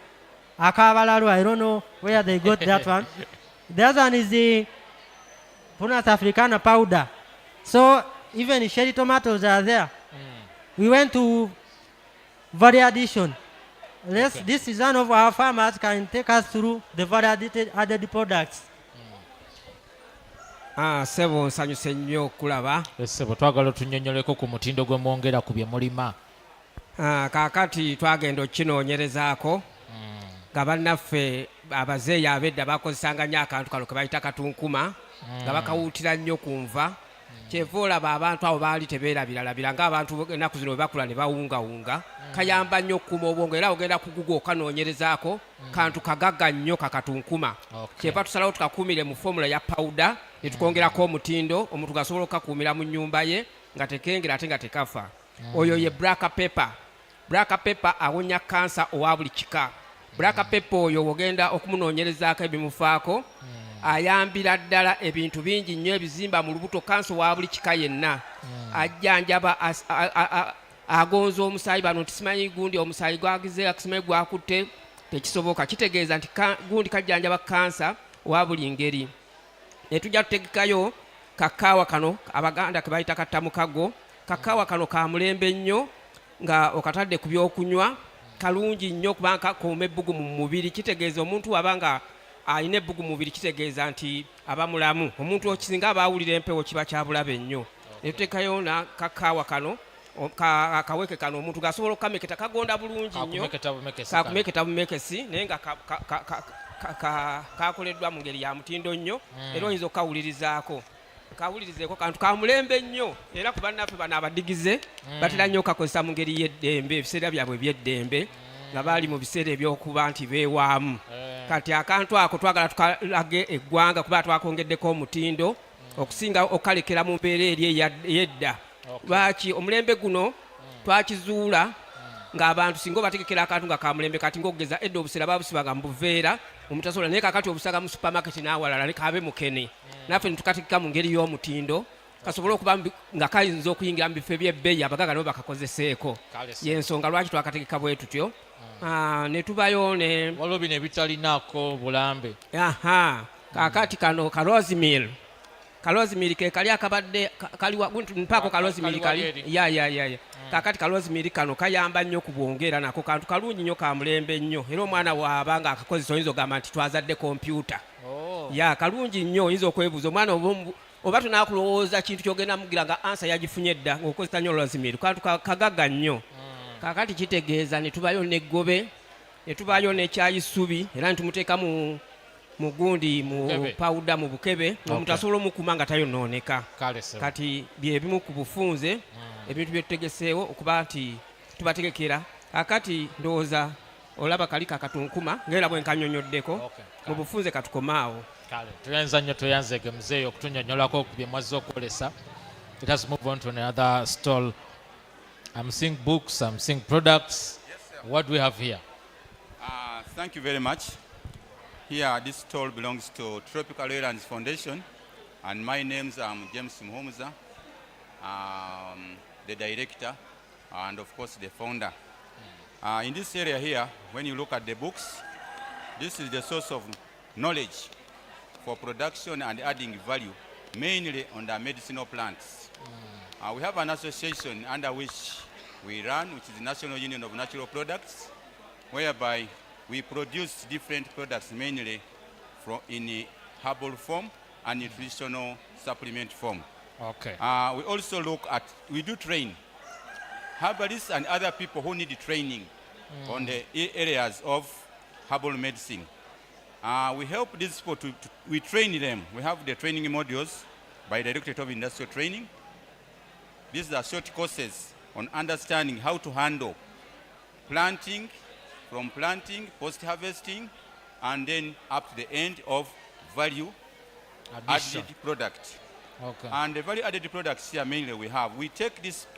akavalaru. I don't know where they got that one. The other one is the Prunus africana powder. So even cherry tomatoes are there. We went to value addition. This is one of our farmers can take us through the value added products. Sebo nsanyuse nnyo okulaba. Sebo twagala otunnyonnyoleko ku mutindo gwe mwongera ku bye mulima. Kaakati twagenda okinoonyerezaako nga bannaffe abazeeyi ab'edda bakozesanga nnyo akantu kano ke bayita katunkuma nga bakawuutira nnyo ku nva. Kyeva olaba abantu abo baali tebeerabiralabira ng'abantu ennaku zino bwe bakula ne bawungawunga. Kayamba nnyo okukuma obwongo era ogenda kuguga okanoonyerezaako kantu kagagga nnyo kakatunkuma. Kyeva tusalawo tukakuumire mu fomula ya pawuda ne tukongerako omutindo omuntu gasobola okukakuumira mu nnyumba ye nga tekengera ate nga tekafa. Oyo ye black pepper. Black pepper awonya kansa owa buli kika. Black pepper oyo ogenda okumunoonyerezaako ebimufaako ayambira ddala ebintu bingi nnyo ebizimba mu lubuto kansa owa buli kika yenna. Ajjanjaba agonza omusaayi bano nti simanyi gundi omusaayi gwagize akusimayi gwakutte tekisoboka. Kitegeeza nti gundi kajjanjaba kansa owa buli ngeri. Ne tujja tutegekayo kakaawa kano abaganda ke bayita kattamukago. Kakaawa kano ka mulembe nnyo nga okatadde ku byokunywa kalungi nnyo kubanga kakuuma ebbugu mu mubiri. Kitegeeza omuntu abanga alina ebbugu mu mubiri kitegeeza nti aba mulamu. Omuntu okisinga aba awulira empewo kiba kya bulabe nnyo. Ne tuteekayo na kakaawa kano akaweke kano omuntu gasobola okukameketa kagonda bulungi nnyo kakumeketa bumekesi naye nga kakoleddwa mu ngeri ya mutindo nnyo era oyinza okukawulirizaako. Kawulirizeeko kantu ka mulembe nnyo era ku bannaffe bano abadigize batera nnyo okakozesa mu ngeri y'eddembe ebiseera byabwe by'eddembe nga baali mu biseera ebyokuba nti beewaamu. Kati akantu ako twagala tukalage eggwanga kuba twakongeddeko omutindo okusinga okalekera mu mbeera eri ey'edda. Lwaki omulembe guno twakizuula ng'abantu singa obategekera akantu nga ka mulembe kati ng'okugeza edda obuseera babusibanga mu buveera omutasobola naye kakati obusaga mu supamaketi n'awalala ne kabe mukene. Naffe ne tukategeka mu ngeri y'omutindo kasobole okuba nga kayinza okuyingira mu bifo eby'ebbeeyi abagagga nabo bakakozeseeko. Y'ensonga lwaki twakategeka bwe tutyo. Ne tubayo ne waliwo bino ebitalinaako bulambe. Kaakati kano ka rosemary. Ka rosemary ke kali akabadde kaliwa mpaako ka rosemary kali kaakati ka rosemary kano kayamba nnyo ku bwongeera nako kantu kalungi nnyo ka mulembe nnyo era omwana waaba nga akakozesa oyinza ogamba nti twazadde kompyuta. Kalungi nnyo oyinza okwebuuza omwana oba tunaakulowooza kintu kyogenda mugira nga ansa yagifunye dda ng'okozesa nnyo rosemary kantu kagagga nnyo. Kaakati kitegeeza ne tubayo n'eggobe ne tubayo n'ekyayisubi era ne tumuteeka mu gundi mu pawuda mu bukebe omuntu asobola omukuma nga tayonooneka. Kati byebimu ku bufunze ebintu bye tutegeseewo okuba nti tubategekera. Kaakati ndowooza olaba kali kakatunkuma ng'era bwe nkanyonyoddeko mu bufunze katukomaawo. Tuyanza nnyo tweyanzege muzeeyi okutunnyonnyolako ku bye mwazze okwolesa. Let us move on to another stall. I'm seeing books, I'm seeing products. What do we have here? Thank you very much. Here, this stall belongs to Tropical Airlines Foundation, and my name is James Muhomuza, the director, and of course the founder. In this area here, when you look at the books, this is the source of knowledge for production and adding value, mainly on the medicinal plants. We have an association under which we run, which is the National Union of Natural Products, whereby we produce different products mainly in herbal form and nutritional supplement form. We also look at, we do train herbalists and other people who need training on the areas of herbal medicine. We help these people we train them. We have the training modules by the Directorate of Industrial Training. These are short courses on understanding how to handle planting, from planting, post-harvesting, and then up to the end of value-added product. And the value-added products here mainly we take this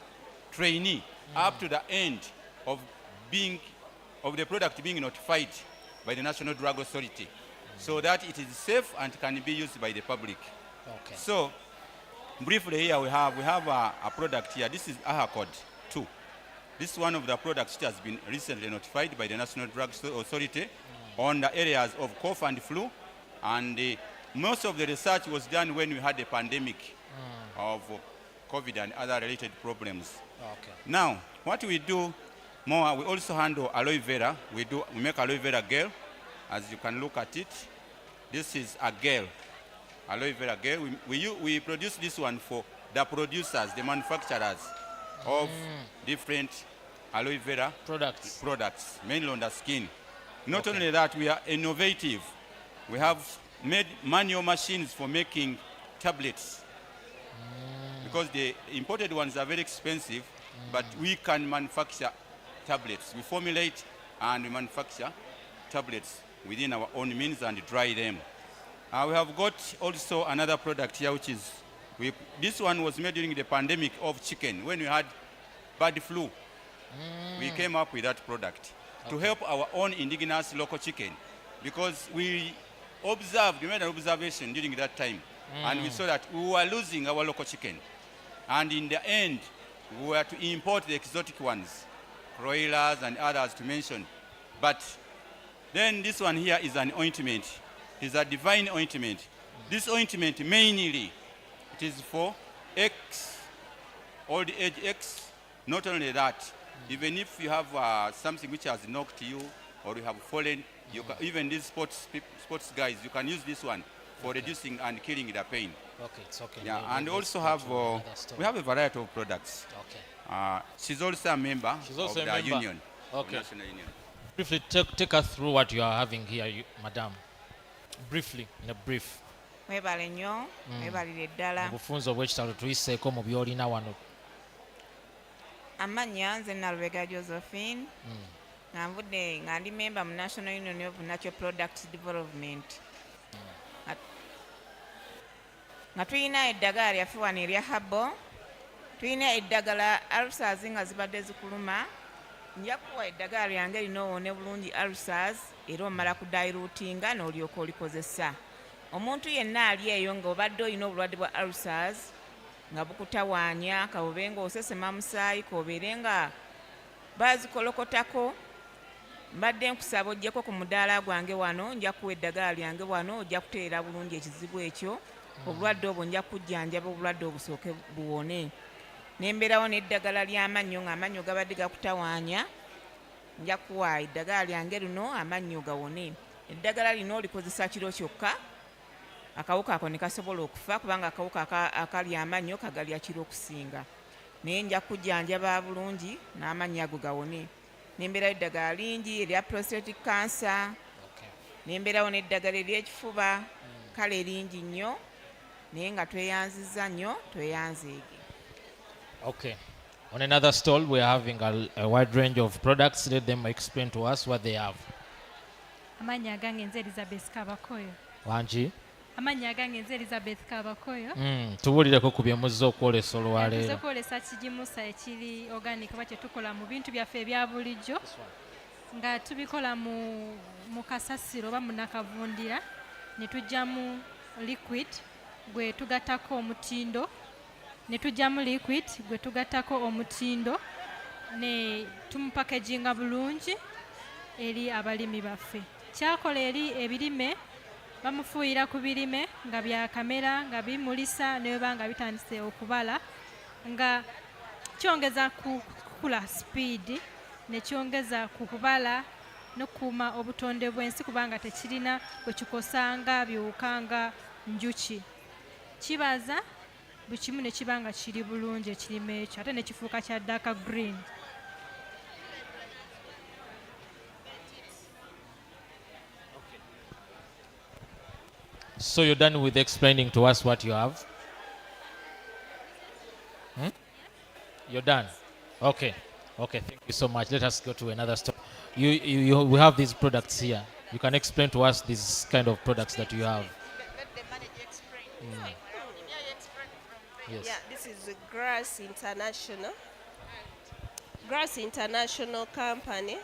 trainee up to the end of the product being notified by the National Drug Authority so that it is safe and can be used by the public. So briefly here we have a product here. This is Ahacod 2. This is one of the products that has been recently notified by the National Drug Authority on the areas of cough and flu and most of the research was done when we had a pandemic of COVID and other related problems. Okay. Now, what we do more, we also handle aloe vera. We make aloe vera gel, as you can look at it. This is a gel, aloe vera gel. We produce this one for the producers, the manufacturers of different aloe vera products, mainly on the skin. Not only that, we are innovative. We have made manual machines for making tablets. Because the imported ones are very expensive, but we can manufacture tablets. We formulate and we manufacture tablets within our own means and dry them. We have got also another product here, which is, this one was made during the pandemic of chicken. When we had bird flu, we came up with that product to help our own indigenous local chicken, because we made an observation during that time, and we saw that we were losing our local chicken. And in the end, we were to import the exotic ones, broilers and others to mention. But then this one here is an ointment. It's a divine ointment. This ointment mainly, it is for old age X. Not only that, even if you have something which has knocked you or you have fallen, you can, even these sports guys, you can use this one for reducing and killing the pain. Okay, it's okay. Yeah, and also have we have a variety of products. Okay. She's also a member of the union. Okay. National Union. Briefly, take us through what you are having here, madam. Briefly, in a brief. Mwebale nnyo, mwebalire ddala. Obufunze obw'ekitalo tuyiseeko mu byolina wano. Amannya nze Nalubega Josephine. Nga nvudde nga ndi member mu National Union of Natural Products Development. Nga tulina eddagala lyaffe wano erya habo, tulina eddagala ulcers nga zibadde zikuluma. Nja kuwa eddagala lyange linoowone bulungi ulcers era omala kudilutinga n'olyoka olikozesa. Omuntu yenna ali eyo ng'obadde olina obulwadde bwa ulcers nga bukutawaanya, kaobe nga osesema musaayi, kobeere nga bazikolokotako, mbadde nkusaba ojjeko ku mudaala gwange wano, nja kuwa eddagala lyange wano, ojja kuteera bulungi ekizibu ekyo. Obulwadde obwo nja kujjanjaba obulwadde obusooke buwone. Nembeerawo n'eddagala ly'amannyo ng'amannyo gabadde gakutawaanya, nja kuwa eddagala lyange luno amannyo gawone. Eddagala lino olikozesa kiro kyokka, akawuka ako ne kasobola okufa kubanga akawuka akali amannyo kagalya kiro okusinga. Naye nja kujjanjaba bulungi n'amannyo ago gawone. Nembeerawo eddagala lingi erya prostate cancer, nembeerawo n'eddagala ery'ekifuba, kale lingi nnyo. Naye nga tweyanziza nnyo, tweyanzeege. Okay. On another stall, we are having a wide range of products. Let them explain to us what they have. Amanya gange nze Elizabeth Kabakoyo. Wanji? Amanya gange nze Elizabeth Kabakoyo. Tubuulireko ku bye muzze okwolesa olwaleero. Muzze okwolesa kigimusa ekiri organic oba kye tukola mu bintu byaffe ebya bulijjo nga tubikola mu kasasiro oba mu nakavundira ne tujjamu liquid gwe tugattako omutindo, ne tujjamu liquid gwe tugattako omutindo ne tumupakeginga bulungi eri abalimi baffe. Kyakola eri ebirime, bamufuuyira ku birime nga bya kamera nga bimulisa ne bwe nga bitandise okubala, nga kyongeza kukula speed ne kyongeza ku kubala n'okukuuma obutonde bw'ensi kubanga tekirina bwe kikosanga biwukanga njuki. Kibaza buli kimu ne kiba nga kiri bulungi ekirime ekyo ate ne kifuuka kya dark green. So you're done with explaining to us what you have? You're done? Okay. Okay, thank you so much. Let us go to another stop. We have these products here. You can explain to us these kind of products that you have. Yes. Yeah, this is Grass International. Grass International Company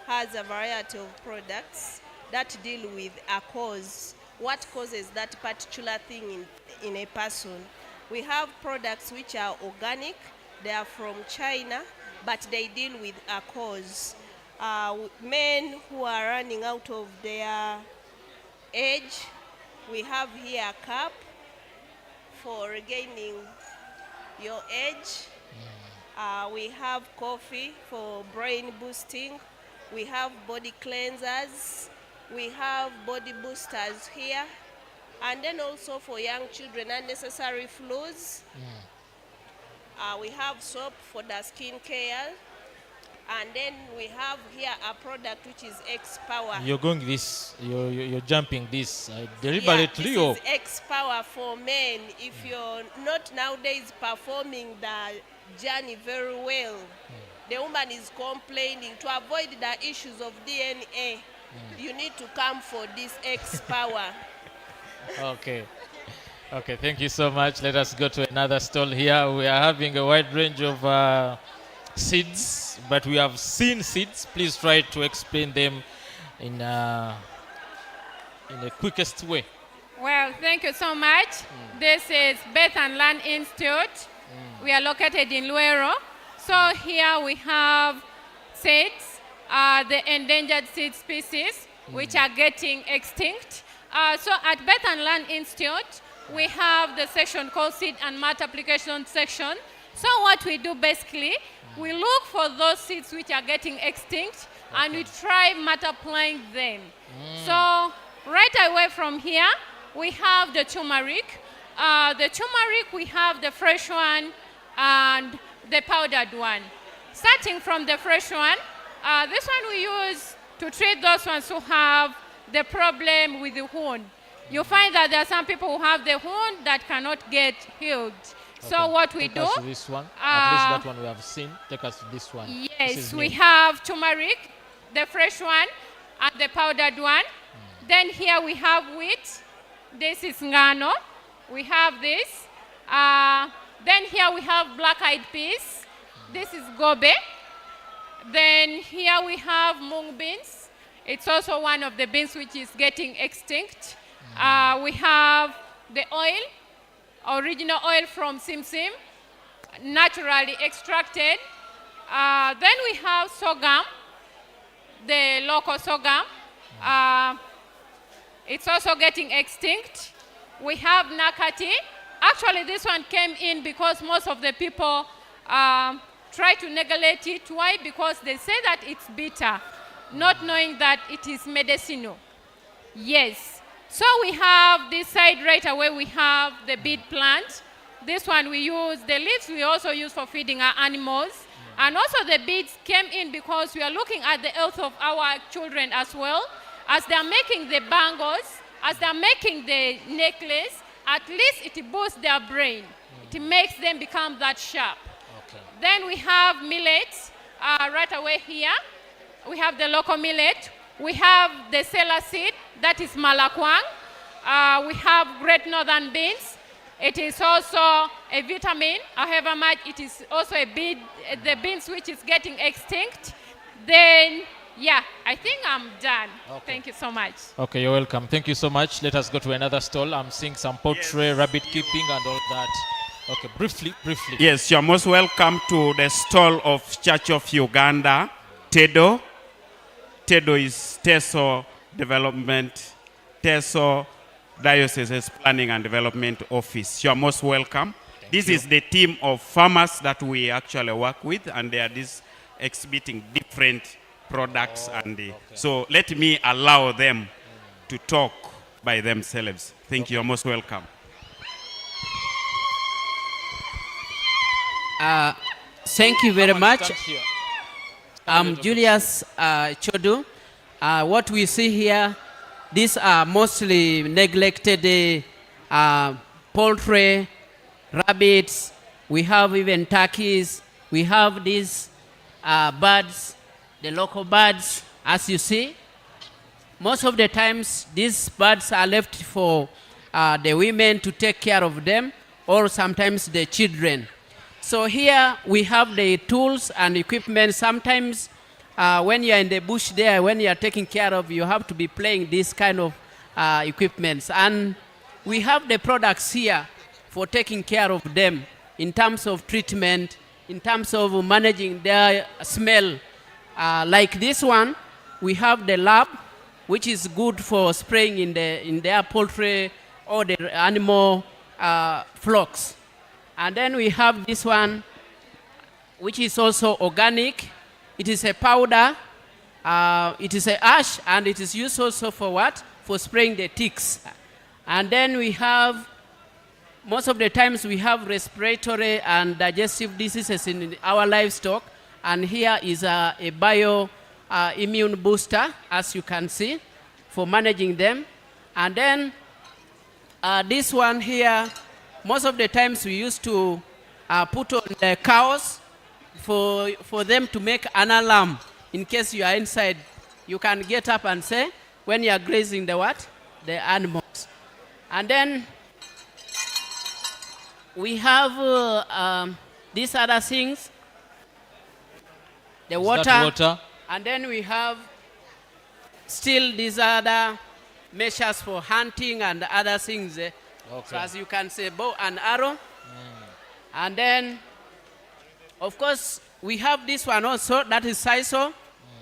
has a variety of products that deal with a cause. What causes that particular thing in a person? We have products which are organic. They are from China, but they deal with a cause. Men who are running out of their age, We have here a cup for regaining your age. We have coffee for brain boosting. We have body cleansers. We have body boosters here. And then also for young children, unnecessary flus. We have soap for the skin care. And then we have here a product which is X Power. You're going this, you're jumping this deliberately, Yeah, or this is X Power for men. If you're not nowadays performing the journey very well, the woman is complaining. To avoid the issues of DNA, you need to come for this X Power. Okay. Okay, thank you so much. Let us go to another stall here. We are having a wide range of seeds, but we have seen seeds. Please try to explain them in the quickest way. Well, thank you so much. This is Birth and Learn Institute. We are located in Luero. So here we have seeds, the endangered seed species, which are getting extinct. So at Birth and Learn Institute, we have the section called Seed and Multiplication section. So what we do basically, we look for those seeds which are getting extinct and we try multiplying them. So right away from here, we have the turmeric. The turmeric, we have the fresh one and the powdered one. Starting from the fresh one, this one we use to treat those ones who have the problem with the wound. You find that there are some people who have the wound that cannot get healed. So what we Take do, us to this one. At least that one we have seen. Take us to this one. Yes, we have turmeric, the fresh one, and the powdered one. Then here we have wheat. This is ngano. We have this. Then here we have black-eyed peas. This is gobe. Then here we have mung beans. It's also one of the beans which is getting extinct. We have the oil, original oil from simsim, naturally extracted. Then we have sorghum, the local sorghum. It's also getting extinct. We have nakati. Actually, this one came in because most of the people try to neglect it. Why? Because they say that it's bitter, not knowing that it is medicinal. Yes. So we have this side right away, we have the beet plant. This one we use, the leaves we also use for feeding our animals. And also the beads came in because we are looking at the health of our children as well. As they're making the bangles, as they're making the necklace, at least it boosts their brain. It makes them become that sharp. Then we have millet right away here. We have the local millet. We have the sela seed, that is malakwang. We have great northern beans. It is also a vitamin. However much it is also the beans which is getting extinct. Then, yeah, I think I'm done. Okay. Thank you so much. Okay, you're welcome. Thank you so much. Let us go to another stall. I'm seeing some poultry, rabbit keeping and all that. Okay, briefly. Yes, you're most welcome to the stall of Church of Uganda, TEDO. TEDO is Teso Development, Teso Dioceses Planning and Development Office. You're most welcome. This is the team of farmers that we actually work with, and they are exhibiting different products. So let me allow them to talk by themselves. Thank you. You're most welcome. Thank you very much. I'm Julius Chodu. What we see here, these are mostly neglected poultry, rabbits. We have even turkeys. We have these birds, the local birds, as you see. Most of the times, these birds are left for the women to take care of them, or sometimes the children. So here we have the tools and equipment. Sometimes when you're in the bush there, when you're taking care of, you have to be playing this kind of equipments. And we have the products here for taking care of them in terms of treatment, in terms of managing their smell. Like this one, we have the lab. which is good for spraying in their poultry or the animal flocks. And then we have this one, which is also organic. It is a powder. It is a ash, and it is used also for what? For spraying the ticks. And then we have, most of the times we have respiratory and digestive diseases in our livestock. And here is a bio immune booster, as you can see, for managing them. And then this one here, most of the times we used to put on the cows for them to make an alarm. In case you are inside, you can get up and say, when you are grazing the what? The animals. And then we have these other things. The water. And then we have still these other measures for hunting and other things. Okay. So as you can say, bow and arrow. And then, of course, we have this one also, that is sisal,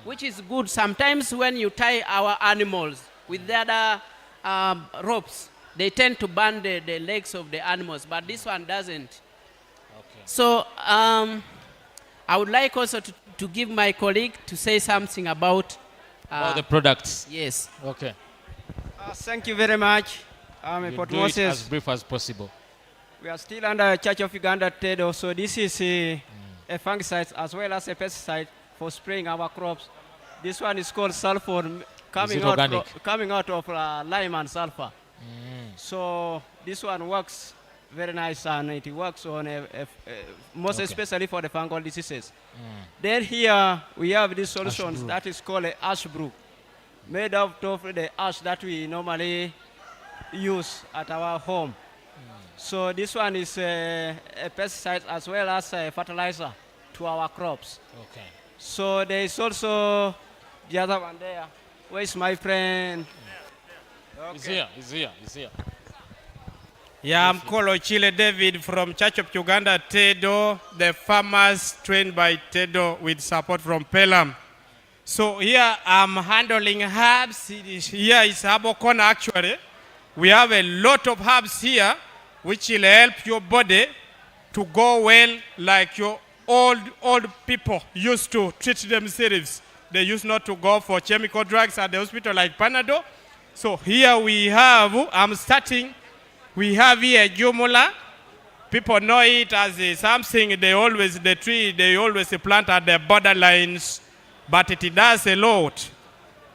which is good. Sometimes when you tie our animals with the other ropes, they tend to burn the legs of the animals, but this one doesn't. Okay. So I would like also to give my colleague to say something about the products. Yes. Okay. Thank you very much. You do it as brief as possible. We are still under Church of Uganda TEDO, so this is a fungicide as well as a pesticide for spraying our crops. This one is called sulfur, coming out of lime and sulfur. So this one works very nice, and it works on most especially for the fungal diseases. Then here we have these solutions that is called a ash brew, made out of the ash that we normally use at our home. So this one is a pesticide as well as a fertilizer to our crops. Okay. So there is also the other one there. Where is my friend? Okay. He's here. Yeah, I'm Kolo Chile David from Church of Uganda TEDO, the farmers trained by TEDO with support from Pelham. So here I'm handling herbs. Here is herbal corner actually. We have a lot of herbs here which will help your body to go well, like your old people used to treat themselves. They used not to go for chemical drugs at the hospital like Panadol. So here we have, we have here Jumula. People know it as something they always plant at the borderlines, but it does a lot.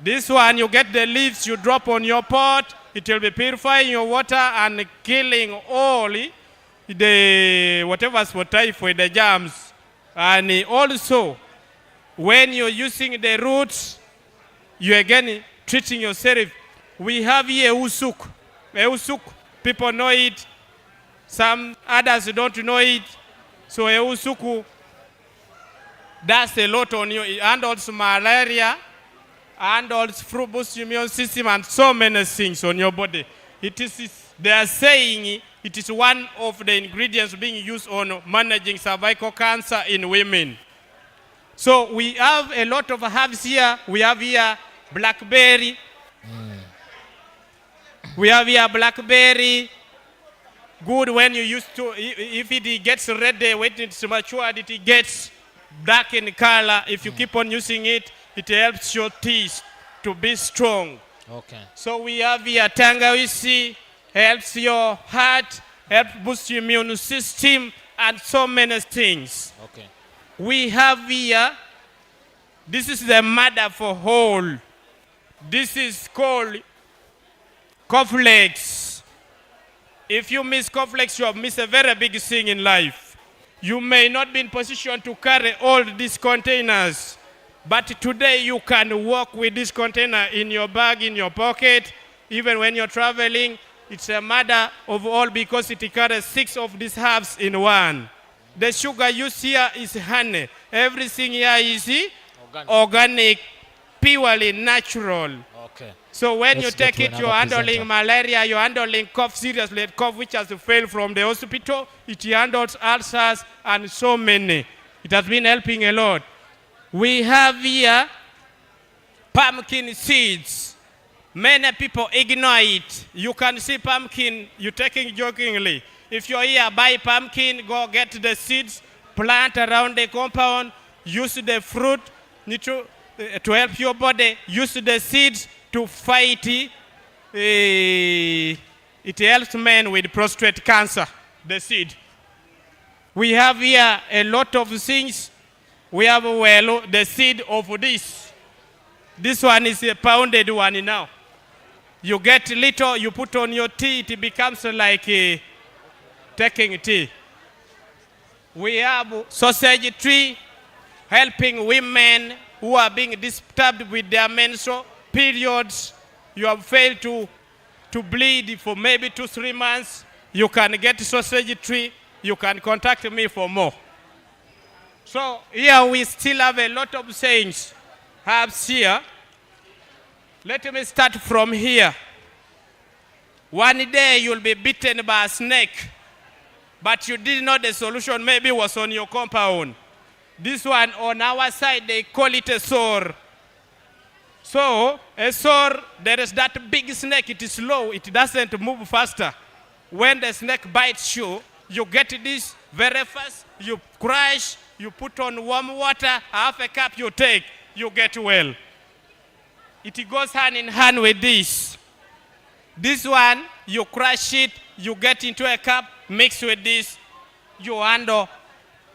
This one, you get the leaves, you drop on your pot, it will be purifying your water and killing all the whatever's for typhoid, the germs. And also, when you're using the roots, you again treating yourself. We have here usuk. Usuk, people know it. Some others don't know it. So usuku does a lot on you. It handles malaria, handles fruit boost immune system, and so many things on your body. They are saying it is one of the ingredients being used on managing cervical cancer in women. So we have a lot of herbs here. We have here blackberry. We have here blackberry. Good when you used to, if it gets ready, when it's matured, it gets dark in color. If you keep on using it, it helps your teeth to be strong. Okay. So we have here tangawizi, helps your heart, helps boost your immune system, and so many things. Okay. We have here, this is the mother for whole. This is called cornflakes. If you miss cornflakes, you have missed a very big thing in life. You may not be in position to carry all these containers, but today you can walk with this container in your bag, in your pocket, even when you're traveling. It's a matter of all because it carries 6 of these herbs in one. The sugar used here is honey. Everything here is organic, purely natural. Okay. So when you take it, you're handling malaria, you're handling cough, seriously, cough which has failed from the hospital. It handles ulcers and so many. It has been helping a lot. We have here pumpkin seeds. Many people ignore it. You can see pumpkin, you're taking jokingly. If you're here, buy pumpkin, go get the seeds, plant around the compound, use the fruit to help your body, use the seeds to fight it. It helps men with prostate cancer, the seed. We have here a lot of things. We have the seed of this. This one is a pounded one now. You get little, you put on your tea, it becomes like taking tea. We have sausage tree helping women who are being disturbed with their menstrual periods. You have failed to bleed for maybe 2-3 months. You can get sausage tree. You can contact me for more. So here we still have a lot of sayings, herbs here. Let me start from here. One day you'll be bitten by a snake, but you didn't know the solution maybe was on your compound. This one on our side, they call it a sore. So a sore, there is that big snake, it is slow, it doesn't move faster. When the snake bites you, you get this very fast, you crush, you put on warm water, half a cup you take, you get well. It goes hand in hand with this. This one, you crush it, you get into a cup, mix with this, you handle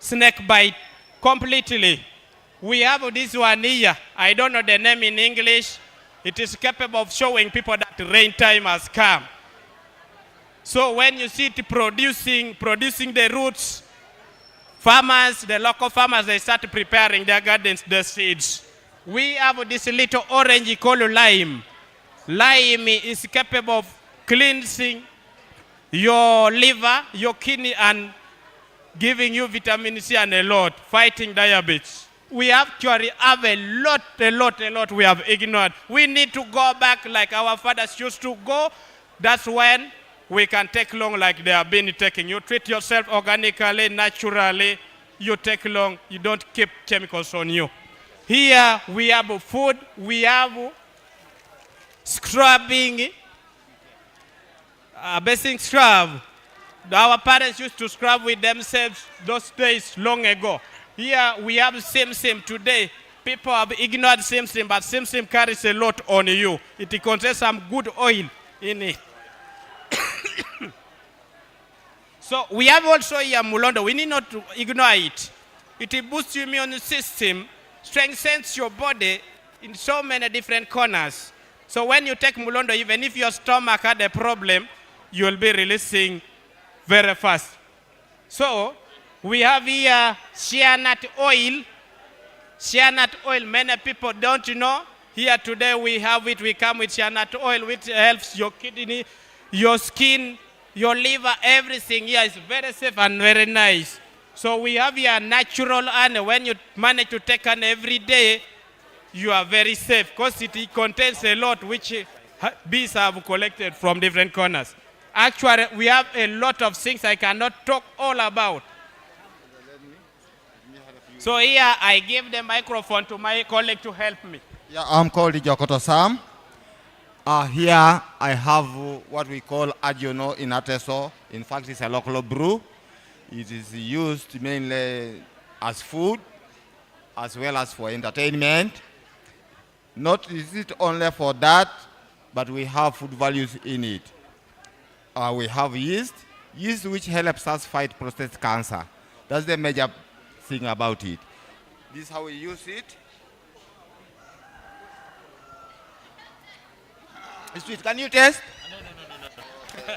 snake bite completely. We have this one here. I don't know the name in English. It is capable of showing people that rain time has come. So when you see it producing the roots, farmers, the local farmers, they start preparing their gardens, the seeds. We have this little orange called lime. Lime is capable of cleansing your liver, your kidney, and giving you vitamin C and a lot, fighting diabetes. We actually have a lot we have ignored. We need to go back like our fathers used to go. That's when we can take long like they have been taking. You treat yourself organically, naturally, you take long, you don't keep chemicals on you. Here we have food, we have scrubbing, basin scrub. Our parents used to scrub with themselves those days long ago. Here we have same today. People have ignored same, but same carries a lot on you. It contains some good oil in it. So we have also here mulondo. We need not to ignore it. It boosts your immune system, strengthens your body in so many different corners. So when you take mulondo, even if your stomach had a problem, you will be releasing very fast. So we have here shea nut oil. Shea nut oil, many people don't know. Here today we have it. We come with shea nut oil, which helps your kidney, your skin, your liver, everything here is very safe and very nice. So we have here natural, and when you manage to take an every day, you are very safe because it contains a lot which bees have collected from different corners. Actually, we have a lot of things I cannot talk all about. So here I give the microphone to my colleague to help me. Yeah, I'm called Jokoto Sam. Here I have what we call Adiono in Ateso. In fact, it's a local brew. It is used mainly as food as well as for entertainment. Not is it only for that, but we have food values in it. We have yeast which helps us fight prostate cancer. That's the major thing about it. This is how we use it. It's sweet. Can you taste? No.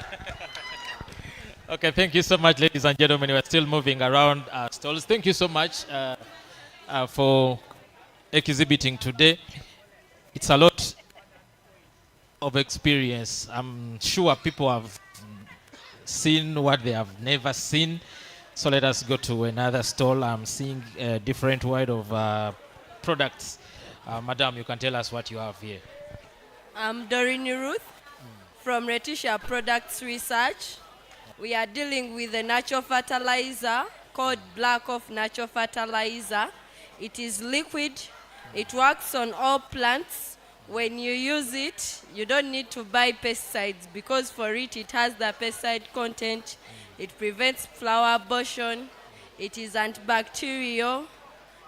Okay, thank you so much, ladies and gentlemen. We're still moving around our stalls. Thank you so much for exhibiting today. It's a lot of experience. I'm sure people have seen what they have never seen. So let us go to another stall. I'm seeing a different wide of products. Madam, you can tell us what you have here. I'm Doreen Ruth from Retisha Products Research. We are dealing with a natural fertilizer called Black Off Natural Fertilizer. It is liquid. It works on all plants, When you use it, you don't need to buy pesticides because for it has the pesticide content. It prevents flower abortion. It is antibacterial,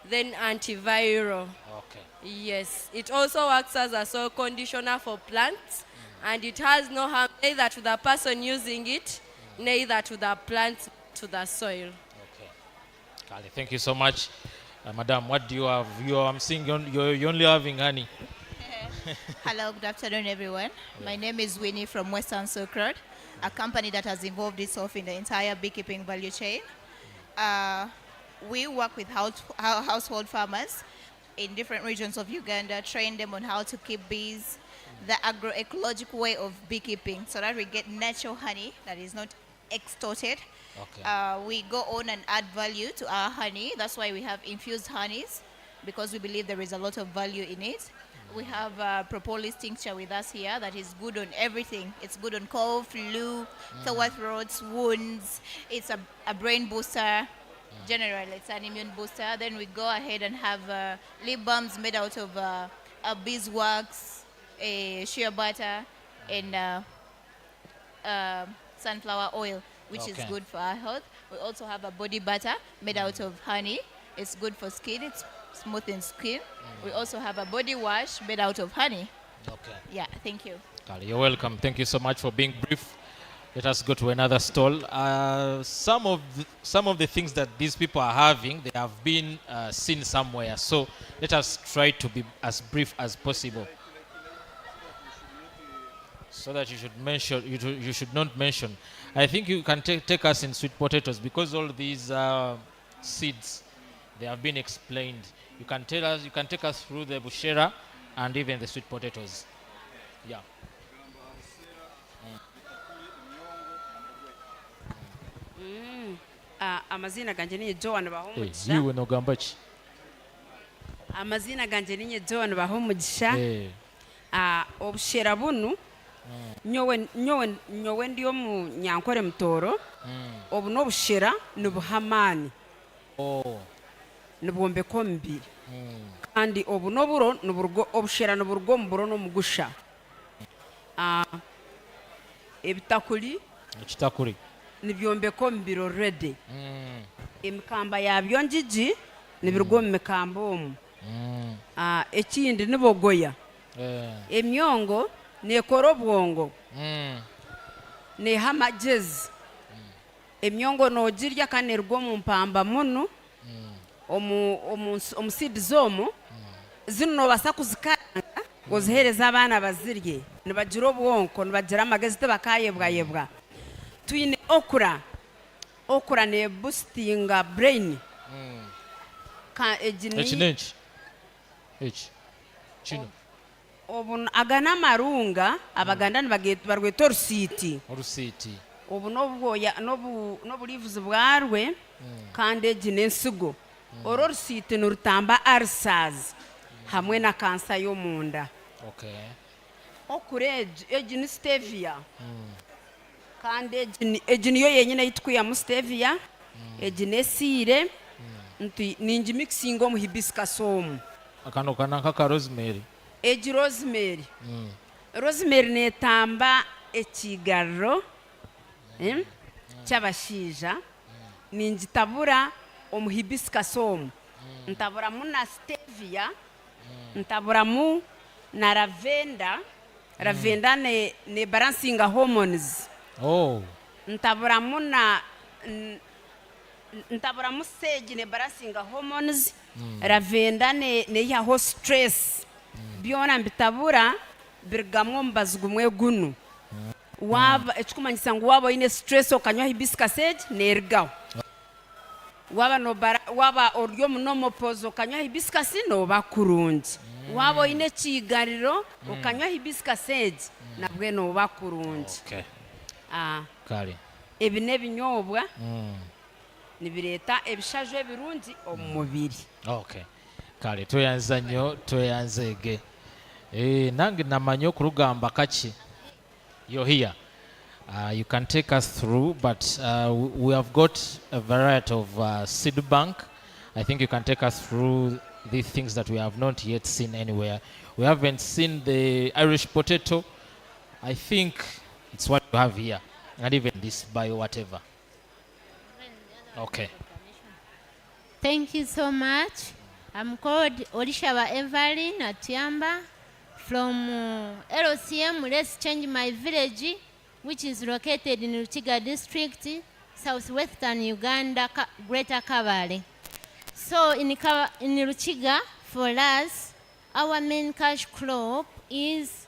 then antiviral. Okay. Yes, it also works as a soil conditioner for plants, and it has no harm neither to the person using it, neither to the plant, to the soil. Okay. Kali, thank you so much. Madam, what do you have? I'm seeing you're only having honey. Hello, good afternoon, everyone. My name is Winnie from Western Silk Road, a company that has involved itself in the entire beekeeping value chain. We work with household farmers in different regions of Uganda, train them on how to keep bees, the agroecological way of beekeeping, so that we get natural honey that is not extorted. Okay. We go on and add value to our honey. That's why we have infused honeys, because we believe there is a lot of value in it. We have propolis tincture with us here that is good on everything. It's good on cold, flu, sore throats, wounds. It's a brain booster. Generally, it's an immune booster. Then we go ahead and have lip balms made out of beeswax, shea butter, and sunflower oil, which is good for our health. We also have a body butter made out of honey. It's good for skin. It's smoothing skin. We also have a body wash made out of honey. Okay. Yeah, thank you. Kali, you're welcome. Thank you so much for being brief. Let us go to another stall. Some of the things that these people are having, they have been seen somewhere. So let us try to be as brief as possible, so that you should mention. You should not mention. I think you can take us in sweet potatoes, because all these seeds, they have been explained. You can tell us. You can take us through the bushera and even the sweet potatoes. Yeah. Amazina ganje ninye Joan bahumugisha. Yiwe no gambachi. Amazina ganje ninye Joan bahumugisha. Obushera bunu nyowe ndiyo mu Nyankore Mutoro. Obu no bushera nubuhamani. Nubumbeko mbiri. Kandi obu no buro nuburgo obushera nuburgo mburo no mugusha. Ebitakuli. Ekitakuli. Nibyombeko mbiro ready. Emikamba yabyo njiji nibirgo mu mikamba omu. Ekindi nibogoya. Emyongo nekora obwongo. Neha amagezi. Emyongo nogirya kandi ergo mu mpamba muno. Omusidi zomu zino nobasa kuzikaranga ngozihereza abana bazirye. Nibagira obwonko, nibagira amagezi tebakayebwayebwa. Twine okura ne boosting brain. Echinenchi. Chino. Obu agana marunga abaganda barweta orusiti. Orusiti. Obu nobulivuzi bwarwe kandi egi n'ensigo. Oro rusiti nurutamba ulcers hamwe na kansa y'omunda. Okay. Okure egi ni stevia. Kandi egi niyo yenyine yitwiya mu stevia. Egi nesire ninji mixing omu hibiscus omu. Akano kaka rosemary. Egi rosemary. Rosemary netamba ekigarro cy'abashija. Ninji tabura omu hibiscus omu. Ntaburamu na stevia. Ntaburamu na lavender. Lavender ne balancing hormones. Ntaburamu sage ne balancing hormones. Lavender ne yaho stress. Byona mbitabura birgamwo mbazugumwe gunu. Waba ekikumanyisa ngu waba ine stress okanywa hibiscus sage nergaho. Waba oryo munomo pozo okanywa hibiscus no bakurungi. Waba ine kigariro okanywa hibiscus sage nabwe no bakurungi. Okay. Kali. Ebi nebinyobwa nibireta ebishajo ebirungi omubiri. Okay. Kali toyanza nnyo toyanzege. Nange namanyo kurugamba kaki. You're here. You can take us through, but we have got a variety of seed bank. I think you can take us through these things that we have not yet seen anywhere. We haven't seen the Irish potato. I think it's what you have here. And even this bio whatever. Okay. Thank you so much. I'm called Olishaba Evelyn Atiamba from LCM, Let's Change My Village, which is located in Ruchiga district, southwestern Uganda, Greater Kabale. So in Ruchiga, for us, our main cash crop is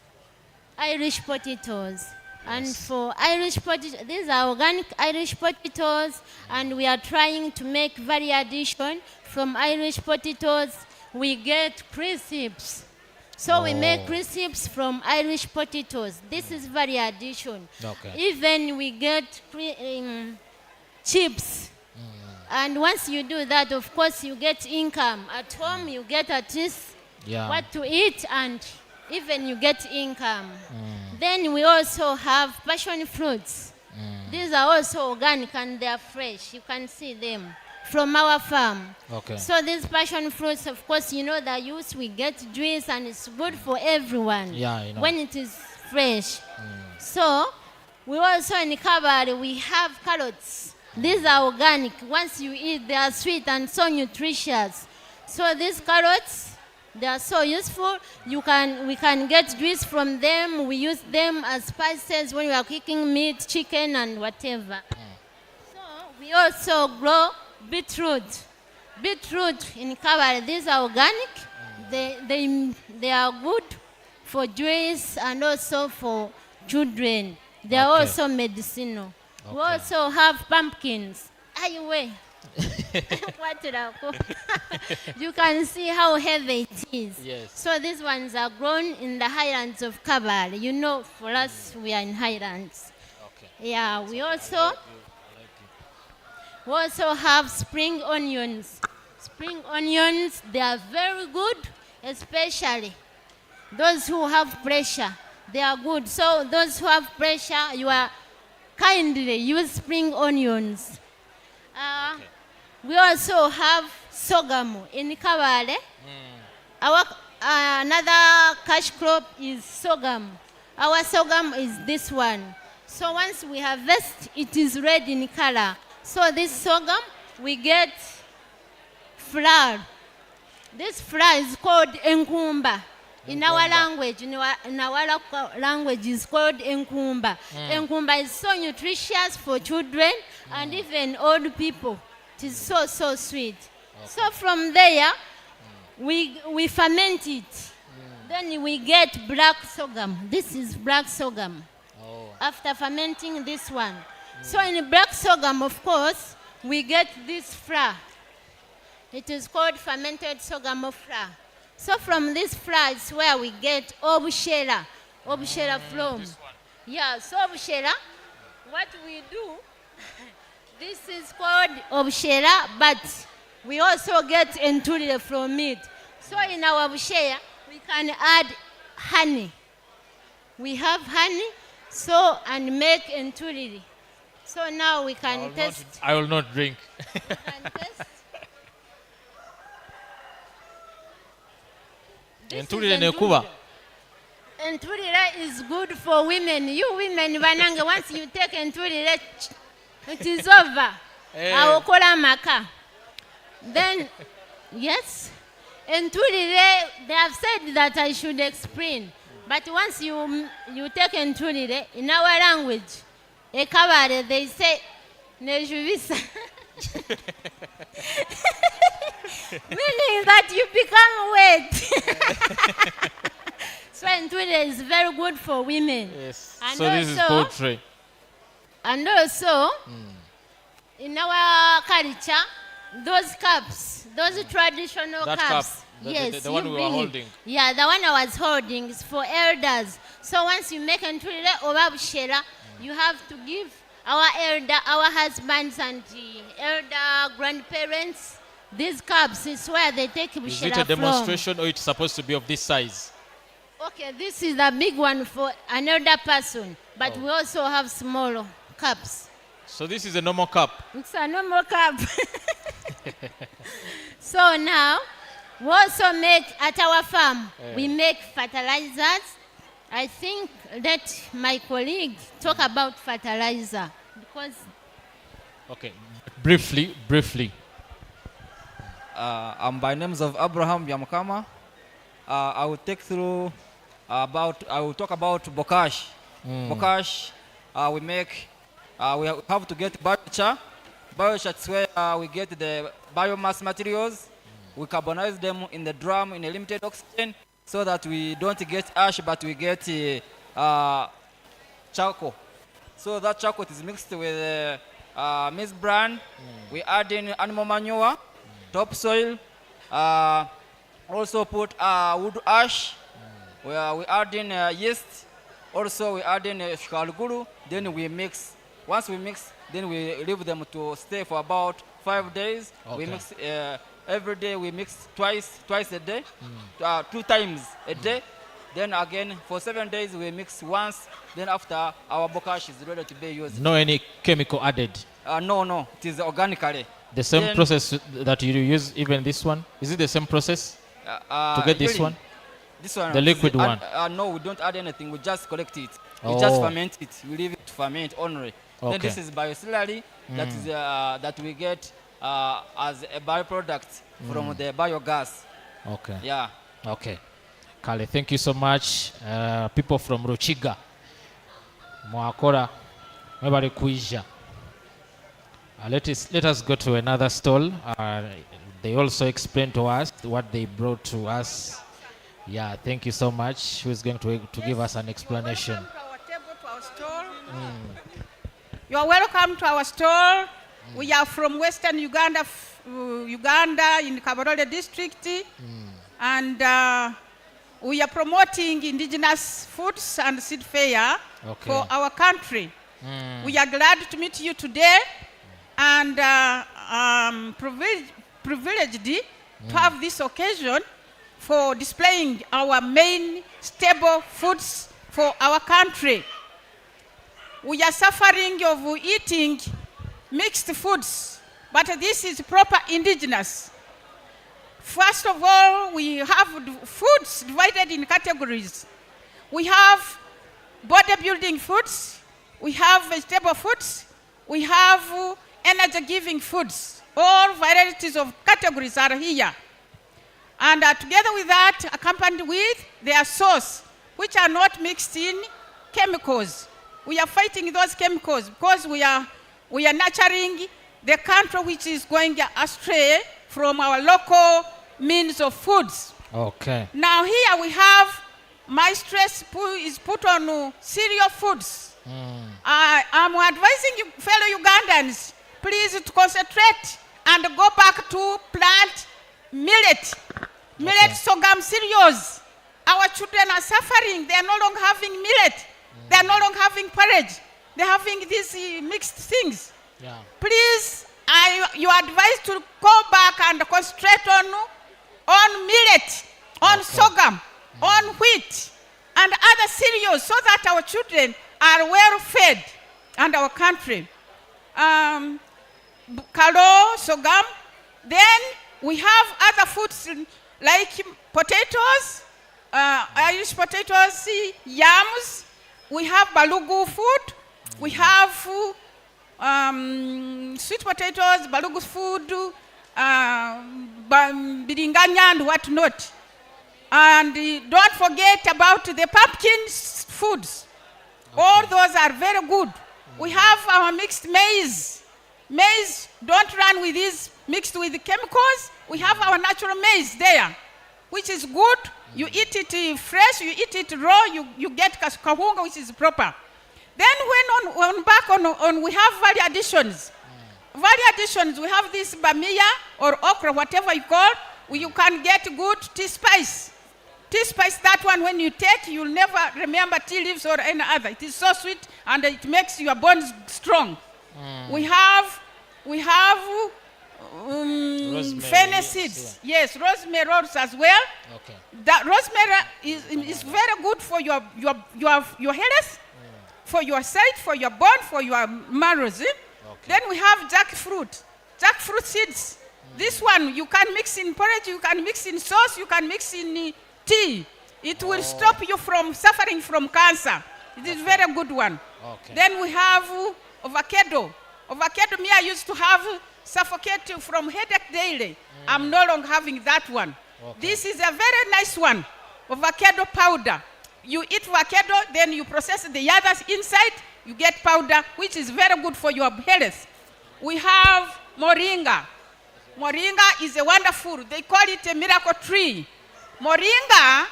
Irish potatoes. And for Irish potatoes, these are organic Irish potatoes, and we are trying to make value addition. From Irish potatoes, we get crisps. So we make crisps from Irish potatoes. This is value addition. Okay. Even we get chips. And once you do that, of course, you get income. At home, you get at least what to eat, and even you get income. Then we also have passion fruits. These are also organic and they are fresh. You can see them from our farm. Okay. So these passion fruits, of course, you know the use, we get juice and it's good for everyone when it is fresh. So we also in Kabale, we have carrots. These are organic. Once you eat, they are sweet and so nutritious. So these carrots, they are so useful. We can get juice from them. We use them as spices when we are cooking meat, chicken, and whatever. So we also grow beetroot. Beetroot in Kabale, these are organic. They are good for juice and also for children. They are also medicinal. We also have pumpkins. You can see how heavy it is. Yes. So these ones are grown in the highlands of Kabale. You know, for us, we are in highlands. Yeah, we also have spring onions. Spring onions, they are very good, especially those who have pressure. They are good. So those who have pressure, you are kindly use spring onions. We also have sorghum in Kabale. Our another cash crop is sorghum. Our sorghum is this one. So once we harvest, it is red in color. So this sorghum, we get flour. This flour is called enkumba. In our language, is called enkumba. Enkumba is so nutritious for children and even old people. It is so sweet. So from there, we ferment it. Then we get black sorghum. This is black sorghum. After fermenting this one. So in black sorghum, of course, we get this flour. It is called fermented sorghum flour. So from this flour is where we get obushera from. Yeah, so obushera, what we do, this is called obushera, but we also get entulile from it. So in our obushera, we can add honey. We have honey, so and make entulile. So now we can test. I will not drink. We can test. Entulile nekuba. Entulile is good for women. You women, banange, once you take entulile, it is over. Awokola maka. Then, yes, entulile, they have said that I should explain. But once you take entulile, in our language, ekabale, they say, nejuvisa. Meaning that you become wet. So entulile is very good for women. Yes. And So also, this is poultry. And also, in our culture, those cups, those traditional That cups. cup, Yes, the one you we were bring it. holding. Yeah, the one I was holding is for elders. So once you make entulile or bushera, you have to give our husbands and elder grandparents, these cups is where they take bushera Is it a from. demonstration or it's supposed to be of this size? Okay, this is a big one for an elder person, but we also have smaller cups. So this is a normal cup. It's a normal cup. So now, We also make, at our farm, we make fertilizers. I think let my colleague talk about fertilizer because. Okay, briefly. I'm by names of Abraham Yamakama. I will talk about bokash. Bokash, we have to get biochar. Biochar is where we get the biomass materials. We carbonize them in the drum in a limited oxygen so that we don't get ash, but we get charcoal. So that charcoal is mixed with maize bran. We add in animal manure, topsoil, also put wood ash. We add in yeast. Also we add in shkalguru. Then we mix. Once we mix, then we leave them to stay for about 5 days. Okay. We mix every day. We mix twice a day, 2 times a day. Then again for 7 days we mix once. Then after our bokash is ready to be used. No any chemical added. No, it is organically. The same process that you use, even this one. Is it the same process to get this really, one? This one, the liquid one. No, we don't add anything. We just collect it. We Oh. just ferment it. We leave it to ferment only. Okay. Then this is bioslurry that we get as a byproduct from the biogas. Okay. Yeah. Okay. Kale, thank you so much. People from Ruchiga. Mwakora. Mwebale kuija. Let us go to another stall. They also explained to us what they brought to us. Yeah, thank you so much. Who is going to give us an explanation? You are welcome to our store. We are from Western Uganda, Uganda in Kabarole district, and we are promoting indigenous foods and seed fair for our country. We are glad to meet you today, and privileged to have this occasion for displaying our main staple foods for our country. We are suffering of eating mixed foods, but this is proper indigenous. First of all, we have foods divided in categories. We have bodybuilding foods, we have vegetable foods, we have energy-giving foods. All varieties of categories are here. And together with that, accompanied with their sauce, which are not mixed in chemicals. We are fighting those chemicals because we are nurturing the country which is going astray from our local means of foods. Okay. Now here we have my stress is put on cereal foods. I'm advising you, fellow Ugandans, please to concentrate and go back to plant millet. Millet sorghum cereals. Our children are suffering. They are no longer having millet. They are no longer having porridge. They're having these mixed things. Yeah. Please, you are advised to go back and concentrate on millet, on sorghum, on wheat, and other cereals so that our children are well fed and our country. Kalo, sorghum. Then we have other foods like potatoes, Irish potatoes, yams. We have balugu food. We have sweet potatoes, balugu food, biringanya and whatnot. And don't forget about the pumpkin foods. All those are very good. We have our mixed maize. Maize, don't run with these mixed with the chemicals. We have our natural maize there, which is good. You eat it fresh, you eat it raw, you get kahunga, which is proper. Then when we have value additions. Value additions, we have this bamia or okra, whatever you call, you can get good tea spice. Tea spice, that one when you take, you'll never remember tea leaves or any other. It is so sweet and it makes your bones strong. We have fennel seeds. Yeah. Yes, rosemary rolls as well. Okay. That rosemary is very good for your health, for your sight, for your bone, for your marrows. Then we have jackfruit. Jackfruit seeds. This one you can mix in porridge, you can mix in sauce, you can mix in tea. It will stop you from suffering from cancer. It is very good one. Okay. Then we have avocado. Avocado, me I used to have suffocate from headache daily. I'm no longer having that one. Okay. This is a very nice one. Avocado powder. You eat avocado, then you process the others inside, you get powder, which is very good for your health. We have moringa. Moringa is a wonderful, they call it a miracle tree. Moringa,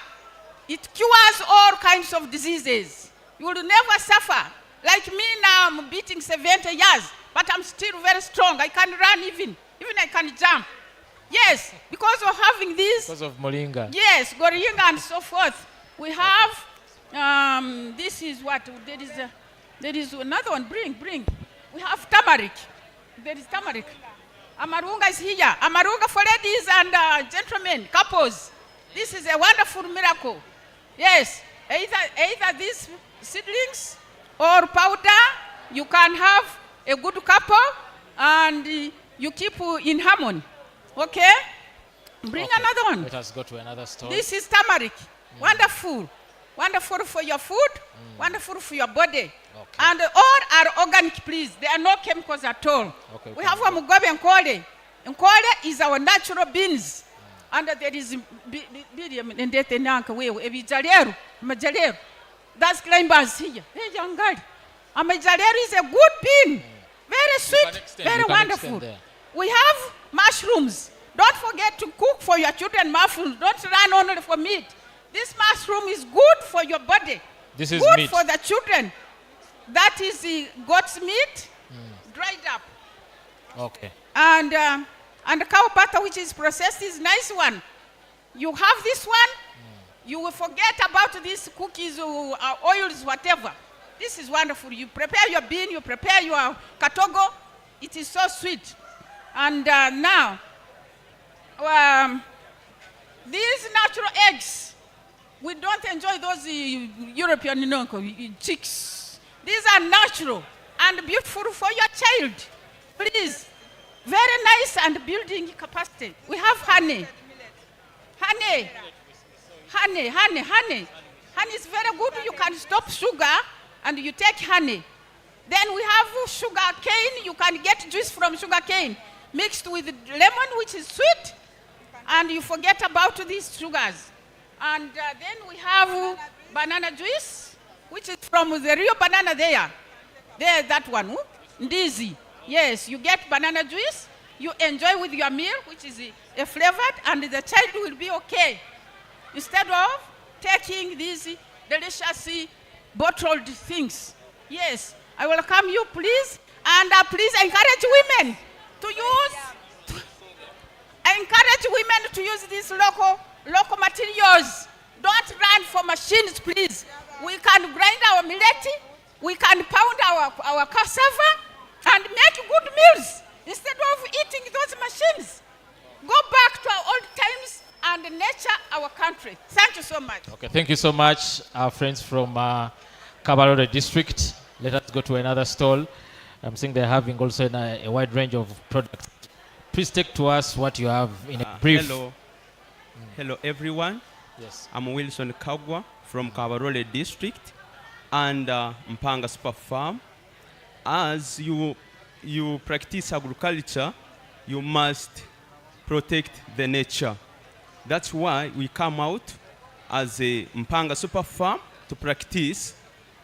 it cures all kinds of diseases. You will never suffer. Like me now, I'm beating 70 years, but I'm still very strong. I can run even I can jump. Yes, because of having this. Because of moringa. Yes, moringa and so forth. We have, this is what, there is another one, bring. We have turmeric. There is turmeric. Amarunga is here. Amarunga for ladies and gentlemen, couples. This is a wonderful miracle. Yes, either these seedlings or powder, you can have a good couple and you keep in harmony. Okay? Bring another one. Let us go to another store. This is turmeric. Wonderful. Wonderful for your food, wonderful for your body. Okay. And all are organic, please. There are no chemicals at all. Okay, we have Mugobe and Nkole. Nkole is our natural beans. And there is that's climbers here. Hey, young guy. Amajalero is a good bean. Very sweet, very wonderful. We have mushrooms. Don't forget to cook for your children mushrooms. Don't run only for meat. This mushroom is good for your body. This is good meat. For the children. That is the goat's meat, dried up. Okay. And cow butter, which is processed, is nice one. You have this one, you will forget about these cookies or oils, whatever. This is wonderful. You prepare your bean, you prepare your katogo. It is so sweet. And now, these natural eggs, we don't enjoy those European chicks. These are natural and beautiful for your child. Please, very nice and building capacity. We have honey. Honey is very good. You can stop sugar and you take honey. Then we have sugar cane. You can get juice from sugar cane mixed with lemon, which is sweet. And you forget about these sugars. And then we have banana juice, which is from the real banana there. There, that one. Ndizi. Yes, you get banana juice. You enjoy with your meal, which is flavored, and the child will be okay. Instead of taking these delicious bottled things. Yes, I welcome you, please. And please encourage women to use, these local materials. Don't run for machines, please. We can grind our millet, we can pound our cassava, and make good meals instead of eating those machines. Go back to our old times and nurture our country. Thank you so much. Okay, thank you so much, our friends from Kabarore district. Let us go to another stall. I'm seeing they're having also a wide range of products. Please take to us what you have in a brief. Hello everyone. Yes. I'm Wilson Kagwa from Kabarole district and Mpanga Super Farm. As you practice agriculture, you must protect the nature. That's why we come out as a Mpanga Super Farm to practice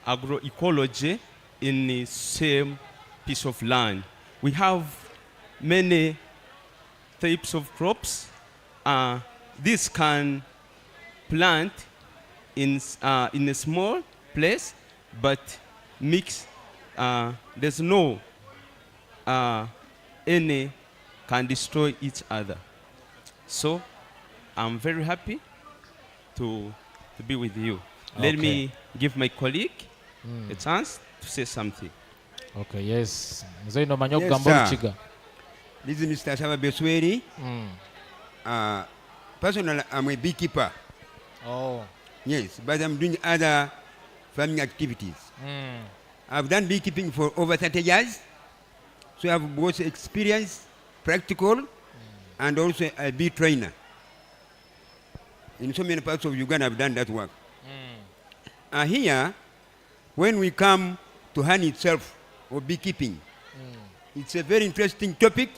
agroecology in the same piece of land. We have many types of crops. This can plant in a small place, but mix. There's no any can destroy each other. So I'm very happy to be with you. Let me give my colleague a chance to say something. Okay, yes. Yes, sir. This is Mr. Saba Besweri. Personally, I'm a beekeeper. Oh. Yes, but I'm doing other farming activities. I've done beekeeping for over 30 years. So I have both experience, practical, and also a bee trainer. In so many parts of Uganda, I've done that work. Here, when we come to honey itself, or beekeeping, it's a very interesting topic,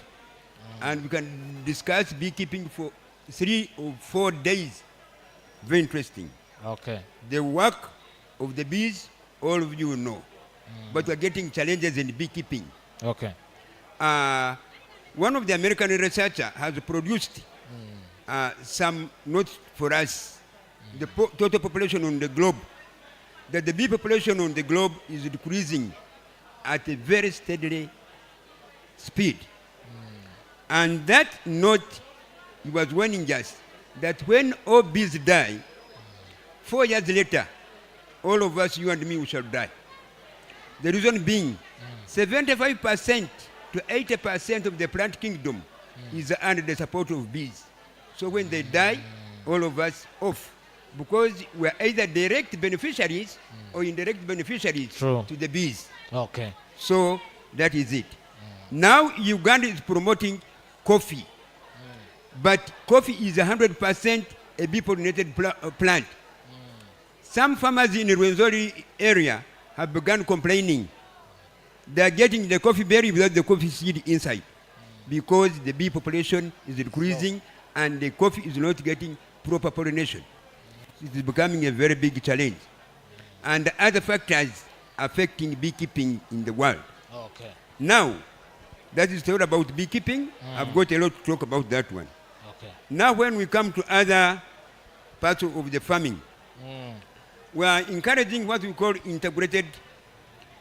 and we can discuss beekeeping for 3 or 4 days. Very interesting. Okay. The work of the bees, all of you know. But we're getting challenges in beekeeping. Okay. One of the American researchers has produced some notes for us. The total population on the globe, that the bee population on the globe is decreasing at a very steady speed. And that note, he was warning us that when all bees die, 4 years later, all of us, you and me, we shall die. The reason being, 75% to 80% of the plant kingdom is under the support of bees. So when they die, all of us off. Because we're either direct beneficiaries or indirect beneficiaries to the bees. Okay. So that is it. Now Uganda is promoting coffee. But coffee is 100% a bee-pollinated plant. Some farmers in the Rwenzori area have begun complaining. They are getting the coffee berry without the coffee seed inside because the bee population is decreasing and the coffee is not getting proper pollination. It is becoming a very big challenge. And other factors affecting beekeeping in the world. Okay. Now, that is all about beekeeping. I've got a lot to talk about that one. Okay. Now when we come to other parts of the farming, we are encouraging what we call integrated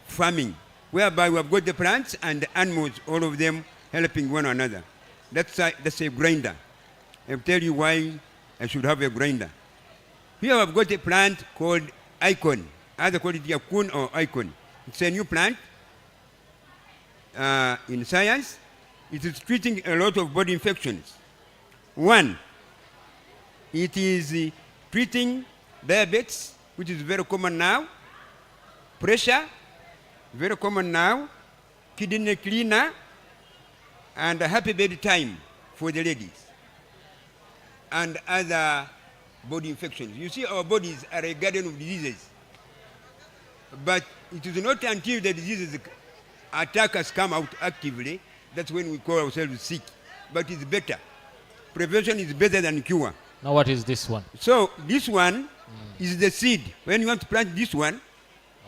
farming, whereby we have got the plants and the animals, all of them helping one another. That's a grinder. I'll tell you why I should have a grinder. Here I've got a plant called Icon. Either call it Yakun or Icon. It's a new plant. In science, it is treating a lot of body infections. One, it is treating diabetes, which is very common now, pressure, very common now, kidney cleaner, and a happy bedtime for the ladies, and other body infections. You see, our bodies are a garden of diseases, but it is not until the diseases attack us come out actively, that's when we call ourselves sick. But it's better. Prevention is better than cure. Now what is this one? So this one is the seed. When you want to plant this one,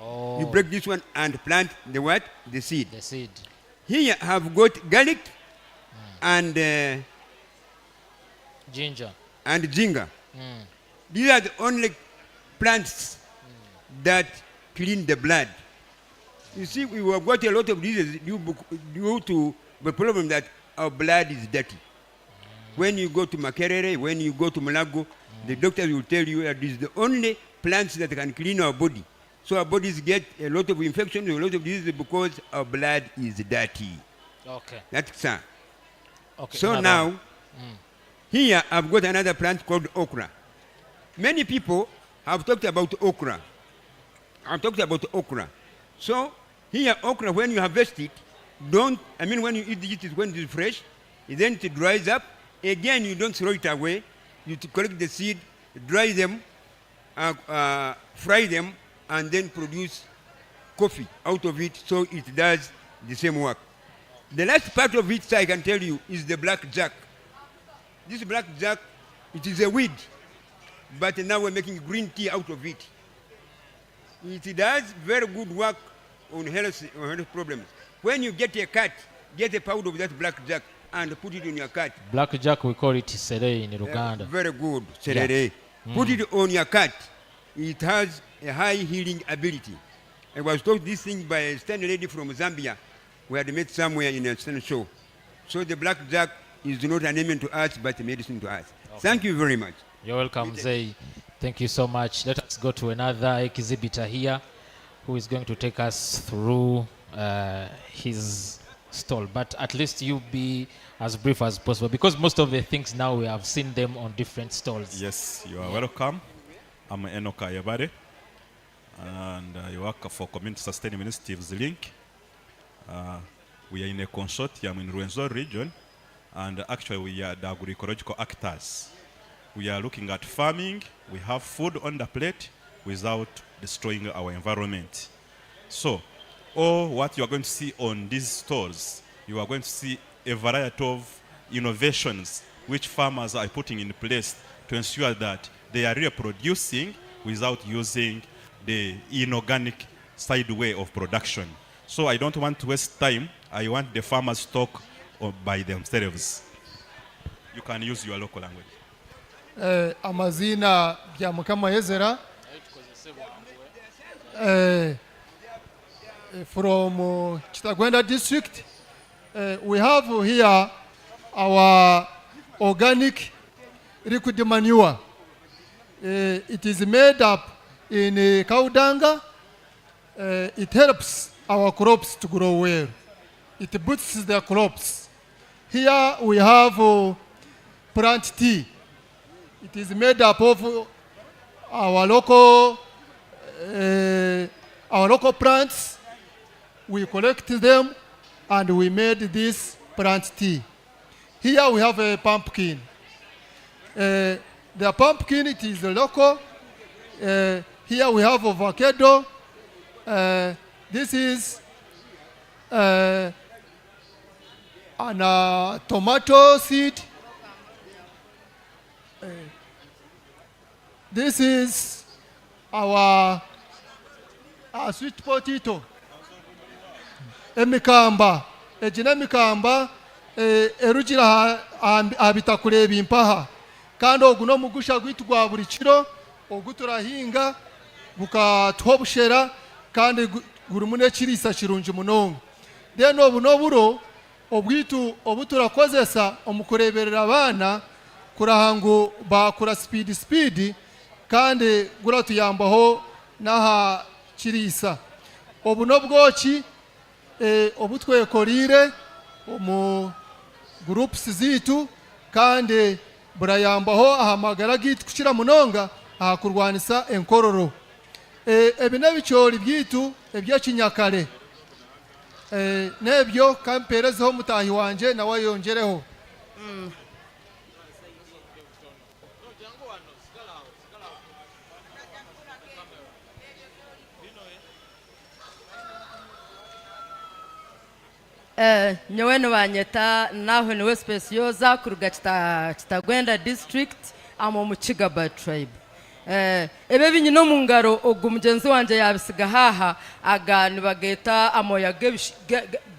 you break this one and plant the what? The seed. The seed. Here I have got garlic and ginger. And ginger. These are the only plants that clean the blood. You see, we have got a lot of diseases due to the problem that our blood is dirty. When you go to Makerere, when you go to Malago, the doctors will tell you that this is the only plants that can clean our body. So our bodies get a lot of infections, a lot of diseases because our blood is dirty. Okay. That's so. Okay. So now, here I've got another plant called okra. Many people have talked about okra. I've talked about okra. So here, okra, when you harvest it, when you eat it when it is fresh, then it dries up. Again, you don't throw it away. You collect the seed, dry them, fry them, and then produce coffee out of it, so it does the same work. The last part of it, I can tell you, is the black jack. This black jack, it is a weed, but now we're making green tea out of it. It does very good work on health problems. When you get a cut, get a powder of that black jack and put it on your cut. Black jack, we call it serere in Uganda. Very good, serere. Yeah. Put it on your cut. It has a high healing ability. I was taught this thing by a stand lady from Zambia. We had met somewhere in a stand show. So the black jack is not an ailment to us, but a medicine to us. Okay. Thank you very much. You're welcome, Zay. Thank you so much. Let us go to another exhibitor here who is going to take us through his stall. But at least you be as brief as possible, because most of the things now we have seen them on different stalls. Yes, you are welcome. I'm Enoka Yabare, and I work for Community Sustainable Initiatives Link. We are in a consortium in Rwenzori region, And actually, we are the agroecological actors. We are looking at farming. We have food on the plate without destroying our environment. So, all what you are going to see on these stores, you are going to see a variety of innovations which farmers are putting in place to ensure that they are reproducing without using the inorganic side way of production. So I don't want to waste time. I want the farmers to talk by themselves. You can use your local language. Amazina ya Mukama Yezera from Kitagwenda district. We have here our organic liquid manure. It is made up in cow dung. It helps our crops to grow well. It boosts the crops. Here we have plant tea. It is made up of our local plants. We collect them and we made this plant tea. Here we have a pumpkin. The pumpkin, it is local. Here we have avocado. This is an tomato seed. This is our sweet potato. Emikamba. Ejina emikamba erugira abita kureba impaha. Kandi oguno mugusha gwitu gwa buri kiro oguturahinga bukatwobushera kandi guri mune kirisa kirungi munonga. Then obunoburo obwitu obuturakozesa omukureberera abana kurahangu bakura speed kandi gura tuyambaho naha kirisa. Obunobwoki obutwekorire omu groups zitu kandi burayambaho ahamagara gitu kukira munonga ahakurwanisa enkororo. Ebinebicori byitu ebya kinyakare nebyo kamperezeho mutahi wanje nawe yongereho. Nyewe nubanyeta naho niwe specioza kuruga Kitagwenda district amo mu Kigaba tribe. Ebe binyino mu ngaro ogu mugenzi wanje yabisiga haha aga nibageta amoya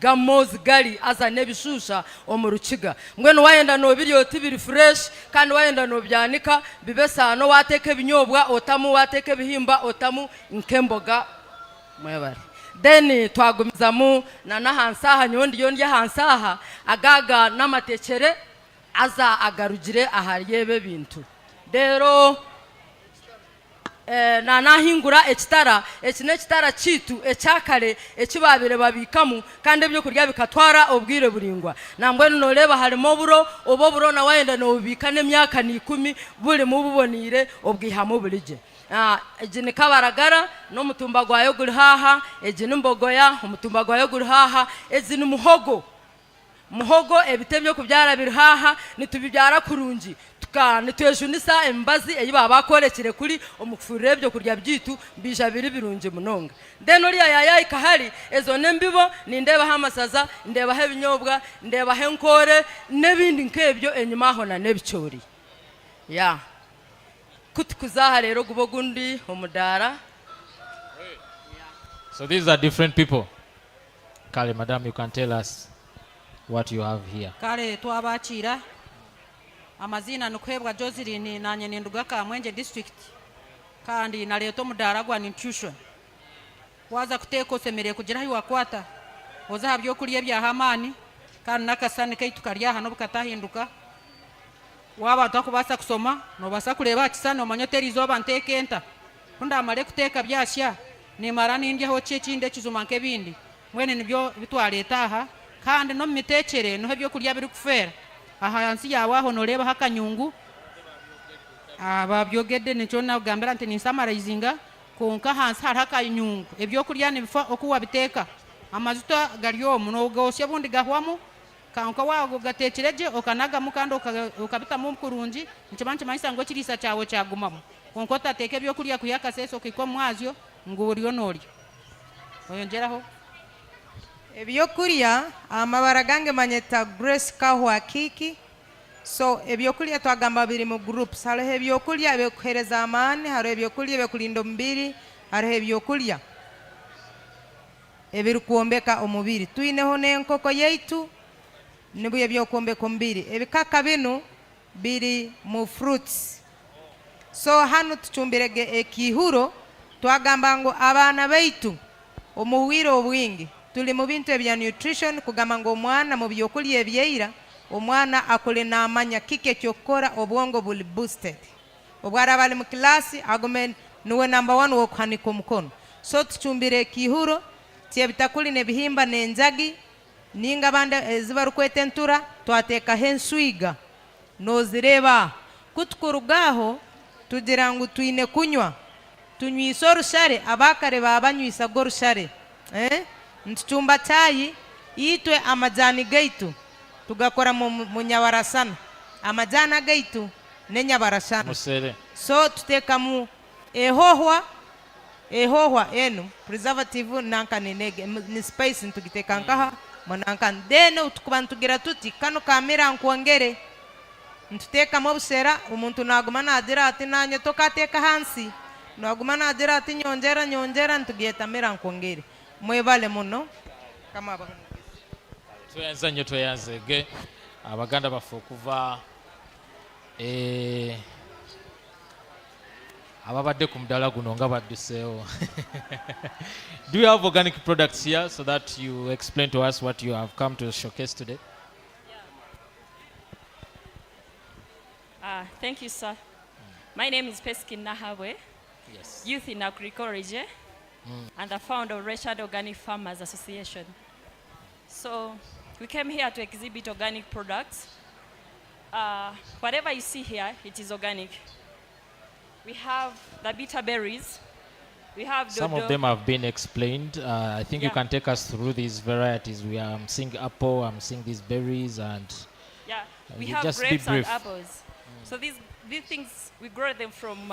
gamozi gali aza nebishusha omu Rukiga. Mbwenu wayenda no biryoti biri fresh kandi wayenda no byanika bibesano wateke binyobwa otamu wateke bihimba otamu nkemboga mwebare. Then twagumizamu na nahansaha nyondi yondi hansaha agaga n'amatekere aza agarugire ahariyebe bintu. Dero na nahingura ekitara ekine kitara kitu ecyakare ekibabire babikamu kandi byo kurya bikatwara obwire buringwa. Nambwe noleba harimo buro oboburo na wayenda no bubika nemyaka ni 10 buri mububonire obwihamo burije. Ejini kabaragara no mutumba gwayo guri haha ejini mbogoya umutumba gwayo guri haha ezini muhogo ebitebyo kubyara biri haha nitubibyara kurungi nitwejunisa embazi eyiba bakorekire kuri omukufurire byo kurya byitu bija biri birungi munonga. Then uriya yaya ikahari ezo nembibo nindeba hamasaza ndeba he binyobwa ndeba he nkore nebindi nkebyo enyuma ho na nebicori ya kutukuzaha rero gubogundi omudara. So these are different people. Kale, madam, you can tell us what you have here. Kale twabachira amazina nukwebwa Joseline nanye ninduga ka Mwenje district kandi na leto mudara gwa nutrition waza kuteko semere kugira hi wakwata oza habyo kuriye bya hamani kandi nakasane kaitu karya hano bukatahinduka waba takubasa kusoma no basa kureba kisano omanyoteri zoba ntekenta kunda amale kuteka byashya ni marani ndya ho cekinde kizumanke bindi mwene nibyo bitwaleta aha kandi no mitekere no hebyo kurya biri kufera aha yansi yawaho noreba hakanyungu ababyogede nico na gambera nti ni summarizinga konka hansi hari hakanyungu ebyo kurya ni bifa okuwa biteka amazuta galyo muno gosye bundi gahwamu kanka wago gatekereje okanaga mukando ukabita mu kurungi nkimanchi maisa ngo kirisa cyawe cyagumamo konko tateke byo kuriya kuyaka seso kiko mwazyo ngo uriyo nori oyongeraho ebyokulya amabara gange manyeta Grace Kahwa Kiki. So ebyokulya twagamba biri mu groups. Hariho ebyokulya ebyokuhereza amaani, hariho ebyokulya ebyokulinda omubiri, hariho ebyokulya ebirikwombeka omubiri. Tuineho n'enkoko yaitu nibuye ebyokuombeka omubiri. Ebikaka binu biri mu fruits. So hano tuchumbirege ekihuro twagamba ngo abana baitu omuwire obwingi tuli mu bintu ebya nutrition kugamba ngo omwana mu byokulya ebyeira omwana akole n'amanya kike kyokora obwongo buli boosted obwara bali mu klasi agumen niwe number 1 wokuhanika omukono. So tuchumbire ekihuro tyebitakuli nebihimba n'enjagi ninga bande ezibarukweta entura twateka henswiga nozireba kutukurugaho tugira ngo tuine kunywa tunywisa orushare abakare babanywisa gorushare ntuchumba chayi itwe amajani gaitu tugakora mu nyabarasana amajana gaitu ne nyabarasana musere. So tuteka mu ehohwa enu preservative nanka nenege ni spice ntugiteka nkaha monanka dene utukuba tugira tuti kano kamera nkuongere ntuteka mu busera umuntu naguma nagira ati nanye tokateka hansi naguma nagira ati nyongera ntugiyeta mera nkuongere mwebale muno kama aba tuyanzanye tuyanzege abaganda bafu kuva ababadde ku mudala guno nga badduseewo. Do you have organic products here so that you explain to us what you have come to showcase today? Thank you, sir. My name is Peskin Nahabwe, yes. Youth in Agroecology, and the founder of Retired Organic Farmers Association. So we came here to exhibit organic products. Whatever you see here, it is organic. We have the bitter berries. We have some of them have been explained. I think you can take us through these varieties. I'm seeing apple, I'm seeing these berries, and we have just grapes be brief. and apples. So these things we grow them from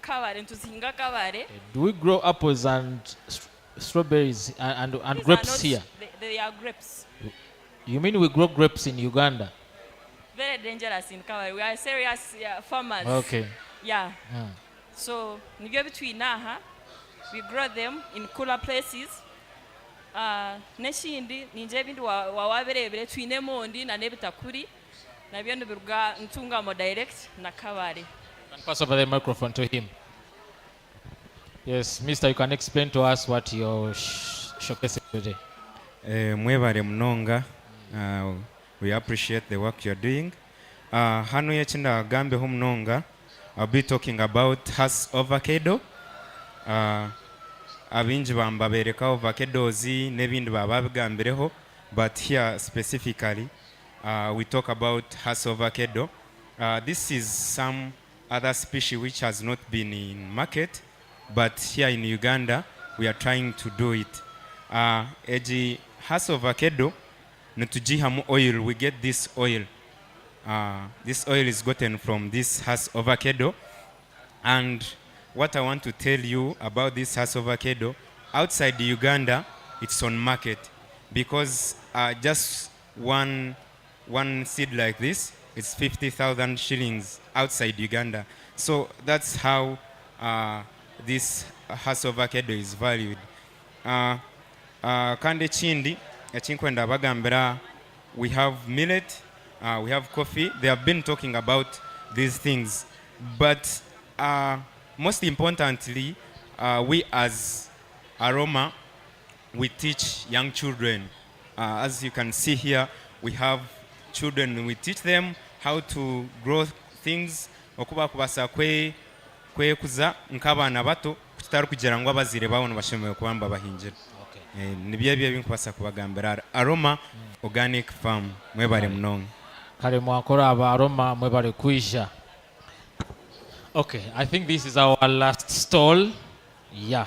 Kavare into Singa Kavare. Do we grow apples and strawberries and These grapes are not, here? They are grapes. You mean we grow grapes in Uganda? Very dangerous in Kavare. We are serious farmers. Okay. Yeah. So we grow them in cooler places. Neshindi ninje bintu wawaberebere twine mondi na nebitakuri na byondo biruga ntunga mo direct na Kavare. Can pass over the microphone to him. Yes, Mister, you can explain to us what you're showcasing today. Mwebare mnonga. We appreciate the work you're doing. Hano yachinda gambe mnonga. I'll be talking about has avocado. Abinji bambabereka avocadozi nebindi babagambireho, but here specifically we talk about has avocado. This is some other species which has not been in market, but here in Uganda we are trying to do it. Eji has avocado nutujihamu oil, we get this oil. This oil is gotten from this has avocado, and what I want to tell you about this has avocado, outside Uganda it's on market, because just one seed like this, it's 50,000 shillings outside Uganda. So that's how this has avocado is valued. Kande chindi echinkwenda bagambira, we have millet, we have coffee. They have been talking about these things, but most importantly, we as Aroma, we teach young children. As you can see here, we have children. We teach them how to grow things. Okuba kubasa kwe kuza nk'abana bato tutari kugira ngo abazire babone bashemewe kubamba bahinjira. Nibyo binkubasa kubagambira Aroma Organic Farm mwebare mnongo. Kale mwakora aba Aroma mwebare kuisha. Okay, I think this is our last stall. Yeah.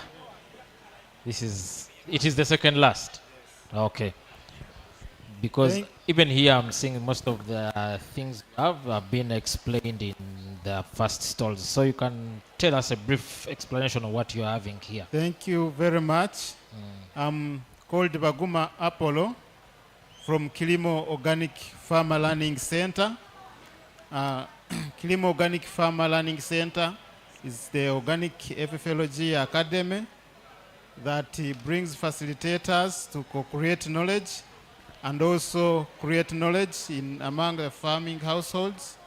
It is the second last. Okay. Because Thank- even here I'm seeing most of the things have been explained in the first stalls. So you can tell us a brief explanation of what you're having here. Thank you very much. I'm called Baguma Apollo from Kilimo Organic Farmer Learning Center. Kilimo Organic Farmer Learning Center is the organic FFLOG academy that brings facilitators to co-create knowledge and also create knowledge in among the farming households.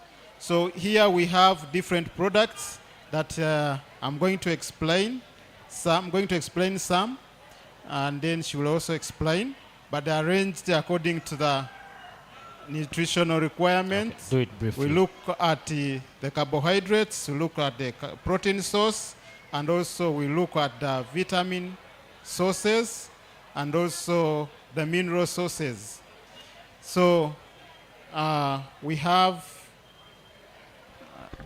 So here we have different products that I'm going to explain. I'm going to explain some, and then she will also explain, but they're arranged according to the nutritional requirements. Okay, do it briefly. We look at the carbohydrates, we look at the protein source, and also we look at the vitamin sources, and also the mineral sources. So we have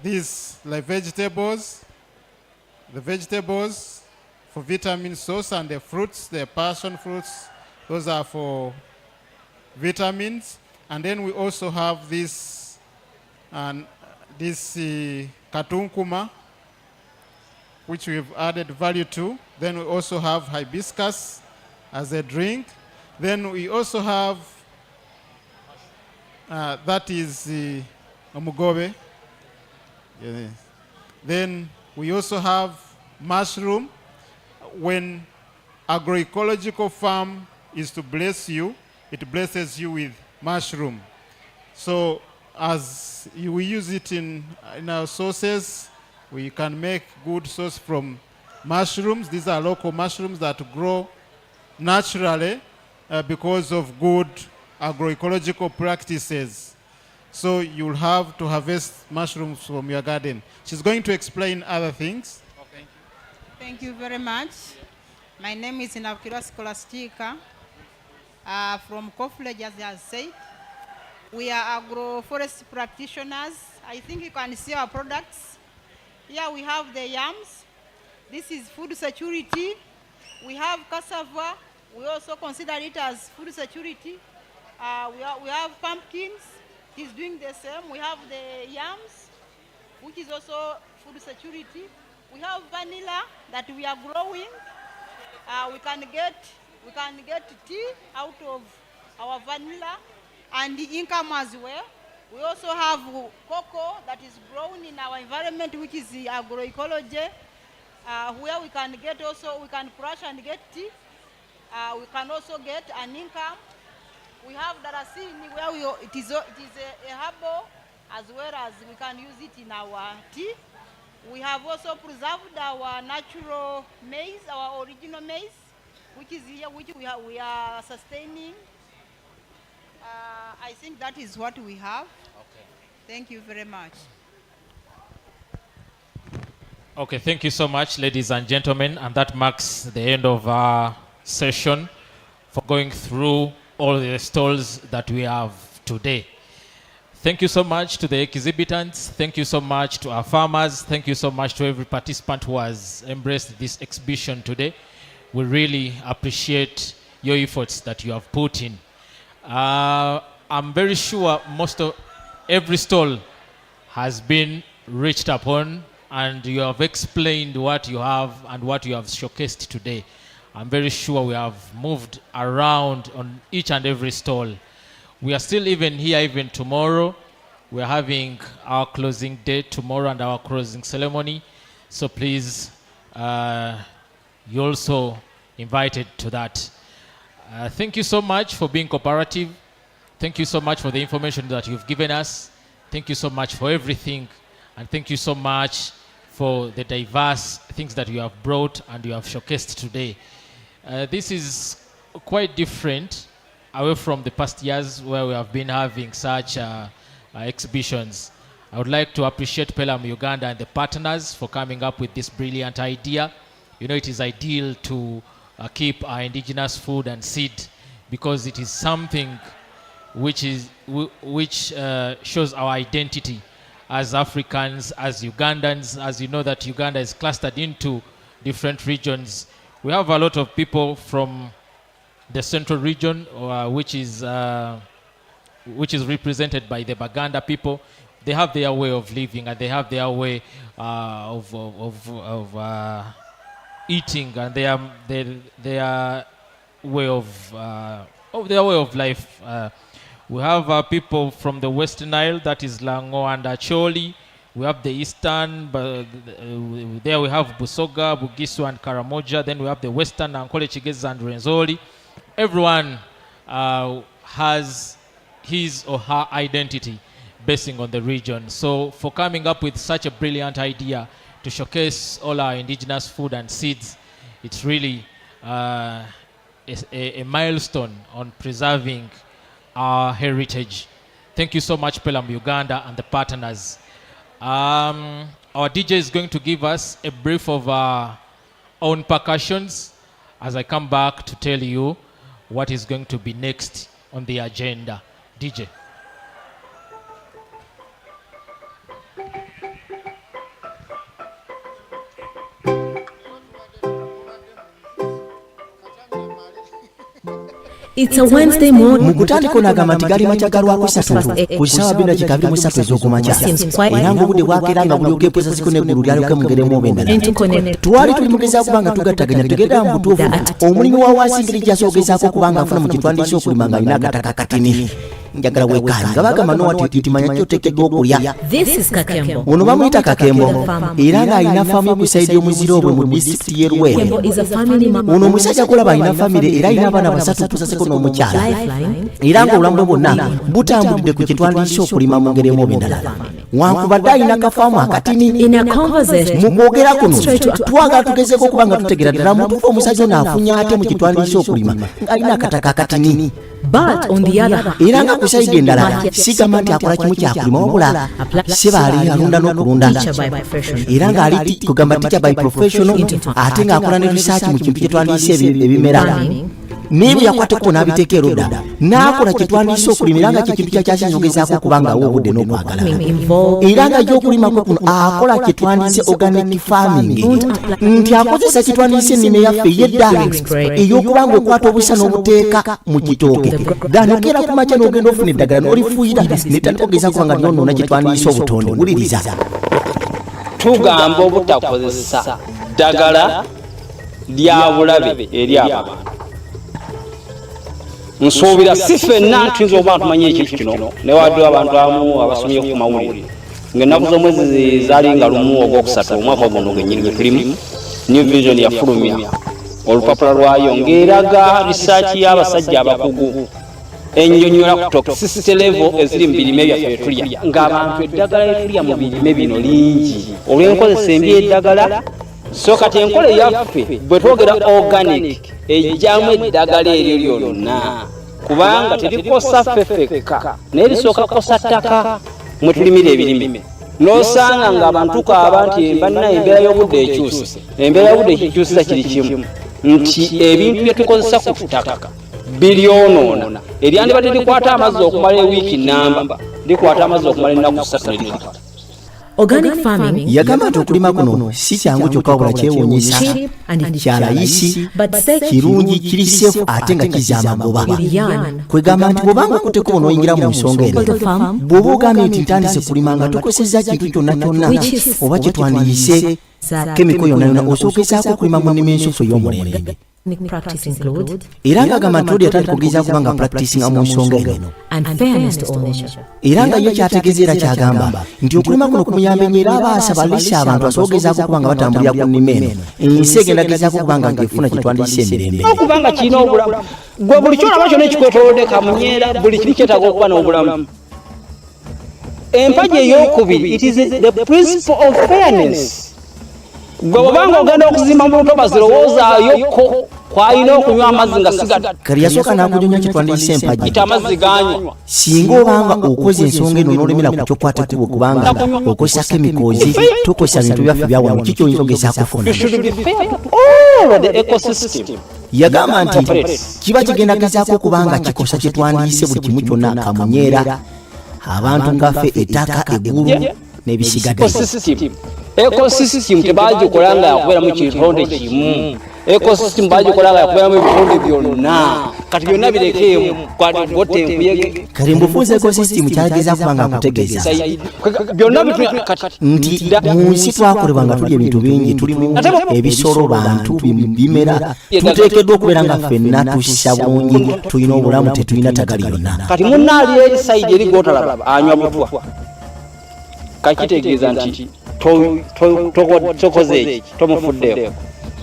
these like vegetables, the vegetables for vitamin source, and the fruits, the passion fruits, those are for vitamins. And then we also have this katunkuma, which we've added value to. Then we also have hibiscus as a drink. Then we also have, that is omugobe. Yeah. Then we also have mushroom. When agroecological farm is to bless you, it blesses you with mushroom. So as we use it in our sauces, we can make good sauce from mushrooms. These are local mushrooms that grow naturally because of good agroecological practices. So you'll have to harvest mushrooms from your garden. She's going to explain other things. Okay. Thank you very much. My name is Inakira Scholastica from College, as I said. We are agroforest practitioners. I think you can see our products. Here we have the yams. This is food security. We have cassava. We also consider it as food security. We have pumpkins. He's doing the same. We have the yams, which is also food security. We have vanilla that we are growing. We can get tea out of our vanilla and the income as well. We also have cocoa that is grown in our environment, which is the agroecology, where we can crush and get tea. We can also get an income. We have darasini where it is a herbal, as well as we can use it in our tea. We have also preserved our natural maize, our original maize, which is here, which we are sustaining. I think that is what we have. Okay. Thank you very much. Okay, thank you so much, ladies and gentlemen. And that marks the end of our session for going through all the stalls that we have today. Thank you so much to the exhibitants. Thank you so much to our farmers. Thank you so much to every participant who has embraced this exhibition today. We really appreciate your efforts that you have put in. I'm very sure most of every stall has been reached upon, and you have explained what you have and what you have showcased today. I'm very sure we have moved around on each and every stall. We are still even here even tomorrow. We're having our closing date tomorrow and our closing ceremony. So please, you're also invited to that. Thank you so much for being cooperative. Thank you so much for the information that you've given us. Thank you so much for everything. And thank you so much for the diverse things that you have brought and you have showcased today. This is quite different away from the past years where we have been having such exhibitions. I would like to appreciate Pelham Uganda and the partners for coming up with this brilliant idea. You know, it is ideal to keep our indigenous food and seed because it is something which shows our identity as Africans, as Ugandans. As you know that Uganda is clustered into different regions. We have a lot of people from the central region, which is represented by the Baganda people. They have their way of living, and they have their way of eating, and their way of life. We have people from the Western Nile, that is Lango and Acholi. We have the Eastern, there we have Busoga, Bugisu, and Karamoja. Then we have the Western, Ankole, Chigeza, and Rwenzori. Everyone has his or her identity basing on the region. So for coming up with such a brilliant idea to showcase all our indigenous food and seeds, it's really a milestone on preserving our heritage. Thank you so much, Pelham Uganda and the partners. Our DJ is going to give us a brief of our own percussions as I come back to tell you what is going to be next on the agenda. DJ. It's a Wednesday morning. Mukutandiko nagamatigari machagarwa kusatu. Kusawa bina chikabiri musatu ezokumacha. Irango bude wakiranga bulyoke pesa sikone gurulyayo kemugere mobendala. Twali tuli mugeza kubanga tugataganya tugeda mbutuvu. Omulimi wa wasingiri jasogezako kubanga afuna mu kitwandisho okulimanga inakataka katini. Njagala wekanga bagamba wati manya kyotekedwa okulya. This is Kakembo. Ono bamuyita Kakembo. Era nga alina faamu y'okusaidi omuzirobwe mu disitulikiti y'e Luweero. Ono omusajja kulaba alina famire era alina abaana basatu kusaseko n'omukyala. Era ng'obulamu bwe bwonna butambulidde ku kitwandisho okulima mu ngeri emobendala. Wankubadde alina akafaamu akatini. Mu kwogera kuno twagala tugezeeko okuba nga tutegeera ddala mutuufu omusajja ono afunye ate mu kitwandisho okulima ng'alina akataka akatini. But on the other hand, era nga kusaidi endala sigamba nti akola kimu kyakulima wabula sebaali alunda n'okulunda era ng'ali kugamba teacher by professional ate ng'akola ne research mu kintu kye twandiise ebimera n'ebyo yakwateko n'abiteeka erudda n'akola kye twandiise okulima era nga kyekintu kyakyakinyogezaako okubanga awa obudde n'okwagala era nga gy'okulimako kuno akola kye twandiise organic farming nti akozesa kye twandiise ennima eyaffe ey'edda ey'okubanga okwata obusa n'obuteeka mu kitooke ganokera ku makya n'ogenda ofuna eddagala n'olifuuyira netandika okugezaako kubanga lyonoona kye twandiise obutonde wuliriza tugamba obutakozesa ddagala lya bulabe eri abantu nsuubira si ffenna tuyinza okuba tumanye ekintu kino newadde abantu abamu abasomye ku mawulire ng'ennaku z'omwezi zaali nga lumu ogwokusatu omwaka guno gwennyini tulimu new vision yafulumya olupapula lwayo ng'eraga risaaki y'abasajja abakugu ennyonnyola ku toxicity level eziri mu birime byaffe byetulya ng'abantu eddagala lyetulya mu birime bino lingi olw'enkozesa embi y'eddagala so kati enkola eyaffe bwe twogera organic ejjamu eddagala eryo lyonna kubanga terikosa ffeffekka naye lisooka kosa ttaka mwe tulimira ebirime n'osanga ng'abantu kaaba nti banna embeera y'obudde ekyuse embeera y'obudde ekikyusiza kiri kimu nti ebintu bye tukozesa ku ttaka biryonoona eryandibadde likwata amazzi okumala ewiiki nnamba likwata amazzi okumala ennaku 3 nelifata. Organic farming yagamba nti okulima kuno si kyangu kyokka wabula kyewuunyisa kyalayisi kirungi kiri seefu ate nga kiza amagoba kwegamba nti bw'obanga okuteeka onooyingira mu nsonga eno bw'oba ogambye nti ntandise kulima nga tukozesezza kintu kyonna kyonna oba kye twandiyise kemiko yonna yonna osookezaako okulima mu nnima ensufu ey'omulembe era ng'agamba nti oli atandika okugezaako kubanga practicinga mu nsonga eno era nga ye kyategeeza era kyagamba nti okulima kuno kumuyambe nnyo era abaasa balese abantu asobogezaako kubanga batambulira ku nnima eno ensi egenda gezaako kubanga ng'efuna kye twandiyise emirembe okubanga kirina obulamu gwe buli kyolaba kyonna ekikwetoolodde kamunyeera buli kiri kyetaaga okuba n'obulamu empagi ey'okubiri it is the principle of fairness gwe bw'obanga ogenda okuzimba mu lutoba zirowoozaayo kwalina okunywa amazzi nga sigadde kali yasooka n'akujonya kye twandiyise empagi ita amazzi ganywa singa obanga okoze ensonga eno n'olemera ku kyokwata kubo kubanga okozesa kemikozi tokozesa bintu byaffe byawamu ki kyoyinza ogezaako kufuna yagamba nti kiba kigenda gezaako okubanga kikosa kye twandiyise buli kimu kyonna kamunyeera abantu ngaffe ettaka eggulu n'ebisigadde ecosystem tebagikola nga yakubeeramu kitonde kimu ecosystem bagikola nga yakubeeramu ebitonde byonna kati byonna birekeyo kwate nkuyege kati mbufuuza ecosystem kyageza kubanga nkutegeeza byonna nti mu nsi twakolebwa nga tuli ebintu bingi tulimu ebisolo bantu bimera tuteekeddwa okubeera nga ffenna tussa bulungi tulina obulamu tetulina tagali yonna kati munnaali esaidi eri gotalaba anywa butwa kakitegeeza nti tokoze eki tomufuddeeko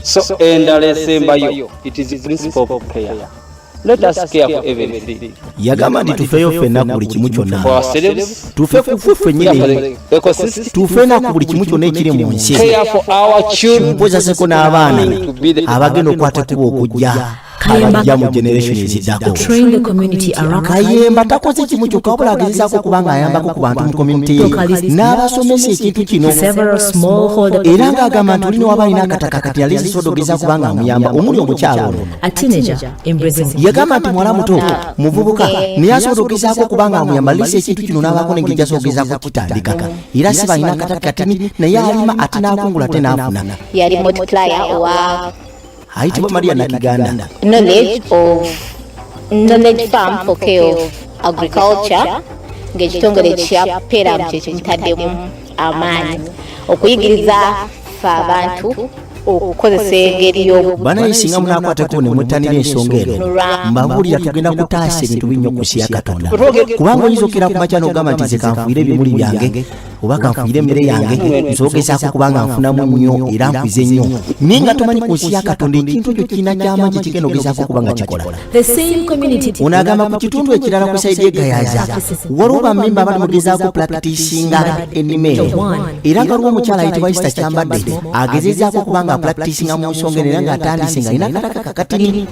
so endala esembayo it is the principle of care. Let us care for everything. Yagamba nti tufeeyo ffenna ku buli kimu kyonna tufe ku ffennyini tufe na ku buli kimu kyonna ekiri mu nsi mpozaseko n'abaana abagenda okukwata ekkubo okujja abajja mu generation eziddako kayemba takoze kimu kyokka wabula agezezaako okuba ng'ayambako ku bantu mu community ye n'abasomesa ekintu kino era ng'agamba nti olina waba alina akataka kati yali zisobola ogezaako kuba ng'amuyamba omuli omukyalo ono yagamba nti muwala muto muvubuka naye asobola ogezaako okuba ng'amuyamba lisa ekintu kino n'abaako n'engeri gy'asobola ogezaako kitandika era si balina akataka katini naye alima ate n'akungula ate n'afuna yali multiplier owa ayitibwa Maria Nakiganda. Knowledge farm for care of agriculture ng'ekitongole kya PERAM kye kimutaddemu amaanyi okuyigiriza ffe abantu okukozesa engeri bana isinga munakwatako ne muttanira ensonga eno mbabuulira tugenda kutaasa ebintu binnyo ku nsi ya Katonda kubanga oyinza okera ku makya n'ogamba nti nze kanfuire ebimuli byange oba kanfuire emmere yange nsogezaako kubanga nfunamu nnyo era nkwize nnyo naye nga tomanyi ku nsi ya Katonda ekintu ekyo kirina ky'amaanyi kigenda ogezaako kubanga kikola ono agamba ku kitundu ekirala ku saidi egayaza waliwo bammemba abali mugezaako practicinga ennima eyo era nga lwo omukyala ayitibwa Esther Kyambadde agezezaako kubanga practicinga mu nsonga era ng'atandise nga alina akataka kakatini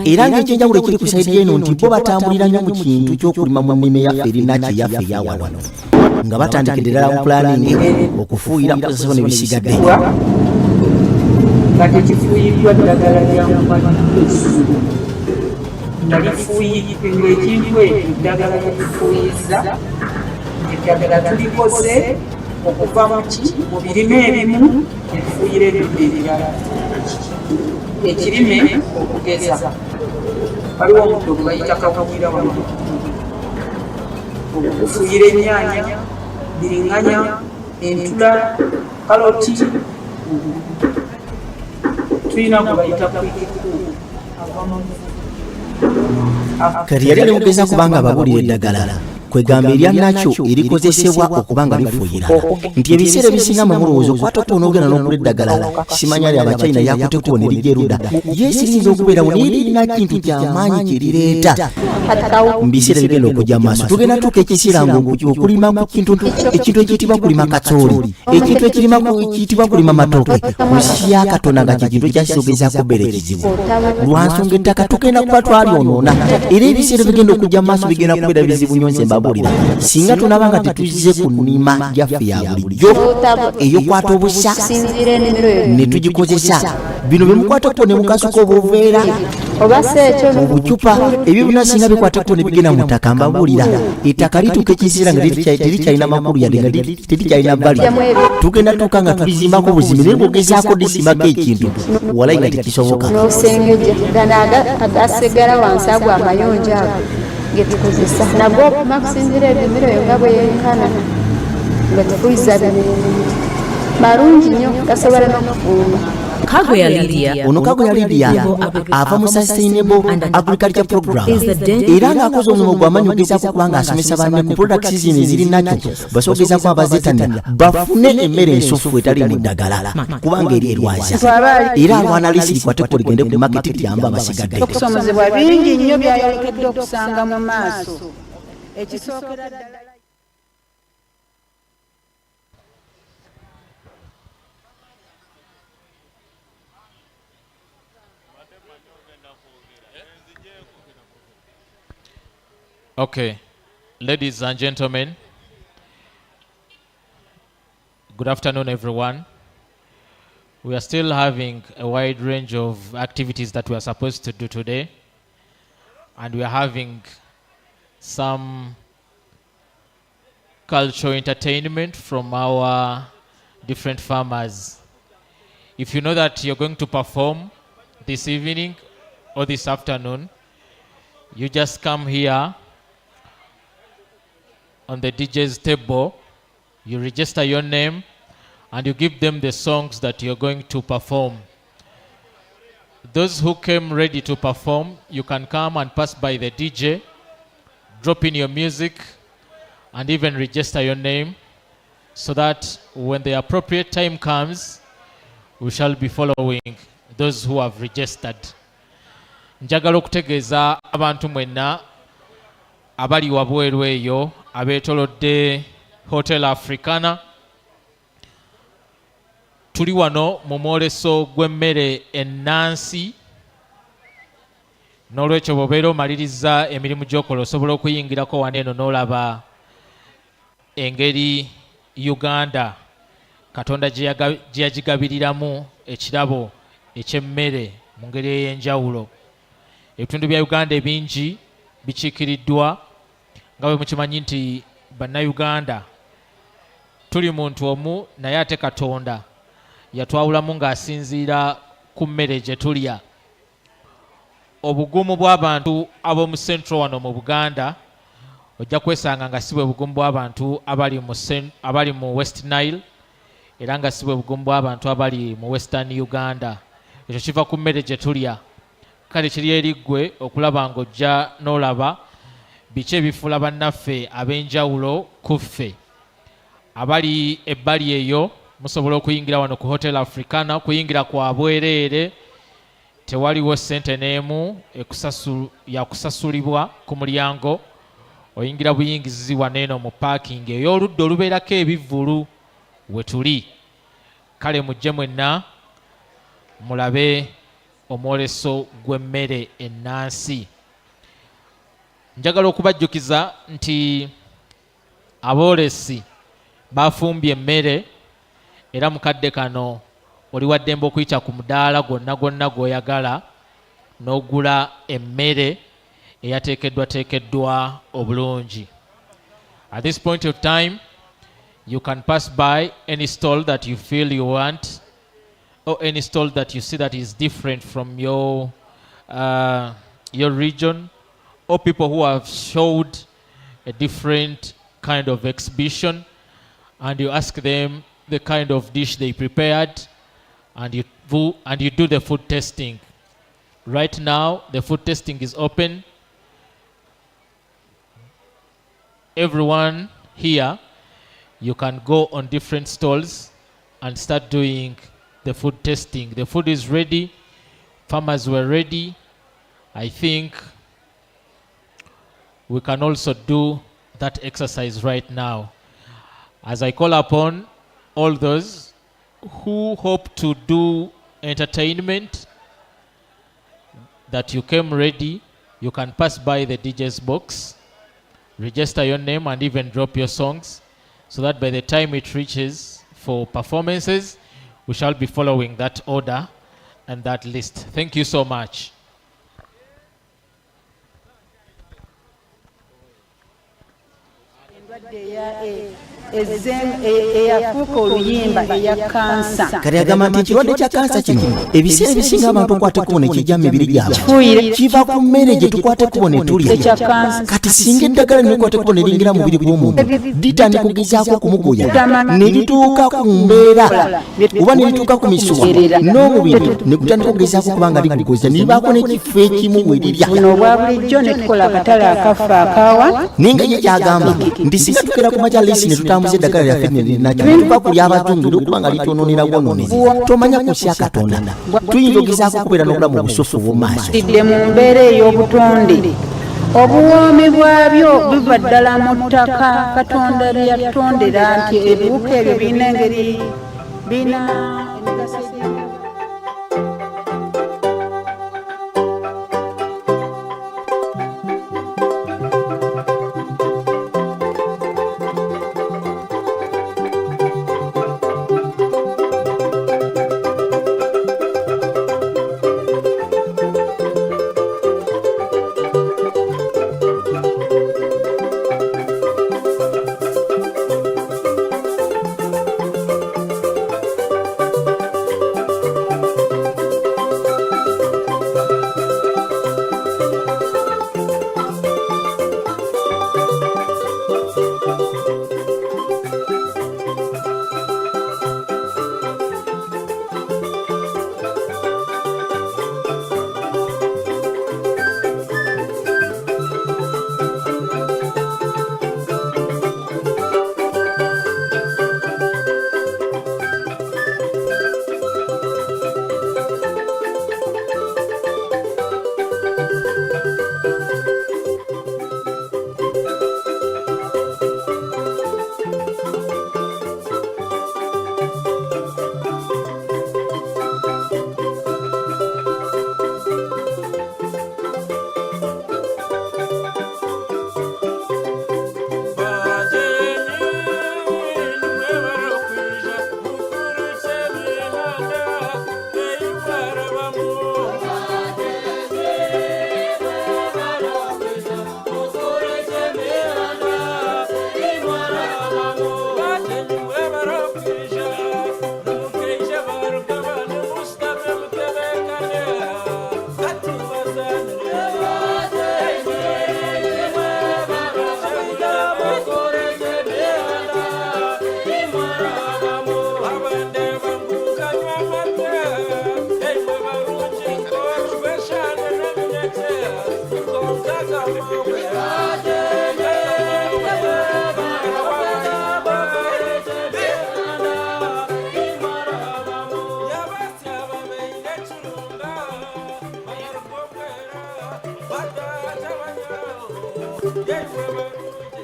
era ng'ekyenjawulo ekiri ku saidi eno nti bo batambulira nnyo mu kintu ky'okulima mu nnima yaffe erinaki yaffe eya wano nga batandikidde ddala mu planning okufuuyira kozesako ne bisigadde nga tekifuuyiddwa ddagala lyamumaliesubu nga lifuuyiddwe ng'ekintu ekyo eddagala lyalifuuyizza eddagala tulikoze okuva mu birime ebimu ebifuuyira ebintu ebirala ekirime okugeza waliwo omuddo gwe bayita kawuwira wano okufuuyira ennyaanya biringanya entula kaloti tulina gwe bayita kwikiku kati yali alimugeza kubanga ababuulira eddagala kwegamba erya nakyo erikozesebwa okuba nga lifuuyira nti ebiseera ebisinga mulowooza okwatako onoogenda n'okula eddagala simanya ali abachina yakuteko nerijja erudda ye sirinza okubeerawo naye lirina kintu kyamaanyi kyerireeta mu biseera bigenda okujja mu maaso tugenda tuuka ekiseera ng'okulima ekintu ekiyitibwa kulima kasooli ekintu ekiyitibwa kulima matooke mu nsi ya Katonda nga kyekintu ekyakisogezaako okubeera ekizibu lwa nsonga ettaka tugenda kuba twalyonoona era ebiseera bigenda okujja mu maaso bigenda kubeera bizibu nnyo nze singa tunaba nga tetuzze ku nnima gyaffe ya bulijjo eyokwata obusa ne tugikozesa bino bemukwatako ne mukasuka obuveera obucupa ebyo byonna singa bikwatako ne bigenda mu ttaka mbabuulira ettaka lituuka ekiseera nga terikyalina makulu yadde nga terikyalina bali tugenda tuuka nga tulizimbako obuzimbi naye bwogezaako disimbako ekintu walayi nga tekisoboka agasigala wansi ago amayonja ago getukozesa nabwo okuma kusinzira ebimiro eyo nga bwe yenkana nga tufuyiza marungi nnyo gasobola n'okufumba ono Kago ya Lydia ava mu Sustainable Agriculture Program era ng'akoze omulimu gw'amaanyi ogezaako kuba ng'asomesa banne ku products zino eziri nakyo basobola ogezaako abazeetanira bafune emmere ensufu etali mu ddagala kubanga eri erwaza era alwana liisi likwateko ligende ku maketi lyamba abasigadde okusomozebwa bingi nnyo byayolekedde okusanga mu maaso ekisookera ddala. Okay, ladies and gentlemen, good afternoon, everyone. We are still having a wide range of activities that we are supposed to do today, and we are having some cultural entertainment from our different farmers. If you know that you're going to perform this evening or this afternoon, You just come here on the DJ's table, you register your name, and you give them the songs that you're going to perform. Those who came ready to perform, you can come and pass by the DJ, drop in your music, and even register your name, so that when the appropriate time comes, we shall be following those who have registered. Njagala okutegeeza abantu mwenna abali wabweru eyo abeetolodde Hotel Africana, tuli wano mu mwoleso gw'emmere ennansi, n'olwekyo bw'obeera omaliriza emirimu gy'okola osobola okuyingirako wano eno n'olaba engeri Uganda Katonda gye yagigabiriramu ekirabo eky'emmere mu ngeri ey'enjawulo. Ebitundu bya Uganda ebingi bikiikiriddwa nga bwe mukimanyi nti bannayuganda tuli muntu omu, naye ate Katonda yatwawulamu ng'asinziira ku mmere gye tulya. Obugumu bw'abantu ab'omu Central wano mu Buganda ojja kwesanga nga si bwe bugumu bw'abantu abali mu West Nile, era nga si bwe bugumu bw'abantu abali mu Western Uganda. Ekyo kiva ku mmere gye tulya. Kale kiri eri ggwe okulaba ng'ojja n'olaba biki ebifuula bannaffe ab'enjawulo ku ffe. Abali ebbali eyo musobola okuyingira wano ku Hotel Africana. Okuyingira kwa bwereere, tewaliwo ssente n'emu yakusasulibwa ku mulyango. Oyingira buyingizi wano eno mu parking ey'oludda olubeerako ebivvulu we tuli. Kale mujje mwenna mulabe omwoleso gw'emmere ennansi. Njagala okubajjukiza nti aboolesi bafumbye emmere, era mukadde kano oli wa ddembe okuyita ku mudaala gwonna gwonna gw'oyagala n'ogula emmere eyateekeddwateekeddwa obulungi. At this point of time, you can pass by any stall that you feel you want, or any stall that you see that is different from your region, or people who have showed a different kind of exhibition, and you ask them the kind of dish they prepared, and you do the food testing. Right now, the food testing is open. Everyone here, you can go on different stalls and start doing the food testing. The food is ready. Farmers were ready. I think we can also do that exercise right now. As I call upon all those who hope to do entertainment, that you came ready, you can pass by the DJ's box, register your name, and even drop your songs, so that by the time it reaches for performances, we shall be following that order and that list. Thank you so much. eyafuuka oluyimba eya kansa. Kati agamba nti ekirwadde kya kansa kino ebiseera ebisinga abantu okwate kubona ekijja mu mibiri gyabwe kiva ku mmere gye tukwate kubona etulya. Kati singa eddagala nekwate kubona eringira mu mubiri gw'omuntu litandika kugezaako okumugoya ne lituuka ku mbeera oba ne lituuka ku misuwa n'omubiri ne gutandika okugezaako kuba nga ligugoza ne libaako n'ekifo ekimu we lirya. Buno obwa bulijjo ne tukola akatale akafa akaawa. Naye nga ye kyagamba nti singa tukera ku makya lesi ne tutambuza eddagala lyaffe nakyo tuva ku ly'abajungire okuba nga litonoonera bwononezi tomanya kusya Katonda tuyinza okugezaako okubeera n'obulamu obusufu obw'omu maaso. Tidde mu mbeera ey'obutonde obuwoomi bwabyo biva ddala mu ttaka Katonda lye yatondera nti ebiwuka ebyo birina engeri birina emigaso egy'enjawulo.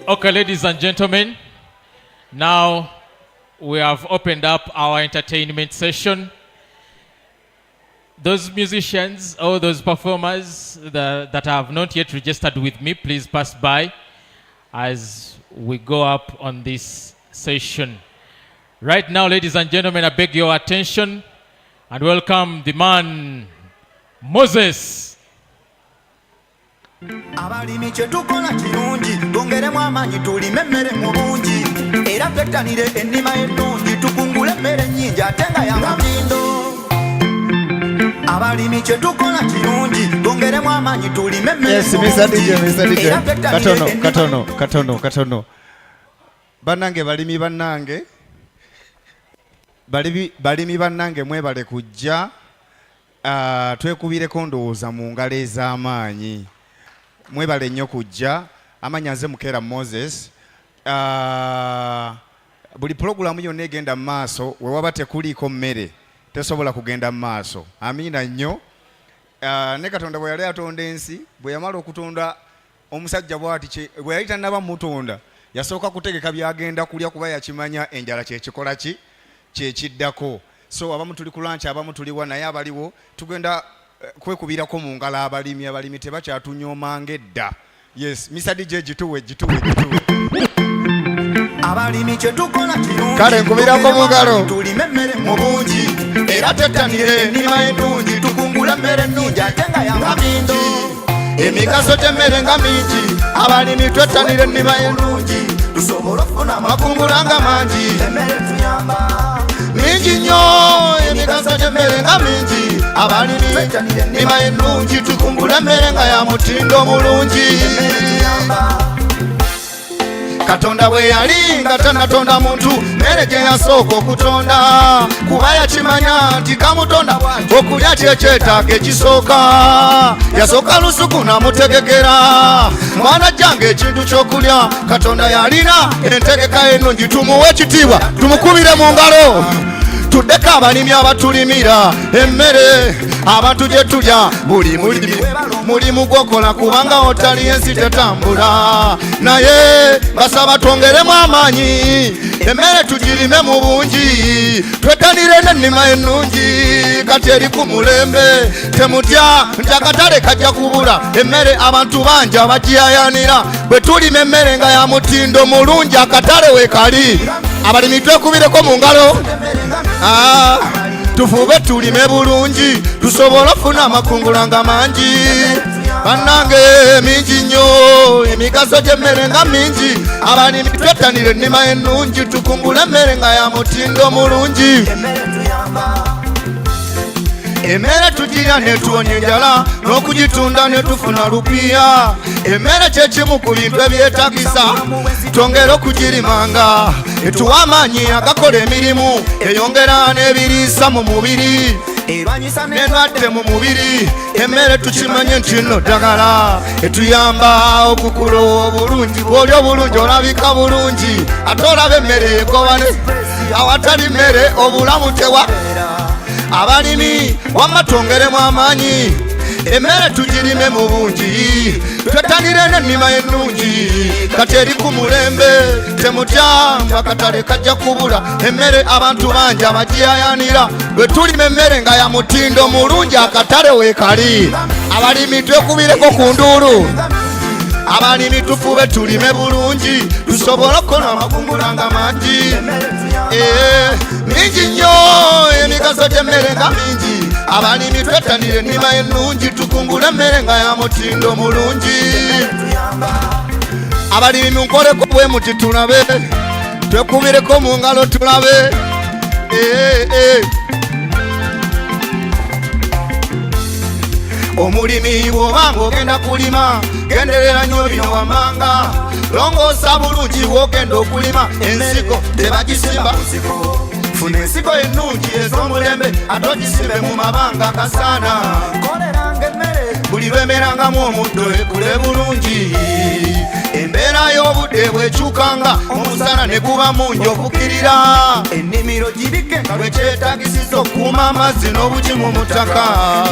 Okay, ladies and gentlemen, now we have opened up our entertainment session. Those musicians or those performers that have not yet registered with me, please pass by as we go up on this session. Right now, ladies and gentlemen, I beg your attention and welcome the man, Moses. Abalimi kyetukola kirungi twongeremu amaanyi tulime emmere mu bungi era twettanire ennima ennungi tukungule emmere ennyingi ate nga yamutindo. Abalimi kyetukola kirungi twongeremu amaanyi tulime emmere Yes, Mr. DJ. Katono. Bannange balimi bannange mwebale kujja twekubireko ndowooza mu ngalo ez'amaanyi. Mwebale nnyo kujja. Amanya nze Mukeera Moses. Buli pulogulaamu yonna egenda mu maaso we waba tekuliiko mmere tesobola kugenda mu maaso. Amiina nnyo. Ne Katonda bwe yali atonda ensi bwe yamala okutonda omusajja bw'ati bwe yali tannaba mutonda yasooka kutegeka byagenda kulya kuba yakimanya enjala kyekikola ki kyekiddako. So abamu tuli ku lunch abamu tuliwa naye abaliwo tugenda kwekubirako mu ngalo abalimi tebakyatunyoomanga edda. Yes, Mr. DJ gituwe. Abalimi kyetukola kirungi kale nkubirako mu ngalo tulime emmere mu bungi era twettanire ennima ennungi tukungula emmere ennungi ate nga yamutindo. Emigaso gy'emmere nga mingi abalimi twettanire ennima ennungi tusobola okufuna amakungula nga mangi. Emmere tuyamba mingi nnyo emigaso gy'emmere nga mingi abalimi twettanire ennima ennungi tukungula emmere nga yamutindo mulungi. Katonda bwe yali nga tannatonda muntu mmere gye yasooka okutonda kuba yakimanya nti kamutonda okulya kyekyetaaga ekisooka. Yasooka lusuku n'amutegekera mwana gyange ekintu ky'okulya. Katonda yalina entegeka ennungi tumuwe ekitiibwa tumukubire mu ngalo. Tuddeko abalimi abatulimira emmere abantu gye tulya buli mulimu gwokola kubanga otali ensi tetambula. Naye basaba twongeremu amaanyi emmere tugirime mu bungi twettanire n'ennima ennungi kati eri ku mulembe. Temutya nti akatale kajja kubula emmere abantu bangi abagiyayanira bwe tulima emmere nga ya mutindo mulungi akatale weekali. Abalimi twekubireko mu ngalo. Tufube tulime bulungi tusobole okufuna amakungula nga mangi. Bannange mingi nnyo emigaso gy'emmere nga mingi abalimi twettanire ennima ennungi tukungule emmere nga ya mutindo mulungi. Emmere tugirya ne tuwonya enjala n'okugitunda ne tufuna lupiya. Emmere kye kimu ku bintu ebyetagisa twongere okugirimanga etuwa amaanyi agakola emirimu eyongera n'ebiriisa mu mubiri erwanyisa n'endwadde mu mubiri. Emmere tukimanye nti nno ddagala etuyamba okukula obulungi. Bw'oli obulungi olabika bulungi ate olaba emmere egobane awatali mmere obulamu tewabeera. Abalimi wamma twongeremu amaanyi emmere tugirime mu bungi twettanire n'ennima ennungi kati eri ku mulembe. Temutya akatale kajja kubula emmere abantu bangi abagiyayanira bwe tulima emmere nga ya mutindo mulungi akatale weekali. Abalimi twekubireko ku nduulu. Abalimi tufube tulime bulungi tusobole okukola amakungula nga mangi. Mingi nnyo emigaso gy'emmere nga mingi abalimi twettanire ennima ennungi tukungule emmere nga ya mutindo mulungi. Abalimi munkoleko bwe muti tulabe twekubireko mu ngalo tulabe. Omulimi bw'obanga ogenda kulima genderera nnyo bino wammanga. Longoosa bulungi bw'ogenda okulima ensigo tebagisimba mu nsiko. Funa ensigo ennungi ez'omulembe ate ogisimbe mu mabanga gasaana. Koleranga emmere buli lwemerangamu omuddo ekule bulungi. Embeera y'obudde bwekyukanga omusana ne guba mungi okukirira. Ennimiro girike nga lwekyetaagisiza okukuuma amazzi n'obugi mu mutaka.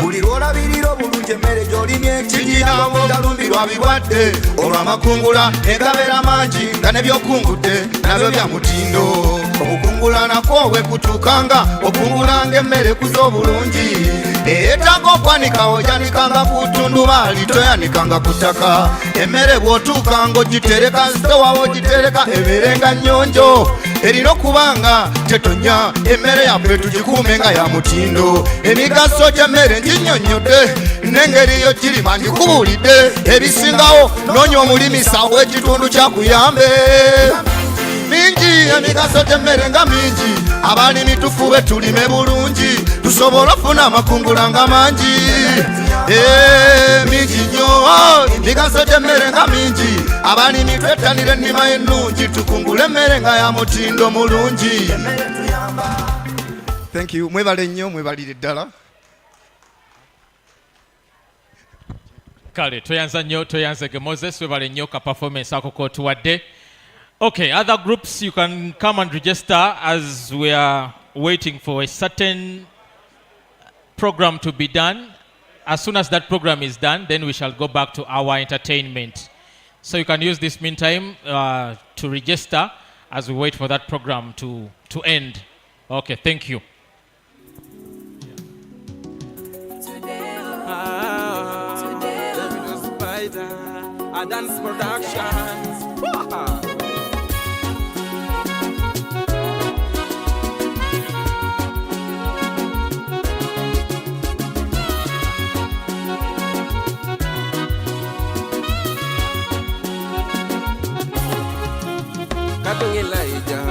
Buli lw'olabirira obulungi emmere gy'olimye kiginaawo otalumbirwa birwadde. Olwo amakungula ne gabeera mangi nga ne by'okungudde nabyo bya mutindo. Okukungula nakwo bwe kutuukanga okungulanga emmere kuza obulungi. Eyeetaaga okwanika ogyanikanga ku ttundubaali toyanikanga ku ttaka. Emmere bw'otuukanga ogitereka zitowawo ogitereka ebeerenga nnyonjo. Erina okubanga tetonya emmere yaffe tugikuume nga ya mutindo. Emigaso gy'emmere nginnyonnyodde n'engeri yo girima ndikubuulidde. Ebisingawo noonya omulimisa w'ekitundu kyakuyambe. Mingi emigaso gy'emmere nga mingi. Abalimi tufube tulime bulungi tusobole ofuna amakungula nga mangi. Mingi nnyo emigaso gy'emmere nga mingi. Abalimi twettanire ennima ennungi tukungule emmere nga ya mutindo mulungi. Thank you. Mwebale nnyo mwebalire ddala. Kale toyanza nnyo toyanzege Moses webale nnyo ka performance ako kotuwadde. Okay, other groups, you can come and register as we are waiting for a certain program to be done. As soon as that program is done, then we shall go back to our entertainment. So you can use this meantime to register as we wait for that program to end. Okay, thank you. Dance Productions. Katung Elijah,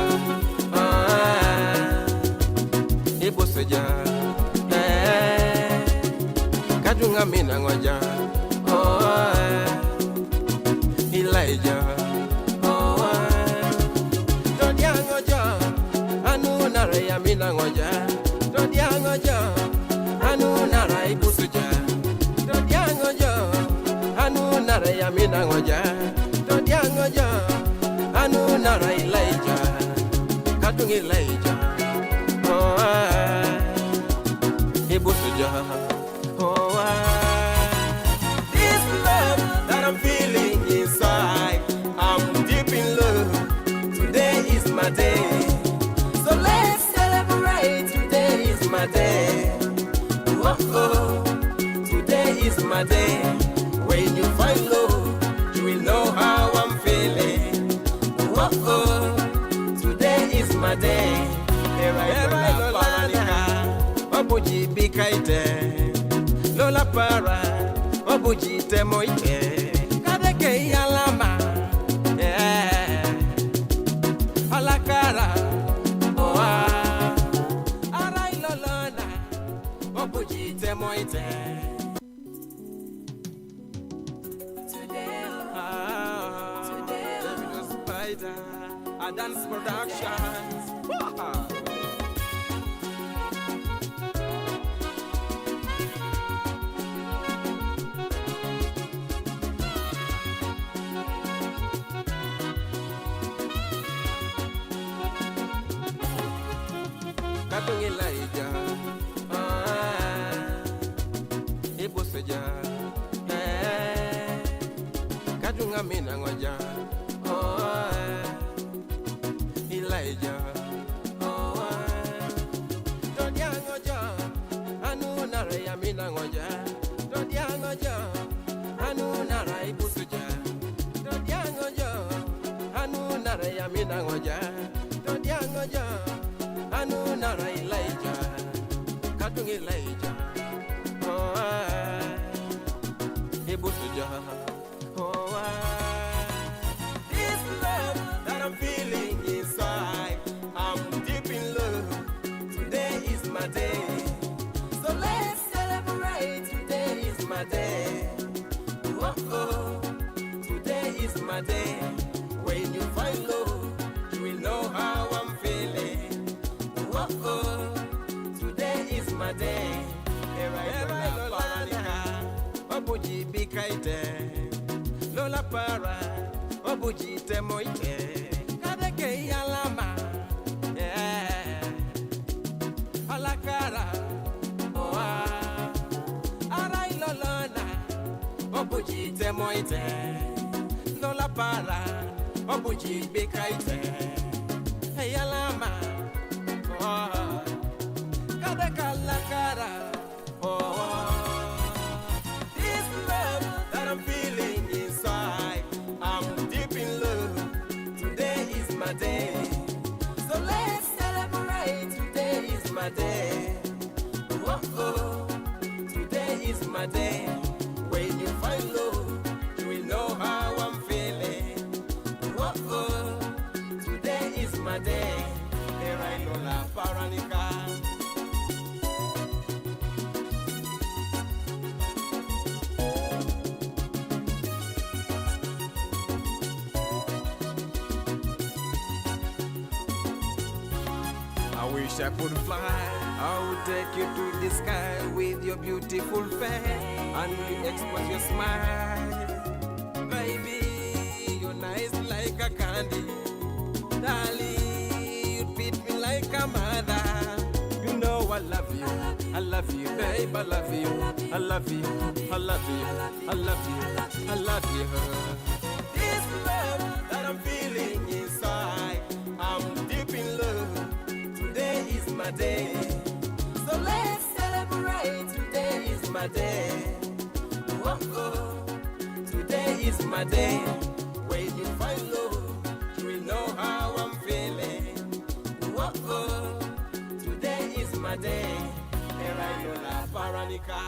Ibuseja, Katung Amina Ngoja, Elijah, Todia Ngoja, Anu Nare Amina Ngoja, Todia Ngoja, Anu Nare Ibuseja, Todia Ngoja, Anu Nare Amina Ngoja, Todia Ngoja. Anu nara Elijah, Katung Elijah, Ibusuja, this love that I'm feeling inside, I'm deep in love. Today is my day, so let's celebrate. Today is my day. Oh, today is my day. When you find love, you will know how I'm feeling. Today is my day. Lola Paranika, Obuji Bikaite, Lola Para, Obuji Temoite, Kadeke Yalama, Alakara, Arai Lolona, Obuji Temoite. Dance Productions. Katung Elijah, Ibuseja, Katung Amina Ngoja. Elijah, Todia Ngoja, Anu Nara Amina Ngoja, Todia Ngoja, Anu Nara Ibusuja, Todia Ngoja, Anu Nara Amina Ngoja, Todia Ngoja, Anu Nara Elijah, Katung Elijah, Ibusuja, this love that I'm feeling inside, I'm deep in love. Today is my day, so let's celebrate. Today is my day. Oh, today is my day. When you find love, you will know how I'm feeling. Oh, today is my day. Obuji bikaite lola para obuji temoite kadeke yalama alakara oa arai lolona obuji temoite lola para obuji bikaite yalama oa kadeke alakara oa. This love that I'm feeling inside, I'm deep in love. Today is my day, so let's celebrate. Today is my day. Oh oh, today is my day. When you find love, you will know how I'm feeling. Oh oh, today is my day. Here I know la paranica. I wish I could fly. I would take you to the sky with your beautiful face and expose your smile. Baby, you're nice like a candy. Darling, you treat me like a mother. You know I love you. I love you, babe. I love you. I love you. I love you. I love you. I love you. This love that I'm feeling inside, I'm deep in love. Today is my day, so let's celebrate. Today is my day. Oh oh, today is my day. When you find love, you will know how I'm feeling. Oh oh, today is my day. Here I know la paranica.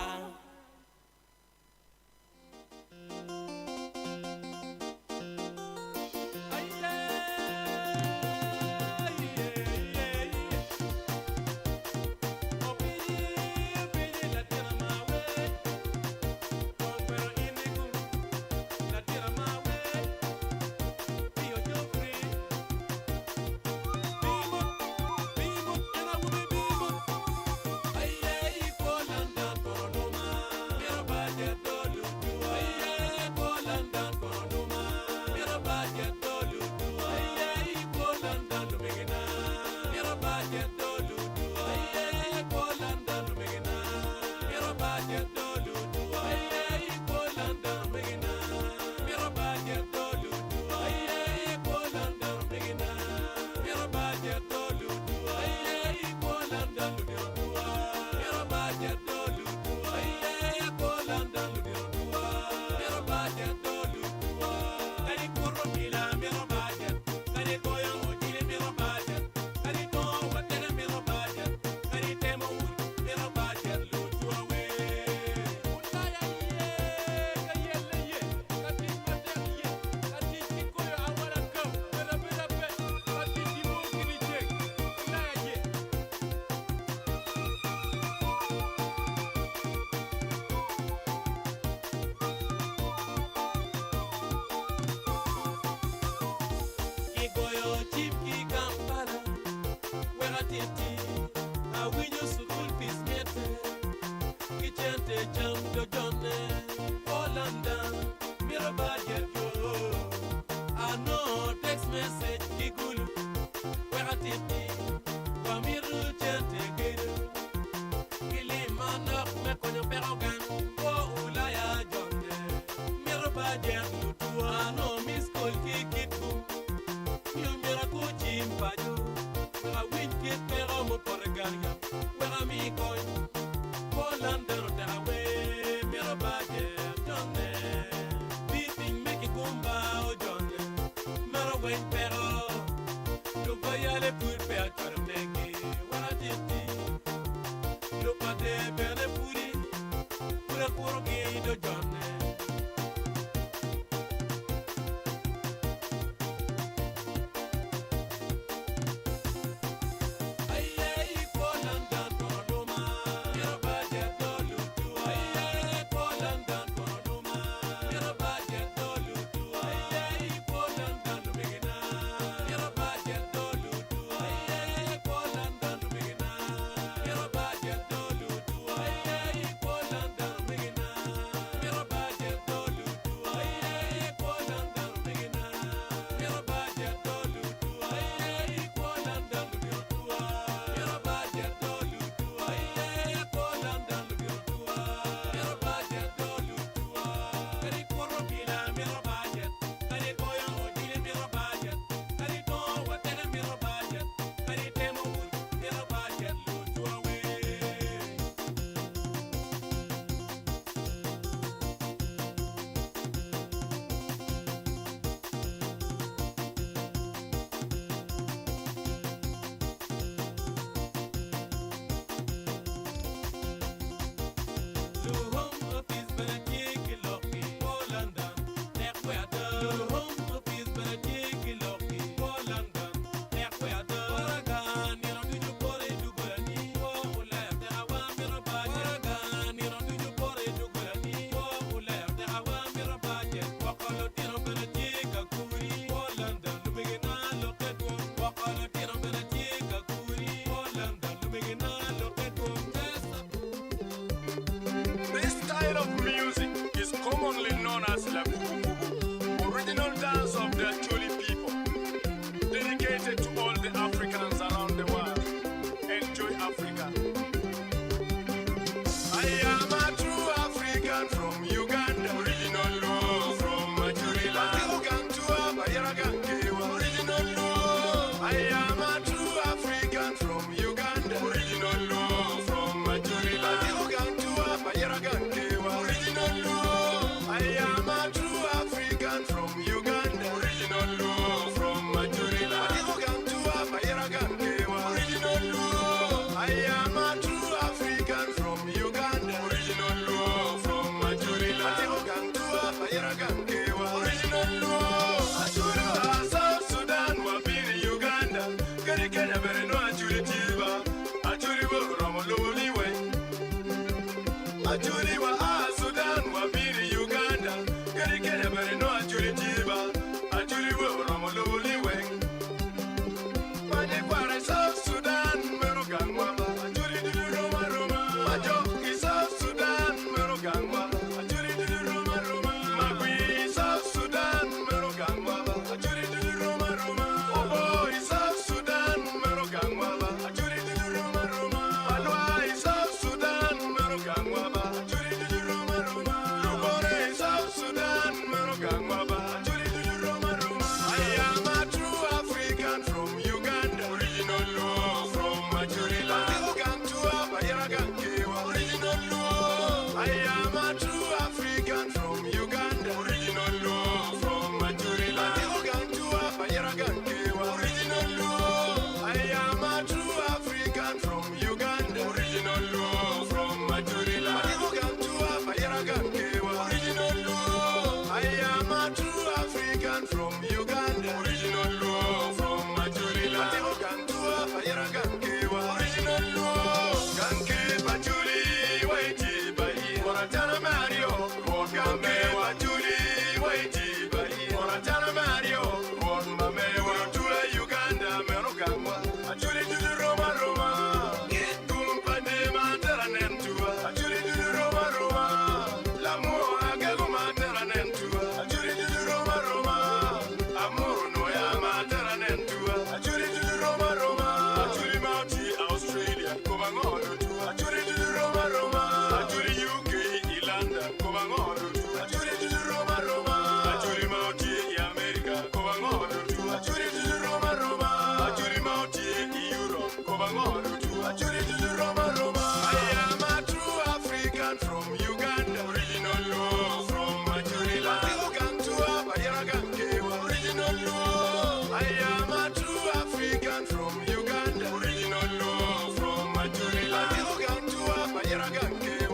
am a true African from Uganda. Original law from Majorila.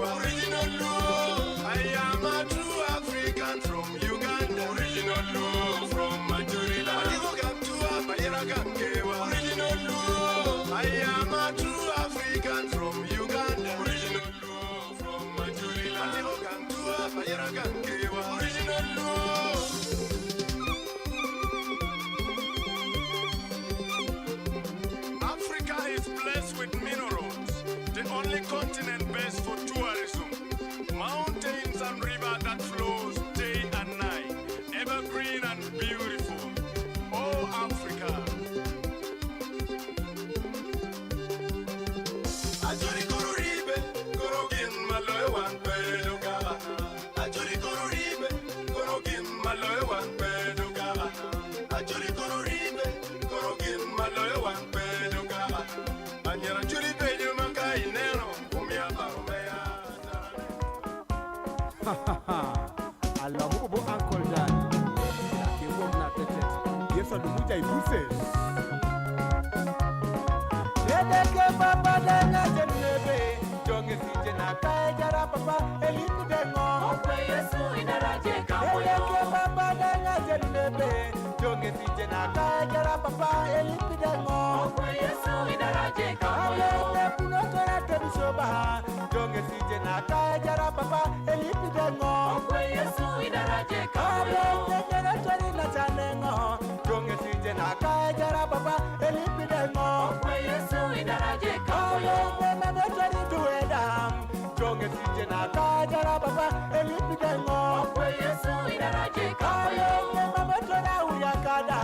Original law. I am a true African from Uganda. Original law from Majorila. Original law. I am a true African from Uganda. Original law from Majorila. Original law. Africa is blessed with minerals, the only continent best for tourism. Mountains and river that flows day and night, evergreen and beautiful. Oh, Africa. Ajuri kururibe, kurugin maloy wan pedo gana. Ajuri kururibe, kurugin maloy wan pedo gana. Ajuri kururibe, kurugin maloy wan pedo gana. Anyara juri pedo makai neno, kumia barumea. Allah mu bo Uncle Dan. Ke wo na tetet. Yeso du muja ibuse. Dedeke papa danga jenebe. Jonge sije na kai jara papa eliku dengo. Okwe Yesu inaraje kamwe. Dedeke papa danga jenebe. Jonge sije na kai jara papa eliku dengo. Okwe Yesu inaraje kamwe. Ale puno kora tebisoba. Jonge sije na kai jara papa eliku dengo. Okwe Yesu inaraje kamwe. Ale tengere tori na chanengo. Jonge sije na kai jara papa eliku dengo. Okwe Yesu inaraje kamwe. Ale mame tori tuedam. Jonge sije na kai jara papa eliku dengo. Okwe Yesu inaraje kamwe. Ale mame tori uyakada.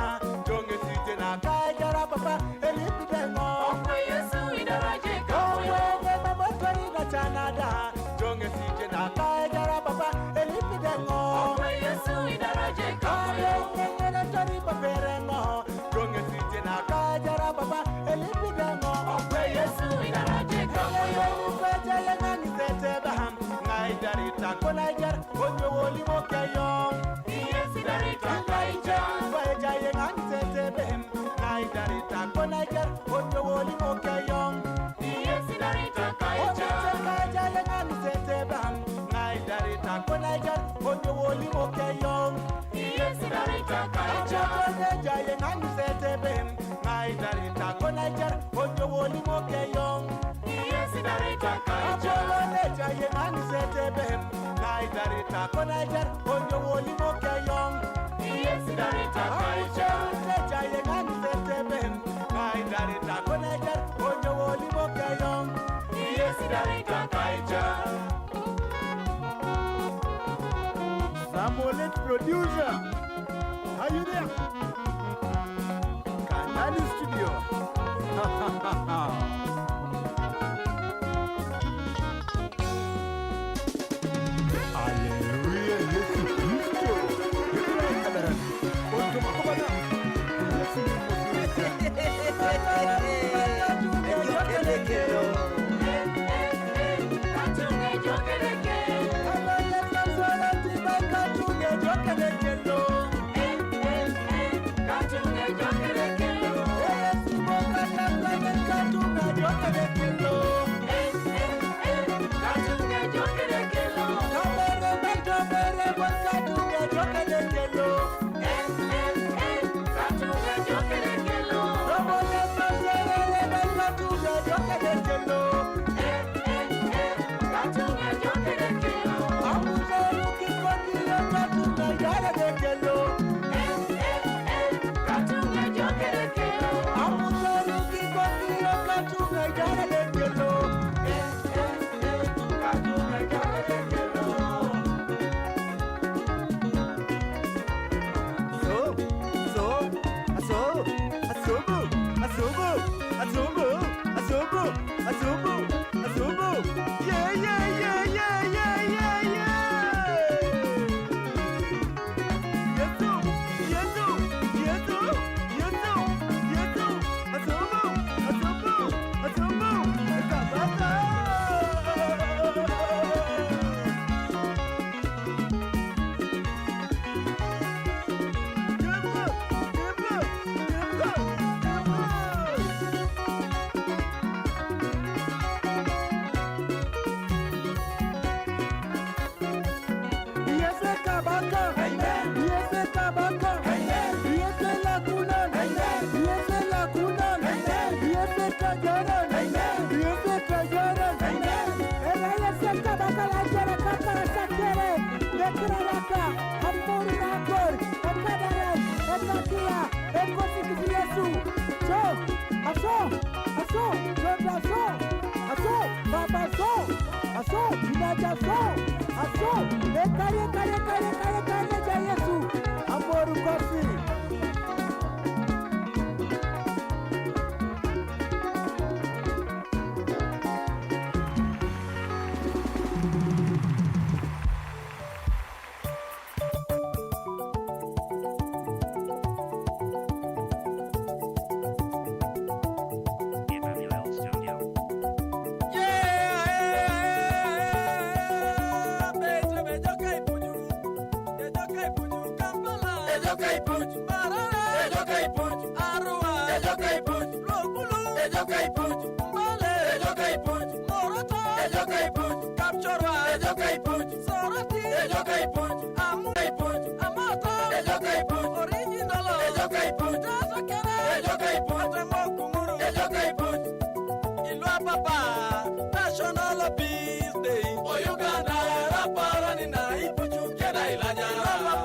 Jonge sije na kai jara papa eliku dengo. Okwe Yesu inaraje kamwe. Ale mame tori na chanada. Jonge sije na kai jara papa eliku dengo. Okwe Yesu inaraje kamwe. Ale mame tori paperengo. Jonge sije na kai jara papa eliku dengo. Okwe Yesu inaraje kamwe. Upeja yenga niseteba. Ngai darita konaijar onyo woli mokeyo. Yesu darita kaijar. Upeja yenga nisetebe. Ngai darita konaijar onyo woli mokeyo. Yesu darita kaijar. Upeja yenga niseteba. Ngai darita konaijar onyo woli mokeyo. Yesu darita kaijar. Upeja yenga nisetebe. Ngai darita konaijar onyo woli mokeyo. Yesu darita kaijar. Upeja yenga nisetebe. Ngai darita konaijar onyo woli mokeyo. Yesu darita kaijar. Upeja yenga nisetebe. Ngai darita konaijar onyo woli mokeyo. Yesu darita kaijar. Samuel producer. How you there? Kanani studio. Hallelujah, Yesu Kristo. Untuk makobana. Yesu Elder so, aso, Papa so, aso, Tinaja so, aso, kare Yesu, Amoru Kofi. National Peace Day. Oh, Uganda, Raparani na ipuchu keda ilanyara.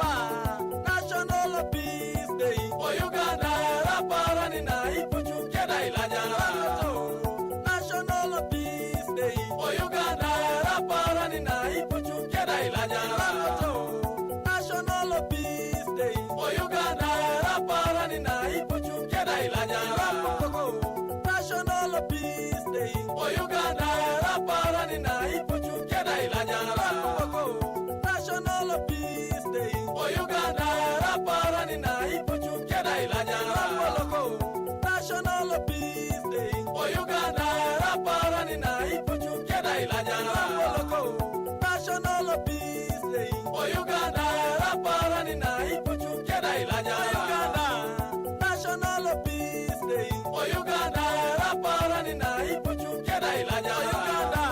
National Peace Day. Oh, Uganda, Raparani na ipuchu keda ilanyara. National Peace Day. Oh, Uganda, Raparani na ipuchu keda ilanyara. National Peace Day. Oh, Uganda, Raparani na ipuchu keda ilanyara. National Peace Day. Oh, Uganda, Raparani na ipuchu keda ilanyara. National Peace Day. Oh, Uganda, Raparani na ipuchu keda ilanyara. National Peace Day. Oh, Uganda, Raparani na ipuchu keda ilanyara. National Peace Day. Oh, Uganda, Raparani na ipuchu keda ilanyara. National Peace Day. Oh, Uganda, Raparani na ipuchu keda ilanyara.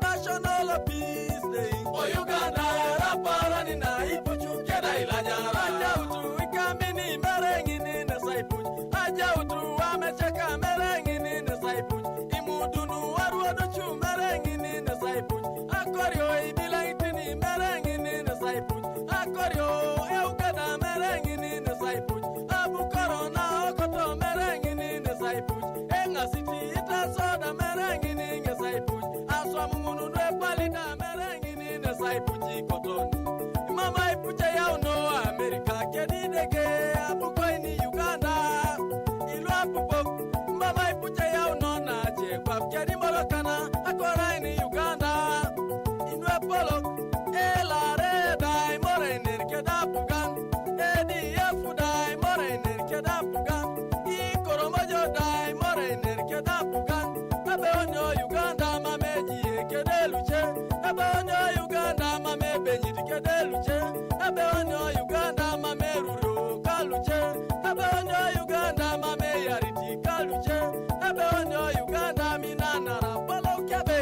National Peace Day. Oh, Uganda, Raparani na ipuchu keda ilanyara. Ajautu ikamini merengini na saipuch. Ajautu amecheka merengini na saipuch. Imudunu waruadochu merengini na saipuch. Akorio ibilaitini merengini na saipuch. Akorio eugada merengini na saipuch. Abukoro na okoto merengini na saipuch. Enga city ita soda merengini na saipuch. Aswa mungunu dwe palita merengini na saipuch ikotoni. Mama ipuche ya uno Amerika kedideke abukoi ni Uganda. Ilu apupok mama ipuche ya uno na chekwa kedi molokana akorai ni Uganda. Inu epolok elare dai morener kedapugan. Edi yefu dai morener kedapugan. Ikoromojo dai morener kedapugan. Abe onyo Uganda mameji kedeluche. Abe onyo Uganda mame benyidi kedeluche. Abe onyo Uganda mame ruro kaluche. Abe onyo Uganda mame yariti kaluche. Abe onyo Uganda minanara polo kebe.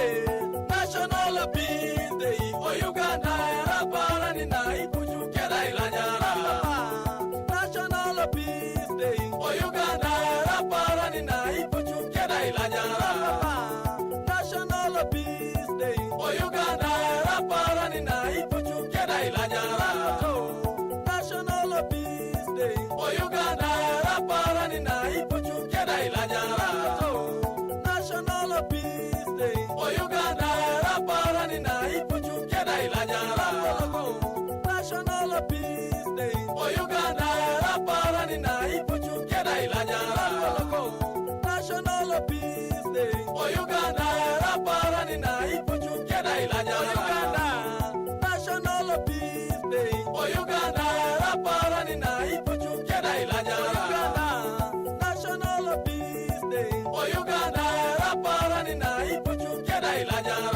National Peace Day. Oh, Uganda raparani na ipuchu keda ilanyara. National Peace Day. Oh, Uganda raparani na ipuchu keda ilanyara. National Peace Day. Oh, Uganda raparani na ipuchu keda ilanyara. National Peace Day. Oh, Uganda raparani na ipuchu keda ilanyara. National Peace Day. Oh, Uganda raparani na ipuchu keda ilanyara. National Peace Day. Oh, Uganda raparani na ipuchu keda ilanyara. National Peace Day. Oh, Uganda raparani na ipuchu keda ilanyara. National Peace Day. Oh, Uganda raparani na ipuchu keda ilanyara. National Peace Day. Oh, Uganda raparani na ipuchu keda ilanyara.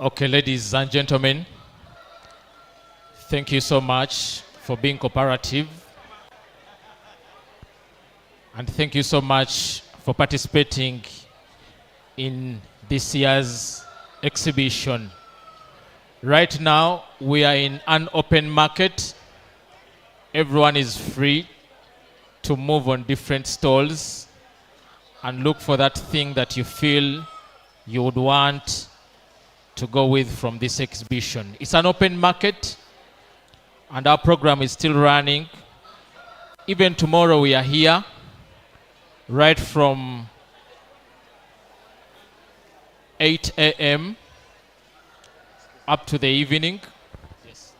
Okay, ladies and gentlemen, thank you so much for being cooperative. And thank you so much for participating in this year's exhibition. Right now, we are in an open market. Everyone is free to move on different stalls and look for that thing that you feel you would want to go with from this exhibition. It's an open market, and our program is still running. Even tomorrow we are here, right from 8 a.m. up to the evening. Yes.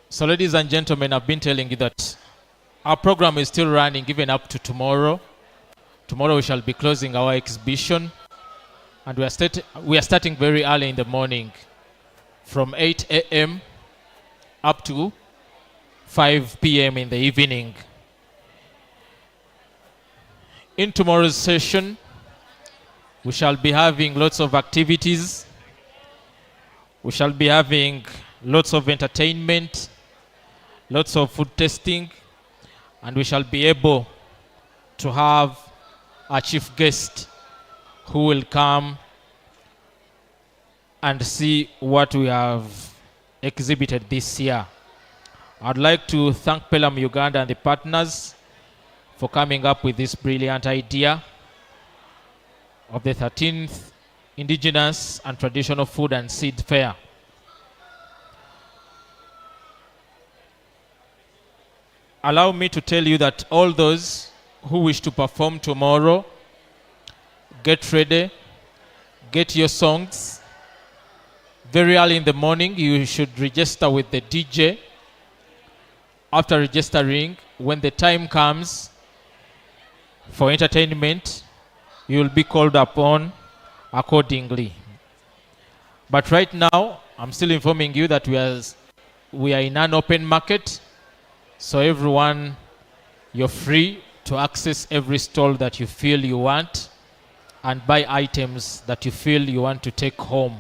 So ladies and gentlemen, I've been telling you that our program is still running even up to tomorrow. Tomorrow we shall be closing our exhibition, and we are starting very early in the morning from 8 a.m. up to 5 p.m. in the evening. In tomorrow's session, we shall be having lots of activities. We shall be having lots of entertainment, lots of food tasting, and we shall be able to have our chief guest who will come and see what we have exhibited this year. I'd like to thank Pelham Uganda and the partners for coming up with this brilliant idea of the 13th Indigenous and Traditional Food and Seed Fair. Allow me to tell you that all those who wish to perform tomorrow, get ready, get your songs. Very early in the morning, you should register with the DJ. After registering, when the time comes for entertainment, you will be called upon accordingly. But right now, I'm still informing you that we are in an open market, so everyone, you're free to access every stall that you feel you want and buy items that you feel you want to take home.